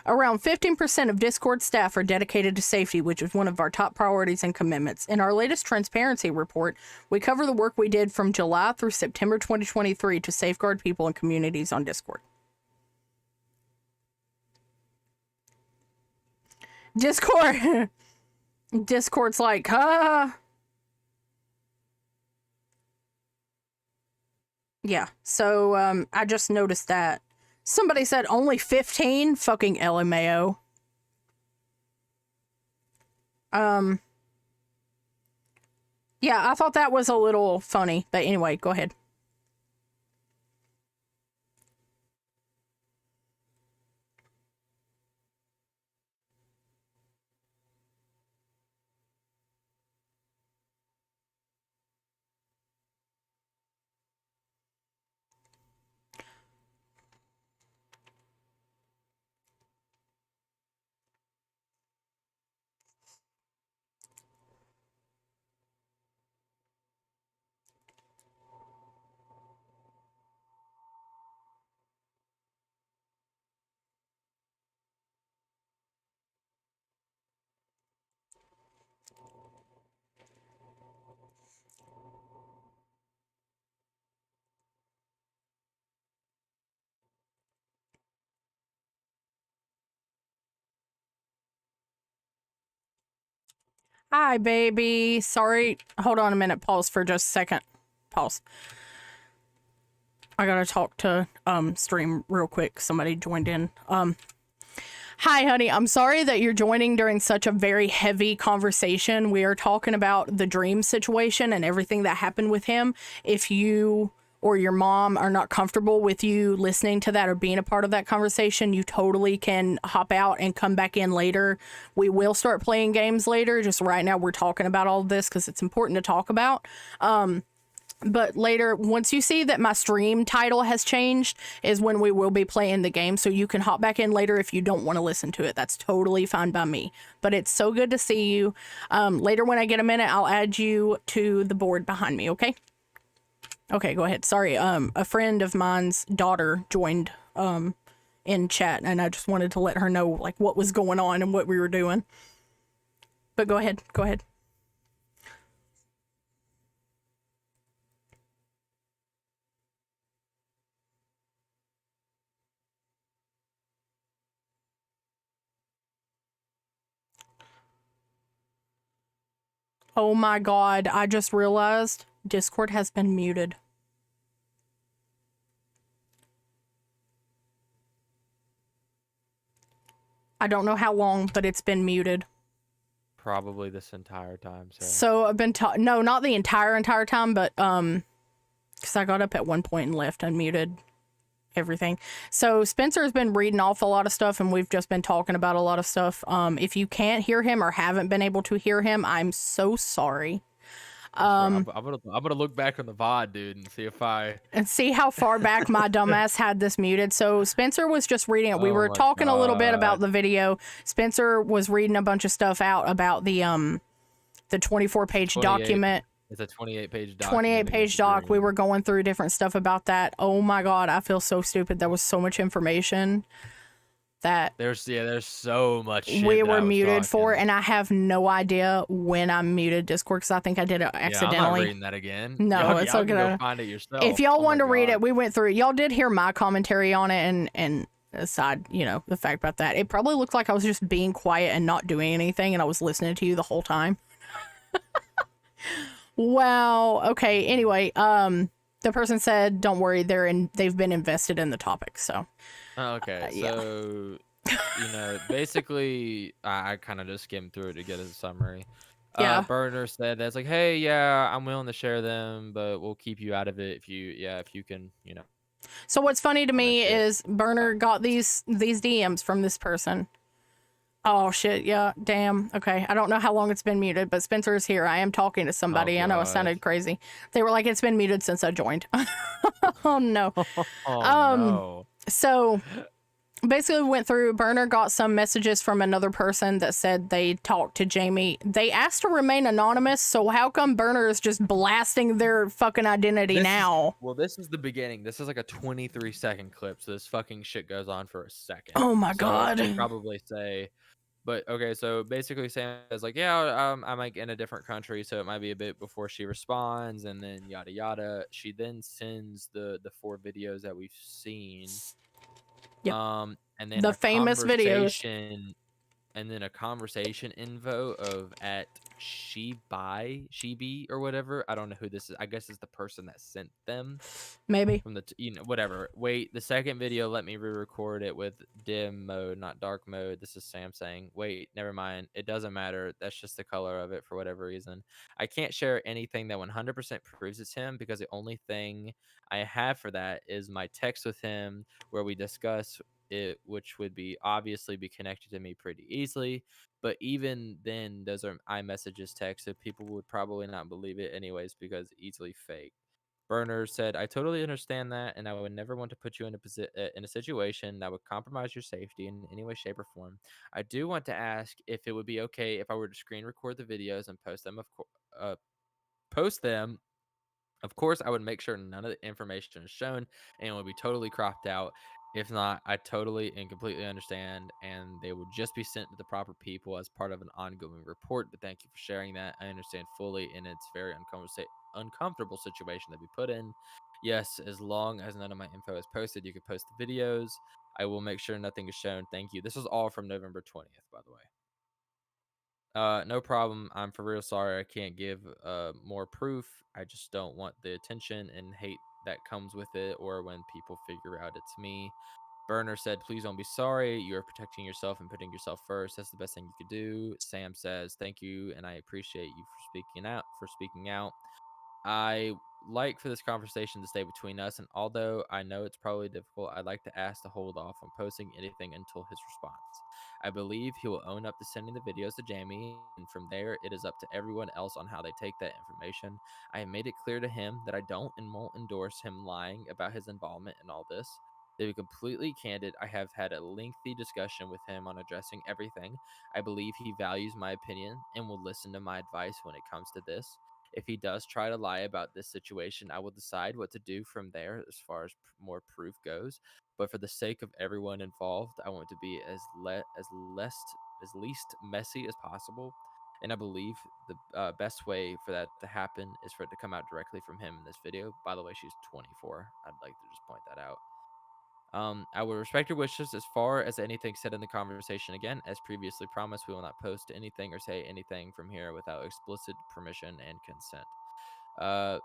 around 15% of Discord staff are dedicated to safety, which is one of our top priorities and commitments. In our latest transparency report, we cover the work we did from July through September 2023 to safeguard people and communities on Discord. Discord's like, Yeah, so I just noticed that. Somebody said only 15? Fucking LMAO. Yeah, I thought that was a little funny. But anyway, go ahead. Hi, baby. Sorry. Hold on a minute. Pause for just a second. Pause. I gotta talk to stream real quick. Somebody joined in. Hi, honey. I'm sorry that you're joining during such a very heavy conversation. We are talking about the Dream situation and everything that happened with him. If you or your mom are not comfortable with you listening to that or being a part of that conversation, you totally can hop out and come back in later. We will start playing games later. Just right now, we're talking about all of this because it's important to talk about. But later, once you see that my stream title has changed, is when we will be playing the game. So you can hop back in later if you don't want to listen to it. That's totally fine by me. But it's so good to see you. Later, when I get a minute, I'll add you to the board behind me, okay? Okay, go ahead. Sorry, a friend of mine's daughter joined in chat, and I just wanted to let her know like what was going on and what we were doing. But go ahead. Go ahead. Oh my god, I just realized Discord has been muted. I don't know how long, but it's been muted. Probably this entire time. So I've been no, not the entire time, but because I got up at one point and left and muted everything. So Spencer has been reading off a lot of stuff, and we've just been talking about a lot of stuff. If you can't hear him or haven't been able to hear him, I'm so sorry. I'm gonna look back on the VOD, dude, and see how far back my dumbass had this muted. So Spencer was just reading it. We were talking a little bit about the video. Spencer was reading a bunch of stuff out about the 24-page document. It's a 28-page doc. 28-page doc. We were going through different stuff about that. Oh my god, I feel so stupid. There was so much information that there's so much shit we were muted for, and I have no idea when I muted Discord because I think I did it accidentally. I'm not reading that again. No, it's okay. Go find it yourself. If y'all want to read it, we went through it. Y'all did hear my commentary on it, and aside, the fact about that, it probably looked like I was just being quiet and not doing anything, and I was listening to you the whole time. Wow. Okay. Anyway, the person said, "Don't worry, they've been invested in the topic." So. Okay, so basically, I kind of just skimmed through it to get a summary. Yeah. Burner said that's like, hey, yeah, I'm willing to share them, but we'll keep you out of it if you can, So what's funny to me is Burner got these DMs from this person. Oh shit, yeah, damn. Okay, I don't know how long it's been muted, but Spencer is here. I am talking to somebody. I know it sounded crazy. They were like, it's been muted since I joined. Oh no. No. So basically we went through. Burner got some messages from another person that said they talked to Jamie. They asked to remain anonymous, so how come Burner is just blasting their fucking identity now? This is the beginning. This is like a 23-second clip, so this fucking shit goes on for a second. Oh my god. I'd probably say, but okay, so basically Sam is like, yeah, I'm like in a different country, so it might be a bit before she responds, and then yada yada. She then sends the 4 videos that we've seen. Yep. And then the famous videos, and then a conversation info of at Shebi or whatever. I don't know who this is. I guess it's the person that sent them. Maybe from the whatever. Wait, the second video, let me re-record it with dim mode, not dark mode. This is Sam saying, wait, never mind. It doesn't matter. That's just the color of it for whatever reason. I can't share anything that 100% proves it's him because the only thing I have for that is my text with him where we discuss it, which would be obviously be connected to me pretty easily. But even then, those are iMessages text, so people would probably not believe it anyways because easily fake. Burner said, I totally understand that, and I would never want to put you in a situation that would compromise your safety in any way, shape, or form. I do want to ask if it would be okay if I were to screen record the videos and post them. Of course, I would make sure none of the information is shown and it would be totally cropped out. If not, I totally and completely understand, and they would just be sent to the proper people as part of an ongoing report. But thank you for sharing that. I understand fully, and it's very uncomfortable situation that we put in. Yes, as long as none of my info is posted, you can post the videos. I will make sure nothing is shown. Thank you. This was all from November 20th, by the way. No problem. I'm for real sorry. I can't give more proof. I just don't want the attention and hate that comes with it, or when people figure out it's me. Burner said, please don't be sorry. You are protecting yourself and putting yourself first. That's the best thing you could do. Sam says, thank you, and I appreciate you for speaking out. I like for this conversation to stay between us, and although I know it's probably difficult, I'd like to ask to hold off on posting anything until his response. I believe he will own up to sending the videos to Jamie, and from there, it is up to everyone else on how they take that information. I have made it clear to him that I don't and won't endorse him lying about his involvement in all this. To be completely candid, I have had a lengthy discussion with him on addressing everything. I believe he values my opinion and will listen to my advice when it comes to this. If he does try to lie about this situation, I will decide what to do from there as far as more proof goes. But for the sake of everyone involved, I want to be as least messy as possible. And I believe the best way for that to happen is for it to come out directly from him in this video. By the way, she's 24. I'd like to just point that out. I will respect your wishes as far as anything said in the conversation. Again, as previously promised, we will not post anything or say anything from here without explicit permission and consent.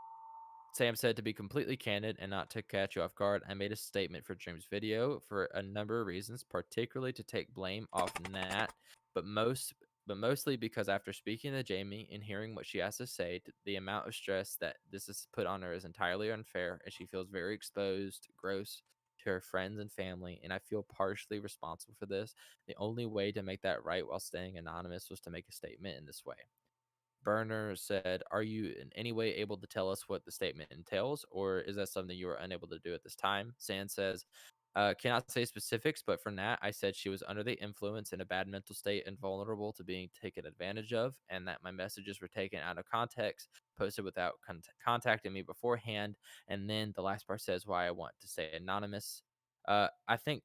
Sam said, to be completely candid and not to catch you off guard, I made a statement for Dream's video for a number of reasons, particularly to take blame off Nat, but mostly because after speaking to Jamie and hearing what she has to say, the amount of stress that this has put on her is entirely unfair, and she feels very exposed, gross to her friends and family, and I feel partially responsible for this. The only way to make that right while staying anonymous was to make a statement in this way. Burner said, are you in any way able to tell us what the statement entails, or is that something you were unable to do at this time? Sand says, cannot say specifics, but for Nat, I said she was under the influence in a bad mental state and vulnerable to being taken advantage of, and that my messages were taken out of context, posted without contacting me beforehand. And then the last part says why I want to stay anonymous. I think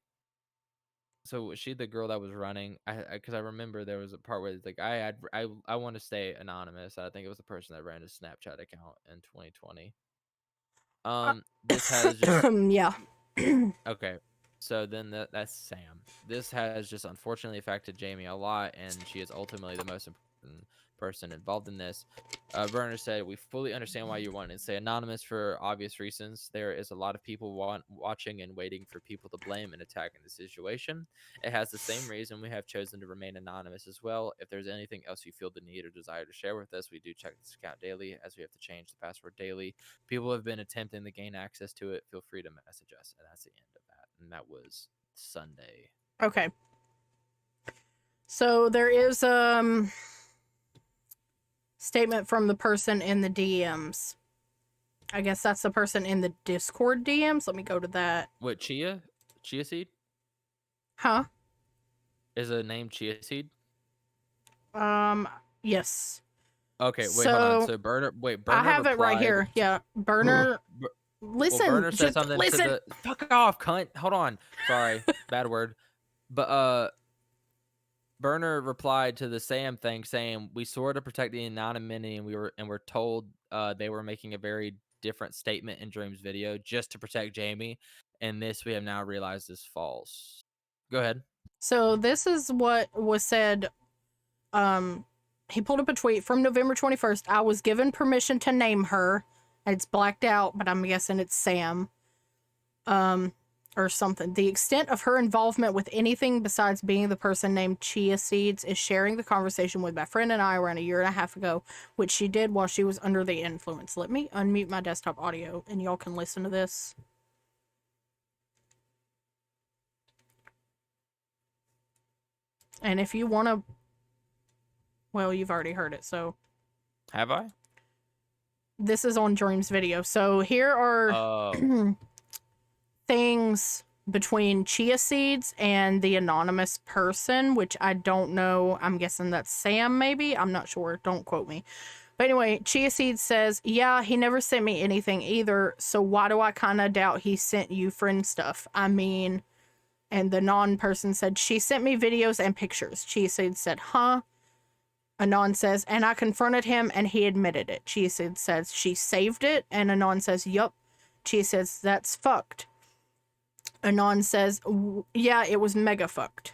so. Was she the girl that was running? Because I remember there was a part where it's like I want to stay anonymous. I think it was the person that ran his Snapchat account in 2020. This has just Yeah. okay. So then that's Sam. This has just unfortunately affected Jamie a lot, and she is ultimately the most important person involved in this. Burner said, we fully understand why you want to stay anonymous for obvious reasons. There is a lot of people watching and waiting for people to blame and attacking the situation. It has the same reason we have chosen to remain anonymous as well. If there's anything else you feel the need or desire to share with us, we do check this account daily, as we have to change the password daily. People have been attempting to gain access to it. Feel free to message us. And that's the end of that. And that was Sunday. Okay. So there is statement from the person in the DMs. I guess that's the person in the Discord DMs. Let me go to that. What, Chia? Chia Seed? Huh? Is it named Chia Seed? Yes. Okay, wait, hold on. So Burner I have replied, it right here. Yeah, Burner. Listen. Well, Burner said just something listen. to the fuck off, cunt. Hold on. Sorry, bad word. But Burner replied to the Sam thing saying, we swore to protect the anonymity, and we're told they were making a very different statement in Dream's video just to protect Jamie, and this we have now realized is false. Go ahead. So this is what was said. He pulled up a tweet from November 21st. I was given permission to name her. It's blacked out, but I'm guessing it's Sam. Or something. The extent of her involvement with anything besides being the person named Chia Seeds is sharing the conversation with my friend and I around a year and a half ago, which she did while she was under the influence. Let me unmute my desktop audio and y'all can listen to this. And if you want to, well, you've already heard it, so. Have I? This is on Dream's video. So here are things between Chia Seeds and the anonymous person, which I don't know. I'm guessing that's Sam, maybe? I'm not sure. Don't quote me. But anyway, Chia Seeds says, yeah, he never sent me anything either, so why do I kind of doubt he sent you friend stuff? I mean, and the non-person said, she sent me videos and pictures. Chia Seeds said, huh? Anon says, and I confronted him and he admitted it. Chia Seeds says, she saved it, and Anon says, yup. Chia says, that's fucked. Anon says, yeah, it was mega fucked.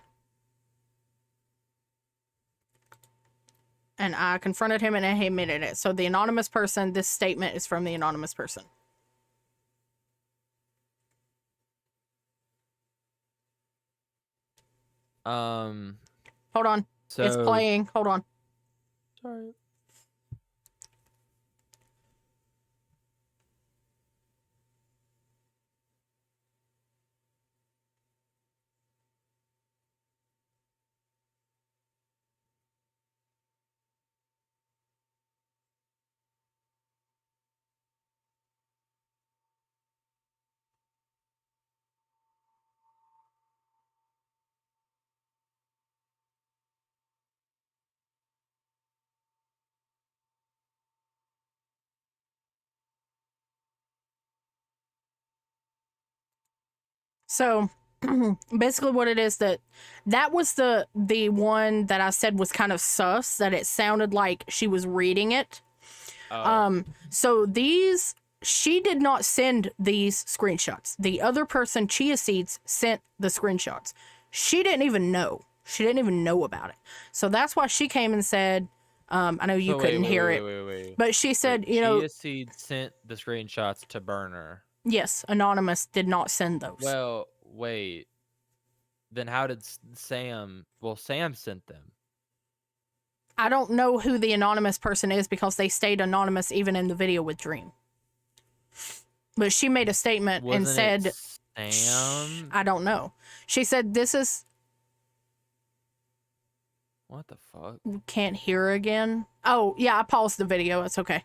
And I confronted him and he admitted it. So the anonymous person, this statement is from the anonymous person. Hold on. So, it's playing. Hold on. Sorry. So basically what it is that was the one that I said was kind of sus, that it sounded like she was reading it. So she did not send these screenshots. The other person, Chia Seeds, sent the screenshots. She didn't even know. She didn't even know about it. So that's why she came and said, I know you couldn't hear it, wait. but she said, you know, Chia Seed sent the screenshots to Burner. yes, Anonymous did not send those. Well, wait. Then how did Sam? Well, Sam sent them. I don't know who the anonymous person is because they stayed anonymous even in the video with Dream. But she made a statement and said, Sam? I don't know. She said, this is... What the fuck? Can't hear again. Oh, yeah, I paused the video. It's okay.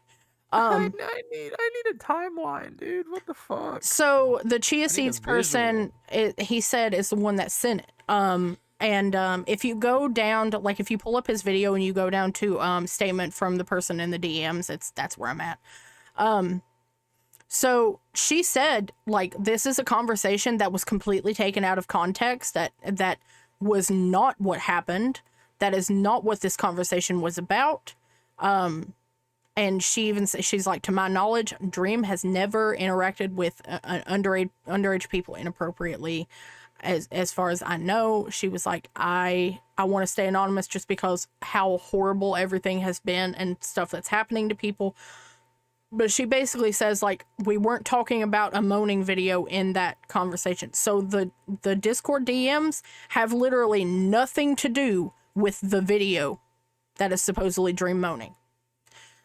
I need a timeline, dude. What the fuck? So the Chia Seeds person, he said, is the one that sent it. And if you go down to, like, if you pull up his video and you go down to statement from the person in the DMs, that's where I'm at. So she said, like, this is a conversation that was completely taken out of context, that was not what happened. That is not what this conversation was about. And she even says, she's like, to my knowledge, Dream has never interacted with underage people inappropriately. As far as I know, she was like, I want to stay anonymous just because how horrible everything has been and stuff that's happening to people. But she basically says, like, we weren't talking about a moaning video in that conversation. So the Discord DMs have literally nothing to do with the video that is supposedly Dream moaning.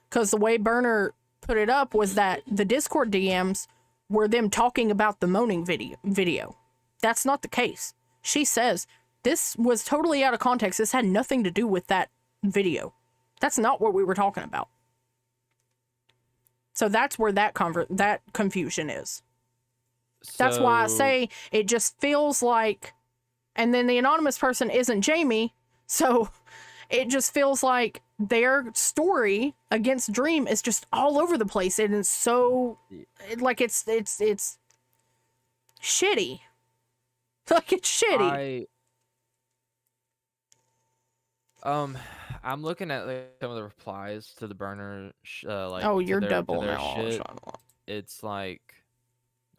Because the way Burner put it up was that the Discord DMs were them talking about the moaning video. That's not the case. She says, this was totally out of context. This had nothing to do with that video. That's not what we were talking about. So that's where that confusion is. That's why I say it just feels like, and then the anonymous person isn't Jamie, so it just feels like their story against Dream is just all over the place, and it's so like it's shitty. Like, it's shitty. I'm looking at, like, some of the replies to the Burner, like, oh, you're to double their now. shit. It's like,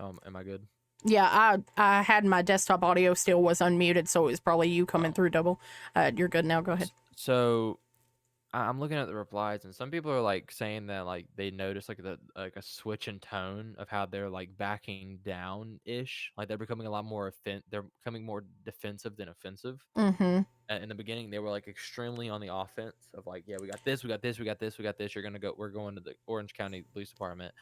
am I good? Yeah, I had my desktop audio still was unmuted, so it was probably you coming through double. You're good now. Go ahead. So I'm looking at the replies, and some people are, like, saying that, like, they notice, like, a switch in tone of how they're, like, backing down ish. Like, they're becoming a lot more they're becoming more defensive than offensive. Mm-hmm. In the beginning, they were, like, extremely on the offense of, like, yeah, we got this. We're going to the Orange County Police Department.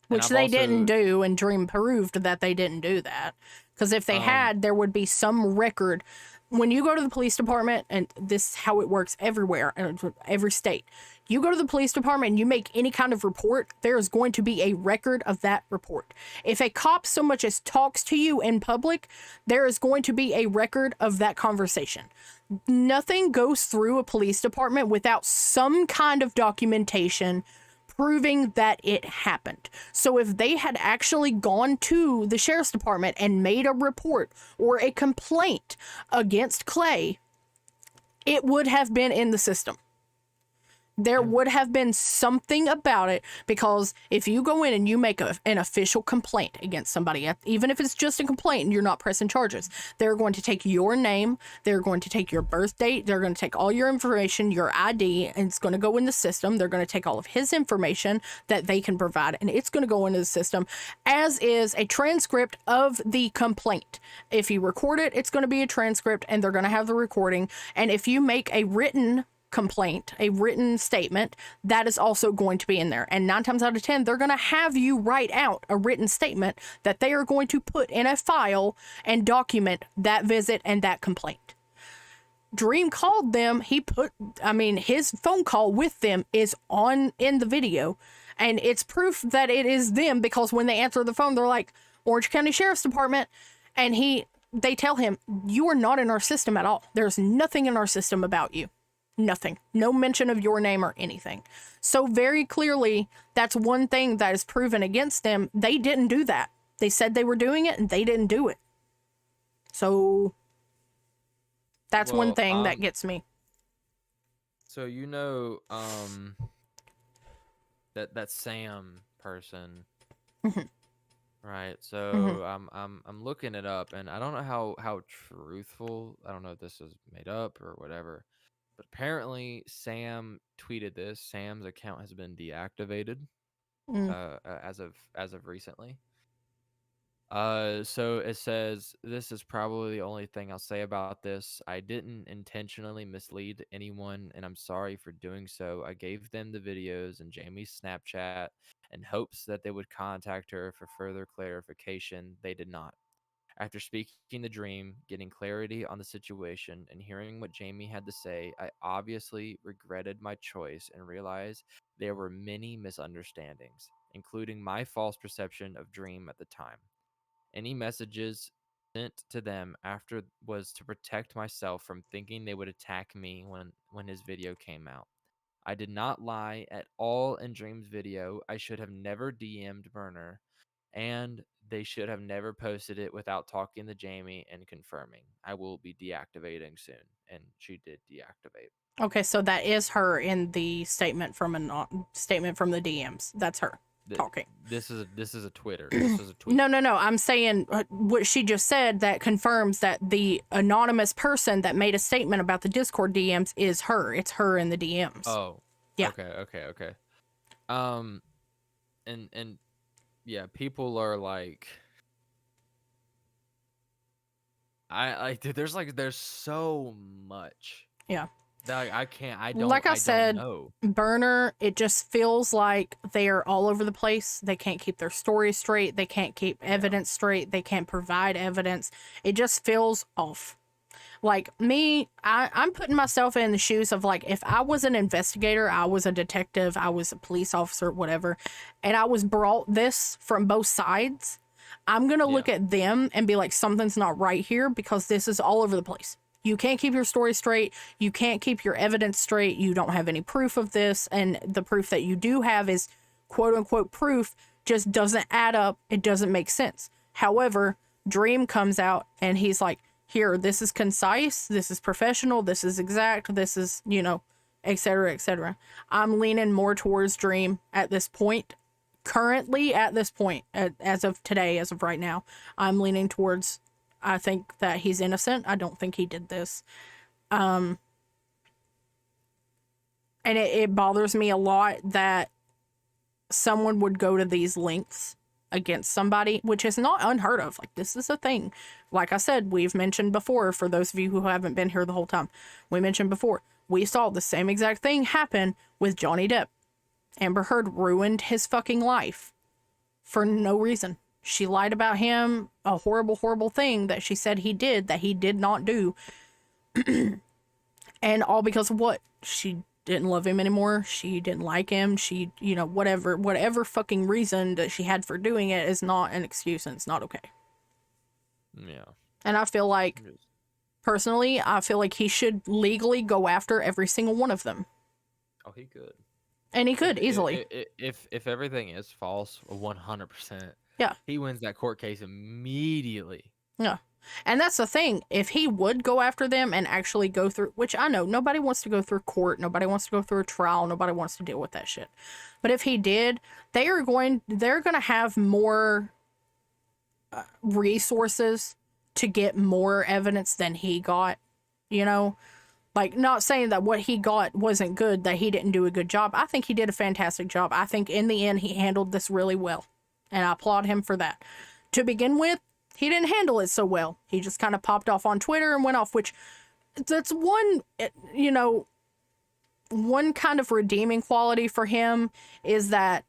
Which they didn't do, and Dream proved that they didn't do that. Because if they had, there would be some record. When you go to the police department, and this is how it works everywhere, every state, you go to the police department and you make any kind of report, there is going to be a record of that report. If a cop so much as talks to you in public, there is going to be a record of that conversation. Nothing goes through a police department without some kind of documentation proving that it happened. So if they had actually gone to the sheriff's department and made a report or a complaint against Clay, it would have been in the system. There would have been something about it, because if you go in and you make an official complaint against somebody, even if it's just a complaint and you're not pressing charges, they're going to take your name, they're going to take your birth date, they're going to take all your information, your ID, and it's going to go in the system. They're going to take all of his information that they can provide, and it's going to go into the system, as is a transcript of the complaint. If you record it, it's going to be a transcript, and they're going to have the recording. And if you make a written complaint, a written statement, that is also going to be in there. And 9 times out of 10, they're going to have you write out a written statement that they are going to put in a file and document that visit and that complaint. Dream called them. His phone call with them is in the video, and it's proof that it is them, because when they answer the phone, they're like, Orange County Sheriff's Department, and they tell him, you are not in our system at all. There's nothing in our system about you. Nothing. No mention of your name or anything. So very clearly, that's one thing that is proven against them. They didn't do that. They said they were doing it and they didn't do it. So that's one thing that gets me. So that Sam person, right? So I'm looking it up, and I don't know how truthful. I don't know if this is made up or whatever, but apparently Sam tweeted this. Sam's account has been deactivated as of recently. So it says, this is probably the only thing I'll say about this. I didn't intentionally mislead anyone, and I'm sorry for doing so. I gave them the videos and Jamie's Snapchat in hopes that they would contact her for further clarification. They did not. After speaking the dream, getting clarity on the situation, and hearing what Jamie had to say, I obviously regretted my choice and realized there were many misunderstandings, including my false perception of Dream at the time. Any messages sent to them after was to protect myself from thinking they would attack me when his video came out. I did not lie at all in Dream's video. I should have never DM'd Burner, and they should have never posted it without talking to Jamie and confirming. I will be deactivating soon, and she did deactivate. Okay, so that is her in the statement from the DMs. That's her talking. This is a Twitter. This is a tweet. No. I'm saying what she just said that confirms that the anonymous person that made a statement about the Discord DMs is her. It's her in the DMs. Oh. Yeah. Okay. And yeah, people are like, dude, there's so much. Yeah. That I said, don't know. Burner, it just feels like they're all over the place. They can't keep their story straight. They can't keep evidence straight. They can't provide evidence. It just feels off. Like me, I'm putting myself in the shoes of like, if I was an investigator, I was a detective, I was a police officer, whatever, and I was brought this from both sides, I'm going to look at them and be like, something's not right here because this is all over the place. You can't keep your story straight. You can't keep your evidence straight. You don't have any proof of this. And the proof that you do have is quote unquote proof just doesn't add up. It doesn't make sense. However, Dream comes out and he's like, here, this is concise. This is professional. This is exact. This is, et cetera, et cetera. I'm leaning more towards Dream at this point. Currently at this point, as of today, as of right now, I'm leaning towards, I think that he's innocent. I don't think he did this. And it bothers me a lot that someone would go to these lengths against somebody, which is not unheard of. Like, this is a thing. Like I said, we've mentioned before, for those of you who haven't been here the whole time, we mentioned before, we saw the same exact thing happen with Johnny Depp. Amber Heard ruined his fucking life for no reason. She lied about him, a horrible, horrible thing that she said he did that he did not do. And all because of what? She didn't love him anymore. She didn't like him. She, whatever fucking reason that she had for doing it is not an excuse and it's not okay. Yeah. And I feel like, personally, he should legally go after every single one of them. Oh, he could. And he could easily. If everything is false, 100%. Yeah. He wins that court case immediately. Yeah. And that's the thing. If he would go after them and actually go through, which I know nobody wants to go through court, nobody wants to go through a trial, nobody wants to deal with that shit. But if he did, they're going to have more resources to get more evidence than he got, Like, not saying that what he got wasn't good, that he didn't do a good job. I think he did a fantastic job. I think in the end he handled this really well. And I applaud him for that. To begin with, he didn't handle it so well. He just kind of popped off on Twitter and went off, which that's one kind of redeeming quality for him is that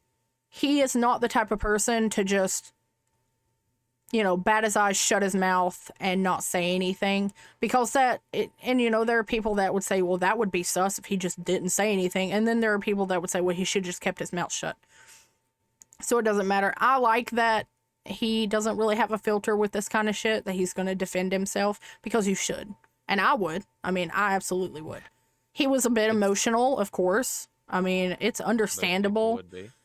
he is not the type of person to just, bat his eyes, shut his mouth, and not say anything. Because there are people that would say, well, that would be sus if he just didn't say anything. And then there are people that would say, well, he should just kept his mouth shut. So it doesn't matter. I like that he doesn't really have a filter with this kind of shit, that he's going to defend himself, because you should. And I would. I absolutely would. He was a bit emotional, of course. It's understandable.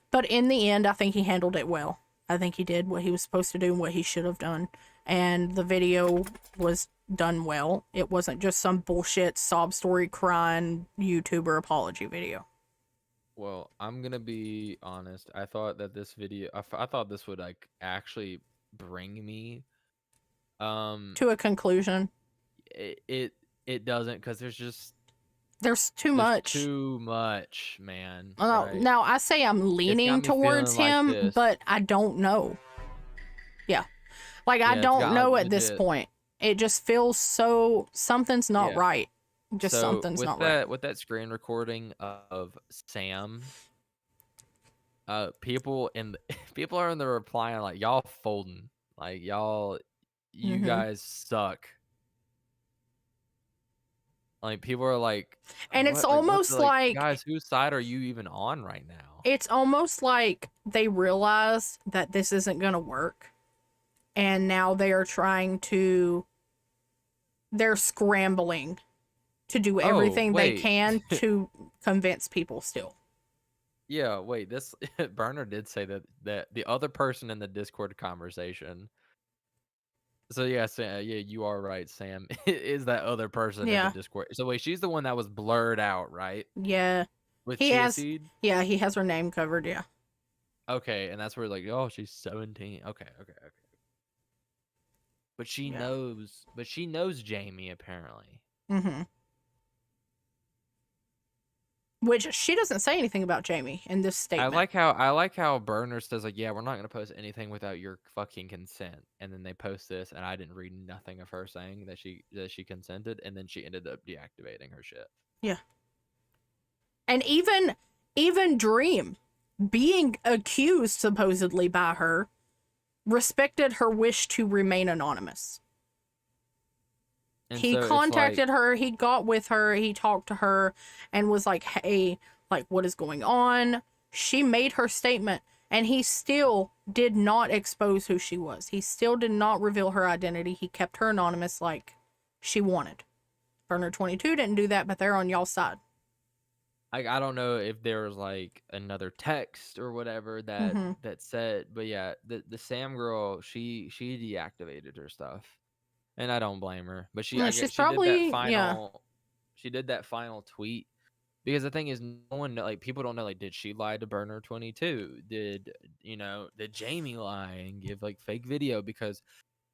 But in the end, I think he handled it well. I think he did what he was supposed to do and what he should have done. And the video was done well. It wasn't just some bullshit sob story crying YouTuber apology video. Well, I'm gonna be honest. I thought that this video, I thought this would like actually bring me to a conclusion. It doesn't, because there's too much. Too much, man. Right? Now I say I'm leaning towards him, like, but I don't know. Yeah. Like, I don't know at this point. It just feels so, something's not right. Just so something's not right. With that screen recording of Sam, people are in the reply like, y'all folding. Like, you guys suck. Like, people are like, and it's almost like, guys, whose side are you even on right now? It's almost like they realize that this isn't gonna work, and now they are they're scrambling to do everything they can to convince people still. Yeah, wait, this Burner did say that the other person in the Discord conversation. So yeah, you are right, Sam. Is that other person in the Discord? So wait, she's the one that was blurred out, right? Yeah. With Chia Seed? Yeah, he has her name covered, yeah. Okay, and that's where like, oh, she's 17. Okay. But she knows Jamie apparently. Mm-hmm. Which she doesn't say anything about Jamie in this statement. I like how Burner says like, yeah, we're not gonna post anything without your fucking consent, and then they post this, and I didn't read nothing of her saying that she consented, and then she ended up deactivating her shit. Yeah. And even Dream, being accused supposedly by her, respected her wish to remain anonymous. And he contacted her, he got with her, he talked to her, and was like, hey, like, what is going on? She made her statement, and he still did not expose who she was. He still did not reveal her identity. He kept her anonymous like she wanted. Burner 22 didn't do that, but they're on y'all's side. I don't know if there was like another text or whatever that said, but yeah, the Sam girl, she deactivated her stuff. And I don't blame her, but she did that final tweet, because the thing is, no one like, people don't know, like, did she lie to Burner 22? Did Jamie lie and give like fake video? Because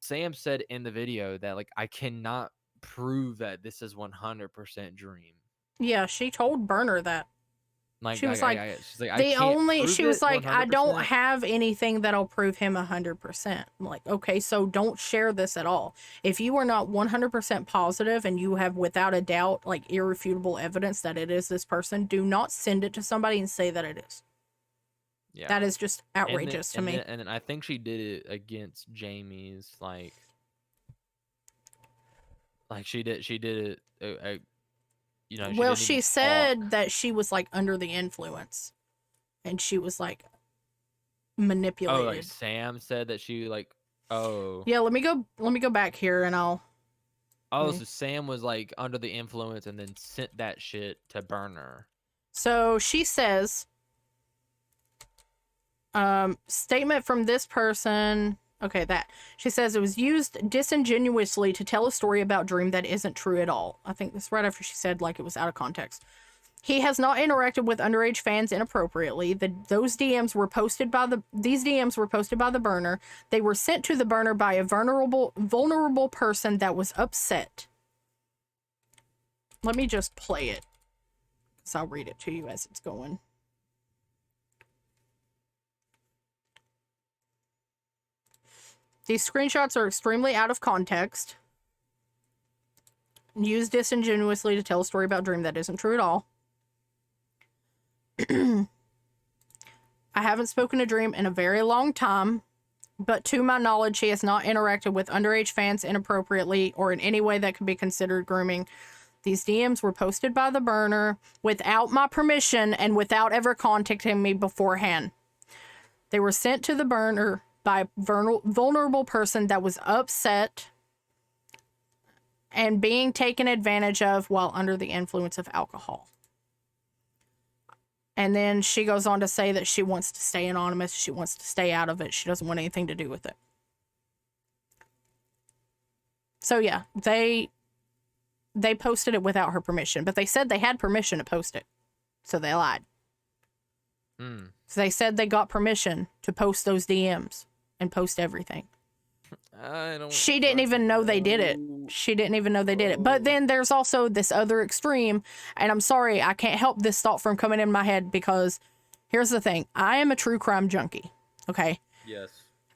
Sam said in the video that like, I cannot prove that this is 100% Dream. Yeah, she told Burner that. Like, she was like, I don't have anything that'll prove him 100%. I'm like, okay, so don't share this at all. If you are not 100% positive and you have without a doubt, like, irrefutable evidence that it is this person, do not send it to somebody and say that it is. Yeah. That is just outrageous to me. And then I think she did it against Jamie's, like she did it. Well, she said that she was like under the influence, and she was like manipulated. Oh, like Sam said that she like, oh. Yeah, let me go back here and I'll. Oh, so Sam was like under the influence and then sent that shit to Burner. So she says, statement from this person. Okay, that. She says it was used disingenuously to tell a story about Dream that isn't true at all. I think that's right after she said, like, it was out of context. He has not interacted with underage fans inappropriately. These DMs were posted by the Burner. They were sent to the Burner by a vulnerable person that was upset. Let me just play it, because I'll read it to you as it's going. These screenshots are extremely out of context. Used disingenuously to tell a story about Dream that isn't true at all. I haven't spoken to Dream in a very long time, but to my knowledge, he has not interacted with underage fans inappropriately or in any way that could be considered grooming. These DMs were posted by the Burner without my permission and without ever contacting me beforehand. They were sent to the Burner by a vulnerable person that was upset and being taken advantage of while under the influence of alcohol. And then she goes on to say that she wants to stay anonymous. She wants to stay out of it. She doesn't want anything to do with it. So yeah, they posted it without her permission, but they said they had permission to post it. So they lied. So they said they got permission to post those DMs and post everything. She didn't even know they did it. She didn't even know they did it. But then there's also this other extreme, and I'm sorry, I can't help this thought from coming in my head, because here's the thing. I am a true crime junkie, okay? Yes.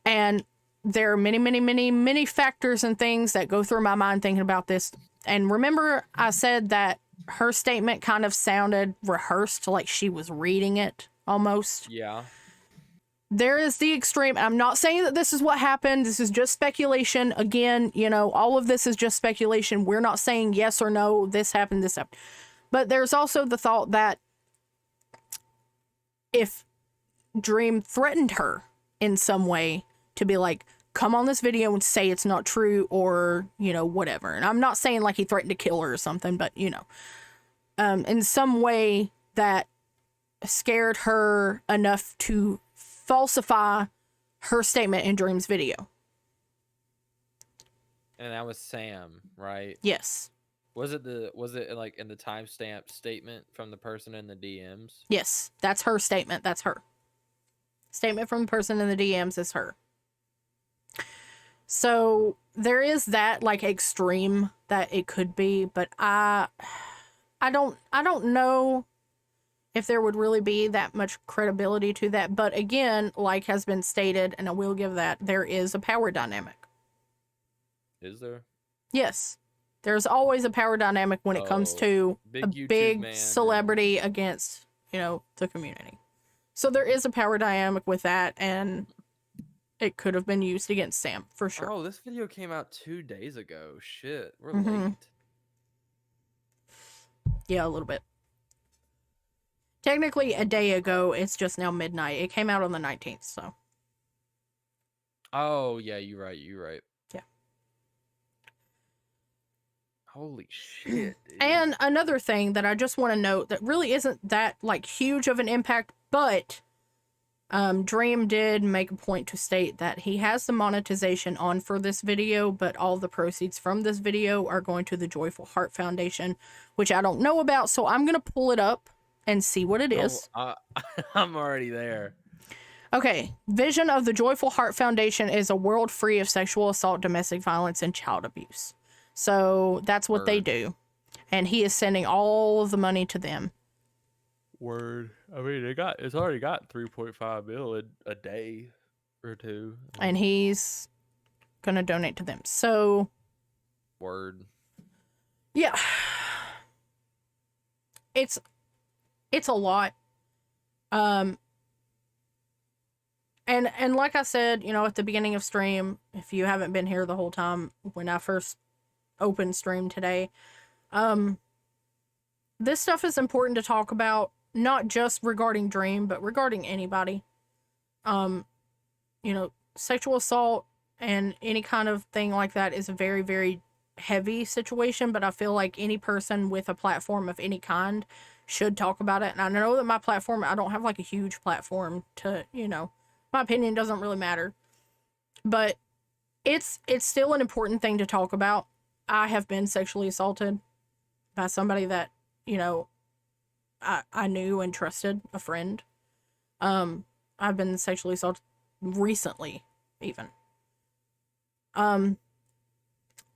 And there are many, many, many, many factors and things that go through my mind thinking about this. And remember I said that her statement kind of sounded rehearsed, like she was reading it almost? Yeah. There is the extreme. I'm not saying that this is what happened. This is just speculation. Again, you know, all of this is just speculation. We're not saying yes or no, this happened, this happened. But there's also the thought that if Dream threatened her in some way to be like, come on this video and say it's not true, or, you know, whatever. And I'm not saying like he threatened to kill her or something, but, you know, in some way that scared her enough to falsify her statement in Dream's video. And that was Sam, right? Yes. Was it like in the timestamp statement from the person in the DMs? Yes, that's her statement. That's her. Statement from the person in the DMs is her. So there is that like extreme that it could be, but I don't know if there would really be that much credibility to that. But again, like has been stated, and I will give that, there is a power dynamic. Is there? Yes. There's always a power dynamic when it comes to a big celebrity against, you know, the community. So there is a power dynamic with that, and it could have been used against Sam, for sure. Oh, this video came out 2 days ago. Shit, we're late. Yeah, a little bit. Technically, a day ago. It's just now midnight. It came out on the 19th, so. Oh, yeah, you're right. Yeah. Holy shit, dude. And another thing that I just want to note that really isn't that, like, huge of an impact, but Dream did make a point to state that he has the monetization on for this video, but all the proceeds from this video are going to the Joyful Heart Foundation, which I don't know about, so I'm going to pull it up and see what it is. I'm already there. Okay, vision of the Joyful Heart Foundation is a world free of sexual assault, domestic violence, and child abuse. So that's what they do. And he is sending all of the money to them. Word. I mean, it's already got 3.5 mil a day or two. And he's gonna donate to them. So word. Yeah. It's a lot. And like I said, you know, at the beginning of stream, if you haven't been here the whole time when I first opened stream today, this stuff is important to talk about, not just regarding Dream, but regarding anybody. You know, sexual assault and any kind of thing like that is a very, very heavy situation, but I feel like any person with a platform of any kind should talk about it. And I know that my platform, I don't have like a huge platform to, you know, my opinion doesn't really matter, but it's still an important thing to talk about. I have been sexually assaulted by somebody that, you know, I knew and trusted, a friend. I've been sexually assaulted recently, even. And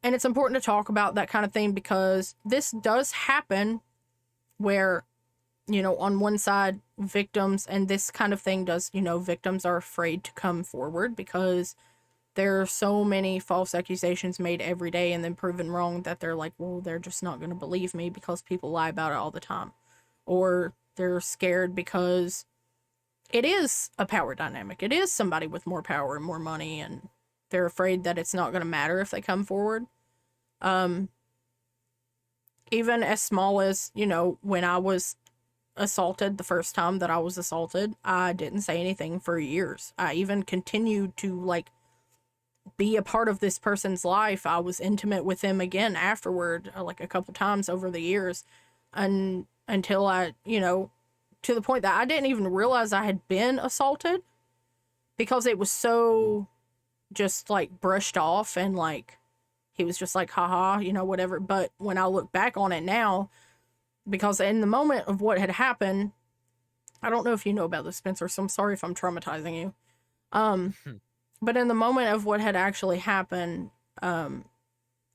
it's important to talk about that kind of thing because this does happen where, you know, on one side, victims, and this kind of thing does, you know, victims are afraid to come forward because there are so many false accusations made every day and then proven wrong that they're like, well, they're just not going to believe me because people lie about it all the time. Or they're scared because it is a power dynamic. It is somebody with more power and more money, and they're afraid that it's not going to matter if they come forward. Even as small as, you know, when I was assaulted, the first time that I was assaulted, I didn't say anything for years. I even continued to, like, be a part of this person's life. I was intimate with them again afterward, like a couple times over the years, and until I, you know, to the point that I didn't even realize I had been assaulted because it was so just like brushed off and like he was just like, haha, you know, whatever. But when I look back on it now, because in the moment of what had happened, I don't know if you know about this, Spencer, so I'm sorry if I'm traumatizing you. But in the moment of what had actually happened, I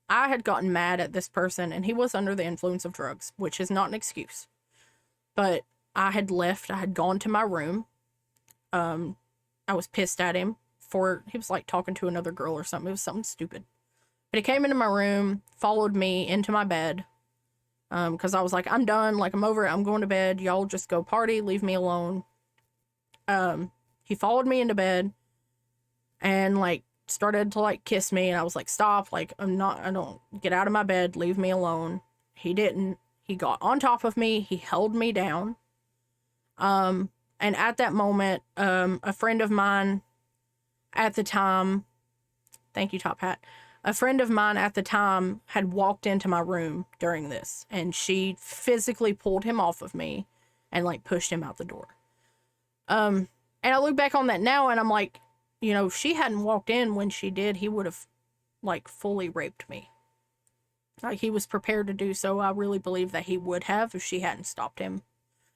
had gotten mad at this person, and he was under the influence of drugs, which is not an excuse. But I had left. I had gone to my room. I was pissed at him he was like talking to another girl or something. It was something stupid. But he came into my room, followed me into my bed. Because I was like, I'm done. Like, I'm over it. I'm going to bed. Y'all just go party. Leave me alone. He followed me into bed and like started to like kiss me. And I was like, stop. Like, I don't get out of my bed. Leave me alone. He didn't. He got on top of me. He held me down. And at that moment, a friend of mine at the time, thank you, Top Hat. A friend of mine at the time had walked into my room during this, and she physically pulled him off of me and like pushed him out the door. And I look back on that now and I'm like, you know, if she hadn't walked in when she did, he would have like fully raped me. Like, he was prepared to do so. I really believe that he would have if she hadn't stopped him.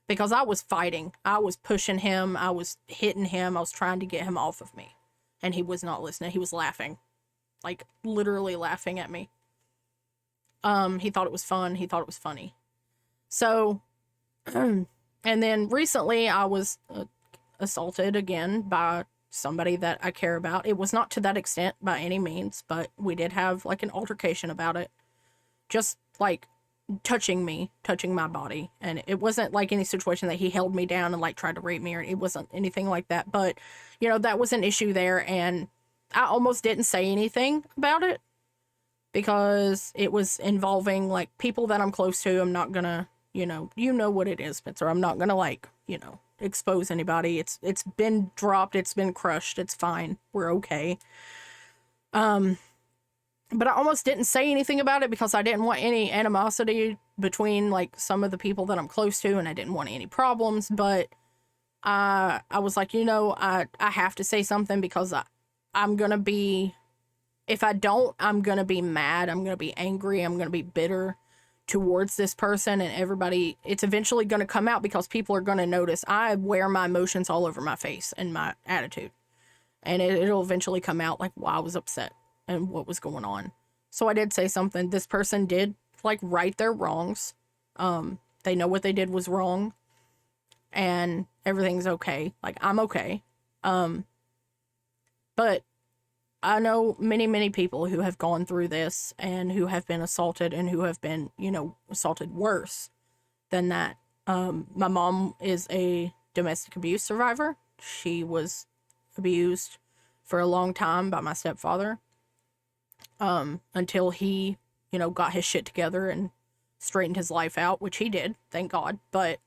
Because I was fighting. I was pushing him. I was hitting him. I was trying to get him off of me. And he was not listening. He was laughing. Like, literally laughing at me. He thought it was fun. He thought it was funny. So, and then recently I was assaulted again by somebody that I care about. It was not to that extent by any means, but we did have like an altercation about it. Just like touching my body. And it wasn't like any situation that he held me down and like tried to rape me, or it wasn't anything like that. But, you know, that was an issue there, and I almost didn't say anything about it because it was involving like people that I'm close to. I'm not gonna, you know what it is, Spencer. I'm not gonna like, expose anybody. It's been dropped. It's been crushed. It's fine. We're okay. But I almost didn't say anything about it because I didn't want any animosity between like some of the people that I'm close to, and I didn't want any problems. But I was like, I have to say something because I'm gonna be, if I don't, I'm gonna be mad. I'm gonna be angry. I'm gonna be bitter towards this person, and everybody, it's eventually gonna come out because people are gonna notice. I wear my emotions all over my face and my attitude, and it'll eventually come out like why I was upset and what was going on. So I did say something. This person did like right their wrongs. They know what they did was wrong, and everything's okay. Like, I'm okay. But I know many, many people who have gone through this and who have been assaulted and who have been, assaulted worse than that. My mom is a domestic abuse survivor. She was abused for a long time by my stepfather. Until he, got his shit together and straightened his life out, which he did, thank God. But,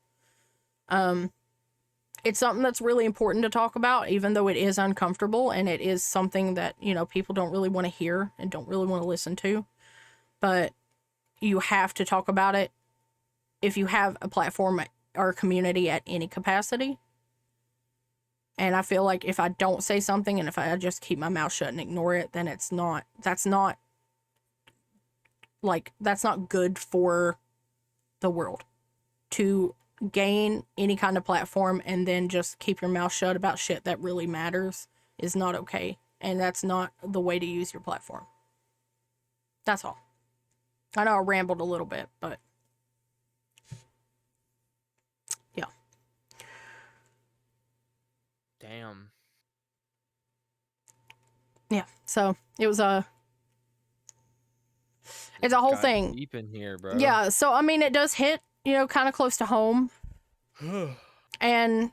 it's something that's really important to talk about, even though it is uncomfortable, and it is something that, people don't really want to hear and don't really want to listen to. But you have to talk about it if you have a platform or a community at any capacity. And I feel like if I don't say something and if I just keep my mouth shut and ignore it, then that's not good for the world. To gain any kind of platform and then just keep your mouth shut about shit that really matters is not okay. And that's not the way to use your platform. That's all. I know I rambled a little bit, but yeah. Damn. Yeah. So it was it's a whole Got thing. Deep in here, bro. Yeah. So I mean, it does hit, kind of close to home. And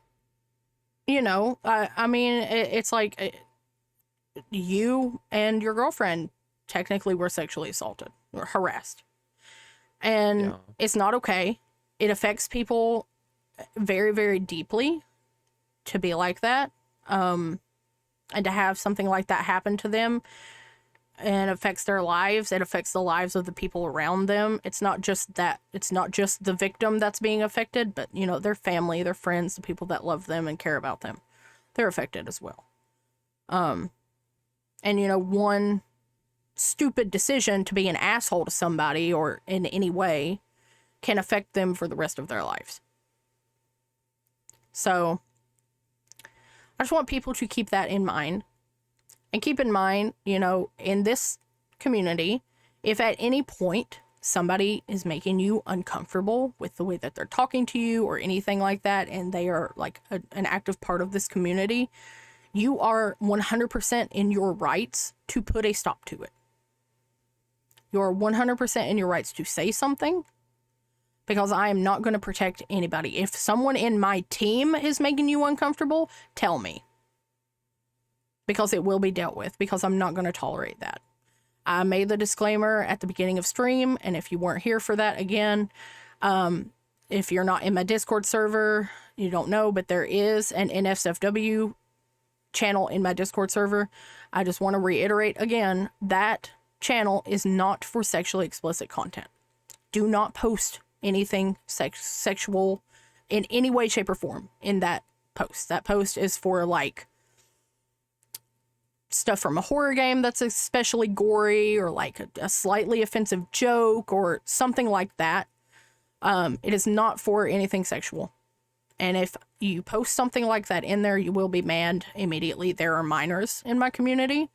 I mean, it's like you and your girlfriend technically were sexually assaulted or harassed, and it's not okay. It affects people very, very deeply to be like that, and to have something like that happen to them. and affects their lives. It affects the lives of the people around them. It's not just the victim that's being affected, but, you know, their family, their friends, the people that love them and care about them. They're affected as well. And, you know, one stupid decision to be an asshole to somebody or in any way can affect them for the rest of their lives. So I just want people to keep that in mind. And keep in mind, you know, in this community, if at any point somebody is making you uncomfortable with the way that they're talking to you or anything like that, and they are like an active part of this community, you are 100% in your rights to put a stop to it. You're 100% in your rights to say something, because I am not going to protect anybody. If someone in my team is making you uncomfortable, tell me. Because it will be dealt with, because I'm not going to tolerate that. I made the disclaimer at the beginning of stream, and if you weren't here for that, again, if you're not in my Discord server, you don't know, but there is an NSFW channel in my Discord server. I just want to reiterate again, that channel is not for sexually explicit content. Do not post anything sexual in any way, shape, or form in that post. That post is for, like, stuff from a horror game that's especially gory, or like a slightly offensive joke or something like that. It is not for anything sexual. And if you post something like that in there, you will be banned immediately. There are minors in my community,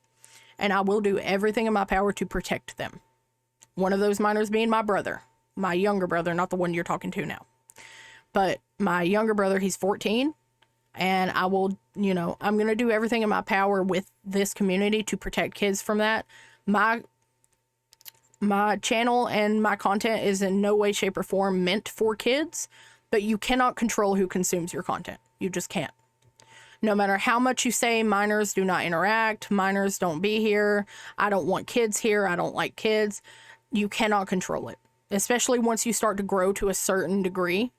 and I will do everything in my power to protect them. One of those minors being my brother, my younger brother, not the one you're talking to now. But my younger brother, he's 14. And I will, you know, I'm going to do everything in my power with this community to protect kids from that. My channel and my content is in no way, shape, or form meant for kids, but you cannot control who consumes your content. You just can't. No matter how much you say minors do not interact, minors don't be here, I don't want kids here, I don't like kids, you cannot control it. Especially once you start to grow to a certain degree.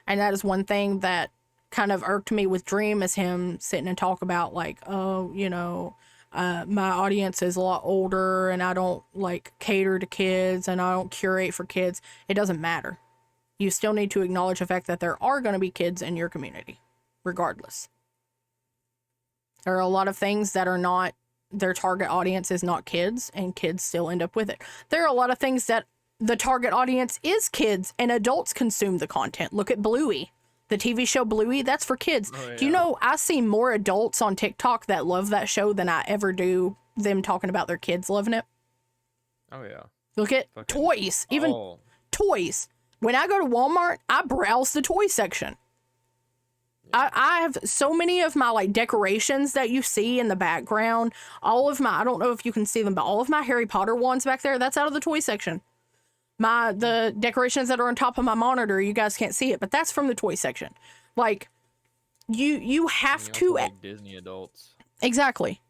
And that is one thing that kind of irked me with Dream, is him sitting and talk about, like, oh, you know, my audience is a lot older and I don't like cater to kids and I don't curate for kids. It doesn't matter. You still need to acknowledge the fact that there are going to be kids in your community, regardless. There are a lot of things that are not, their target audience is not kids, and kids still end up with it. There are a lot of things that the target audience is kids and adults consume the content. Look at Bluey. The TV show Bluey, that's for kids. Oh, yeah. Do you know, I see more adults on TikTok that love that show than I ever do them talking about their kids loving it. Oh, yeah. Look at toys. Even toys. When I go to Walmart, I browse the toy section. Yeah. I have so many of my, like, decorations that you see in the background. All of my, I don't know if you can see them, but all of my Harry Potter ones back there, that's out of the toy section. The decorations that are on top of my monitor, you guys can't see it, but that's from the toy section. Like, you have to, like Disney adults. Exactly.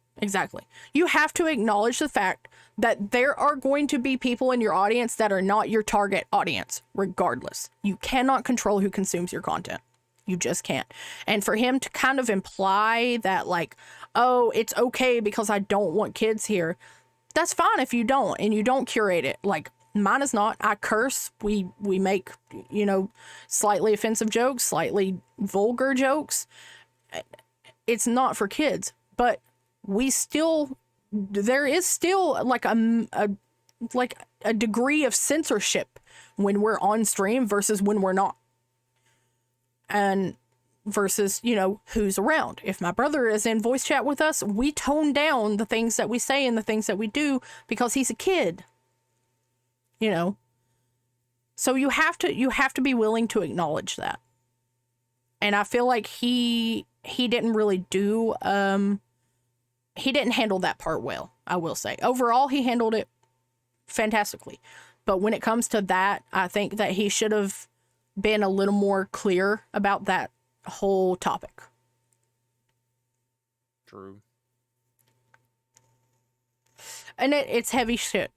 You have to acknowledge the fact that there are going to be people in your audience that are not your target audience, regardless. You cannot control who consumes your content. You just can't. And for him to kind of imply that, like, oh, it's okay because I don't want kids here, that's fine if you don't, and you don't curate it. Like, mine is not. I curse. We make, you know, slightly offensive jokes, slightly vulgar jokes. It's not for kids, but there is still like a degree of censorship when we're on stream versus when we're not. And versus, you know, who's around. If my brother is in voice chat with us, we tone down the things that we say and the things that we do because he's a kid. You know, so you have to be willing to acknowledge that. And I feel like he didn't really do, he didn't handle that part well, I will say. Overall, he handled it fantastically. But when it comes to that, I think that he should have been a little more clear about that whole topic. True. And it's heavy shit.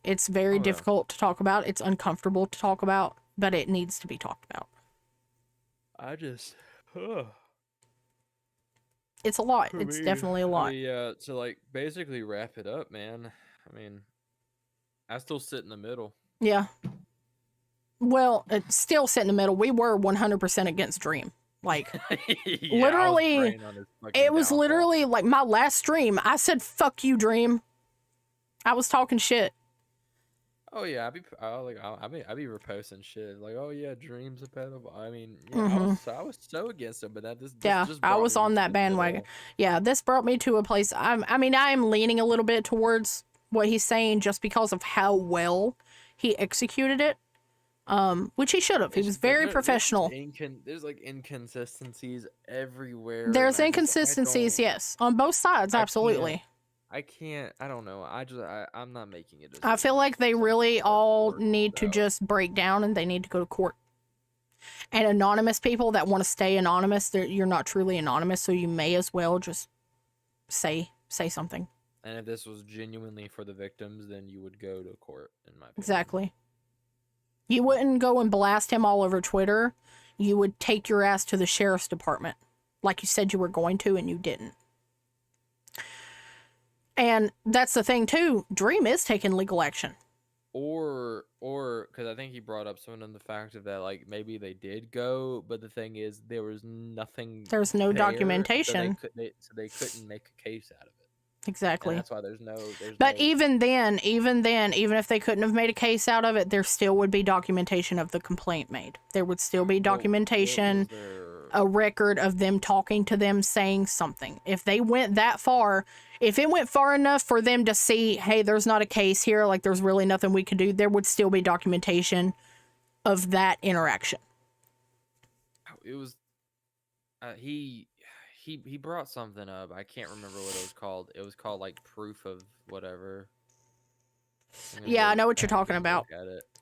It's very difficult to talk about. It's uncomfortable to talk about, but it needs to be talked about. It's a lot. It's definitely a lot. Yeah, to like basically wrap it up, man. I mean, I still sit in the middle. Yeah. Well, it's still sit in the middle. We were 100% against Dream. Like, Yeah, literally, it was literally like my last stream. I said, "Fuck you, Dream." I was talking shit. Oh yeah, I'd be reposting shit like, oh yeah, Dream's a pedophile. I mean, yeah, I was so against him, but this Yeah, just I brought was me on to that the bandwagon. middle. Yeah, this brought me to a place. I mean, I am leaning a little bit towards what he's saying just because of how well he executed it. Which he should have. He was very professional. There's like inconsistencies everywhere. There's and inconsistencies, yes, on both sides, absolutely. I don't know. I'm not making it. I feel like they really all need to just break down and they need to go to court. And anonymous people that want to stay anonymous, you're not truly anonymous, so you may as well just say something. And if this was genuinely for the victims, then you would go to court, in my opinion. Exactly. You wouldn't go and blast him all over Twitter. You would take your ass to the sheriff's department, like you said you were going to, and you didn't. And that's the thing, too. Dream is taking legal action. Or because I think he brought up some of the fact of that, like, maybe they did go, but the thing is, there was nothing. There's no documentation. So they couldn't make a case out of it. Exactly. And that's why there's no. But even then, even if they couldn't have made a case out of it, there still would be documentation of the complaint made. There would still be documentation, a record of them talking to them, saying something. If they went that far, if it went far enough for them to see, hey, there's not a case here, like there's really nothing we could do, there would still be documentation of that interaction. It was, he brought something up. I can't remember what it was called. It was called like proof of whatever. Yeah, I know what you're talking about.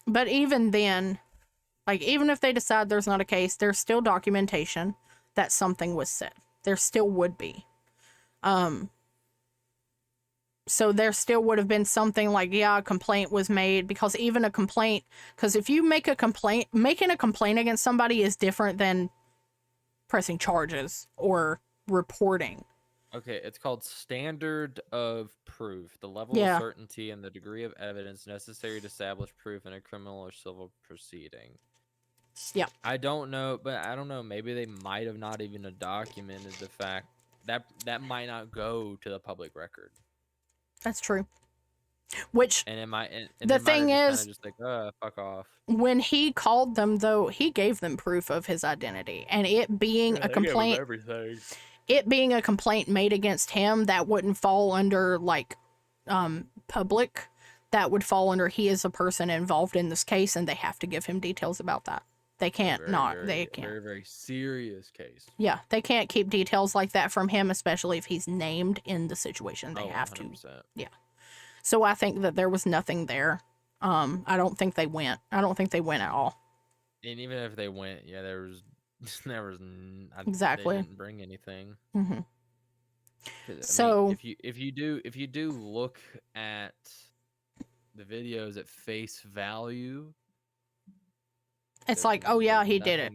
But even then, like, even if they decide there's not a case, there's still documentation that something was said. There still would be. So there still would have been something like, yeah, a complaint was made, because even a complaint, because if you make a complaint, making a complaint against somebody is different than pressing charges or reporting. Okay, it's called standard of proof, the level of certainty and the degree of evidence necessary to establish proof in a criminal or civil proceeding. Yeah. I don't know, maybe they might have not even documented the fact that might not go to the public record. That's true. Which, and the thing is, just like, fuck off. When he called them, though, he gave them proof of his identity, and it being a complaint, it being a complaint made against him, that wouldn't fall under like public. That would fall under he is a person involved in this case, and they have to give him details about that. They can't they can't. Very, very serious case. Yeah, they can't keep details like that from him, especially if he's named in the situation. They have 100%. to. Yeah. So I think that there was nothing there. I don't think they went. I don't think they went at all. And even if they went, yeah, there was exactly. They didn't bring anything. Mm-hmm. So mean, if you do look at the videos at face value, it's like, oh yeah, he did it.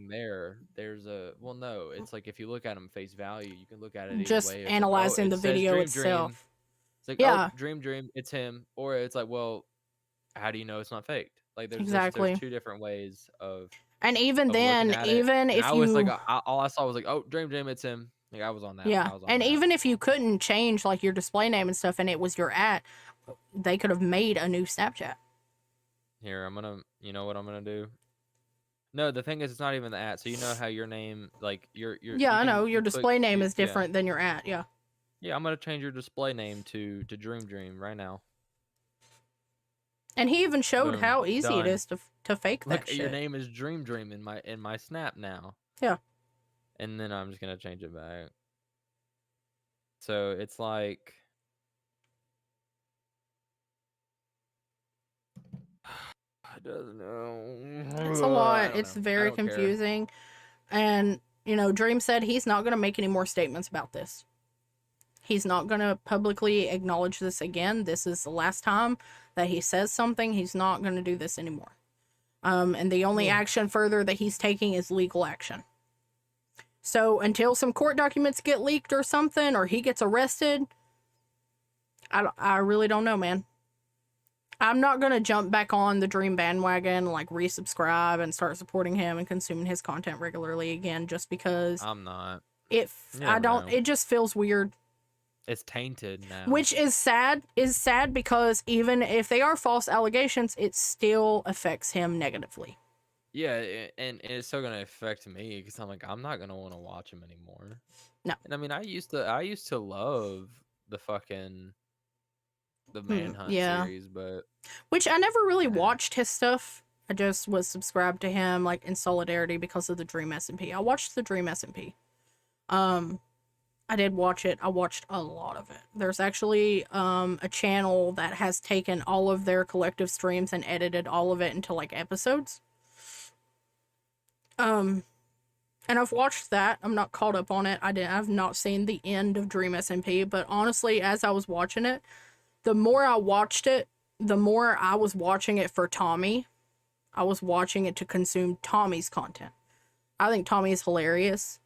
There's no. It's like if you look at them face value, you can look at it just either way. analyzing the video itself. Dream. It's like, yeah, Dream, it's him, or it's like, well, how do you know it's not faked? Like, there's two different ways of. And even then, even if you, was like, all I saw was like, oh, Dream, it's him. Like, I was on that. Yeah, and even if you couldn't change like your display name and stuff, and it was your @ they could have made a new Snapchat. Here, you know what I'm gonna do? No, the thing is, it's not even the @ so you know how your name, like, your yeah, I know, your display name is different than your @ yeah. Yeah, I'm gonna change your display name to Dream right now. And he even showed how easy it is to fake that Look, shit. Your name is Dream in my Snap now. Yeah. And then I'm just gonna change it back. So it's like, I don't know. It's a lot. It's very confusing. And, Dream said he's not gonna make any more statements about this. He's not going to publicly acknowledge this again. This is the last time that he says something. He's not going to do this anymore. And the only action further that he's taking is legal action. So until some court documents get leaked or something, or he gets arrested, I really don't know, man. I'm not going to jump back on the Dream bandwagon, like resubscribe and start supporting him and consuming his content regularly again, just because I'm not. it just feels weird. It's tainted now. Which is sad because even if they are false allegations, it still affects him negatively. Yeah, and it's still gonna affect me because I'm like, I'm not gonna want to watch him anymore. No. And I mean, I used to love the Manhunt series, but which I never really watched his stuff. I just was subscribed to him like in solidarity because of the Dream SMP. I watched the Dream SMP. I did watch it. I watched a lot of it. There's actually a channel that has taken all of their collective streams and edited all of it into like episodes. And I've watched that. I'm not caught up on it. I've not seen the end of Dream SMP, but honestly, as I was watching it, the more I watched it, the more I was watching it for Tommy. I was watching it to consume Tommy's content. I think Tommy is hilarious.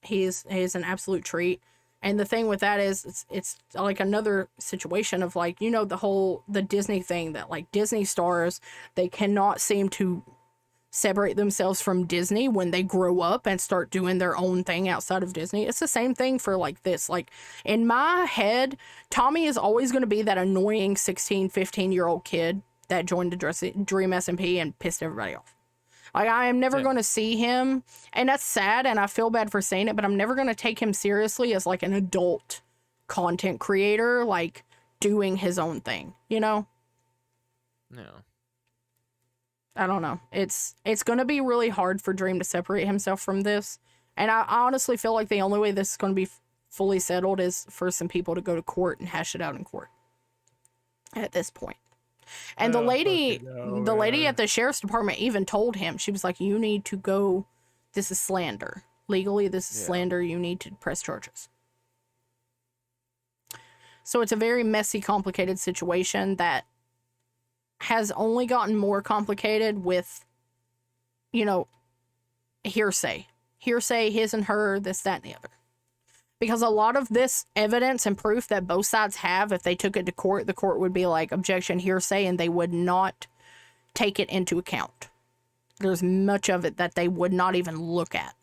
He's an absolute treat. And the thing with that is it's like another situation of like, you know, the Disney thing that like Disney stars, they cannot seem to separate themselves from Disney when they grow up and start doing their own thing outside of Disney. It's the same thing for like this. Like in my head, Tommy is always going to be that annoying 16, 15-year-old kid that joined the Dream SMP and pissed everybody off. Like I am never going to see him, and that's sad and I feel bad for saying it, but I'm never going to take him seriously as like an adult content creator, like doing his own thing, you know? No. I don't know. It's going to be really hard for Dream to separate himself from this. And I honestly feel like the only way this is going to be fully settled is for some people to go to court and hash it out in court at this point. And the lady at the sheriff's department even told him, she was like, you need to go. This is slander. Legally, this is slander. You need to press charges. So it's a very messy, complicated situation that has only gotten more complicated with, you know, hearsay, his and her, this, that, and the other. Because a lot of this evidence and proof that both sides have, if they took it to court, the court would be like, objection, hearsay, and they would not take it into account. There's much of it that they would not even look at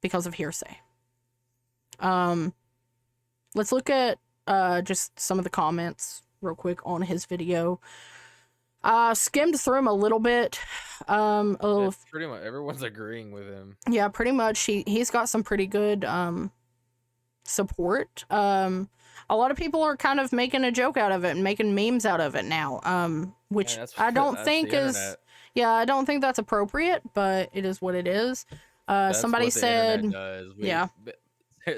because of hearsay. Let's look at just some of the comments real quick on his video. Skimmed through him a little bit. Pretty much everyone's agreeing with him. Yeah, pretty much. He's got some pretty good support. A lot of people are kind of making a joke out of it and making memes out of it now. Which I don't think is. Yeah, I don't think that's appropriate, but it is what it is. Somebody said, yeah.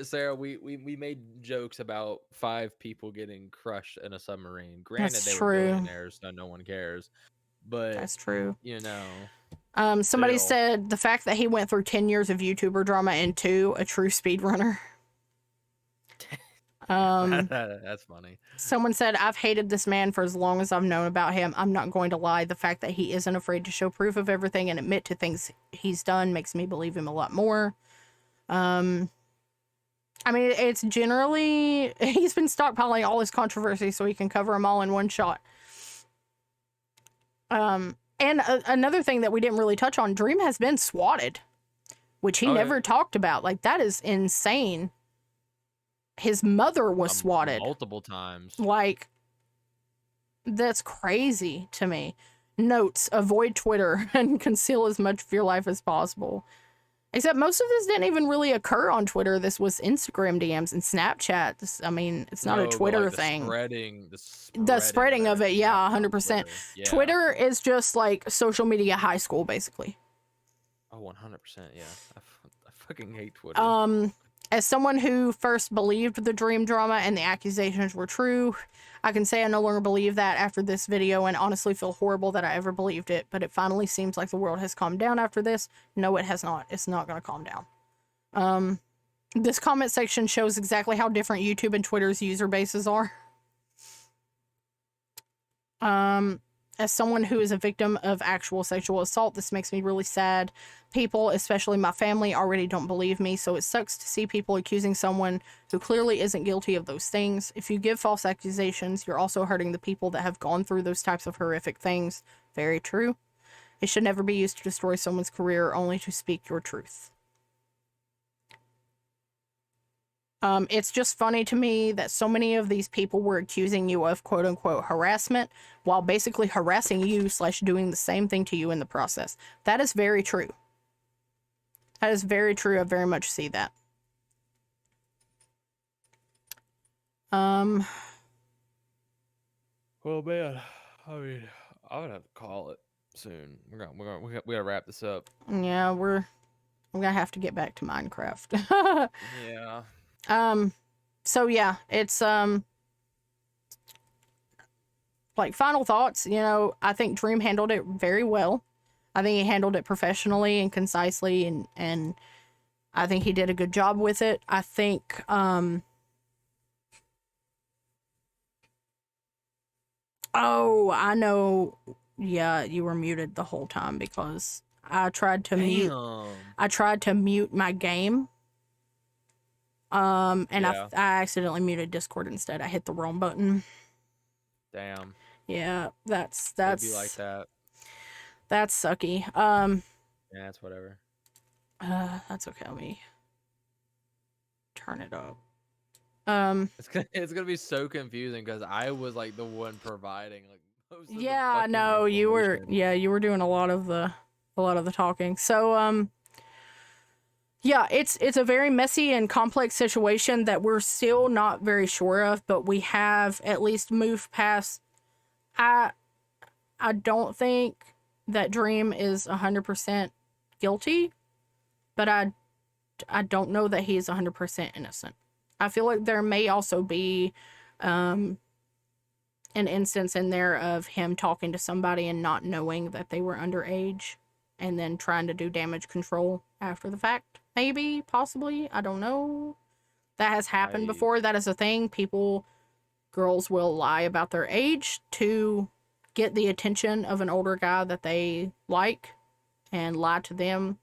Sarah, we made jokes about 5 people getting crushed in a submarine. Granted, that's were billionaires, so no one cares. But that's true. You know. Somebody said the fact that he went through 10 years of YouTuber drama into a true speedrunner. That's funny. Someone said, I've hated this man for as long as I've known about him. I'm not going to lie. The fact that he isn't afraid to show proof of everything and admit to things he's done makes me believe him a lot more. I mean, it's generally, he's been stockpiling all his controversy so he can cover them all in one shot. And another thing that we didn't really touch on, Dream has been swatted, which he never talked about. Like, that is insane. His mother was swatted. Multiple times. Like, that's crazy to me. Notes, avoid Twitter and conceal as much of your life as possible. Except most of this didn't even really occur on Twitter. This was Instagram DMs and Snapchat. It's not a Twitter thing. The spreading of it, yeah, 100%. Yeah. Twitter is just like social media high school, basically. Oh, 100%, yeah. I fucking hate Twitter. As someone who first believed the Dream drama and the accusations were true, I can say I no longer believe that after this video and honestly feel horrible that I ever believed it, but it finally seems like the world has calmed down after this. No, it has not. It's not going to calm down. This comment section shows exactly how different YouTube and Twitter's user bases are. As someone who is a victim of actual sexual assault, this makes me really sad. People, especially my family, already don't believe me, so it sucks to see people accusing someone who clearly isn't guilty of those things. If you give false accusations, you're also hurting the people that have gone through those types of horrific things. Very true. It should never be used to destroy someone's career, only to speak your truth. It's just funny to me that so many of these people were accusing you of quote-unquote harassment while basically harassing you / doing the same thing to you in the process. That is very true. That is very true. I very much see that. Well, man, I mean, I would have to call it soon. We gotta wrap this up. Yeah, we're gonna have to get back to Minecraft. Yeah. So yeah, it's like final thoughts, you know, I think Dream handled it very well. I think he handled it professionally and concisely, and I think he did a good job with it. I think oh, I know. Yeah, you were muted the whole time because I tried to mute my game. And Yeah. I accidentally muted Discord instead. I hit the wrong button. Damn. Yeah, that's It'd be like that. That's sucky. Yeah, it's whatever. That's okay. Let me turn it up. It's gonna be so confusing because I was like the one providing like most of the Yeah, no, you were doing a lot of the talking. So yeah, it's a very messy and complex situation that we're still not very sure of, but we have at least moved past. I don't think that Dream is 100% guilty, but I don't know that he is 100% innocent. I feel like there may also be an instance in there of him talking to somebody and not knowing that they were underage and then trying to do damage control after the fact. Maybe, possibly, I don't know. That has happened before. That is a thing. Girls will lie about their age to get the attention of an older guy that they like and lie to them,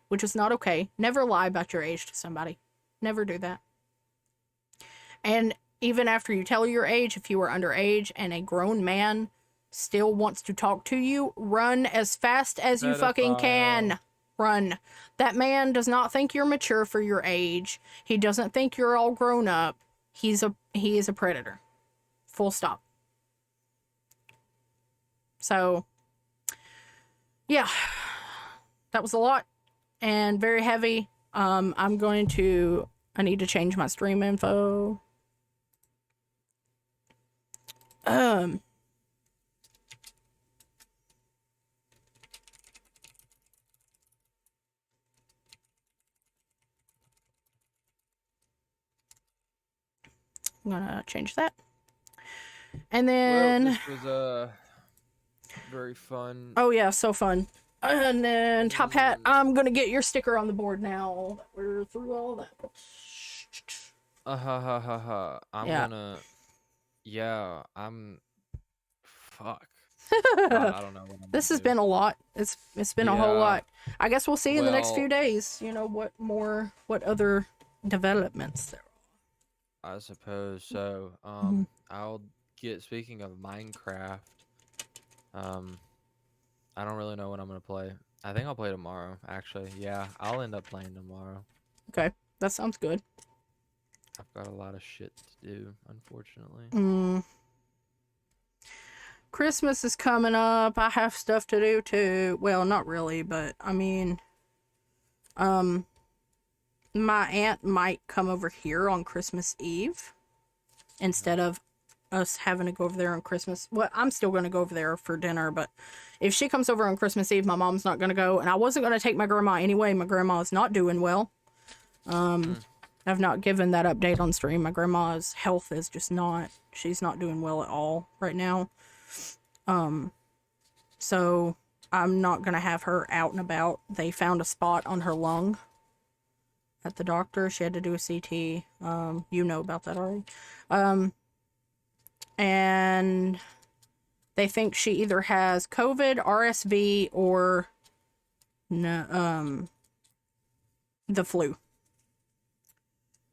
which is not okay. Never lie about your age to somebody. Never do that. And even after you tell your age, if you are underage and a grown man still wants to talk to you, run as fast as you fucking can. Run. That man does not think you're mature for your age. He doesn't think you're all grown up. He is a predator. Full stop. So, yeah. That was a lot and very heavy. I need to change my stream info. I'm gonna change that. And then this was very fun. Oh yeah, so fun. And then Top Hat, I'm gonna get your sticker on the board now. We're through all that. Fuck. I don't know what I'm This has been a lot. It's been a whole lot. I guess we'll see in the next few days, you know, what other developments there are. I suppose so. I'll get, speaking of Minecraft, I don't really know what I'm gonna play. I think I'll play tomorrow, actually. Yeah, I'll end up playing tomorrow. Okay, that sounds good. I've got a lot of shit to do, unfortunately. Christmas is coming up. I have stuff to do too. Well, not really, but I mean, my aunt might come over here on Christmas Eve instead of us having to go over there on Christmas. Well, I'm still going to go over there for dinner, but if she comes over on Christmas Eve, my mom's not going to go, and I wasn't going to take my grandma anyway. My grandma is not doing well. I've not given that update on stream. My grandma's health is just not, she's not doing well at all right now. So I'm not going to have her out and about. They found a spot on her lung at the doctor. She had to do a CT. You know about that already. And They think she either has COVID, RSV, or no, the flu.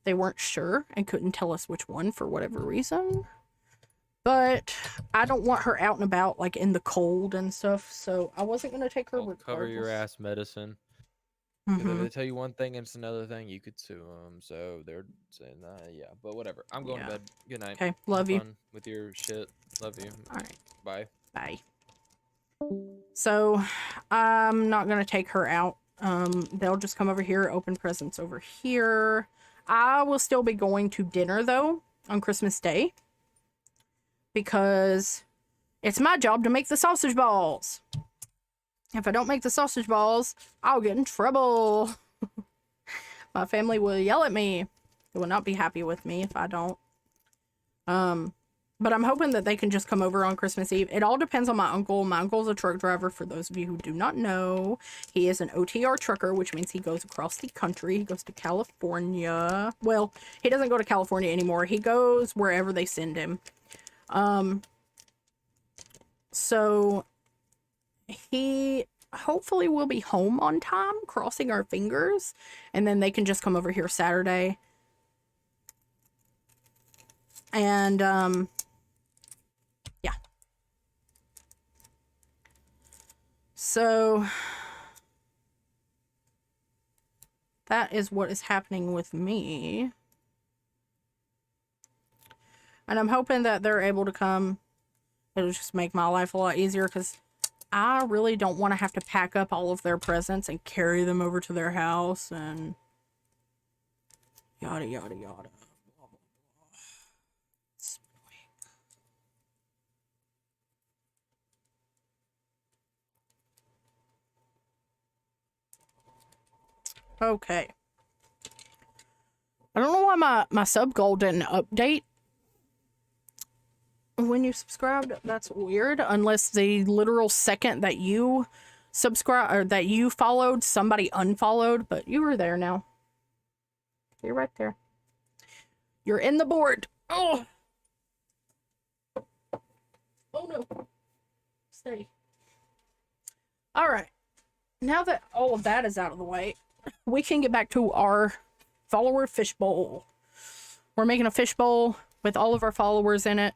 They weren't sure and couldn't tell us which one for whatever reason. But I don't want her out and about, like, in the cold and stuff, so I wasn't going to take her regardless. Cover your ass medicine. Because if they tell you one thing and it's another thing, you could sue them. So they're saying, yeah, but whatever. I'm going to bed. Good night. Okay, love you. Fun with your shit. Love you. All right. Bye. Bye. So I'm not going to take her out. They'll just come over here, open presents over here. I will still be going to dinner, though, on Christmas Day. Because it's my job to make the sausage balls. If I don't make the sausage balls, I'll get in trouble. My family will yell at me. They will not be happy with me if I don't. But I'm hoping that they can just come over on Christmas Eve. It all depends on my uncle. My uncle's a truck driver, for those of you who do not know. He is an OTR trucker, which means he goes across the country. He goes to California. Well, he doesn't go to California anymore. He goes wherever they send him. So he hopefully will be home on time, crossing our fingers, and then they can just come over here Saturday. And, yeah. So that is what is happening with me. And I'm hoping that they're able to come. It'll just make my life a lot easier, because I really don't want to have to pack up all of their presents and carry them over to their house and yada, yada, yada. Blah, blah, blah. It's annoying. Okay. I don't know why my sub goal didn't update when you subscribed. That's weird, unless the literal second that you subscribe or that you followed, somebody unfollowed, but you were there now. You're right there. You're in the board. Oh no. Stay. All right. Now that all of that is out of the way, we can get back to our follower fishbowl. We're making a fishbowl with all of our followers in it.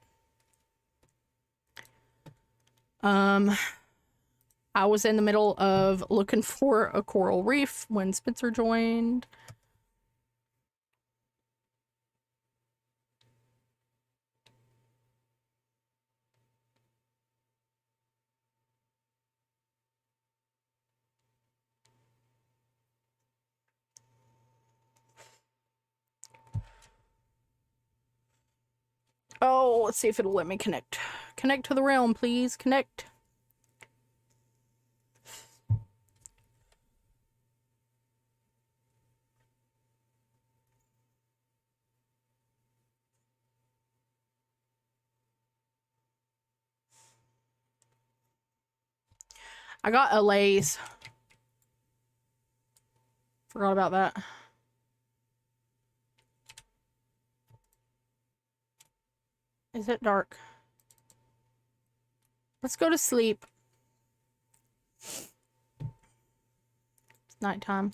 I was in the middle of looking for a coral reef when Spencer joined. Oh, let's see if it'll let me connect. Connect to the realm, please. Connect. I got a Lay's. Forgot about that. Is it dark? Let's go to sleep. It's nighttime.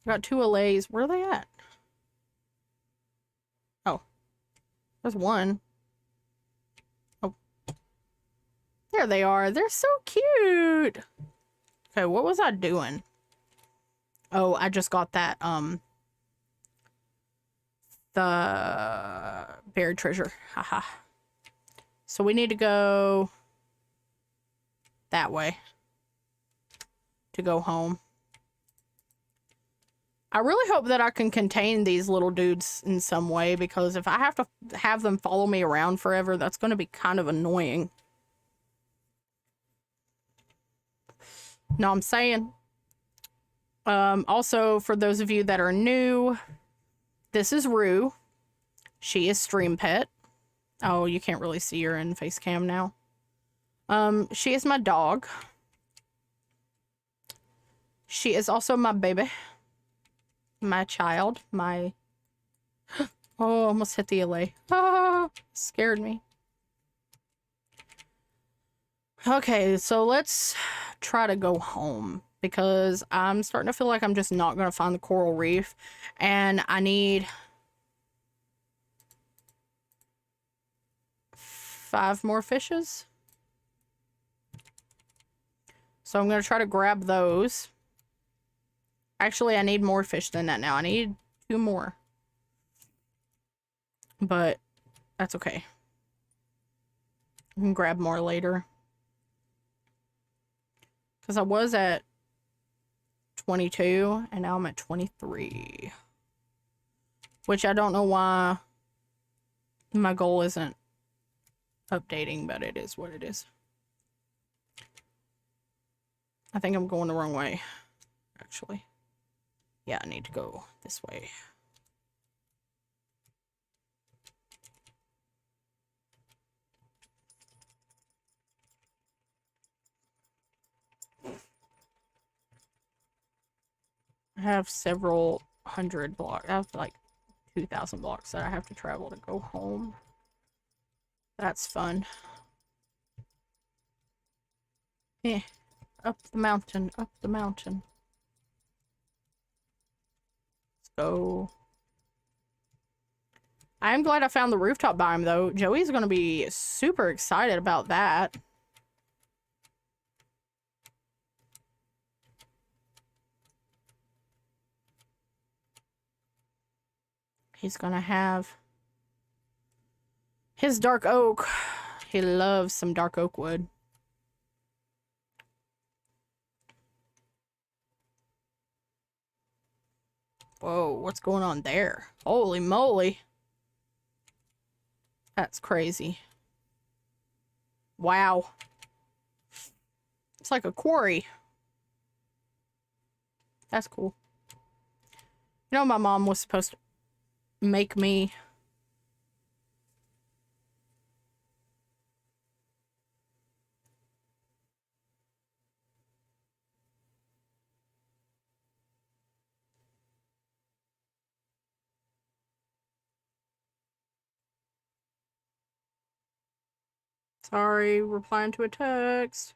I got 2 Lay's. Where are they at? Oh. There's one. Oh. There they are. They're so cute. Okay, what was I doing? Oh, I just got that, the buried treasure. Haha. So we need to go that way to go home. I really hope that I can contain these little dudes in some way, because if I have to have them follow me around forever, that's going to be kind of annoying. No, I'm saying. Also, for those of you that are new, this is Rue. She is Stream Pet. Oh, you can't really see her in face cam now. She is my dog. She is also my baby. My child. My... Oh, almost hit the LA. Ah, scared me. Okay, so let's try to go home because I'm starting to feel like I'm just not going to find the coral reef, and I need 5 more fishes. So I'm going to try to grab those. Actually, I need more fish than that now. I need 2 more. But that's okay. I can grab more later. Because I was at 22 and now I'm at 23. Which I don't know why my goal isn't updating, but it is what it is. I think I'm going the wrong way, actually. Yeah, I need to go this way. I have several hundred blocks. I have like 2,000 blocks that I have to travel to go home. That's fun. Eh, up the mountain, up the mountain. Let's go. I am glad I found the rooftop biome, though. Joey's going to be super excited about that. He's going to have his dark oak. He loves some dark oak wood. Whoa, what's going on there? Holy moly. That's crazy. Wow. It's like a quarry. That's cool. You know, my mom was supposed to make me sorry, replying to a text.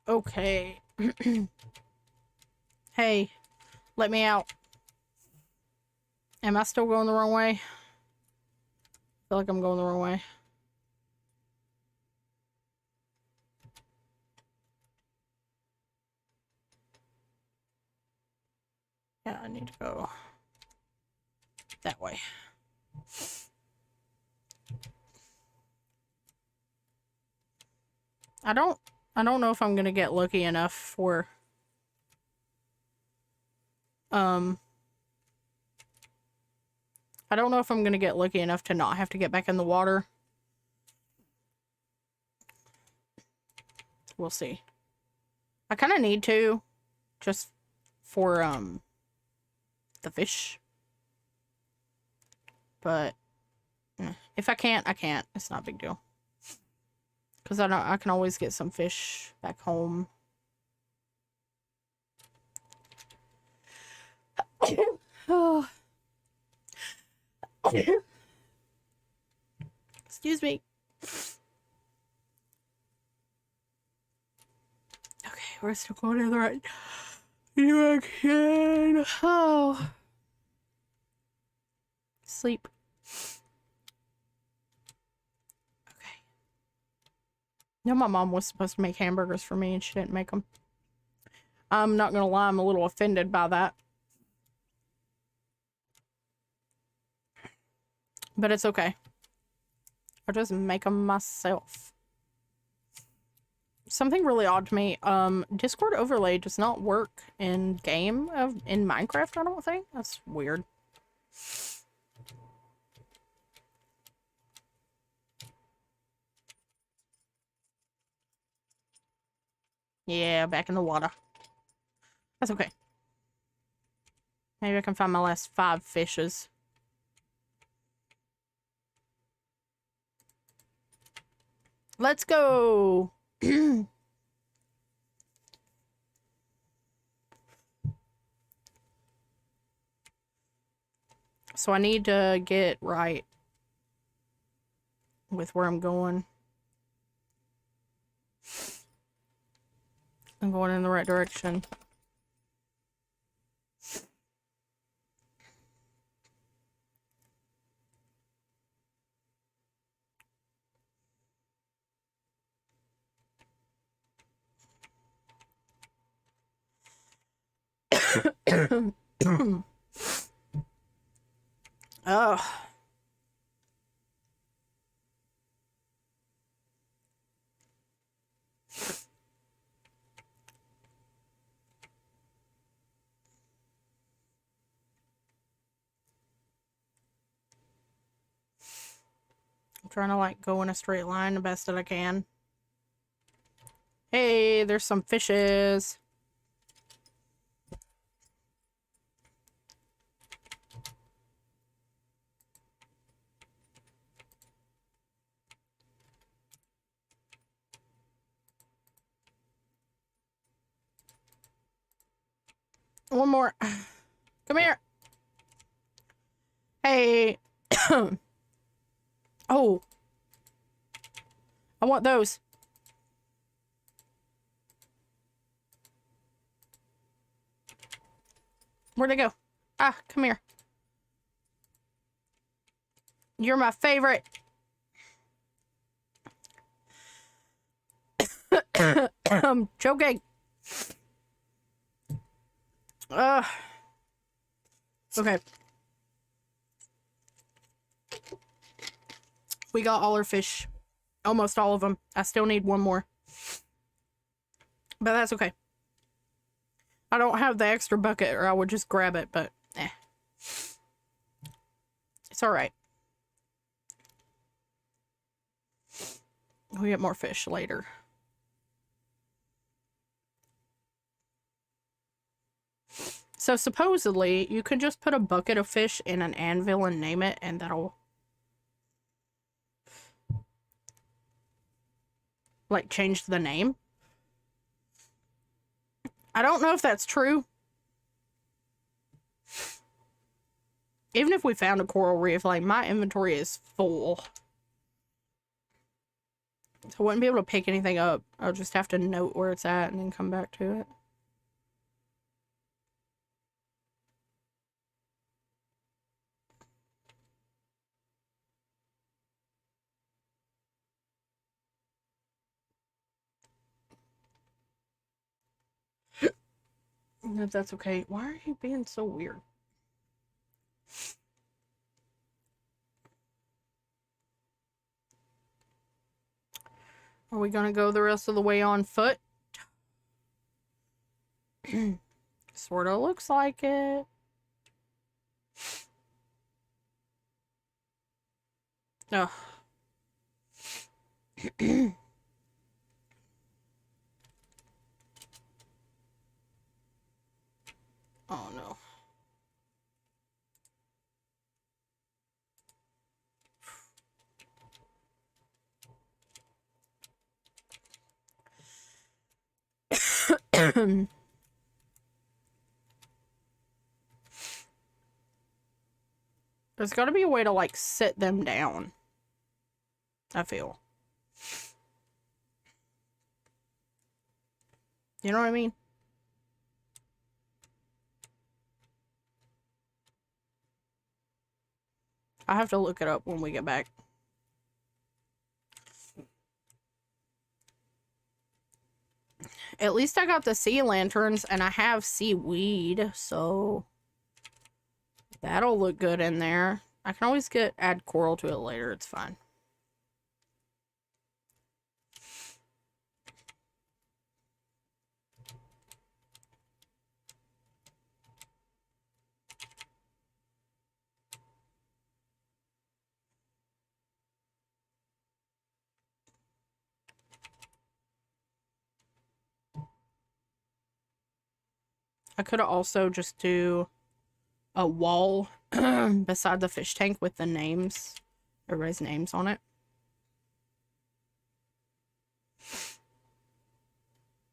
Okay. Hey, let me out. Am I still going the wrong way? I feel like I'm going the wrong way. Yeah, I need to go that way. I don't know if I'm gonna get lucky enough for I don't know if I'm gonna get lucky enough to not have to get back in the water. We'll see. I kind of need to, just for the fish. But if I can't, I can't. It's not a big deal. Because I can always get some fish back home. Oh. Excuse me. Okay, we're still going in the right direction. Oh. Sleep. Okay. You know, my mom was supposed to make hamburgers for me and she didn't make them. I'm not gonna lie, I'm a little offended by that. But it's okay. I'll just make them myself. Something really odd to me, Discord overlay does not work in game in Minecraft, I don't think. That's weird. Yeah, back in the water. That's okay. Maybe I can find my last 5 fishes. Let's go! So I need to get right with where I'm going. I'm going in the right direction. Oh. I'm trying to like go in a straight line the best that I can. Hey, there's some fishes. One more. Come here. Hey. Oh. I want those. Where'd they go? Ah, come here. You're my favorite. I'm joking. Okay. We got all our fish. Almost all of them. I still need one more. But that's okay. I don't have the extra bucket or I would just grab it, but it's alright. We'll get more fish later. So supposedly, you could just put a bucket of fish in an anvil and name it, and that'll like change the name. I don't know if that's true. Even if we found a coral reef, like my inventory is full. So I wouldn't be able to pick anything up. I'll just have to note where it's at and then come back to it. If that's okay. Why are you being so weird? Are we gonna go the rest of the way on foot? Sorta looks like it. Ugh. Oh no. There's gotta be a way to like sit them down. I feel. You know what I mean? I have to look it up when we get back. At least I got the sea lanterns and I have seaweed, so that'll look good in there. I can always add coral to it later, it's fine. I could also just do a wall beside the fish tank with the names, everybody's names on it.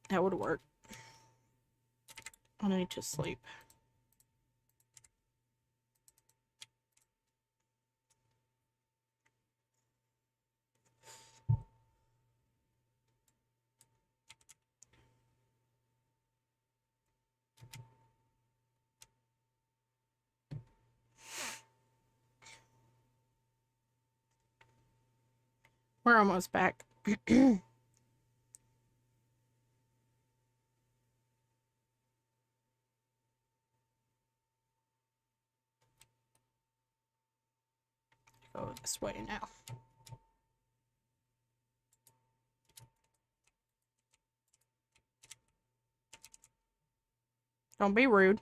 That would work. I need to sleep. We're almost back. Go this way now. Don't be rude.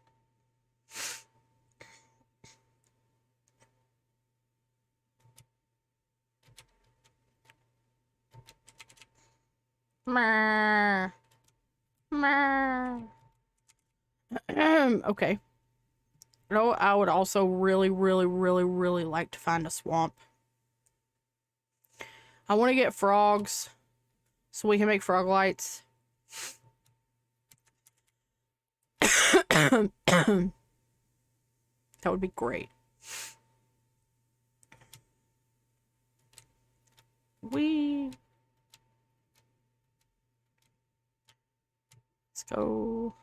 Okay. You know, I would also really like to find a swamp. I want to get frogs so we can make frog lights. That would be great. Let's go.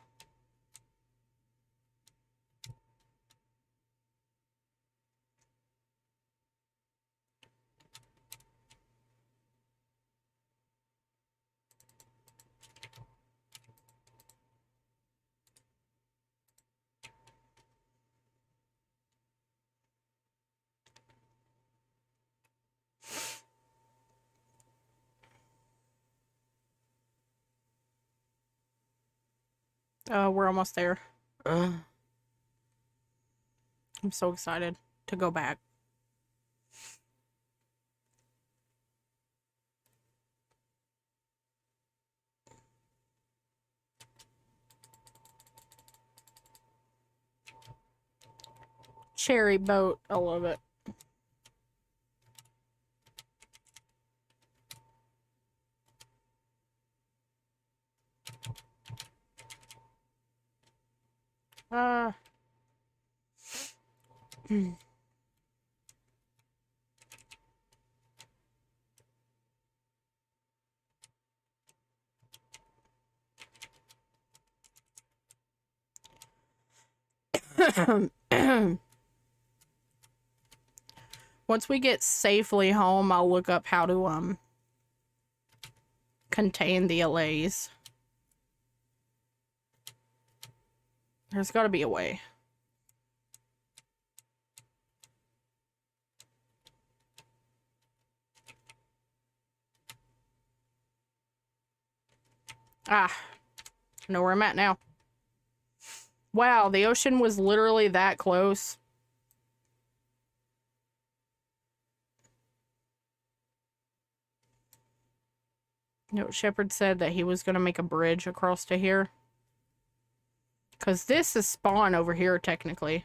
We're almost there. I'm so excited to go back. Cherry boat. I love it. Once we get safely home, I'll look up how to contain the allays. There's got to be a way. Ah, I know where I'm at now. Wow, the ocean was literally that close. You know, Shepard said that he was going to make a bridge across to here. Because this is spawn over here, technically.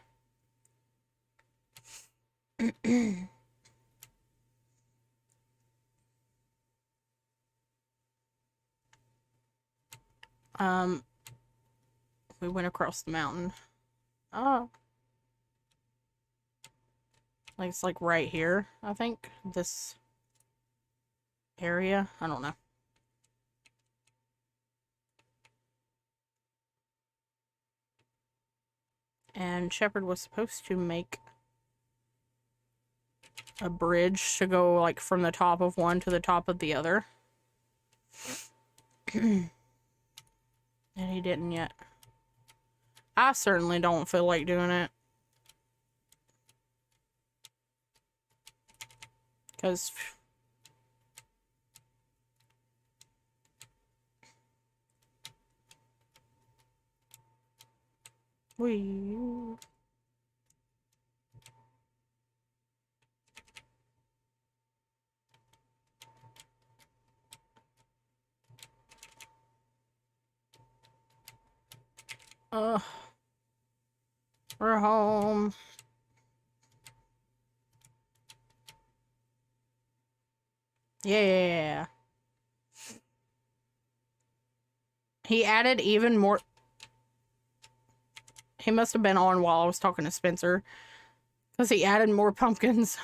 We went across the mountain. Oh. Like, it's like right here, I think. This area. I don't know. And Shepard was supposed to make a bridge to go, like, from the top of one to the top of the other. And he didn't yet. I certainly don't feel like doing it. Because... we... we're home. Yeah. He added even more... He must have been on while I was talking to Spencer. Because he added more pumpkins.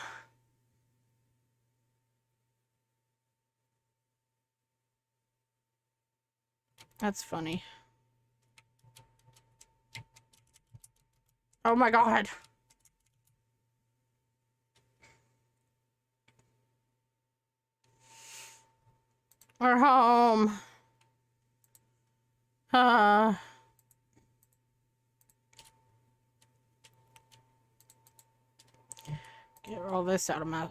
That's funny. Oh my god. We're home. Get all this out of my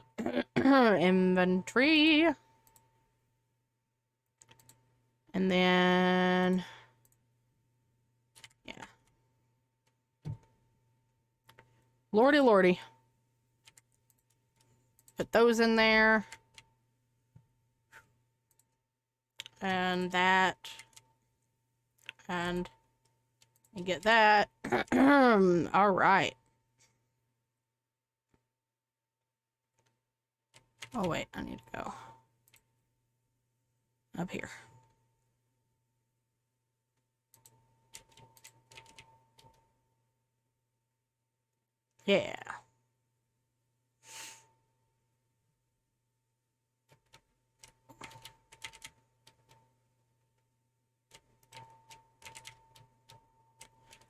inventory. And then... yeah. Lordy, lordy. Put those in there. And that. And get that. All right. Oh, wait. I need to go up here. Yeah.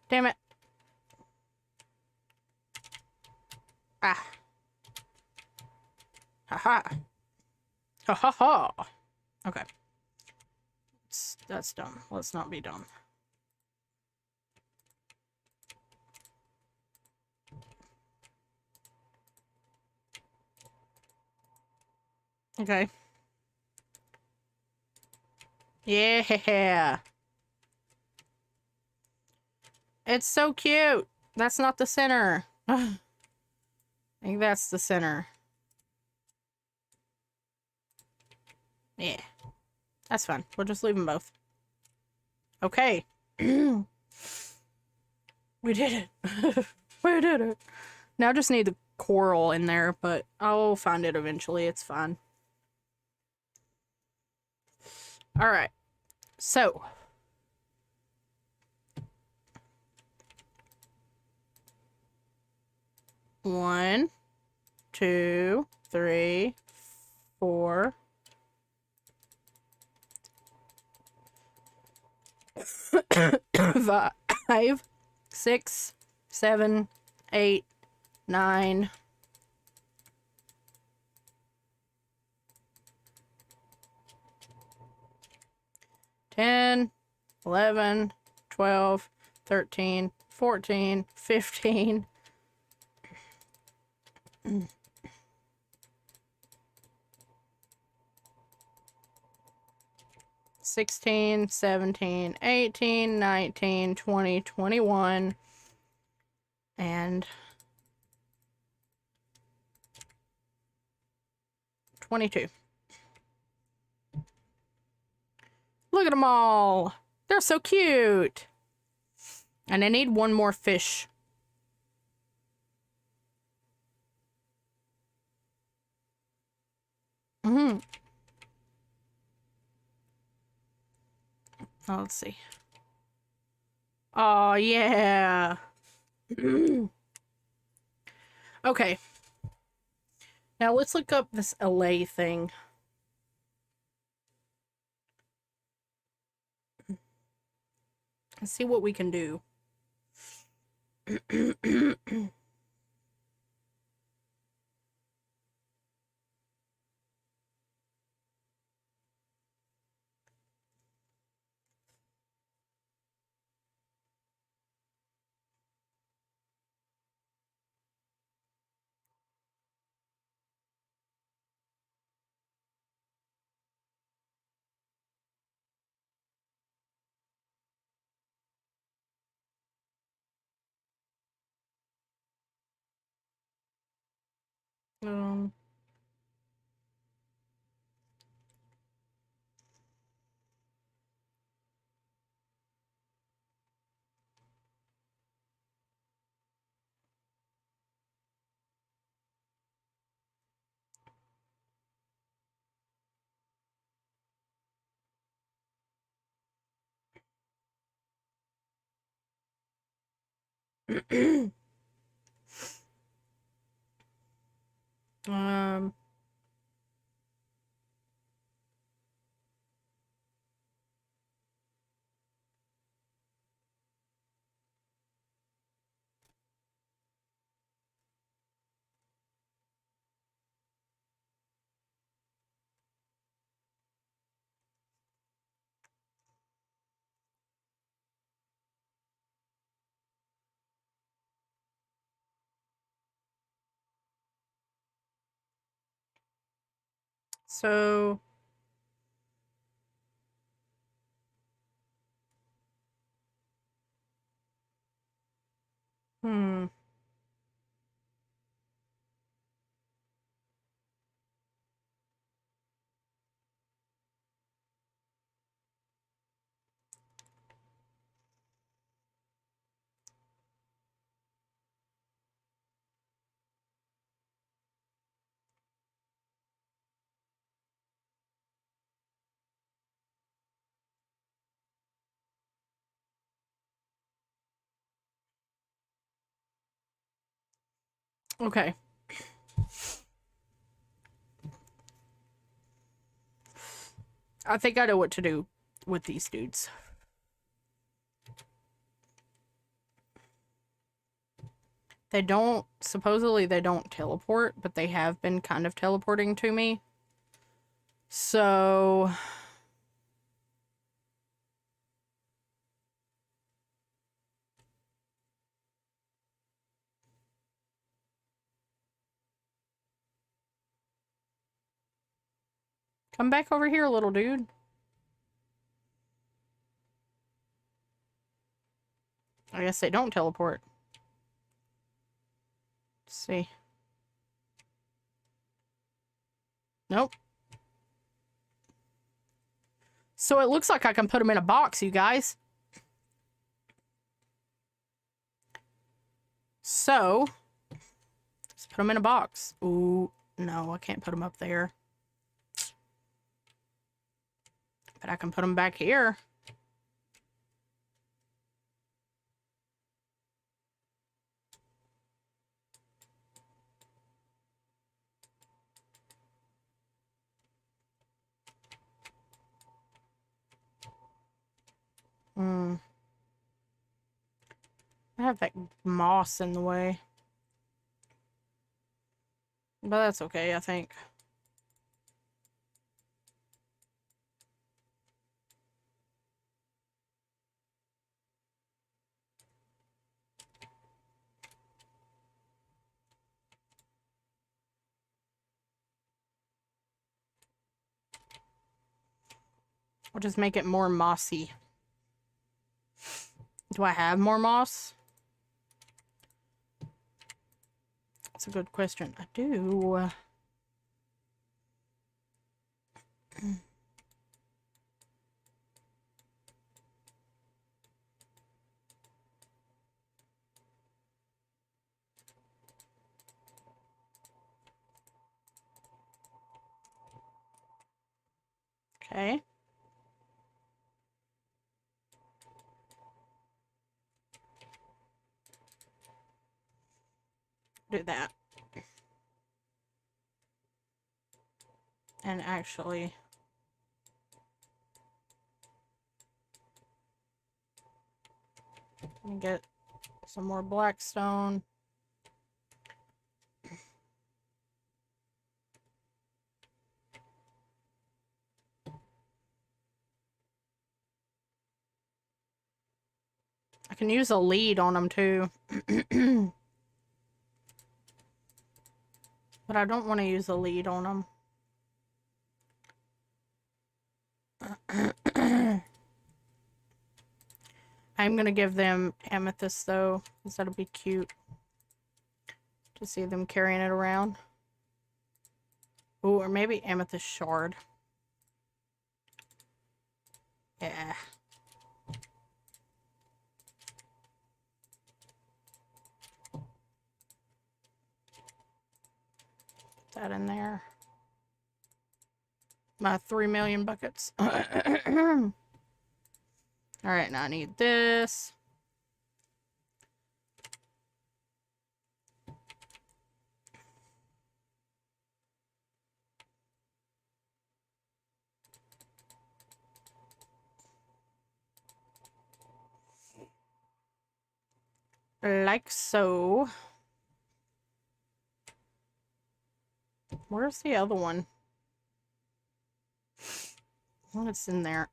Damn it. Ah. Ha ha. Ha ha ha. Okay. That's dumb. Let's not be dumb. Okay. Yeah. It's so cute. That's not the center. I think that's the center. Yeah. That's fine. We'll just leave them both. Okay. We did it. We did it. Now I just need the coral in there, but I'll find it eventually. It's fine. Alright. So. One, 2, 3, 4. 5, 6, 7, 8, 9. 10, 11, 12, 13, 14, 15. 16, 17, 18, 19, 20, 21, and 22. Look at them all. They're so cute. And I need one more fish. Mm-hmm. Oh, let's see. Oh, yeah. Okay. Now let's look up this LA thing. And see what we can do. Um, um, So... Okay. I think I know what to do with these dudes. Supposedly they don't teleport, but they have been kind of teleporting to me. So... Come back over here, little dude. I guess they don't teleport. Let's see. Nope. So it looks like I can put them in a box, you guys. So, let's put them in a box. Ooh, no, I can't put them up there. But I can put them back here. I have that moss in the way. But that's okay, I think. I'll just make it more mossy. Do I have more moss? That's a good question. I do. Okay. Do that. And actually... let me get some more blackstone. I can use a lead on them too. But I don't want to use a lead on them. I'm going to give them amethyst though, because that'll be cute to see them carrying it around. Ooh, or maybe amethyst shard. Yeah. Put that in there. My 3 million buckets. Alright, now I need this. Like so. Where's the other one? Oh, it's in there.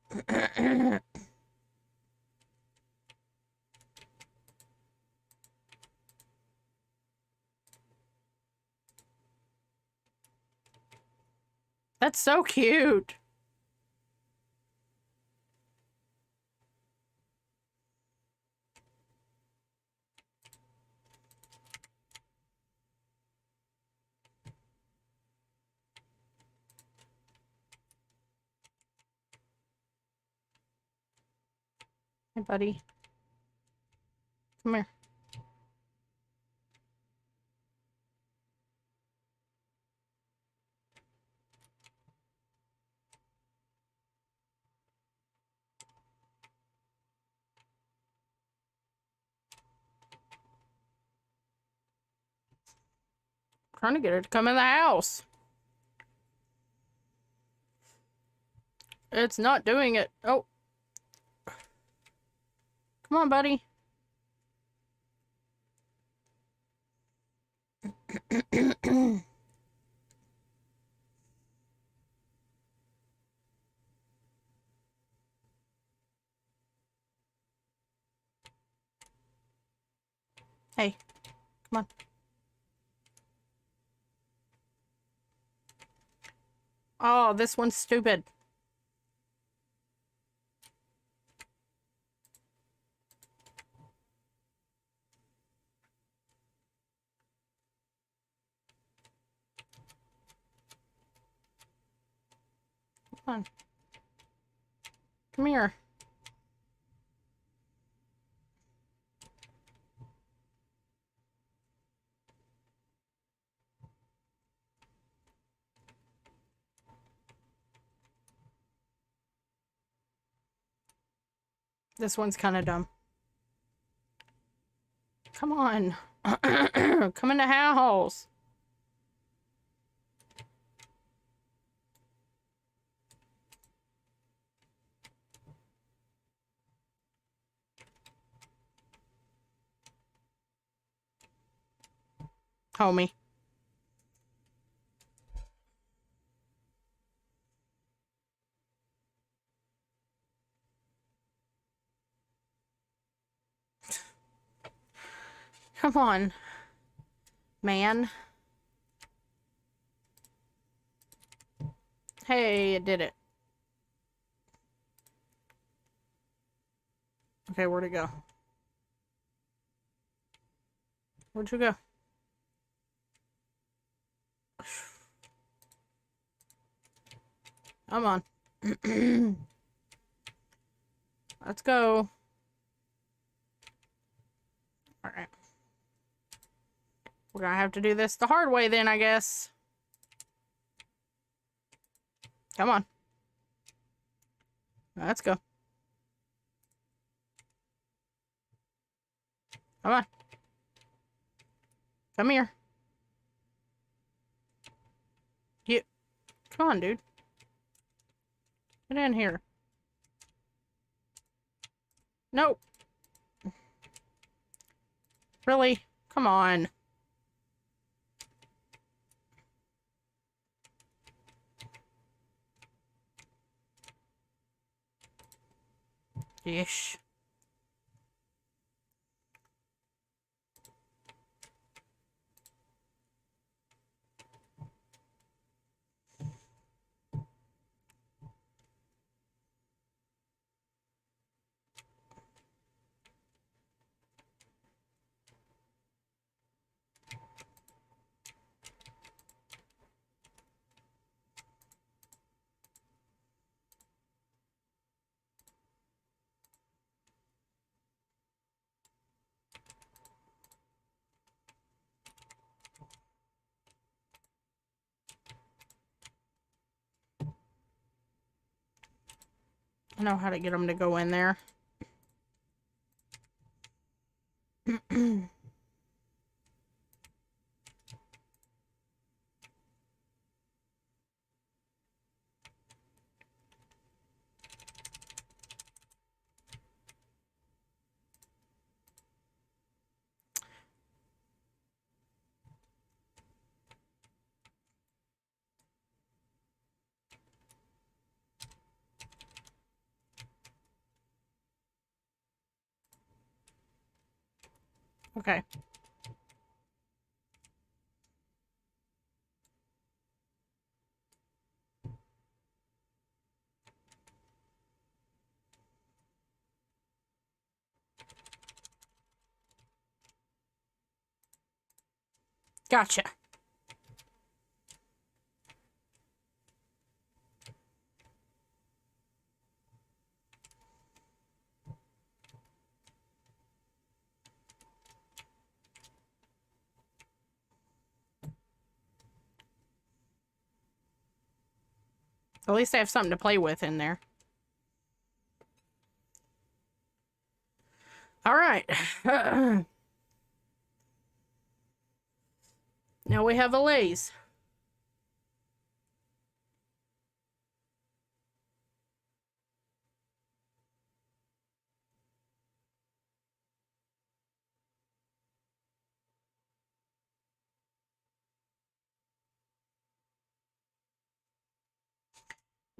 That's so cute. Hey, buddy. Come here. Trying to get her to come in the house. It's not doing it. Oh. Come on, buddy. Hey, come on. Oh, this one's stupid. Come on. Come here. This one's kind of dumb. Come on. Come in the house. Homie. Come on, man. Hey, it did it. Okay, where'd it go? Where'd you go? Come on. Let's go. Alright. We're gonna have to do this the hard way then, I guess. Come on. Let's go. Come on. Come here. You. Come on, dude. Get in here. Nope. Really? Come on. Yeesh. I know how to get them to go in there. Okay. Gotcha. At least they have something to play with in there. All right. Now we have a Lay's.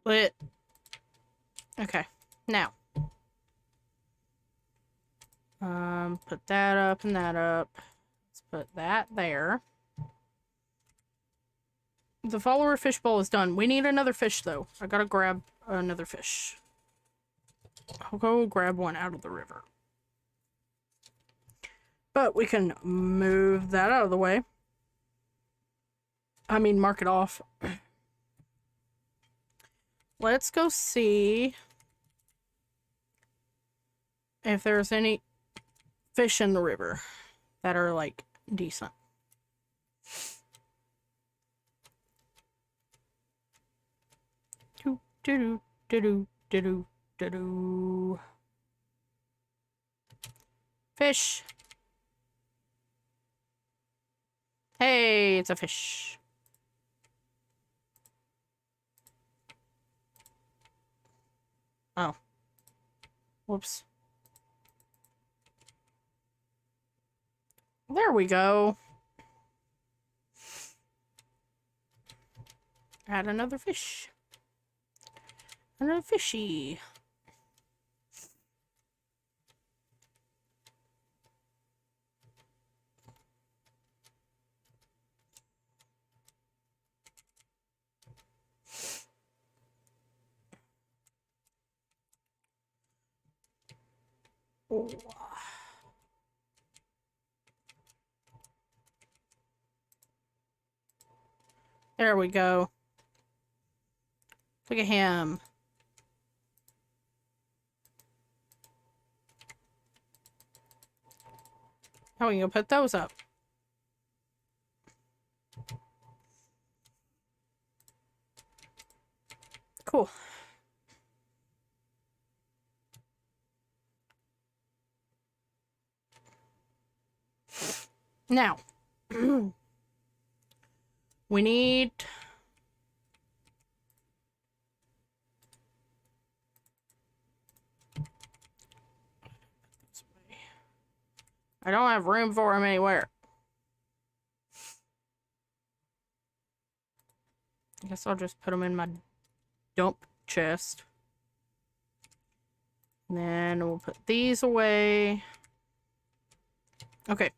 Lit. Okay. Now. Put that up and that up. Let's put that there. The follower fishbowl is done. We need another fish, though. I gotta grab another fish. I'll go grab one out of the river. But we can move that out of the way. I mean, mark it off. Let's go see if there's any fish in the river that are, like, decent. Do do do do do do do. Fish. Hey, it's a fish. Oh. Whoops. There we go. Add another fish. Another fishy. Oh. There we go. Look at him. How are we gonna put those up? Cool. Now, we need... I don't have room for him anywhere. I guess I'll just put him in my dump chest. And then we'll put these away. Okay,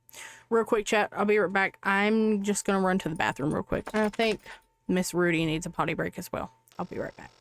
real quick, chat. I'll be right back. I'm just gonna run to the bathroom real quick. I think Miss Rudy needs a potty break as well. I'll be right back.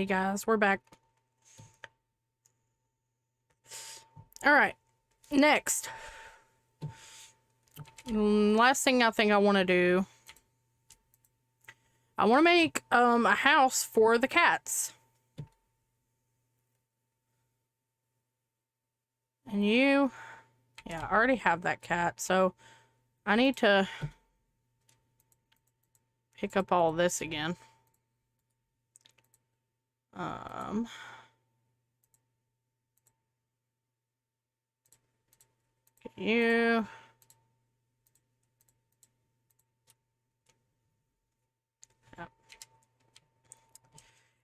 Hey guys, we're back. All right, next. Last thing I think I want to do. I want to make a house for the cats. And you, yeah, I already have that cat, so I need to pick up all this again. Get you. Yeah.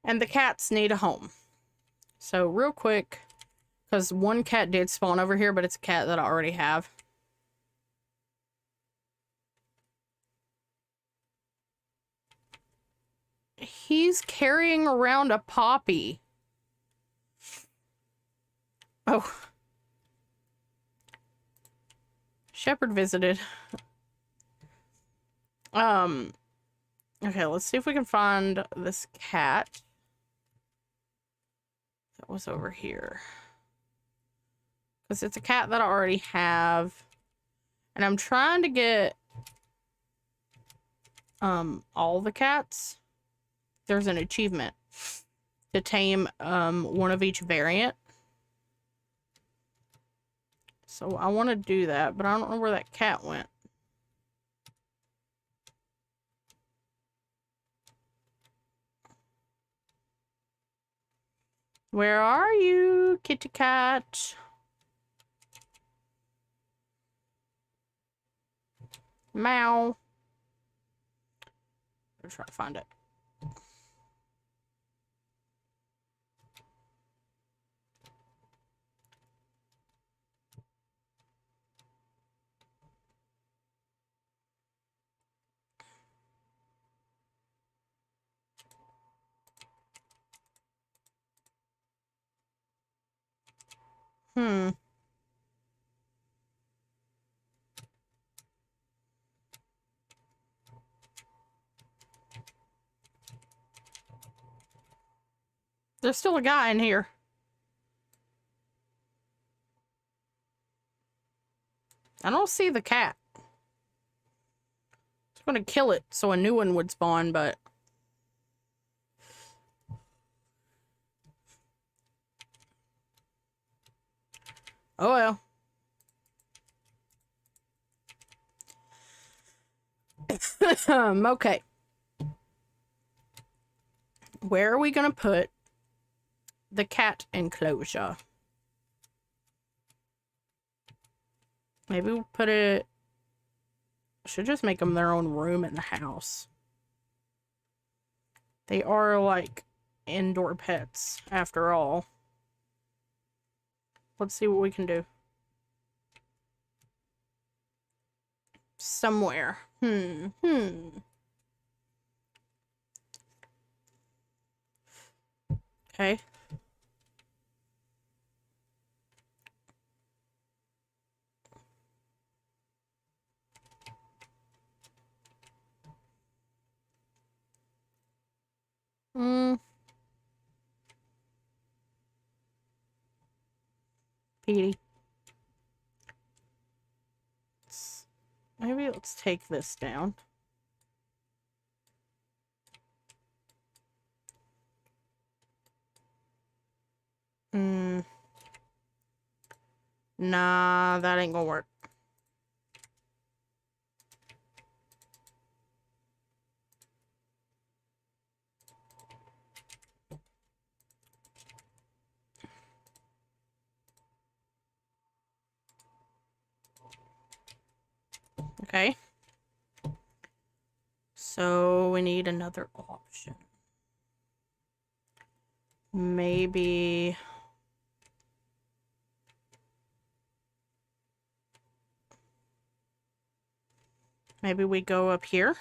And the cats need a home. So real quick, because one cat did spawn over here, but it's a cat that I already have. He's carrying around a poppy. Oh. Shepherd visited. Okay, let's see if we can find this cat that was over here. Because it's a cat that I already have. And I'm trying to get all the cats. There's an achievement to tame one of each variant. So I want to do that, but I don't know where that cat went. Where are you, kitty cat? Meow. I'll try to find it. There's still a guy in here. I don't see the cat. I was gonna kill it so a new one would spawn, but... oh well. Okay. Where are we gonna put the cat enclosure? Maybe we'll put it... should just make them their own room in the house. They are like indoor pets after all. Let's see what we can do. Somewhere. Okay. Petey. Maybe let's take this down. Nah, that ain't gonna work. Okay. So we need another option. Maybe... maybe we go up here.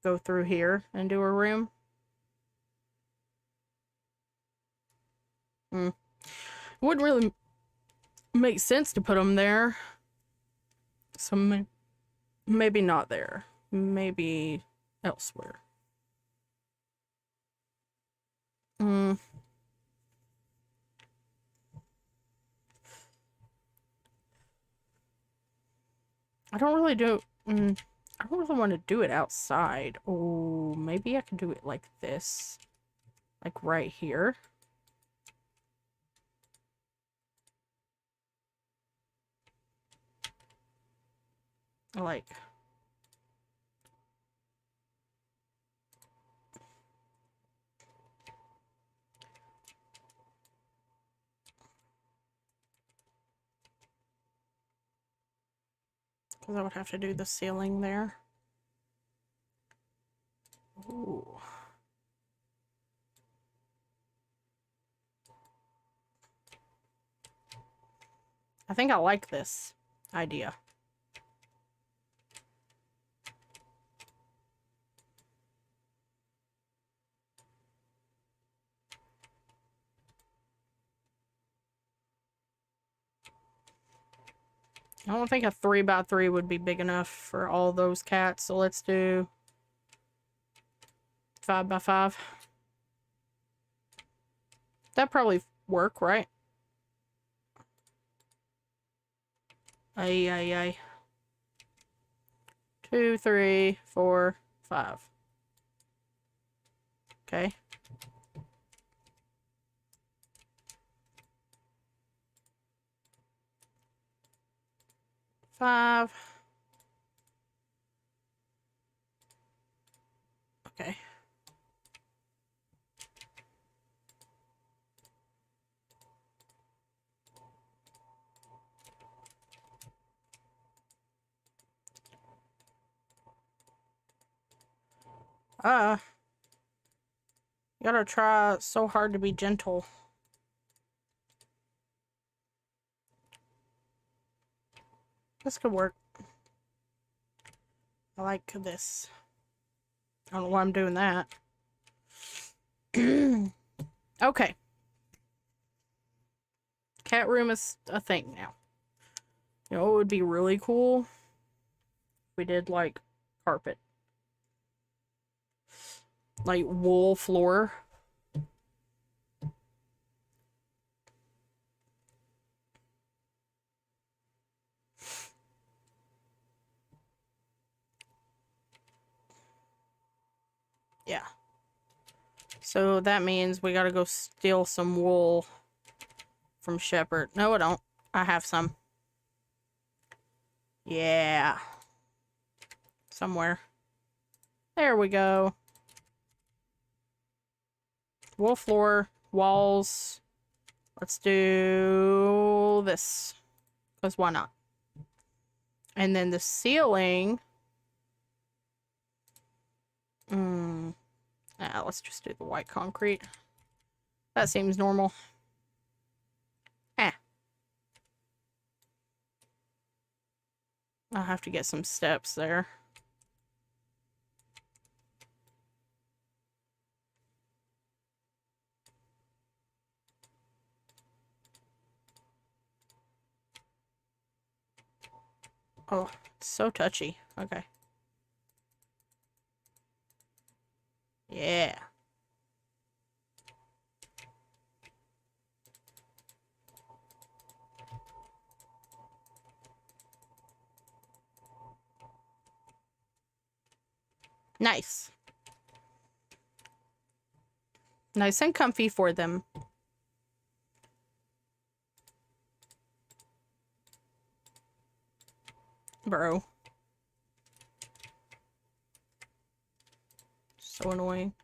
Go through here and do a room. Wouldn't really make sense to put them there. So maybe not there. Maybe elsewhere. I don't really do... I don't really want to do it outside. Oh, maybe I can do it like this. Like right here. Like... because I would have to do the ceiling there. Ooh. I think I like this idea. I don't think a 3x3 would be big enough for all those cats, so let's do 5x5. That'd probably work, right? Ay. 2, 3, 4, 5. Okay. Five. Okay. You gotta try so hard to be gentle. This could work. I like this. I don't know why I'm doing that. Okay. Cat room is a thing now. You know, it would be really cool if we did, like, carpet. Like, wool floor. Yeah. So that means we gotta go steal some wool from Shepherd. No, I don't. I have some. Yeah. Somewhere. There we go. Wool floor, walls. Let's do this. Because why not? And then the ceiling. Let's just do the white concrete. That seems normal. I'll have to get some steps there. Oh, it's so touchy. Okay. Yeah. Nice. Nice and comfy for them. Bro. So annoying.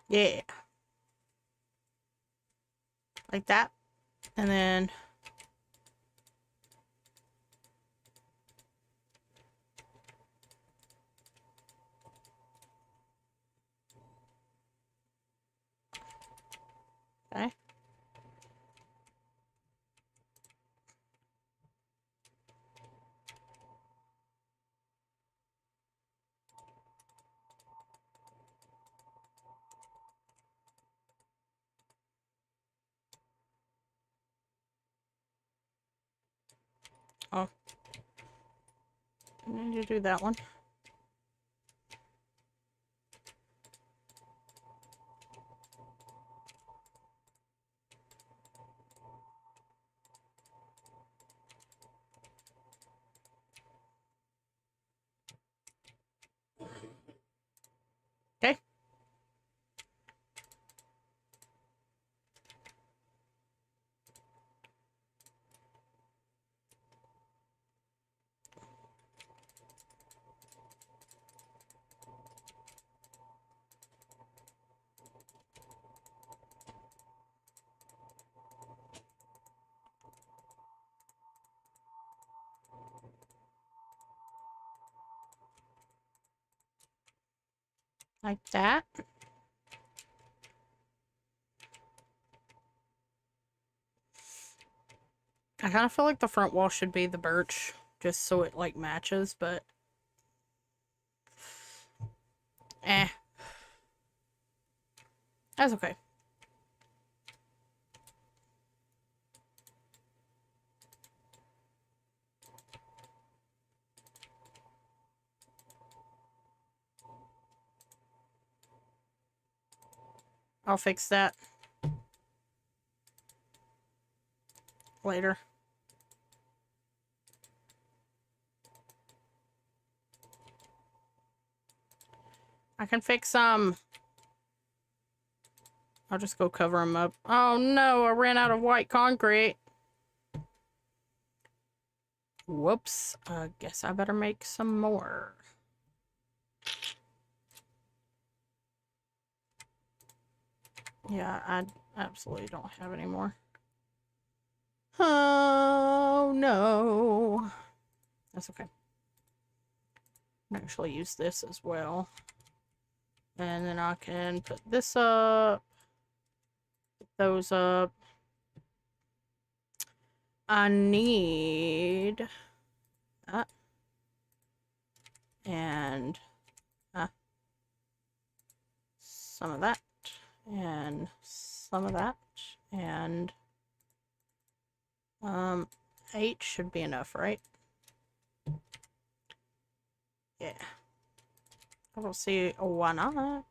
Yeah. Like that. And then... Okay. Oh. I need to do that one. Okay. Like that. I kind of feel like the front wall should be the birch, just so it, like, matches, but... That's okay. I'll fix that later. I can fix some. I'll just go cover them up. Oh no, I ran out of white concrete. Whoops. I guess I better make some more. Yeah, I absolutely don't have any more. Oh no. That's okay. I'll actually use this as well. And then I can put this up. Put those up. I need that. And some of that. And some of that. And 8 should be enough, right? Yeah. I don't see why not. I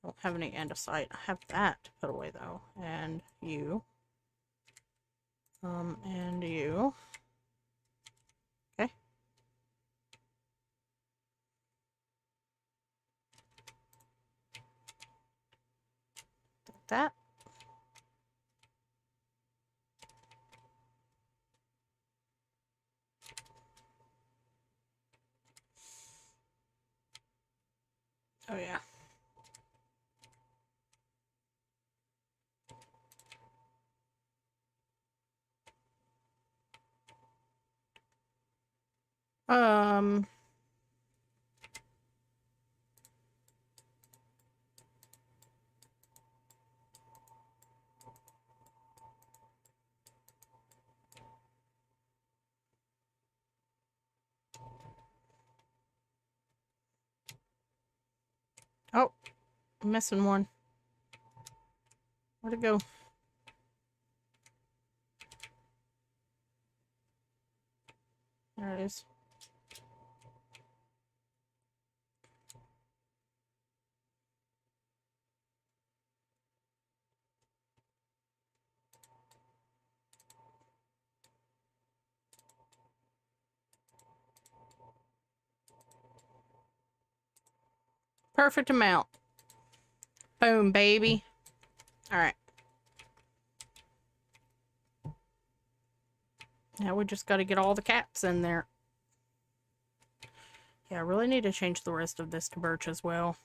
don't have any andesite. I have that to put away though. And you. And you. Okay. That. Oh yeah. Oh, I'm missing one. Where'd it go? There it is. Perfect amount. Boom, baby. Alright. Now we just gotta get all the cats in there. Yeah, I really need to change the rest of this to birch as well.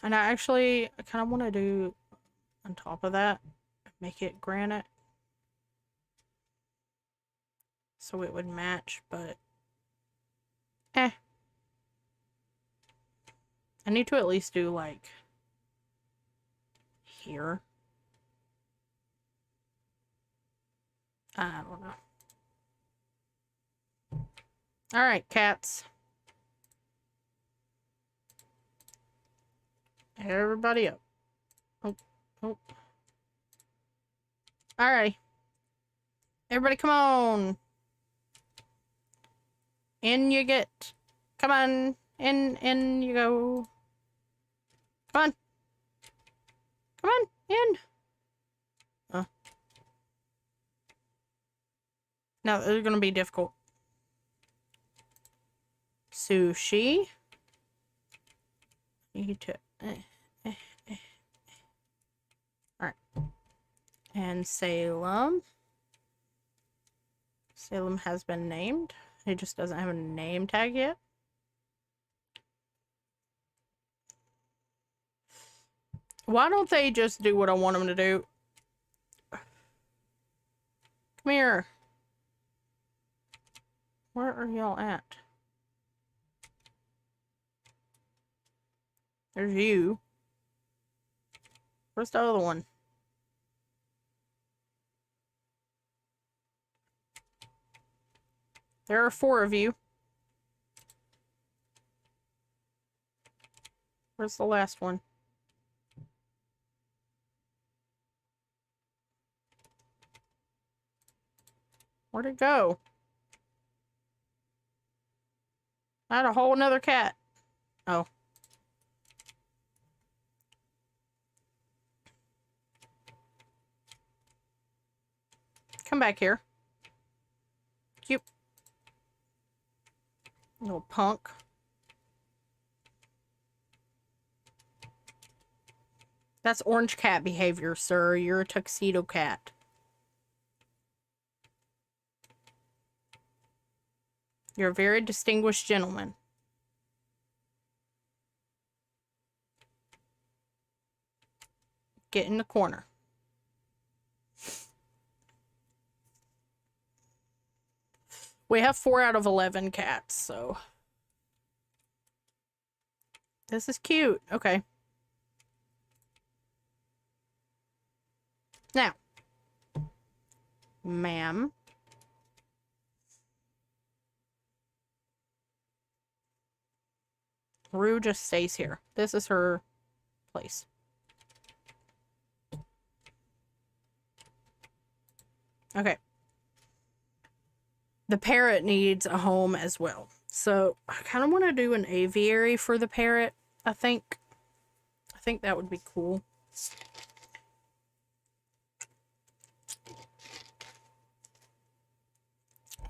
And I kind of want to do on top of that, make it granite. So it would match, but... I need to at least do, like... here. I don't know. Alright, cats. Everybody up. Oh. Alright. Everybody, come on. In you get. Come on. In you go. Come on. Come on. In. No, it's gonna be difficult. Sushi. Need to. Alright. And Salem. Salem has been named. He just doesn't have a name tag yet. Why don't they just do what I want them to do? Come here. Where are y'all at? There's you. Where's the other one? There are 4 of you. Where's the last one? Where'd it go? I had a whole nother cat. Oh. Come back here. Cute. Little punk. That's orange cat behavior, sir. You're a tuxedo cat. You're a very distinguished gentleman. Get in the corner. We have 4 out of 11 cats, so... This is cute. Okay. Now. Ma'am. Rue just stays here. This is her place. Okay. The parrot needs a home as well. So I kind of want to do an aviary for the parrot, I think. I think that would be cool.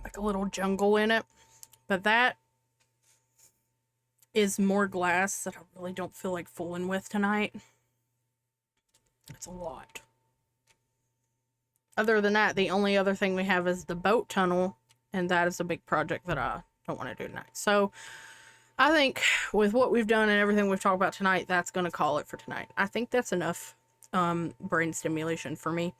Like a little jungle in it. But that is more glass that I really don't feel like fooling with tonight. It's a lot. Other than that, the only other thing we have is the boat tunnel, and that is a big project that I don't want to do tonight. So I think with what we've done and everything we've talked about tonight, that's going to call it for tonight. I think that's enough brain stimulation for me.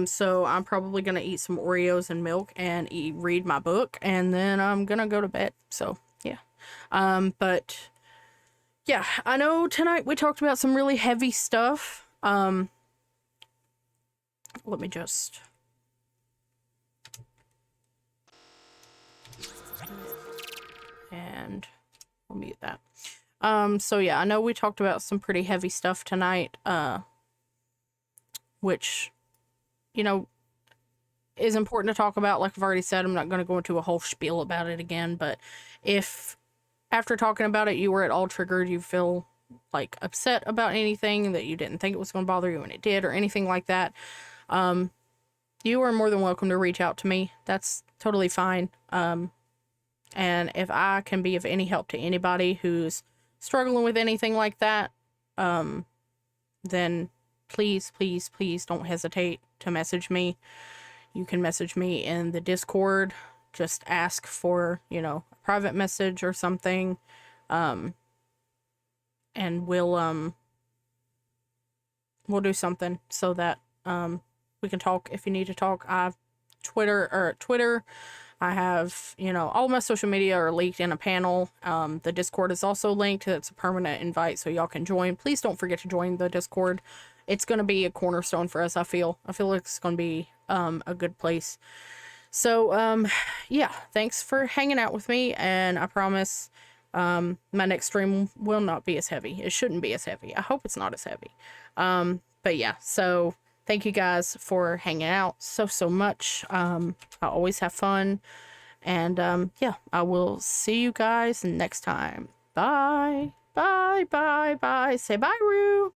So I'm probably going to eat some Oreos and milk and read my book, and then I'm going to go to bed. So yeah. But yeah, I know tonight we talked about some really heavy stuff. Let me just... And I'll mute that. So yeah, I know we talked about some pretty heavy stuff tonight, which, you know, is important to talk about. Like I've already said, I'm not going to go into a whole spiel about it again, but if after talking about it, you were at all triggered, you feel like upset about anything, that you didn't think it was going to bother you and it did, or anything like that, you are more than welcome to reach out to me. That's totally fine. And if I can be of any help to anybody who's struggling with anything like that, then please, please, please don't hesitate to message me. You can message me in the Discord. Just ask for, you know, a private message or something. And we'll do something so that, we can talk if you need to talk. I have Twitter. I have, you know, all my social media are linked in a panel. The Discord is also linked. It's a permanent invite, so y'all can join. Please don't forget to join the Discord. It's going to be a cornerstone for us, I feel. I feel like it's going to be a good place. So, yeah, thanks for hanging out with me, and I promise my next stream will not be as heavy. It shouldn't be as heavy. I hope it's not as heavy. But yeah, so thank you guys for hanging out so much. I always have fun. And yeah, I will see you guys next time. Bye. Bye, bye, bye. Say bye, Rue.